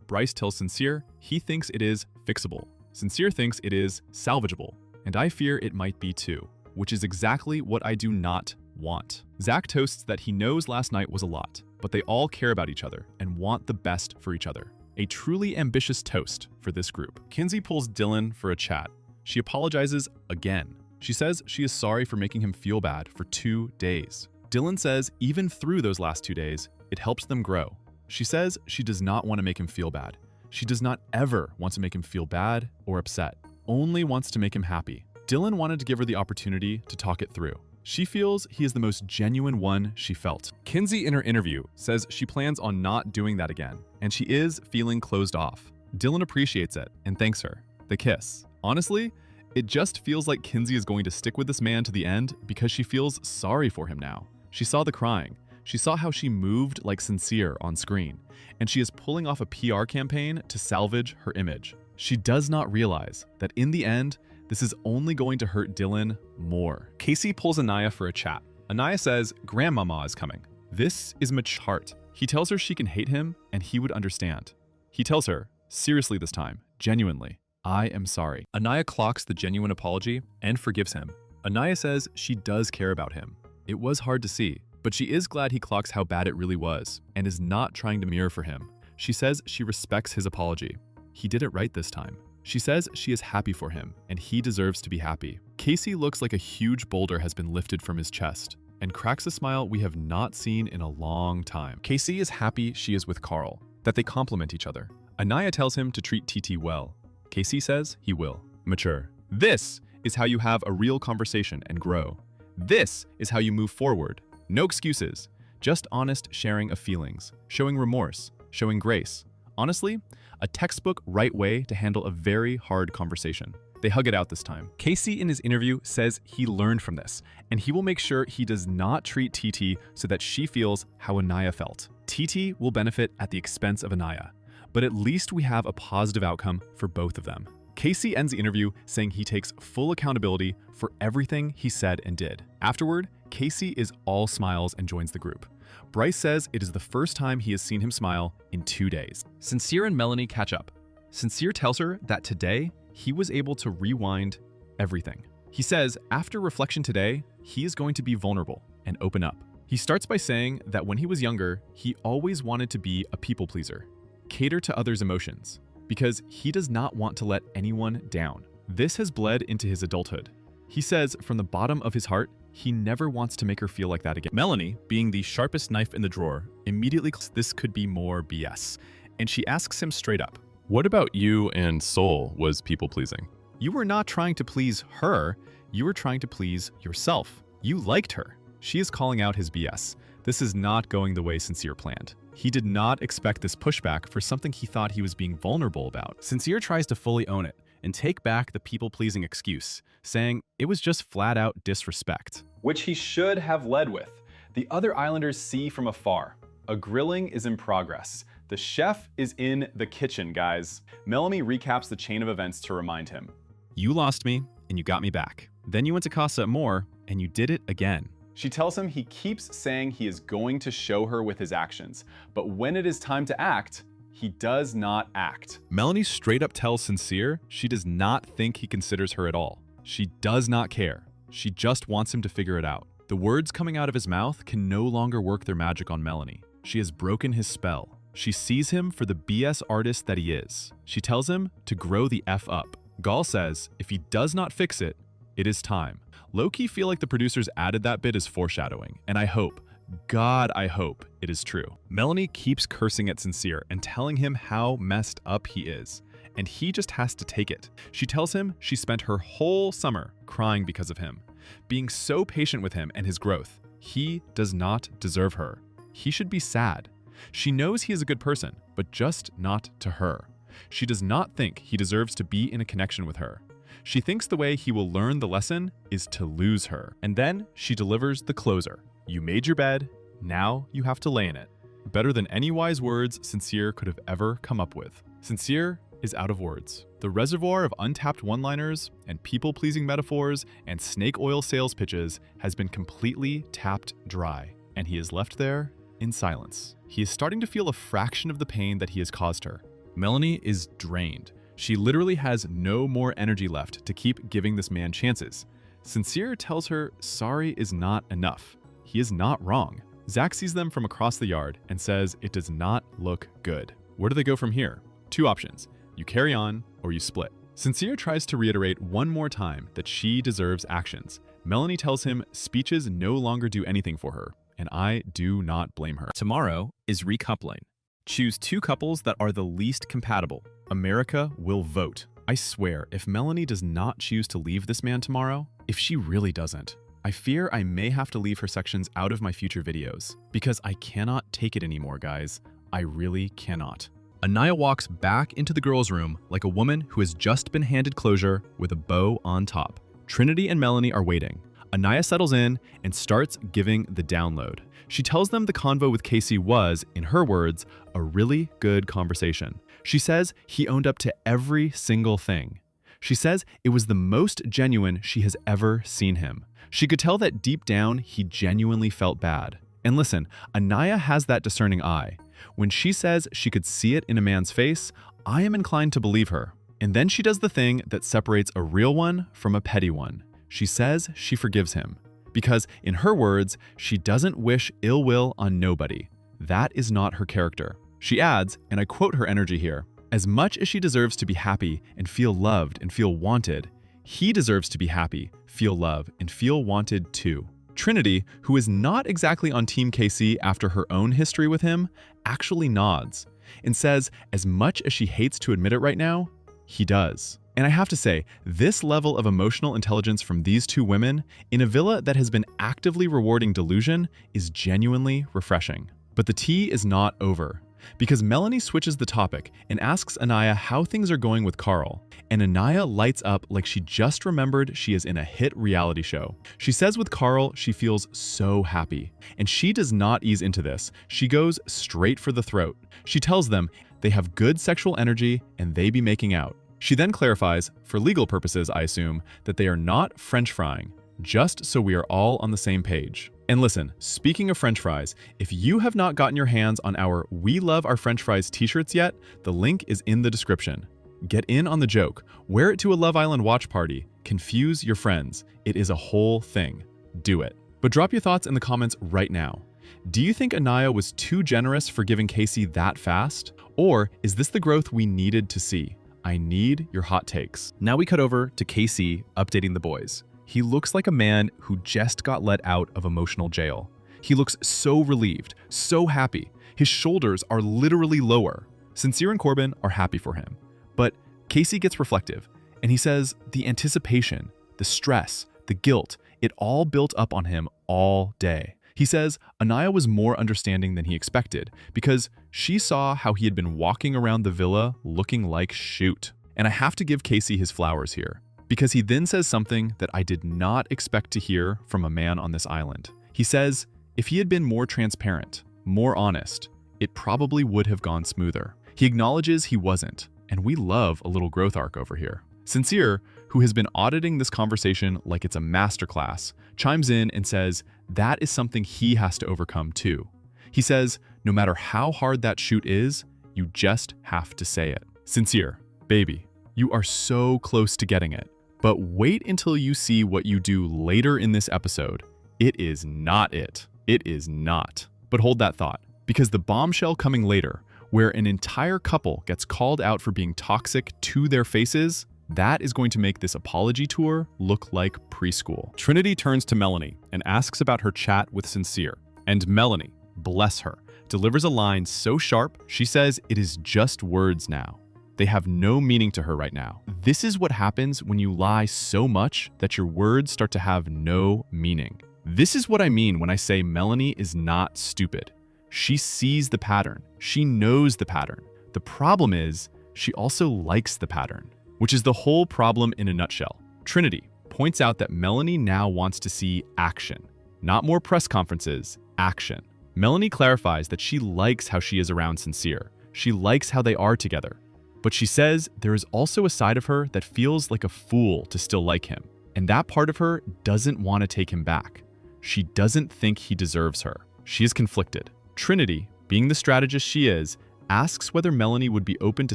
Bryce tells Sincere he thinks it is fixable. Sincere thinks it is salvageable. And I fear it might be too, which is exactly what I do not want. Zach toasts that he knows last night was a lot, but they all care about each other and want the best for each other. A truly ambitious toast for this group. Kinsey pulls Dylan for a chat. She apologizes again. She says she is sorry for making him feel bad for 2 days. Dylan says even through those last 2 days, it helps them grow. She says she does not want to make him feel bad. She does not ever want to make him feel bad or upset, only wants to make him happy. Dylan wanted to give her the opportunity to talk it through. She feels he is the most genuine one she felt. Kinsey in her interview says she plans on not doing that again, and she is feeling closed off. Dylan appreciates it and thanks her. They kiss. Honestly, it just feels like Kinsey is going to stick with this man to the end because she feels sorry for him now. She saw the crying. She saw how she moved like Sincere on screen, and she is pulling off a PR campaign to salvage her image. She does not realize that in the end, this is only going to hurt Dylan more. Casey pulls Anaya for a chat. Anaya says grandmama is coming. This is Mitch's heart. He tells her she can hate him and he would understand. He tells her, seriously this time, genuinely, I am sorry. Anaya clocks the genuine apology and forgives him. Anaya says she does care about him. It was hard to see, but she is glad he clocks how bad it really was and is not trying to mirror for him. She says she respects his apology. He did it right this time. She says she is happy for him, and he deserves to be happy. Casey looks like a huge boulder has been lifted from his chest, and cracks a smile we have not seen in a long time. Casey is happy she is with Carl, that they complement each other. Anaya tells him to treat TT well. Casey says he will. Mature. This is how you have a real conversation and grow. This is how you move forward. No excuses, just honest sharing of feelings, showing remorse, showing grace. Honestly, a textbook right way to handle a very hard conversation. They hug it out this time. Casey in his interview says he learned from this, and he will make sure he does not treat TT so that she feels how Anaya felt. TT will benefit at the expense of Anaya, but at least we have a positive outcome for both of them. Casey ends the interview saying he takes full accountability for everything he said and did. Afterward, Casey is all smiles and joins the group. Bryce says it is the first time he has seen him smile in 2 days. Sincere and Melanie catch up. Sincere tells her that today, he was able to rewind everything. He says after reflection today, he is going to be vulnerable and open up. He starts by saying that when he was younger, he always wanted to be a people pleaser, cater to others' emotions, because he does not want to let anyone down. This has bled into his adulthood. He says from the bottom of his heart, he never wants to make her feel like that again. Melanie, being the sharpest knife in the drawer, immediately this could be more BS, and she asks him straight up, What about you and Soul was people-pleasing? You were not trying to please her, you were trying to please yourself. You liked her. She is calling out his BS. This is not going the way Sincere planned. He did not expect this pushback for something he thought he was being vulnerable about. Sincere tries to fully own it and take back the people-pleasing excuse, saying it was just flat-out disrespect. Which he should have led with. The other islanders see from afar. A grilling is in progress. The chef is in the kitchen, guys. Melanie recaps the chain of events to remind him. You lost me, and you got me back. Then you went to Casa Amor, and you did it again. She tells him he keeps saying he is going to show her with his actions, but when it is time to act, he does not act. Melanie straight up tells Sincere she does not think he considers her at all. She does not care. She just wants him to figure it out. The words coming out of his mouth can no longer work their magic on Melanie. She has broken his spell. She sees him for the BS artist that he is. She tells him to grow the F up. Gall says if he does not fix it, it is time. Low-key feel like the producers added that bit as foreshadowing, and I hope, God, I hope it is true. Melanie keeps cursing at Sincere and telling him how messed up he is, and he just has to take it. She tells him she spent her whole summer crying because of him, being so patient with him and his growth. He does not deserve her. He should be sad. She knows he is a good person, but just not to her. She does not think he deserves to be in a connection with her. She thinks the way he will learn the lesson is to lose her. And then she delivers the closer. You made your bed, now you have to lay in it. Better than any wise words Sincere could have ever come up with. Sincere is out of words. The reservoir of untapped one-liners and people-pleasing metaphors and snake oil sales pitches has been completely tapped dry, and he is left there in silence. He is starting to feel a fraction of the pain that he has caused her. Melanie is drained. She literally has no more energy left to keep giving this man chances. Sincere tells her sorry is not enough. He is not wrong. Zach sees them from across the yard and says it does not look good. Where do they go from here? Two options. You carry on or you split. Sincere tries to reiterate one more time that she deserves actions. Melanie tells him speeches no longer do anything for her, and I do not blame her. Tomorrow is recoupling. Choose two couples that are the least compatible. America will vote. I swear, if Melanie does not choose to leave this man tomorrow, if she really doesn't, I fear I may have to leave her sections out of my future videos because I cannot take it anymore, guys. I really cannot. Anaya walks back into the girls' room like a woman who has just been handed closure with a bow on top. Trinity and Melanie are waiting. Anaya settles in and starts giving the download. She tells them the convo with Casey was, in her words, a really good conversation. She says he owned up to every single thing. She says it was the most genuine she has ever seen him. She could tell that deep down he genuinely felt bad. And listen, Anaya has that discerning eye. When she says she could see it in a man's face, I am inclined to believe her. And then she does the thing that separates a real one from a petty one. She says she forgives him. Because, in her words, she doesn't wish ill will on nobody. That is not her character. She adds, and I quote her energy here, as much as she deserves to be happy and feel loved and feel wanted, he deserves to be happy, feel loved, and feel wanted too. Trinity, who is not exactly on Team KC after her own history with him, actually nods and says as much as she hates to admit it right now, he does. And I have to say, this level of emotional intelligence from these two women in a villa that has been actively rewarding delusion is genuinely refreshing. But the tea is not over, because Melanie switches the topic and asks Anaya how things are going with Carl, and Anaya lights up like she just remembered she is in a hit reality show. She says with Carl she feels so happy, and she does not ease into this. She goes straight for the throat. She tells them they have good sexual energy and they be making out. She then clarifies, for legal purposes I assume, that they are not French frying, just so we are all on the same page. And listen, speaking of French fries, if you have not gotten your hands on our We Love Our French Fries t-shirts yet, the link is in the description. Get in on the joke, wear it to a Love Island watch party, confuse your friends. It is a whole thing. Do it. But drop your thoughts in the comments right now. Do you think Anaya was too generous for giving Casey that fast? Or is this the growth we needed to see? I need your hot takes. Now we cut over to Casey updating the boys. He looks like a man who just got let out of emotional jail. He looks so relieved, so happy. His shoulders are literally lower. Sincere and Corbin are happy for him. But Casey gets reflective, and he says the anticipation, the stress, the guilt, it all built up on him all day. He says Anaya was more understanding than he expected because she saw how he had been walking around the villa looking like shoot. And I have to give Casey his flowers here, because he then says something that I did not expect to hear from a man on this island. He says if he had been more transparent, more honest, it probably would have gone smoother. He acknowledges he wasn't, and we love a little growth arc over here. Sincere, who has been auditing this conversation like it's a masterclass, chimes in and says that is something he has to overcome too. He says no matter how hard that shoot is, you just have to say it. Sincere, baby, you are so close to getting it. But wait until you see what you do later in this episode. It is not it. It is not. But hold that thought, because the bombshell coming later, where an entire couple gets called out for being toxic to their faces, that is going to make this apology tour look like preschool. Trinity turns to Melanie and asks about her chat with Sincere. And Melanie, bless her, delivers a line so sharp, she says it is just words now. They have no meaning to her right now. This is what happens when you lie so much that your words start to have no meaning. This is what I mean when I say Melanie is not stupid. She sees the pattern. She knows the pattern. The problem is, she also likes the pattern, which is the whole problem in a nutshell. Trinity points out that Melanie now wants to see action, not more press conferences, action. Melanie clarifies that she likes how she is around Sincere. She likes how they are together. But she says there is also a side of her that feels like a fool to still like him. And that part of her doesn't want to take him back. She doesn't think he deserves her. She is conflicted. Trinity, being the strategist she is, asks whether Melanie would be open to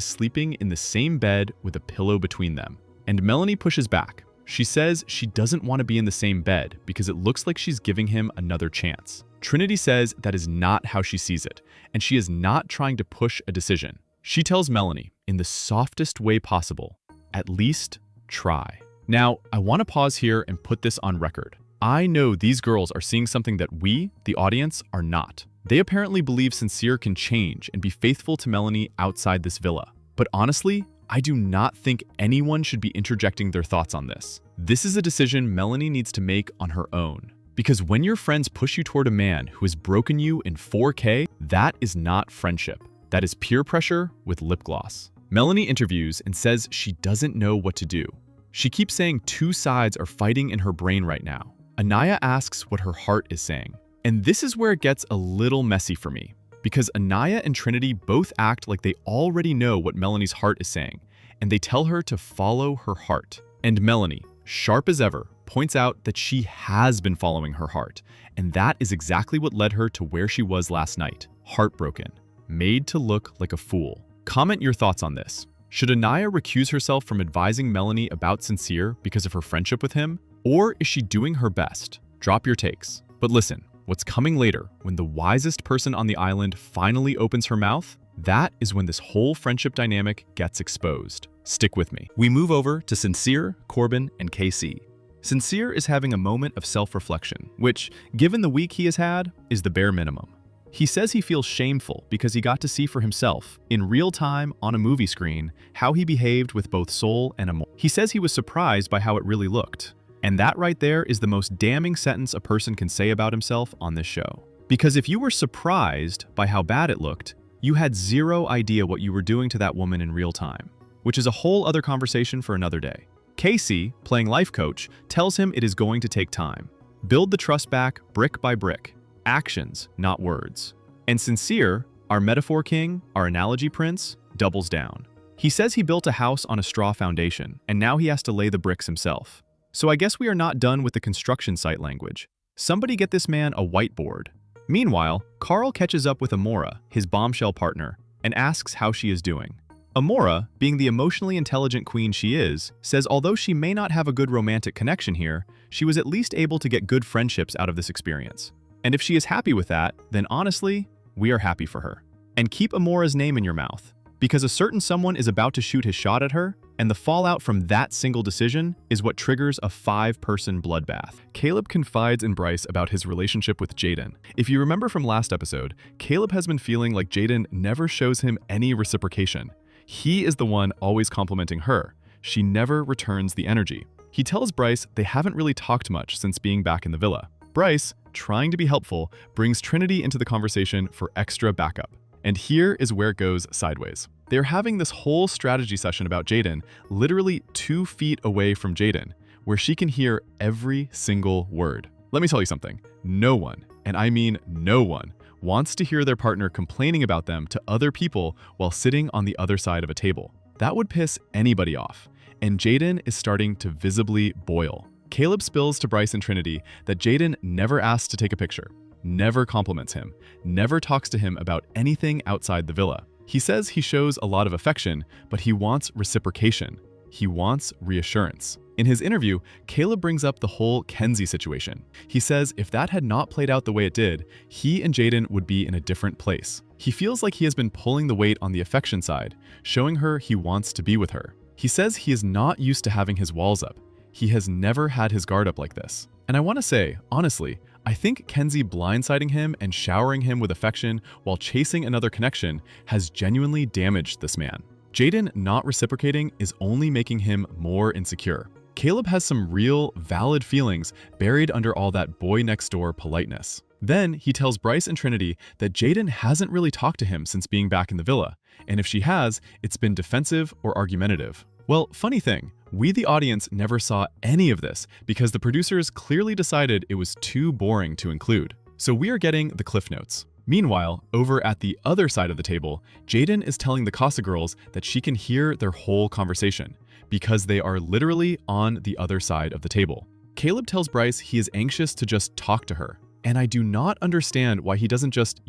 sleeping in the same bed with a pillow between them. And Melanie pushes back. She says she doesn't want to be in the same bed because it looks like she's giving him another chance. Trinity says that is not how she sees it, and she is not trying to push a decision. She tells Melanie, in the softest way possible, at least try. Now, I want to pause here and put this on record. I know these girls are seeing something that we, the audience, are not. They apparently believe Sincere can change and be faithful to Melanie outside this villa. But honestly, I do not think anyone should be interjecting their thoughts on this. This is a decision Melanie needs to make on her own. Because when your friends push you toward a man who has broken you in 4K, that is not friendship. That is peer pressure with lip gloss. Melanie interviews and says she doesn't know what to do. She keeps saying two sides are fighting in her brain right now. Anaya asks what her heart is saying. And this is where it gets a little messy for me. Because Anaya and Trinity both act like they already know what Melanie's heart is saying, and they tell her to follow her heart. And Melanie, sharp as ever, points out that she has been following her heart, and that is exactly what led her to where she was last night, heartbroken, made to look like a fool. Comment your thoughts on this. Should Anaya recuse herself from advising Melanie about Sincere because of her friendship with him, or is she doing her best? Drop your takes. But listen, what's coming later, when the wisest person on the island finally opens her mouth, that is when this whole friendship dynamic gets exposed. Stick with me. We move over to Sincere, Corbin, and KC. Sincere is having a moment of self-reflection, which, given the week he has had, is the bare minimum. He says he feels shameful because he got to see for himself, in real time on a movie screen, how he behaved with both Sol and Amor. He says he was surprised by how it really looked. And that right there is the most damning sentence a person can say about himself on this show. Because if you were surprised by how bad it looked, you had zero idea what you were doing to that woman in real time, which is a whole other conversation for another day. Casey, playing life coach, tells him it is going to take time. Build the trust back brick by brick. Actions, not words. And Sincere, our metaphor king, our analogy prince, doubles down. He says he built a house on a straw foundation, and now he has to lay the bricks himself. So I guess we are not done with the construction site language. Somebody get this man a whiteboard. Meanwhile, Carl catches up with Amora, his bombshell partner, and asks how she is doing. Amora, being the emotionally intelligent queen she is, says although she may not have a good romantic connection here, she was at least able to get good friendships out of this experience. And if she is happy with that, then honestly, we are happy for her. And keep Amora's name in your mouth, because a certain someone is about to shoot his shot at her, and the fallout from that single decision is what triggers a 5-person bloodbath. Caleb confides in Bryce about his relationship with Jaden. If you remember from last episode, Caleb has been feeling like Jaden never shows him any reciprocation. He is the one always complimenting her. She never returns the energy. He tells Bryce they haven't really talked much since being back in the villa. Bryce, trying to be helpful, brings Trinity into the conversation for extra backup. And here is where it goes sideways. They're having this whole strategy session about Jaden, literally 2 feet away from Jaden, where she can hear every single word. Let me tell you something. No one, and I mean no one, wants to hear their partner complaining about them to other people while sitting on the other side of a table. That would piss anybody off, and Jaden is starting to visibly boil. Caleb spills to Bryce and Trinity that Jaden never asks to take a picture, never compliments him, never talks to him about anything outside the villa. He says he shows a lot of affection, but he wants reciprocation. He wants reassurance. In his interview, Caleb brings up the whole Kenzie situation. He says if that had not played out the way it did, he and Jaden would be in a different place. He feels like he has been pulling the weight on the affection side, showing her he wants to be with her. He says he is not used to having his walls up. He has never had his guard up like this. And I want to say, honestly, I think Kenzie blindsiding him and showering him with affection while chasing another connection has genuinely damaged this man. Jaden not reciprocating is only making him more insecure. Caleb has some real, valid feelings buried under all that boy-next-door politeness. Then he tells Bryce and Trinity that Jaden hasn't really talked to him since being back in the villa, and if she has, it's been defensive or argumentative. Well, funny thing, we the audience never saw any of this because the producers clearly decided it was too boring to include. So we are getting the cliff notes. Meanwhile, over at the other side of the table, Jaden is telling the Casa girls that she can hear their whole conversation because they are literally on the other side of the table. Caleb tells Bryce he is anxious to just talk to her, and I do not understand why he doesn't just,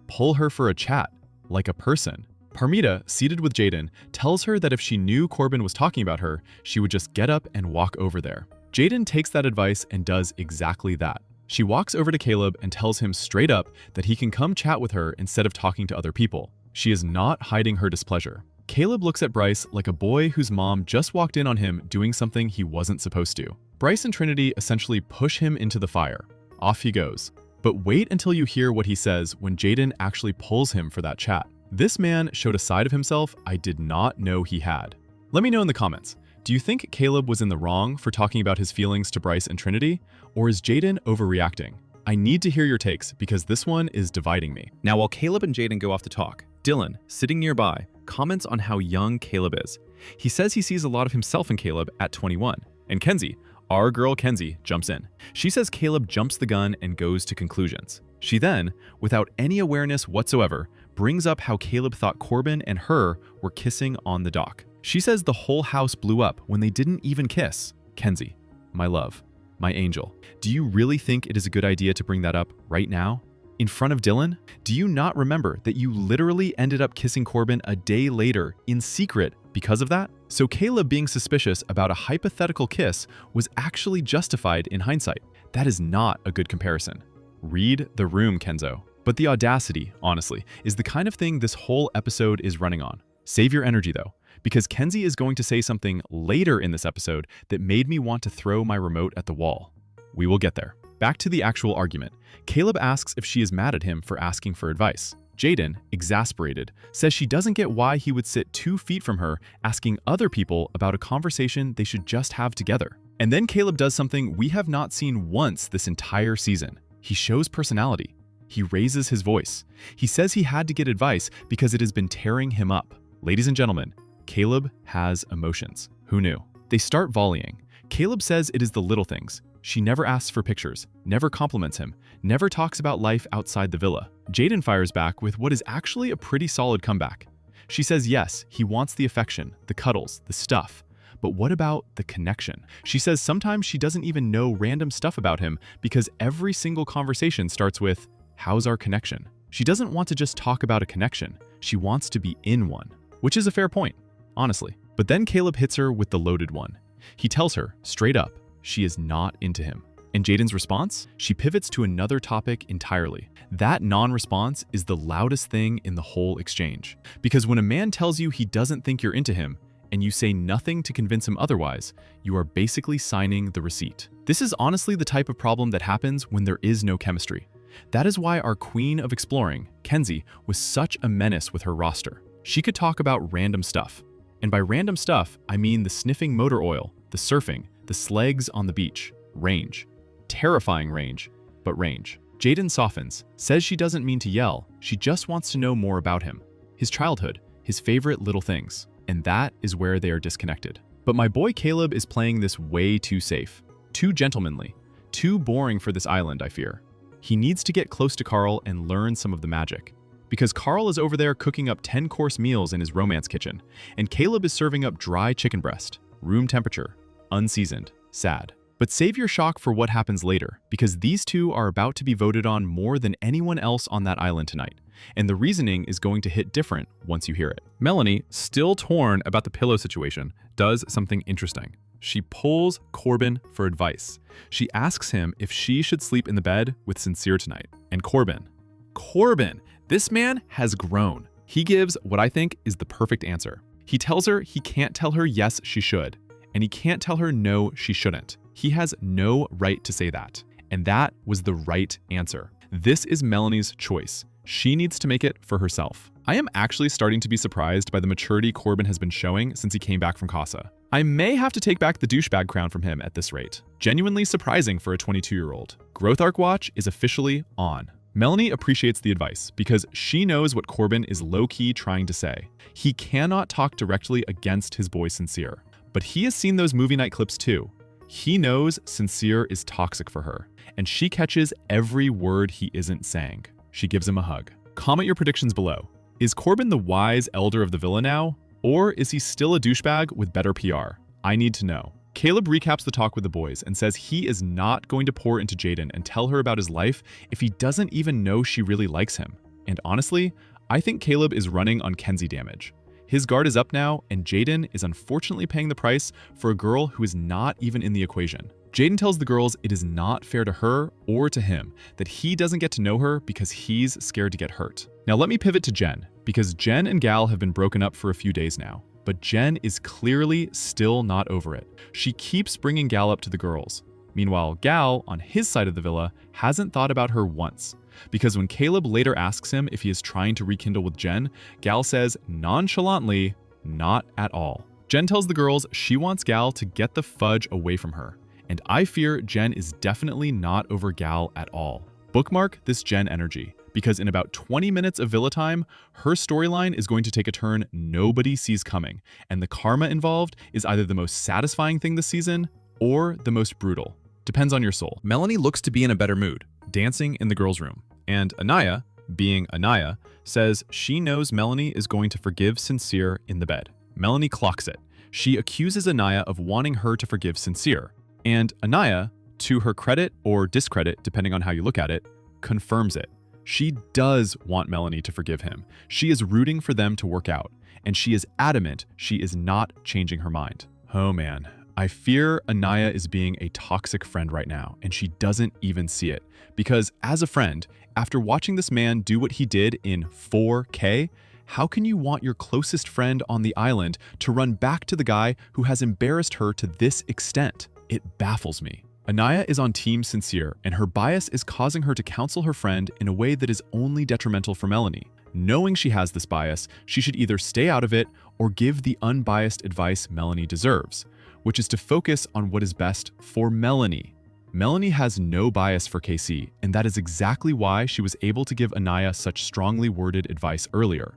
pull her for a chat, like a person. Parmita, seated with Jaden, tells her that if she knew Corbin was talking about her, she would just get up and walk over there. Jaden takes that advice and does exactly that. She walks over to Caleb and tells him straight up that he can come chat with her instead of talking to other people. She is not hiding her displeasure. Caleb looks at Bryce like a boy whose mom just walked in on him doing something he wasn't supposed to. Bryce and Trinity essentially push him into the fire. Off he goes. But wait until you hear what he says when Jaden actually pulls him for that chat. This man showed a side of himself I did not know he had. Let me know in the comments. Do you think Caleb was in the wrong for talking about his feelings to Bryce and Trinity? Or is Jaden overreacting? I need to hear your takes because this one is dividing me. Now, while Caleb and Jaden go off to talk, Dylan, sitting nearby, comments on how young Caleb is. He says he sees a lot of himself in Caleb at 21. And Kenzie, our girl Kenzie, jumps in. She says Caleb jumps the gun and goes to conclusions. She then, without any awareness whatsoever, brings up how Caleb thought Corbin and her were kissing on the dock. She says the whole house blew up when they didn't even kiss. Kenzie, my love, my angel, do you really think it is a good idea to bring that up right now? In front of Dylan? Do you not remember that you literally ended up kissing Corbin a day later in secret because of that? So Caleb being suspicious about a hypothetical kiss was actually justified in hindsight. That is not a good comparison. Read the room, Kenzo. But the audacity, honestly, is the kind of thing this whole episode is running on. Save your energy though, because Kenzie is going to say something later in this episode that made me want to throw my remote at the wall. We will get there. Back to the actual argument. Caleb asks if she is mad at him for asking for advice. Jaden, exasperated, says she doesn't get why he would sit 2 feet from her asking other people about a conversation they should just have together. And then Caleb does something we have not seen once this entire season. He shows personality. He raises his voice. He says he had to get advice because it has been tearing him up. Ladies and gentlemen, Caleb has emotions. Who knew? They start volleying. Caleb says it is the little things. She never asks for pictures, never compliments him, never talks about life outside the villa. Jaden fires back with what is actually a pretty solid comeback. She says yes, he wants the affection, the cuddles, the stuff. But what about the connection? She says sometimes she doesn't even know random stuff about him because every single conversation starts with, "How's our connection?" She doesn't want to just talk about a connection. She wants to be in one, which is a fair point, honestly. But then Caleb hits her with the loaded one. He tells her, straight up, she is not into him. And Jaden's response? She pivots to another topic entirely. That non-response is the loudest thing in the whole exchange. Because when a man tells you he doesn't think you're into him, and you say nothing to convince him otherwise, you are basically signing the receipt. This is honestly the type of problem that happens when there is no chemistry. That is why our queen of exploring, Kenzie, was such a menace with her roster. She could talk about random stuff. And by random stuff, I mean the sniffing motor oil, the surfing, the slegs on the beach, range. Terrifying range, but range. Jaden softens, says she doesn't mean to yell, she just wants to know more about him, his childhood, his favorite little things. And that is where they are disconnected. But my boy Caleb is playing this way too safe, too gentlemanly, too boring for this island, I fear. He needs to get close to Carl and learn some of the magic. Because Carl is over there cooking up 10-course meals in his romance kitchen, and Caleb is serving up dry chicken breast, room temperature, unseasoned, sad. But save your shock for what happens later, because these two are about to be voted on more than anyone else on that island tonight. And the reasoning is going to hit different once you hear it. Melanie, still torn about the pillow situation, does something interesting. She pulls Corbin for advice. She asks him if she should sleep in the bed with Sincere tonight. And Corbin, this man has grown. He gives what I think is the perfect answer. He tells her he can't tell her yes, she should, and he can't tell her no, she shouldn't. He has no right to say that. And that was the right answer. This is Melanie's choice. She needs to make it for herself. I am actually starting to be surprised by the maturity Corbin has been showing since he came back from Casa. I may have to take back the douchebag crown from him at this rate. Genuinely surprising for a 22-year-old. Growth arc watch is officially on. Melanie appreciates the advice because she knows what Corbin is low-key trying to say. He cannot talk directly against his boy Sincere, but he has seen those movie night clips too. He knows Sincere is toxic for her, and she catches every word he isn't saying. She gives him a hug. Comment your predictions below. Is Corbin the wise elder of the villa now, or is he still a douchebag with better PR? I need to know. Caleb recaps the talk with the boys and says he is not going to pour into Jaden and tell her about his life if he doesn't even know she really likes him. And honestly, I think Caleb is running on Kenzie damage. His guard is up now, and Jaden is unfortunately paying the price for a girl who is not even in the equation. Jaden tells the girls it is not fair to her or to him that he doesn't get to know her because he's scared to get hurt. Now let me pivot to Jen, because Jen and Gal have been broken up for a few days now. But Jen is clearly still not over it. She keeps bringing Gal up to the girls. Meanwhile, Gal, on his side of the villa, hasn't thought about her once. Because when Caleb later asks him if he is trying to rekindle with Jen, Gal says nonchalantly, not at all. Jen tells the girls she wants Gal to get the fudge away from her, and I fear Jen is definitely not over Gal at all. Bookmark this Jen energy, because in about 20 minutes of Villa time, her storyline is going to take a turn nobody sees coming, and the karma involved is either the most satisfying thing this season or the most brutal. Depends on your soul. Melanie looks to be in a better mood, dancing in the girls' room, and Anaya, being Anaya, says she knows Melanie is going to forgive Sincere in the bed. Melanie clocks it. She accuses Anaya of wanting her to forgive Sincere, and Anaya, to her credit or discredit, depending on how you look at it, confirms it. She does want Melanie to forgive him. She is rooting for them to work out, and she is adamant she is not changing her mind. Oh man, I fear Anaya is being a toxic friend right now, and she doesn't even see it. Because as a friend, after watching this man do what he did in 4K, how can you want your closest friend on the island to run back to the guy who has embarrassed her to this extent? It baffles me. Anaya is on Team Sincere, and her bias is causing her to counsel her friend in a way that is only detrimental for Melanie. Knowing she has this bias, she should either stay out of it or give the unbiased advice Melanie deserves, which is to focus on what is best for Melanie. Melanie has no bias for KC, and that is exactly why she was able to give Anaya such strongly worded advice earlier.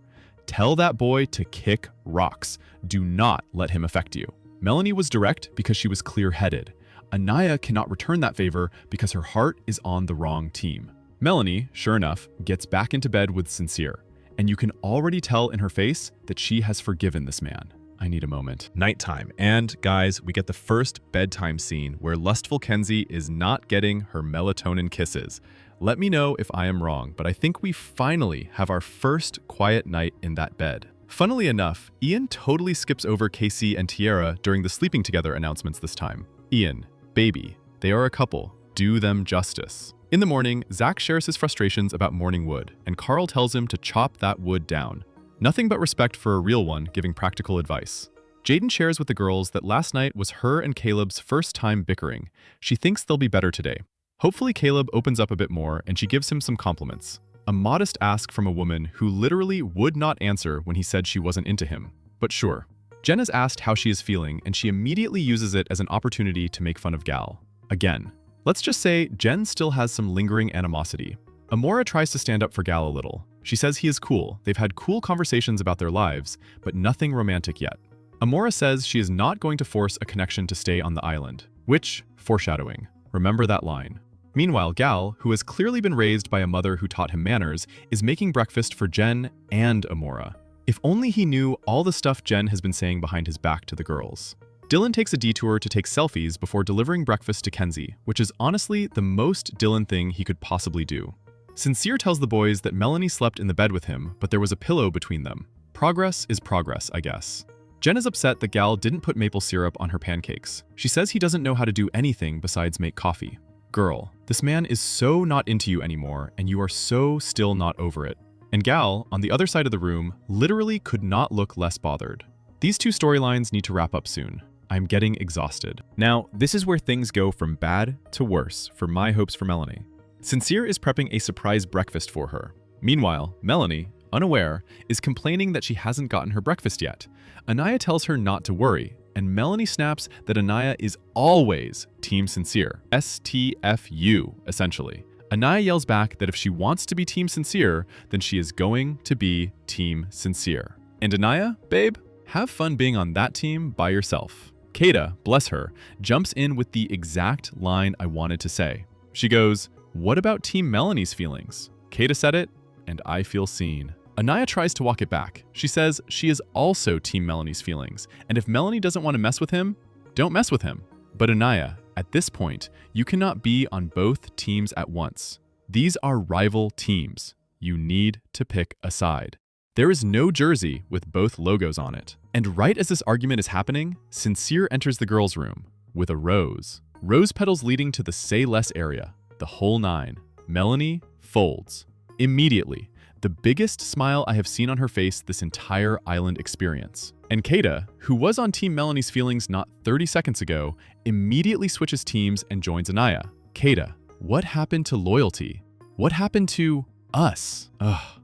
Tell that boy to kick rocks. Do not let him affect you. Melanie was direct because she was clear-headed. Anaya cannot return that favor because her heart is on the wrong team. Melanie, sure enough, gets back into bed with Sincere, and you can already tell in her face that she has forgiven this man. I need a moment. Nighttime, and guys, we get the first bedtime scene where lustful Kenzie is not getting her melatonin kisses. Let me know if I am wrong, but I think we finally have our first quiet night in that bed. Funnily enough, Ian totally skips over Casey and Tiara during the sleeping together announcements this time. Ian, baby, they are a couple. Do them justice. In the morning, Zach shares his frustrations about morning wood, and Carl tells him to chop that wood down. Nothing but respect for a real one giving practical advice. Jaden shares with the girls that last night was her and Caleb's first time bickering. She thinks they'll be better today. Hopefully Caleb opens up a bit more and she gives him some compliments. A modest ask from a woman who literally would not answer when he said she wasn't into him. But sure. Jen is asked how she is feeling, and she immediately uses it as an opportunity to make fun of Gal. Again. Let's just say Jen still has some lingering animosity. Amora tries to stand up for Gal a little. She says he is cool, they've had cool conversations about their lives, but nothing romantic yet. Amora says she is not going to force a connection to stay on the island, which, foreshadowing, remember that line. Meanwhile, Gal, who has clearly been raised by a mother who taught him manners, is making breakfast for Jen and Amora. If only he knew all the stuff Jen has been saying behind his back to the girls. Dylan takes a detour to take selfies before delivering breakfast to Kenzie, which is honestly the most Dylan thing he could possibly do. Sincere tells the boys that Melanie slept in the bed with him, but there was a pillow between them. Progress is progress, I guess. Jen is upset that Gal didn't put maple syrup on her pancakes. She says he doesn't know how to do anything besides make coffee. Girl, this man is so not into you anymore, and you are so still not over it. And Gal, on the other side of the room, literally could not look less bothered. These two storylines need to wrap up soon. I'm getting exhausted. Now, this is where things go from bad to worse for my hopes for Melanie. Sincere is prepping a surprise breakfast for her. Meanwhile, Melanie, unaware, is complaining that she hasn't gotten her breakfast yet. Anaya tells her not to worry, and Melanie snaps that Anaya is always Team Sincere. STFU, essentially. Anaya yells back that if she wants to be Team Sincere, then she is going to be Team Sincere. And Anaya, babe, have fun being on that team by yourself. Kata, bless her, jumps in with the exact line I wanted to say. She goes, "What about Team Melanie's feelings?" Kata said it, and I feel seen. Anaya tries to walk it back. She says she is also Team Melanie's feelings, and if Melanie doesn't want to mess with him, don't mess with him. But Anaya, at this point, you cannot be on both teams at once. These are rival teams. You need to pick a side. There is no jersey with both logos on it. And right as this argument is happening, Sincere enters the girls' room with a rose. Rose petals leading to the say less area, the whole nine. Melanie folds. Immediately, the biggest smile I have seen on her face this entire island experience. And Kata, who was on Team Melanie's feelings not 30 seconds ago, immediately switches teams and joins Anaya. Kata, what happened to loyalty? What happened to us? Ugh.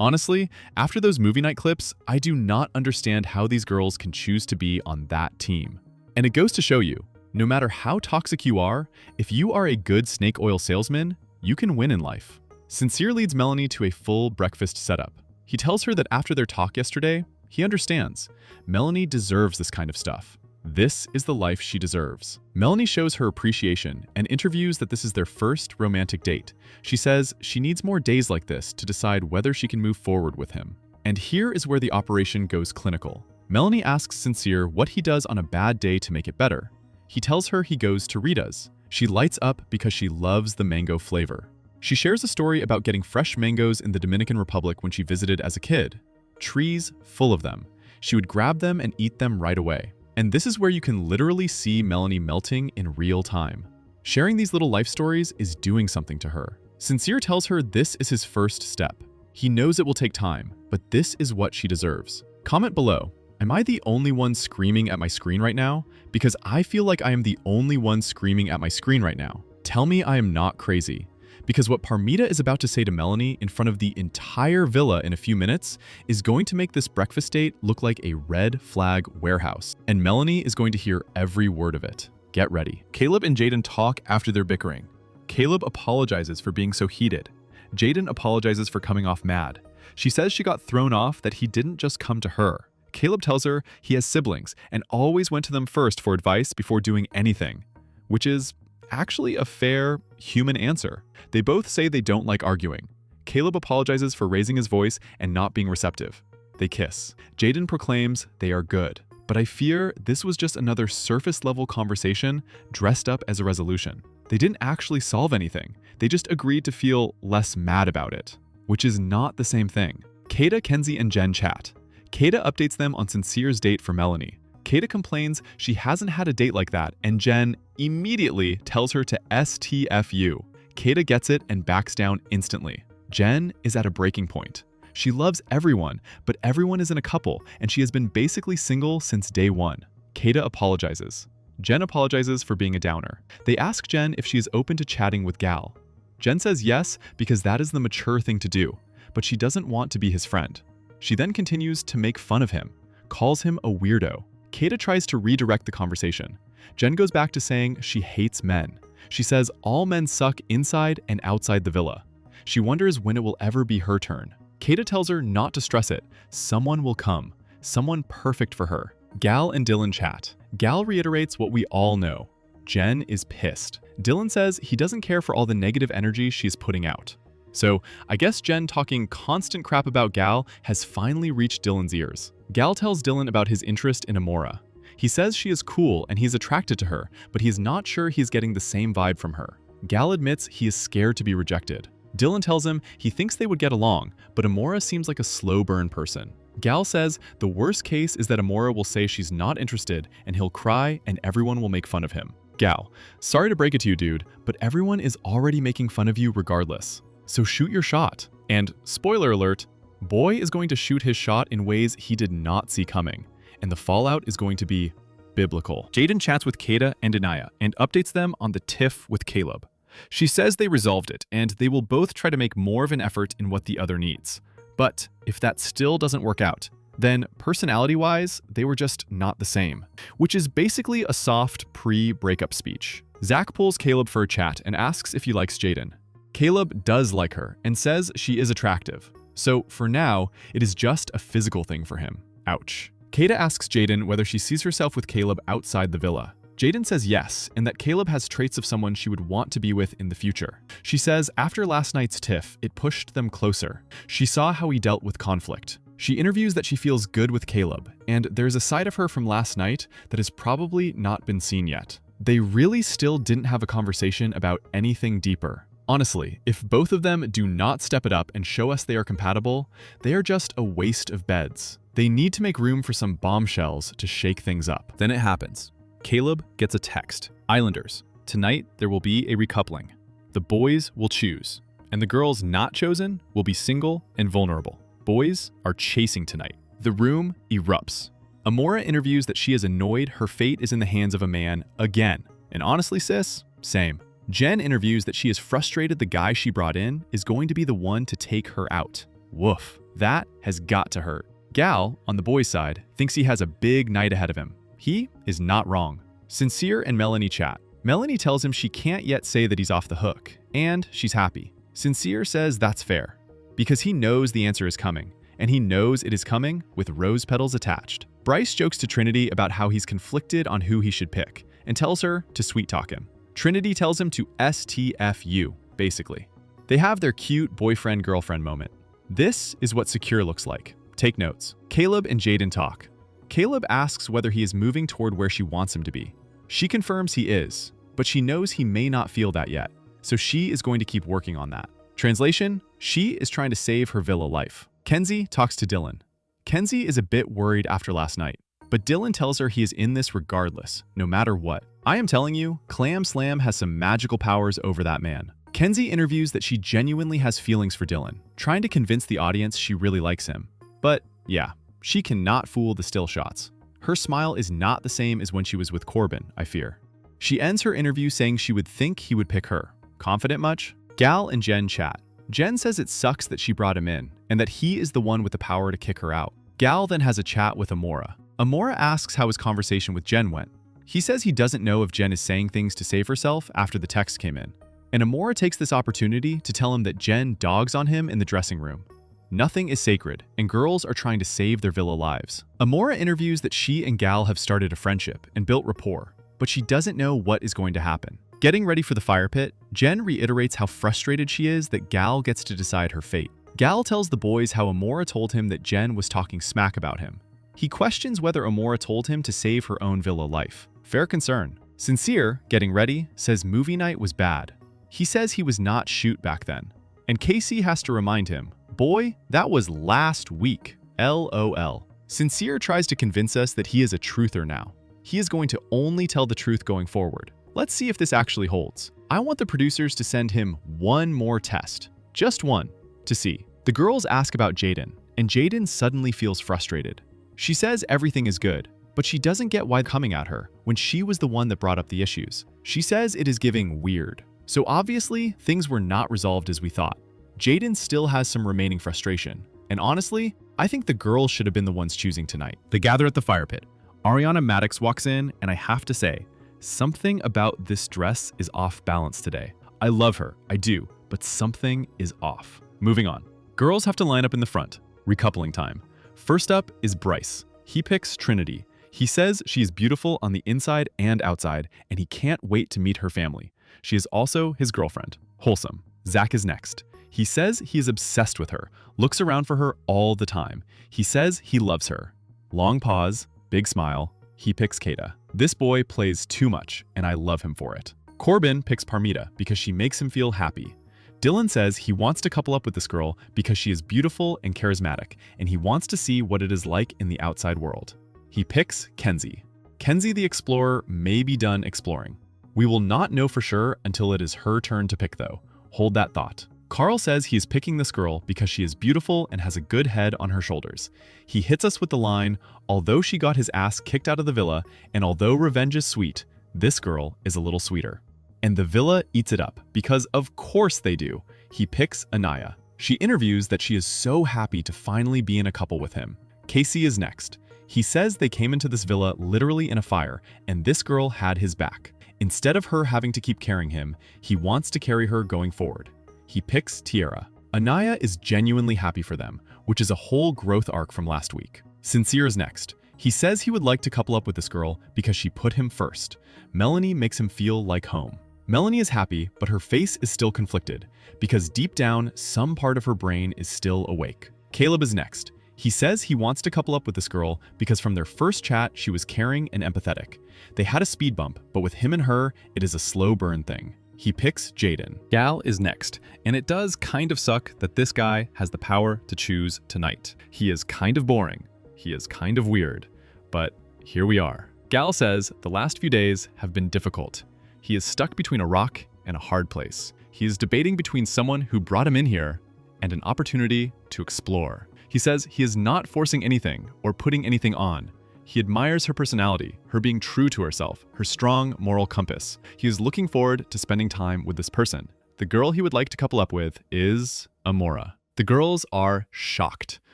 Honestly, after those movie night clips, I do not understand how these girls can choose to be on that team. And it goes to show you, no matter how toxic you are, if you are a good snake oil salesman, you can win in life. Sincere leads Melanie to a full breakfast setup. He tells her that after their talk yesterday, he understands. Melanie deserves this kind of stuff. This is the life she deserves. Melanie shows her appreciation and interviews that this is their first romantic date. She says she needs more days like this to decide whether she can move forward with him. And here is where the operation goes clinical. Melanie asks Sincere what he does on a bad day to make it better. He tells her he goes to Rita's. She lights up because she loves the mango flavor. She shares a story about getting fresh mangoes in the Dominican Republic when she visited as a kid. Trees full of them. She would grab them and eat them right away. And this is where you can literally see Melanie melting in real time. Sharing these little life stories is doing something to her. Sincere tells her this is his first step. He knows it will take time, but this is what she deserves. Comment below, am I the only one screaming at my screen right now? Because I feel like I am the only one screaming at my screen right now. Tell me I am not crazy. Because what Parmita is about to say to Melanie in front of the entire villa in a few minutes is going to make this breakfast date look like a red flag warehouse. And Melanie is going to hear every word of it. Get ready. Caleb and Jaden talk after their bickering. Caleb apologizes for being so heated. Jaden apologizes for coming off mad. She says she got thrown off that he didn't just come to her. Caleb tells her he has siblings and always went to them first for advice before doing anything, which is actually a fair, human answer. They both say they don't like arguing. Caleb apologizes for raising his voice and not being receptive. They kiss. Jaden proclaims they are good. But I fear this was just another surface-level conversation dressed up as a resolution. They didn't actually solve anything. They just agreed to feel less mad about it, which is not the same thing. Kata, Kenzie, and Jen chat. Kata updates them on Sincere's date for Melanie. Kata complains she hasn't had a date like that, and Jen immediately tells her to STFU. Kata gets it and backs down instantly. Jen is at a breaking point. She loves everyone, but everyone is in a couple, and she has been basically single since day one. Kata apologizes. Jen apologizes for being a downer. They ask Jen if she is open to chatting with Gal. Jen says yes, because that is the mature thing to do, but she doesn't want to be his friend. She then continues to make fun of him, calls him a weirdo. Kata tries to redirect the conversation. Jen goes back to saying she hates men. She says all men suck inside and outside the villa. She wonders when it will ever be her turn. Kata tells her not to stress it. Someone will come. Someone perfect for her. Gal and Dylan chat. Gal reiterates what we all know. Jen is pissed. Dylan says he doesn't care for all the negative energy she's putting out. So I guess Jen talking constant crap about Gal has finally reached Dylan's ears. Gal tells Dylan about his interest in Amora. He says she is cool and he's attracted to her, but he's not sure he's getting the same vibe from her. Gal admits he is scared to be rejected. Dylan tells him he thinks they would get along, but Amora seems like a slow burn person. Gal says the worst case is that Amora will say she's not interested and he'll cry and everyone will make fun of him. Gal, sorry to break it to you, dude, but everyone is already making fun of you regardless. So shoot your shot. And spoiler alert, Boy is going to shoot his shot in ways he did not see coming, and the fallout is going to be biblical. Jaden chats with Kata and Anaya and updates them on the tiff with Caleb. She says they resolved it, and they will both try to make more of an effort in what the other needs. But if that still doesn't work out, then personality-wise, they were just not the same, which is basically a soft pre-breakup speech. Zach pulls Caleb for a chat and asks if he likes Jaden. Caleb does like her and says she is attractive. So for now, it is just a physical thing for him. Ouch. Kata asks Jaden whether she sees herself with Caleb outside the villa. Jaden says yes, and that Caleb has traits of someone she would want to be with in the future. She says after last night's tiff, it pushed them closer. She saw how he dealt with conflict. She interviews that she feels good with Caleb, and there's a side of her from last night that has probably not been seen yet. They really still didn't have a conversation about anything deeper. Honestly, if both of them do not step it up and show us they are compatible, they are just a waste of beds. They need to make room for some bombshells to shake things up. Then it happens. Caleb gets a text. Islanders, tonight there will be a recoupling. The boys will choose, and the girls not chosen will be single and vulnerable. Boys are chasing tonight. The room erupts. Amora interviews that she is annoyed her fate is in the hands of a man again. And honestly, sis, same. Jen interviews that she is frustrated the guy she brought in is going to be the one to take her out. Woof. That has got to hurt. Gal, on the boys' side, thinks he has a big night ahead of him. He is not wrong. Sincere and Melanie chat. Melanie tells him she can't yet say that he's off the hook, and she's happy. Sincere says that's fair, because he knows the answer is coming, and he knows it is coming with rose petals attached. Bryce jokes to Trinity about how he's conflicted on who he should pick, and tells her to sweet-talk him. Trinity tells him to STFU, basically. They have their cute boyfriend-girlfriend moment. This is what secure looks like. Take notes. Caleb and Jaden talk. Caleb asks whether he is moving toward where she wants him to be. She confirms he is, but she knows he may not feel that yet, so she is going to keep working on that. Translation, she is trying to save her villa life. Kenzie talks to Dylan. Kenzie is a bit worried after last night, but Dylan tells her he is in this regardless, no matter what. I am telling you, Clam Slam has some magical powers over that man. Kenzie interviews that she genuinely has feelings for Dylan, trying to convince the audience she really likes him. But yeah, she cannot fool the still shots. Her smile is not the same as when she was with Corbin, I fear. She ends her interview saying she would think he would pick her. Confident much? Gal and Jen chat. Jen says it sucks that she brought him in, and that he is the one with the power to kick her out. Gal then has a chat with Amora. Amora asks how his conversation with Jen went. He says he doesn't know if Jen is saying things to save herself after the text came in. And Amora takes this opportunity to tell him that Jen dogs on him in the dressing room. Nothing is sacred, and girls are trying to save their villa lives. Amora interviews that she and Gal have started a friendship and built rapport, but she doesn't know what is going to happen. Getting ready for the fire pit, Jen reiterates how frustrated she is that Gal gets to decide her fate. Gal tells the boys how Amora told him that Jen was talking smack about him. He questions whether Amora told him to save her own villa life. Fair concern. Sincere, getting ready, says movie night was bad. He says he was not shoot back then. And Casey has to remind him, boy, that was last week. LOL. Sincere tries to convince us that he is a truther now. He is going to only tell the truth going forward. Let's see if this actually holds. I want the producers to send him one more test. Just one. To see. The girls ask about Jaden, and Jaden suddenly feels frustrated. She says everything is good, but she doesn't get why coming at her when she was the one that brought up the issues. She says it is giving weird. So obviously, things were not resolved as we thought. Jaden still has some remaining frustration, and honestly, I think the girls should have been the ones choosing tonight. They gather at the fire pit. Ariana Maddox walks in, and I have to say, something about this dress is off balance today. I love her, I do, but something is off. Moving on. Girls have to line up in the front. Recoupling time. First up is Bryce. He picks Trinity. He says she is beautiful on the inside and outside, and he can't wait to meet her family. She is also his girlfriend. Wholesome. Zach is next. He says he is obsessed with her, looks around for her all the time. He says he loves her. Long pause, big smile. He picks Kata. This boy plays too much, and I love him for it. Corbin picks Parmita because she makes him feel happy. Dylan says he wants to couple up with this girl because she is beautiful and charismatic, and he wants to see what it is like in the outside world. He picks Kenzie. Kenzie the explorer may be done exploring. We will not know for sure until it is her turn to pick though. Hold that thought. Carl says he is picking this girl because she is beautiful and has a good head on her shoulders. He hits us with the line, although she got his ass kicked out of the villa, and although revenge is sweet, this girl is a little sweeter. And the villa eats it up, because of course they do. He picks Anaya. She interviews that she is so happy to finally be in a couple with him. Casey is next. He says they came into this villa literally in a fire, and this girl had his back. Instead of her having to keep carrying him, he wants to carry her going forward. He picks Tierra. Anaya is genuinely happy for them, which is a whole growth arc from last week. Sincere is next. He says he would like to couple up with this girl because she put him first. Melanie makes him feel like home. Melanie is happy, but her face is still conflicted, because deep down, some part of her brain is still awake. Caleb is next. He says he wants to couple up with this girl because from their first chat, she was caring and empathetic. They had a speed bump, but with him and her, it is a slow burn thing. He picks Jaden. Gal is next, and it does kind of suck that this guy has the power to choose tonight. He is kind of boring. He is kind of weird, but here we are. Gal says the last few days have been difficult. He is stuck between a rock and a hard place. He is debating between someone who brought him in here and an opportunity to explore. He says he is not forcing anything or putting anything on. He admires her personality, her being true to herself, her strong moral compass. He is looking forward to spending time with this person. The girl he would like to couple up with is Amora. The girls are shocked.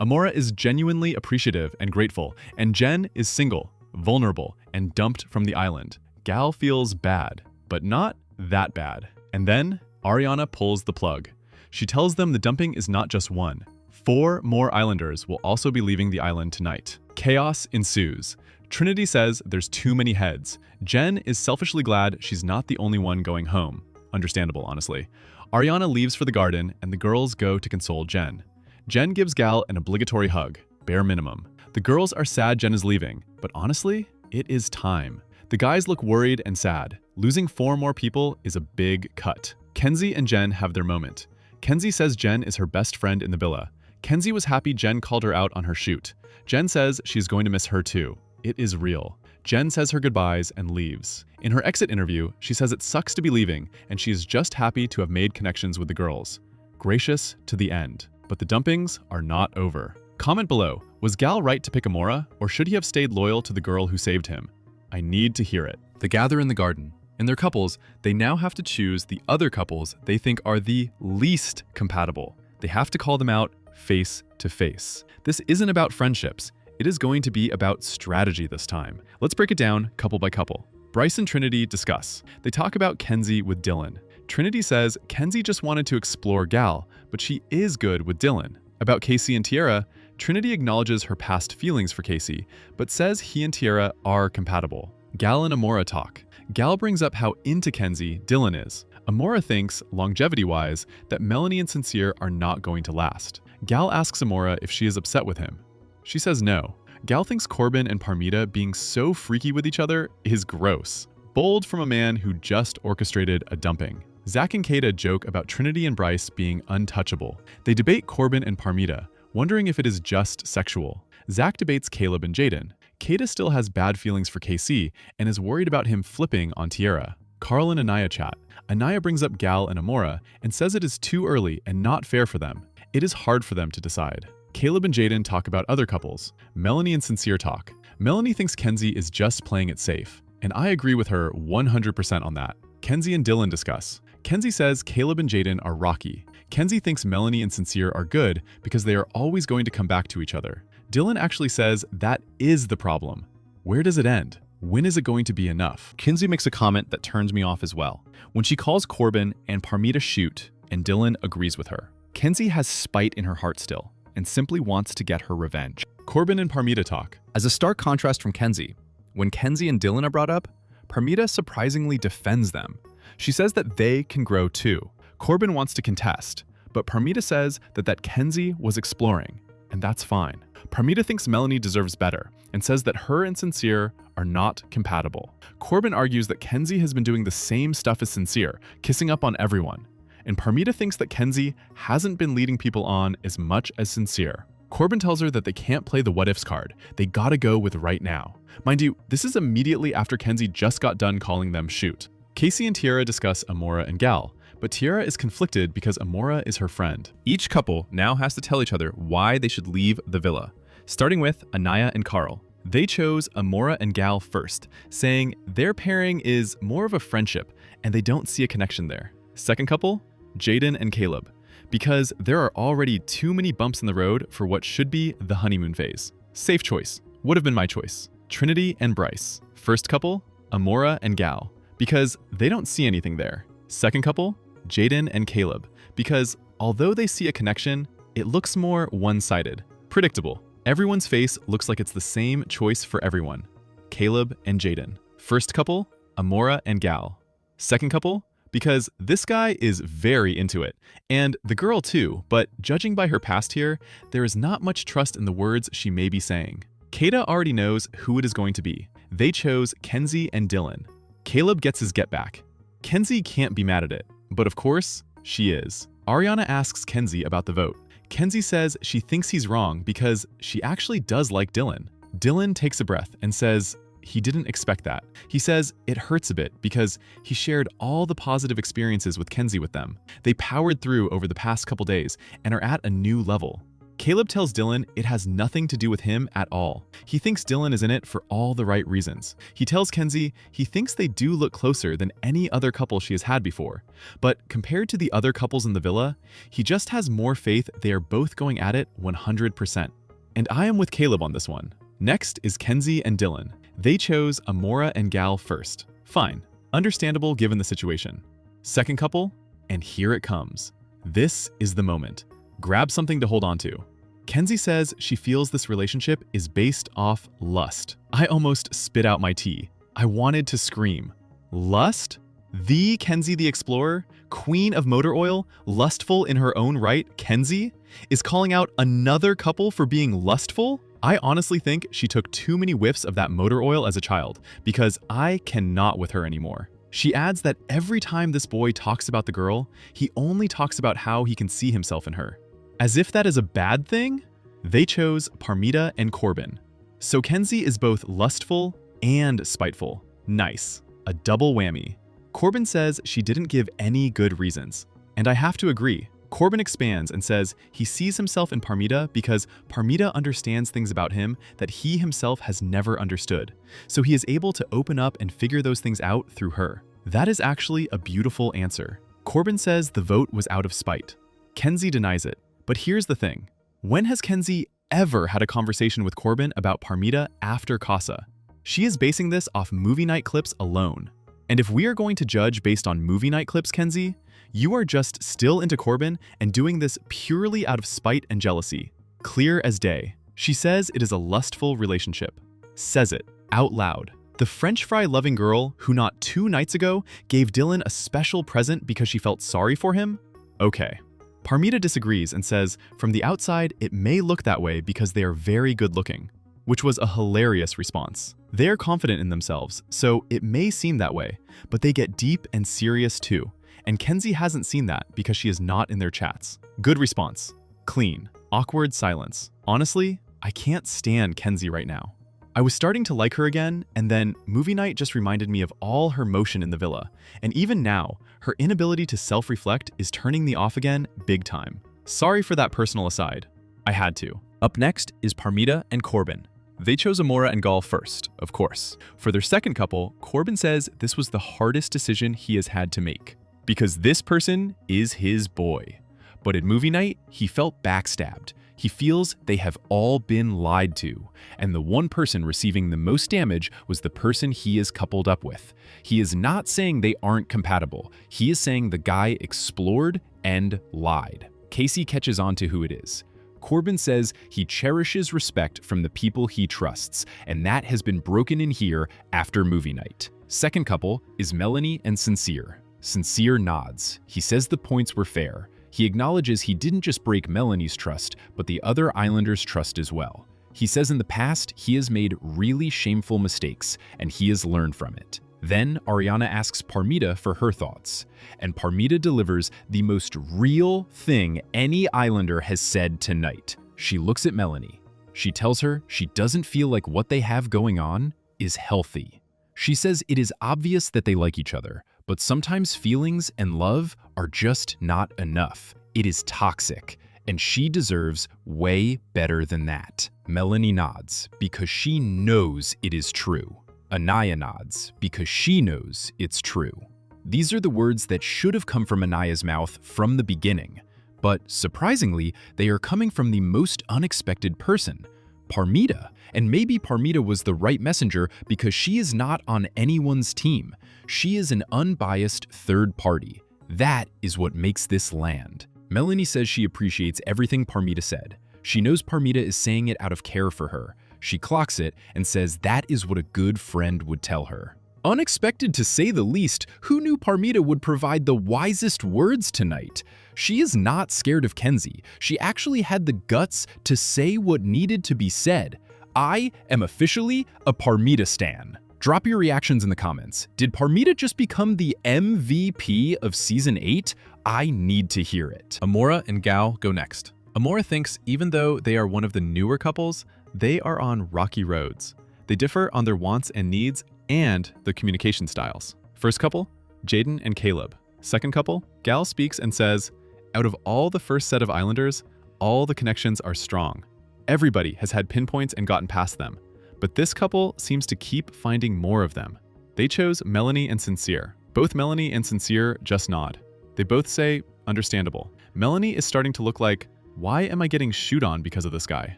Amora is genuinely appreciative and grateful, and Jen is single, vulnerable, and dumped from the island. Gal feels bad, but not that bad. And then Ariana pulls the plug. She tells them the dumping is not just one. 4 more islanders will also be leaving the island tonight. Chaos ensues. Trinity says there's too many heads. Jen is selfishly glad she's not the only one going home. Understandable, honestly. Ariana leaves for the garden, and the girls go to console Jen. Jen gives Gal an obligatory hug, bare minimum. The girls are sad Jen is leaving, but honestly, it is time. The guys look worried and sad. Losing 4 more people is a big cut. Kenzie and Jen have their moment. Kenzie says Jen is her best friend in the villa. Kenzie was happy Jen called her out on her shoot. Jen says she's going to miss her too. It is real. Jen says her goodbyes and leaves. In her exit interview, she says it sucks to be leaving, and she is just happy to have made connections with the girls. Gracious to the end. But the dumpings are not over. Comment below, was Gal right to pick Amora, or should he have stayed loyal to the girl who saved him? I need to hear it. They gather in the garden. In their couples, they now have to choose the other couples they think are the least compatible. They have to call them out face to face. This isn't about friendships. It is going to be about strategy this time. Let's break it down couple by couple. Bryce and Trinity discuss. They talk about Kenzie with Dylan. Trinity says Kenzie just wanted to explore Gal, but she is good with Dylan. About Casey and Tiara, Trinity acknowledges her past feelings for Casey, but says he and Tiara are compatible. Gal and Amora talk. Gal brings up how into Kenzie Dylan is. Amora thinks, longevity-wise, that Melanie and Sincere are not going to last. Gal asks Amora if she is upset with him. She says no. Gal thinks Corbin and Parmita being so freaky with each other is gross. Bold from a man who just orchestrated a dumping. Zach and Kata joke about Trinity and Bryce being untouchable. They debate Corbin and Parmita, wondering if it is just sexual. Zach debates Caleb and Jaden. Kata still has bad feelings for KC and is worried about him flipping on Tiara. Carl and Anaya chat. Anaya brings up Gal and Amora and says it is too early and not fair for them. It is hard for them to decide. Caleb and Jaden talk about other couples. Melanie and Sincere talk. Melanie thinks Kenzie is just playing it safe, and I agree with her 100% on that. Kenzie and Dylan discuss. Kenzie says Caleb and Jaden are rocky. Kenzie thinks Melanie and Sincere are good because they are always going to come back to each other. Dylan actually says that is the problem. Where does it end? When is it going to be enough? Kenzie makes a comment that turns me off as well. When she calls Corbin and Parmita shoot, and Dylan agrees with her. Kenzie has spite in her heart still, and simply wants to get her revenge. Corbin and Parmita talk. As a stark contrast from Kenzie, when Kenzie and Dylan are brought up, Parmita surprisingly defends them. She says that they can grow too. Corbin wants to contest, but Parmita says that Kenzie was exploring, and that's fine. Parmita thinks Melanie deserves better, and says that her and Sincere are not compatible. Corbin argues that Kenzie has been doing the same stuff as Sincere, kissing up on everyone. And Parmita thinks that Kenzie hasn't been leading people on as much as Sincere. Corbin tells her that they can't play the what-ifs card. They gotta go with right now. Mind you, this is immediately after Kenzie just got done calling them shoot. Casey and Tiara discuss Amora and Gal, but Tiara is conflicted because Amora is her friend. Each couple now has to tell each other why they should leave the villa, starting with Anaya and Carl. They chose Amora and Gal first, saying their pairing is more of a friendship and they don't see a connection there. Second couple, Jaden and Caleb, because there are already too many bumps in the road for what should be the honeymoon phase. Safe choice, would have been my choice. Trinity and Bryce. First couple, Amora and Gal, because they don't see anything there. Second couple, Jaden and Caleb, because although they see a connection, it looks more one-sided. Predictable. Everyone's face looks like it's the same choice for everyone. Caleb and Jaden. First couple, Amora and Gal. Second couple, because this guy is very into it, and the girl too, but judging by her past here, there is not much trust in the words she may be saying. Kata already knows who it is going to be. They chose Kenzie and Dylan. Caleb gets his get back. Kenzie can't be mad at it, but of course, she is. Ariana asks Kenzie about the vote. Kenzie says she thinks he's wrong because she actually does like Dylan. Dylan takes a breath and says he didn't expect that. He says it hurts a bit because he shared all the positive experiences with Kenzie with them. They powered through over the past couple days and are at a new level. Caleb tells Dylan it has nothing to do with him at all. He thinks Dylan is in it for all the right reasons. He tells Kenzie he thinks they do look closer than any other couple she has had before. But compared to the other couples in the villa, he just has more faith they are both going at it 100%. And I am with Caleb on this one. Next is Kenzie and Dylan. They chose Amora and Gal first. Fine. Understandable given the situation. Second couple, and here it comes. This is the moment. Grab something to hold on to. Kenzie says she feels this relationship is based off lust. I almost spit out my tea. I wanted to scream. Lust? The Kenzie the Explorer, queen of motor oil, lustful in her own right, Kenzie, is calling out another couple for being lustful? I honestly think she took too many whiffs of that motor oil as a child, because I cannot with her anymore. She adds that every time this boy talks about the girl, he only talks about how he can see himself in her. As if that is a bad thing? They chose Parmita and Corbin. So Kenzie is both lustful and spiteful. Nice. A double whammy. Corbin says she didn't give any good reasons. And I have to agree. Corbin expands and says he sees himself in Parmita because Parmita understands things about him that he himself has never understood. So he is able to open up and figure those things out through her. That is actually a beautiful answer. Corbin says the vote was out of spite. Kenzie denies it. But here's the thing. When has Kenzie ever had a conversation with Corbin about Parmita after Casa? She is basing this off movie night clips alone. And if we are going to judge based on movie night clips, Kenzie, you are just still into Corbin and doing this purely out of spite and jealousy. Clear as day. She says it is a lustful relationship. Says it out loud. The French fry loving girl who not 2 nights ago gave Dylan a special present because she felt sorry for him? Okay. Parmita disagrees and says, from the outside, it may look that way because they are very good looking, which was a hilarious response. They are confident in themselves, so it may seem that way, but they get deep and serious too. And Kenzie hasn't seen that because she is not in their chats. Good response. Clean. Awkward silence. Honestly, I can't stand Kenzie right now. I was starting to like her again, and then movie night just reminded me of all her motion in the villa. And even now, her inability to self-reflect is turning me off again big time. Sorry for that personal aside. I had to. Up next is Parmita and Corbin. They chose Amora and Gal first, of course. For their second couple, Corbin says this was the hardest decision he has had to make. Because this person is his boy. But at movie night, he felt backstabbed. He feels they have all been lied to, and the one person receiving the most damage was the person he is coupled up with. He is not saying they aren't compatible. He is saying the guy explored and lied. Casey catches on to who it is. Corbin says he cherishes respect from the people he trusts, and that has been broken in here after movie night. Second couple is Melanie and Sincere. Sincere nods. He says the points were fair. He acknowledges he didn't just break Melanie's trust, but the other Islanders' trust as well. He says in the past, he has made really shameful mistakes, and he has learned from it. Then Ariana asks Parmita for her thoughts, and Parmita delivers the most real thing any Islander has said tonight. She looks at Melanie. She tells her she doesn't feel like what they have going on is healthy. She says it is obvious that they like each other, but sometimes feelings and love are just not enough. It is toxic, and she deserves way better than that. Melanie nods because she knows it is true. Anaya nods because she knows it's true. These are the words that should have come from Anaya's mouth from the beginning, but surprisingly, they are coming from the most unexpected person, Parmita. And maybe Parmita was the right messenger because she is not on anyone's team. She is an unbiased third party. That is what makes this land. Melanie says she appreciates everything Parmita said. She knows Parmita is saying it out of care for her. She clocks it and says that is what a good friend would tell her. Unexpected to say the least, who knew Parmita would provide the wisest words tonight? She is not scared of Kenzie. She actually had the guts to say what needed to be said. I am officially a Parmita stan. Drop your reactions in the comments. Did Parmita just become the MVP of Season 8? I need to hear it. Amora and Gal go next. Amora thinks even though they are one of the newer couples, they are on rocky roads. They differ on their wants and needs and the communication styles. First couple, Jaden and Caleb. Second couple, Gal speaks and says, out of all the first set of Islanders, all the connections are strong. Everybody has had pinpoints and gotten past them, but this couple seems to keep finding more of them. They chose Melanie and Sincere. Both Melanie and Sincere just nod. They both say, understandable. Melanie is starting to look like, why am I getting shoot on because of this guy?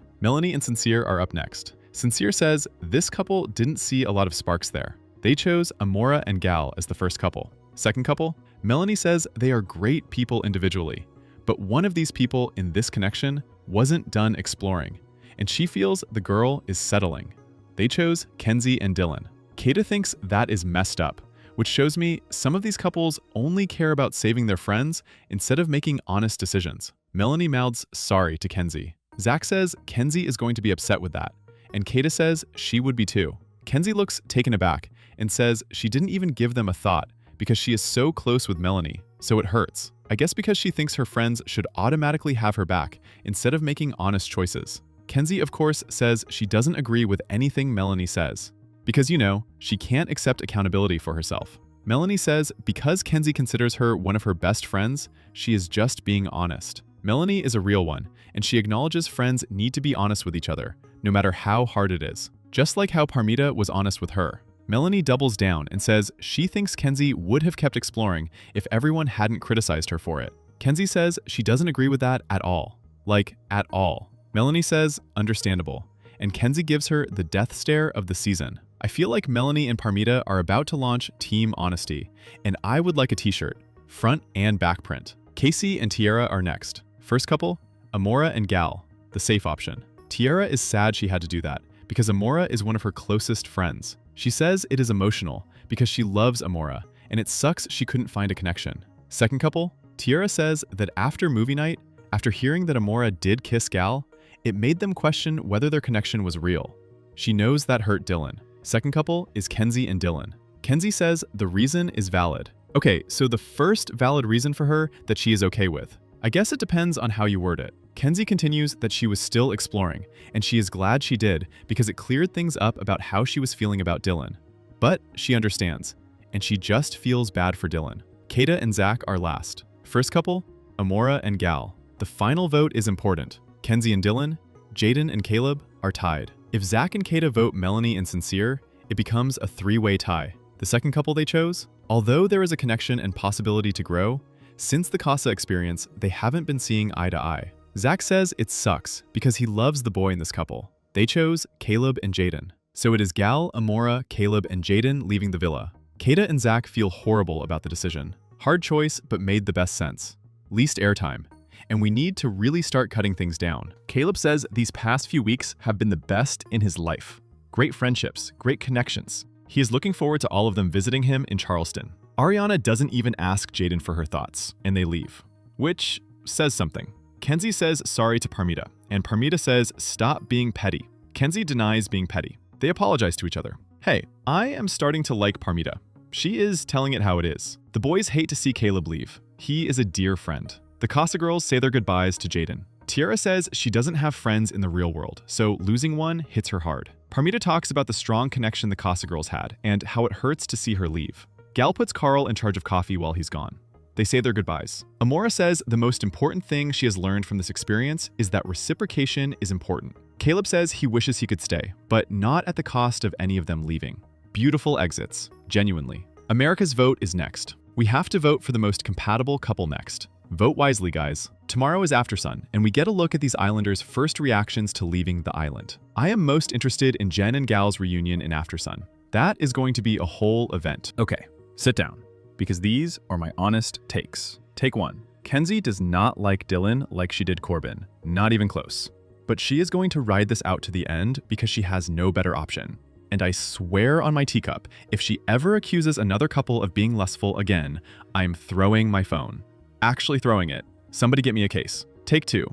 Melanie and Sincere are up next. Sincere says this couple didn't see a lot of sparks there. They chose Amora and Gal as the first couple. Second couple, Melanie says they are great people individually, but one of these people in this connection wasn't done exploring, and she feels the girl is settling. They chose Kenzie and Dylan. Kata thinks that is messed up, which shows me some of these couples only care about saving their friends instead of making honest decisions. Melanie mouths sorry to Kenzie. Zach says Kenzie is going to be upset with that, and Kata says she would be too. Kenzie looks taken aback and says she didn't even give them a thought because she is so close with Melanie, so it hurts. I guess because she thinks her friends should automatically have her back instead of making honest choices. Kenzie, of course, says she doesn't agree with anything Melanie says, because she can't accept accountability for herself. Melanie says because Kenzie considers her one of her best friends, she is just being honest. Melanie is a real one, and she acknowledges friends need to be honest with each other, no matter how hard it is. Just like how Parmita was honest with her. Melanie doubles down and says she thinks Kenzie would have kept exploring if everyone hadn't criticized her for it. Kenzie says she doesn't agree with that at all. Like, at all. Melanie says, understandable, and Kenzie gives her the death stare of the season. I feel like Melanie and Parmita are about to launch Team Honesty, and I would like a t-shirt, front and back print. Casey and Tiara are next. First couple, Amora and Gal, the safe option. Tiara is sad she had to do that, because Amora is one of her closest friends. She says it is emotional because she loves Amora, and it sucks she couldn't find a connection. Second couple, Tiara says that after movie night, after hearing that Amora did kiss Gal, it made them question whether their connection was real. She knows that hurt Dylan. Second couple is Kenzie and Dylan. Kenzie says the reason is valid. Okay, so the first valid reason for her that she is okay with. I guess it depends on how you word it. Kenzie continues that she was still exploring, and she is glad she did because it cleared things up about how she was feeling about Dylan. But she understands, and she just feels bad for Dylan. Kata and Zach are last. First couple, Amora and Gal. The final vote is important. Kenzie and Dylan, Jaden and Caleb are tied. If Zach and Kata vote Melanie and Sincere, it becomes a three-way tie. The second couple they chose, although there is a connection and possibility to grow, since the Casa experience, they haven't been seeing eye to eye. Zach says it sucks because he loves the boy in this couple. They chose Caleb and Jaden. So it is Gal, Amora, Caleb, and Jaden leaving the villa. Kata and Zach feel horrible about the decision. Hard choice, but made the best sense. Least airtime. And we need to really start cutting things down. Caleb says these past few weeks have been the best in his life. Great friendships, great connections. He is looking forward to all of them visiting him in Charleston. Ariana doesn't even ask Jaden for her thoughts, and they leave. Which says something. Kenzie says sorry to Parmita, and Parmita says stop being petty. Kenzie denies being petty. They apologize to each other. Hey, I am starting to like Parmita. She is telling it how it is. The boys hate to see Caleb leave. He is a dear friend. The Casa girls say their goodbyes to Jaden. Tiara says she doesn't have friends in the real world, so losing one hits her hard. Parmita talks about the strong connection the Casa girls had, and how it hurts to see her leave. Gal puts Carl in charge of coffee while he's gone. They say their goodbyes. Amora says the most important thing she has learned from this experience is that reciprocation is important. Caleb says he wishes he could stay, but not at the cost of any of them leaving. Beautiful exits, genuinely. America's vote is next. We have to vote for the most compatible couple next. Vote wisely, guys. Tomorrow is Aftersun, and we get a look at these islanders' first reactions to leaving the island. I am most interested in Jen and Gal's reunion in Aftersun. That is going to be a whole event. Okay, sit down, because these are my honest takes. Take 1. Kenzie does not like Dylan like she did Corbin. Not even close. But she is going to ride this out to the end because she has no better option. And I swear on my teacup, if she ever accuses another couple of being lustful again, I'm throwing my phone. Actually throwing it. Somebody get me a case. Take 2.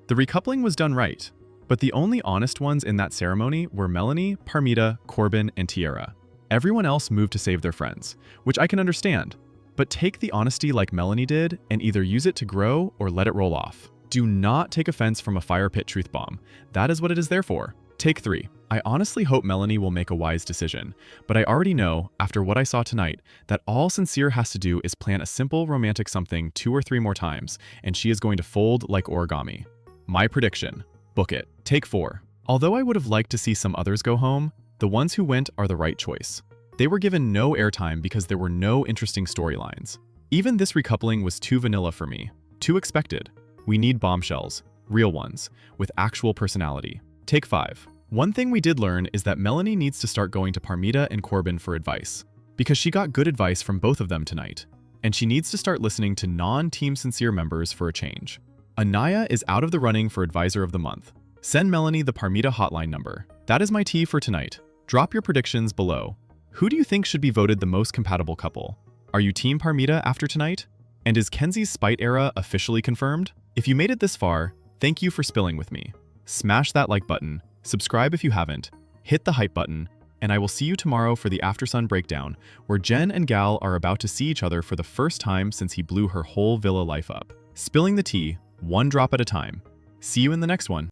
The recoupling was done right, but the only honest ones in that ceremony were Melanie, Parmita, Corbin, and Tiara. Everyone else moved to save their friends, which I can understand, but take the honesty like Melanie did and either use it to grow or let it roll off. Do not take offense from a fire pit truth bomb. That is what it is there for. Take 3. I honestly hope Melanie will make a wise decision, but I already know, after what I saw tonight, that all Sincere has to do is plan a simple romantic something 2 or 3 more times, and she is going to fold like origami. My prediction. Book it. Take 4. Although I would have liked to see some others go home, the ones who went are the right choice. They were given no airtime because there were no interesting storylines. Even this recoupling was too vanilla for me. Too expected. We need bombshells. Real ones. With actual personality. Take 5. One thing we did learn is that Melanie needs to start going to Parmita and Corbin for advice. Because she got good advice from both of them tonight. And she needs to start listening to non-Team Sincere members for a change. Anaya is out of the running for Advisor of the Month. Send Melanie the Parmita hotline number. That is my tea for tonight. Drop your predictions below. Who do you think should be voted the most compatible couple? Are you Team Parmita after tonight? And is Kenzie's spite era officially confirmed? If you made it this far, thank you for spilling with me. Smash that like button, subscribe if you haven't, hit the hype button, and I will see you tomorrow for the Aftersun breakdown, where Jen and Gal are about to see each other for the first time since he blew her whole villa life up. Spilling the tea, one drop at a time. See you in the next one.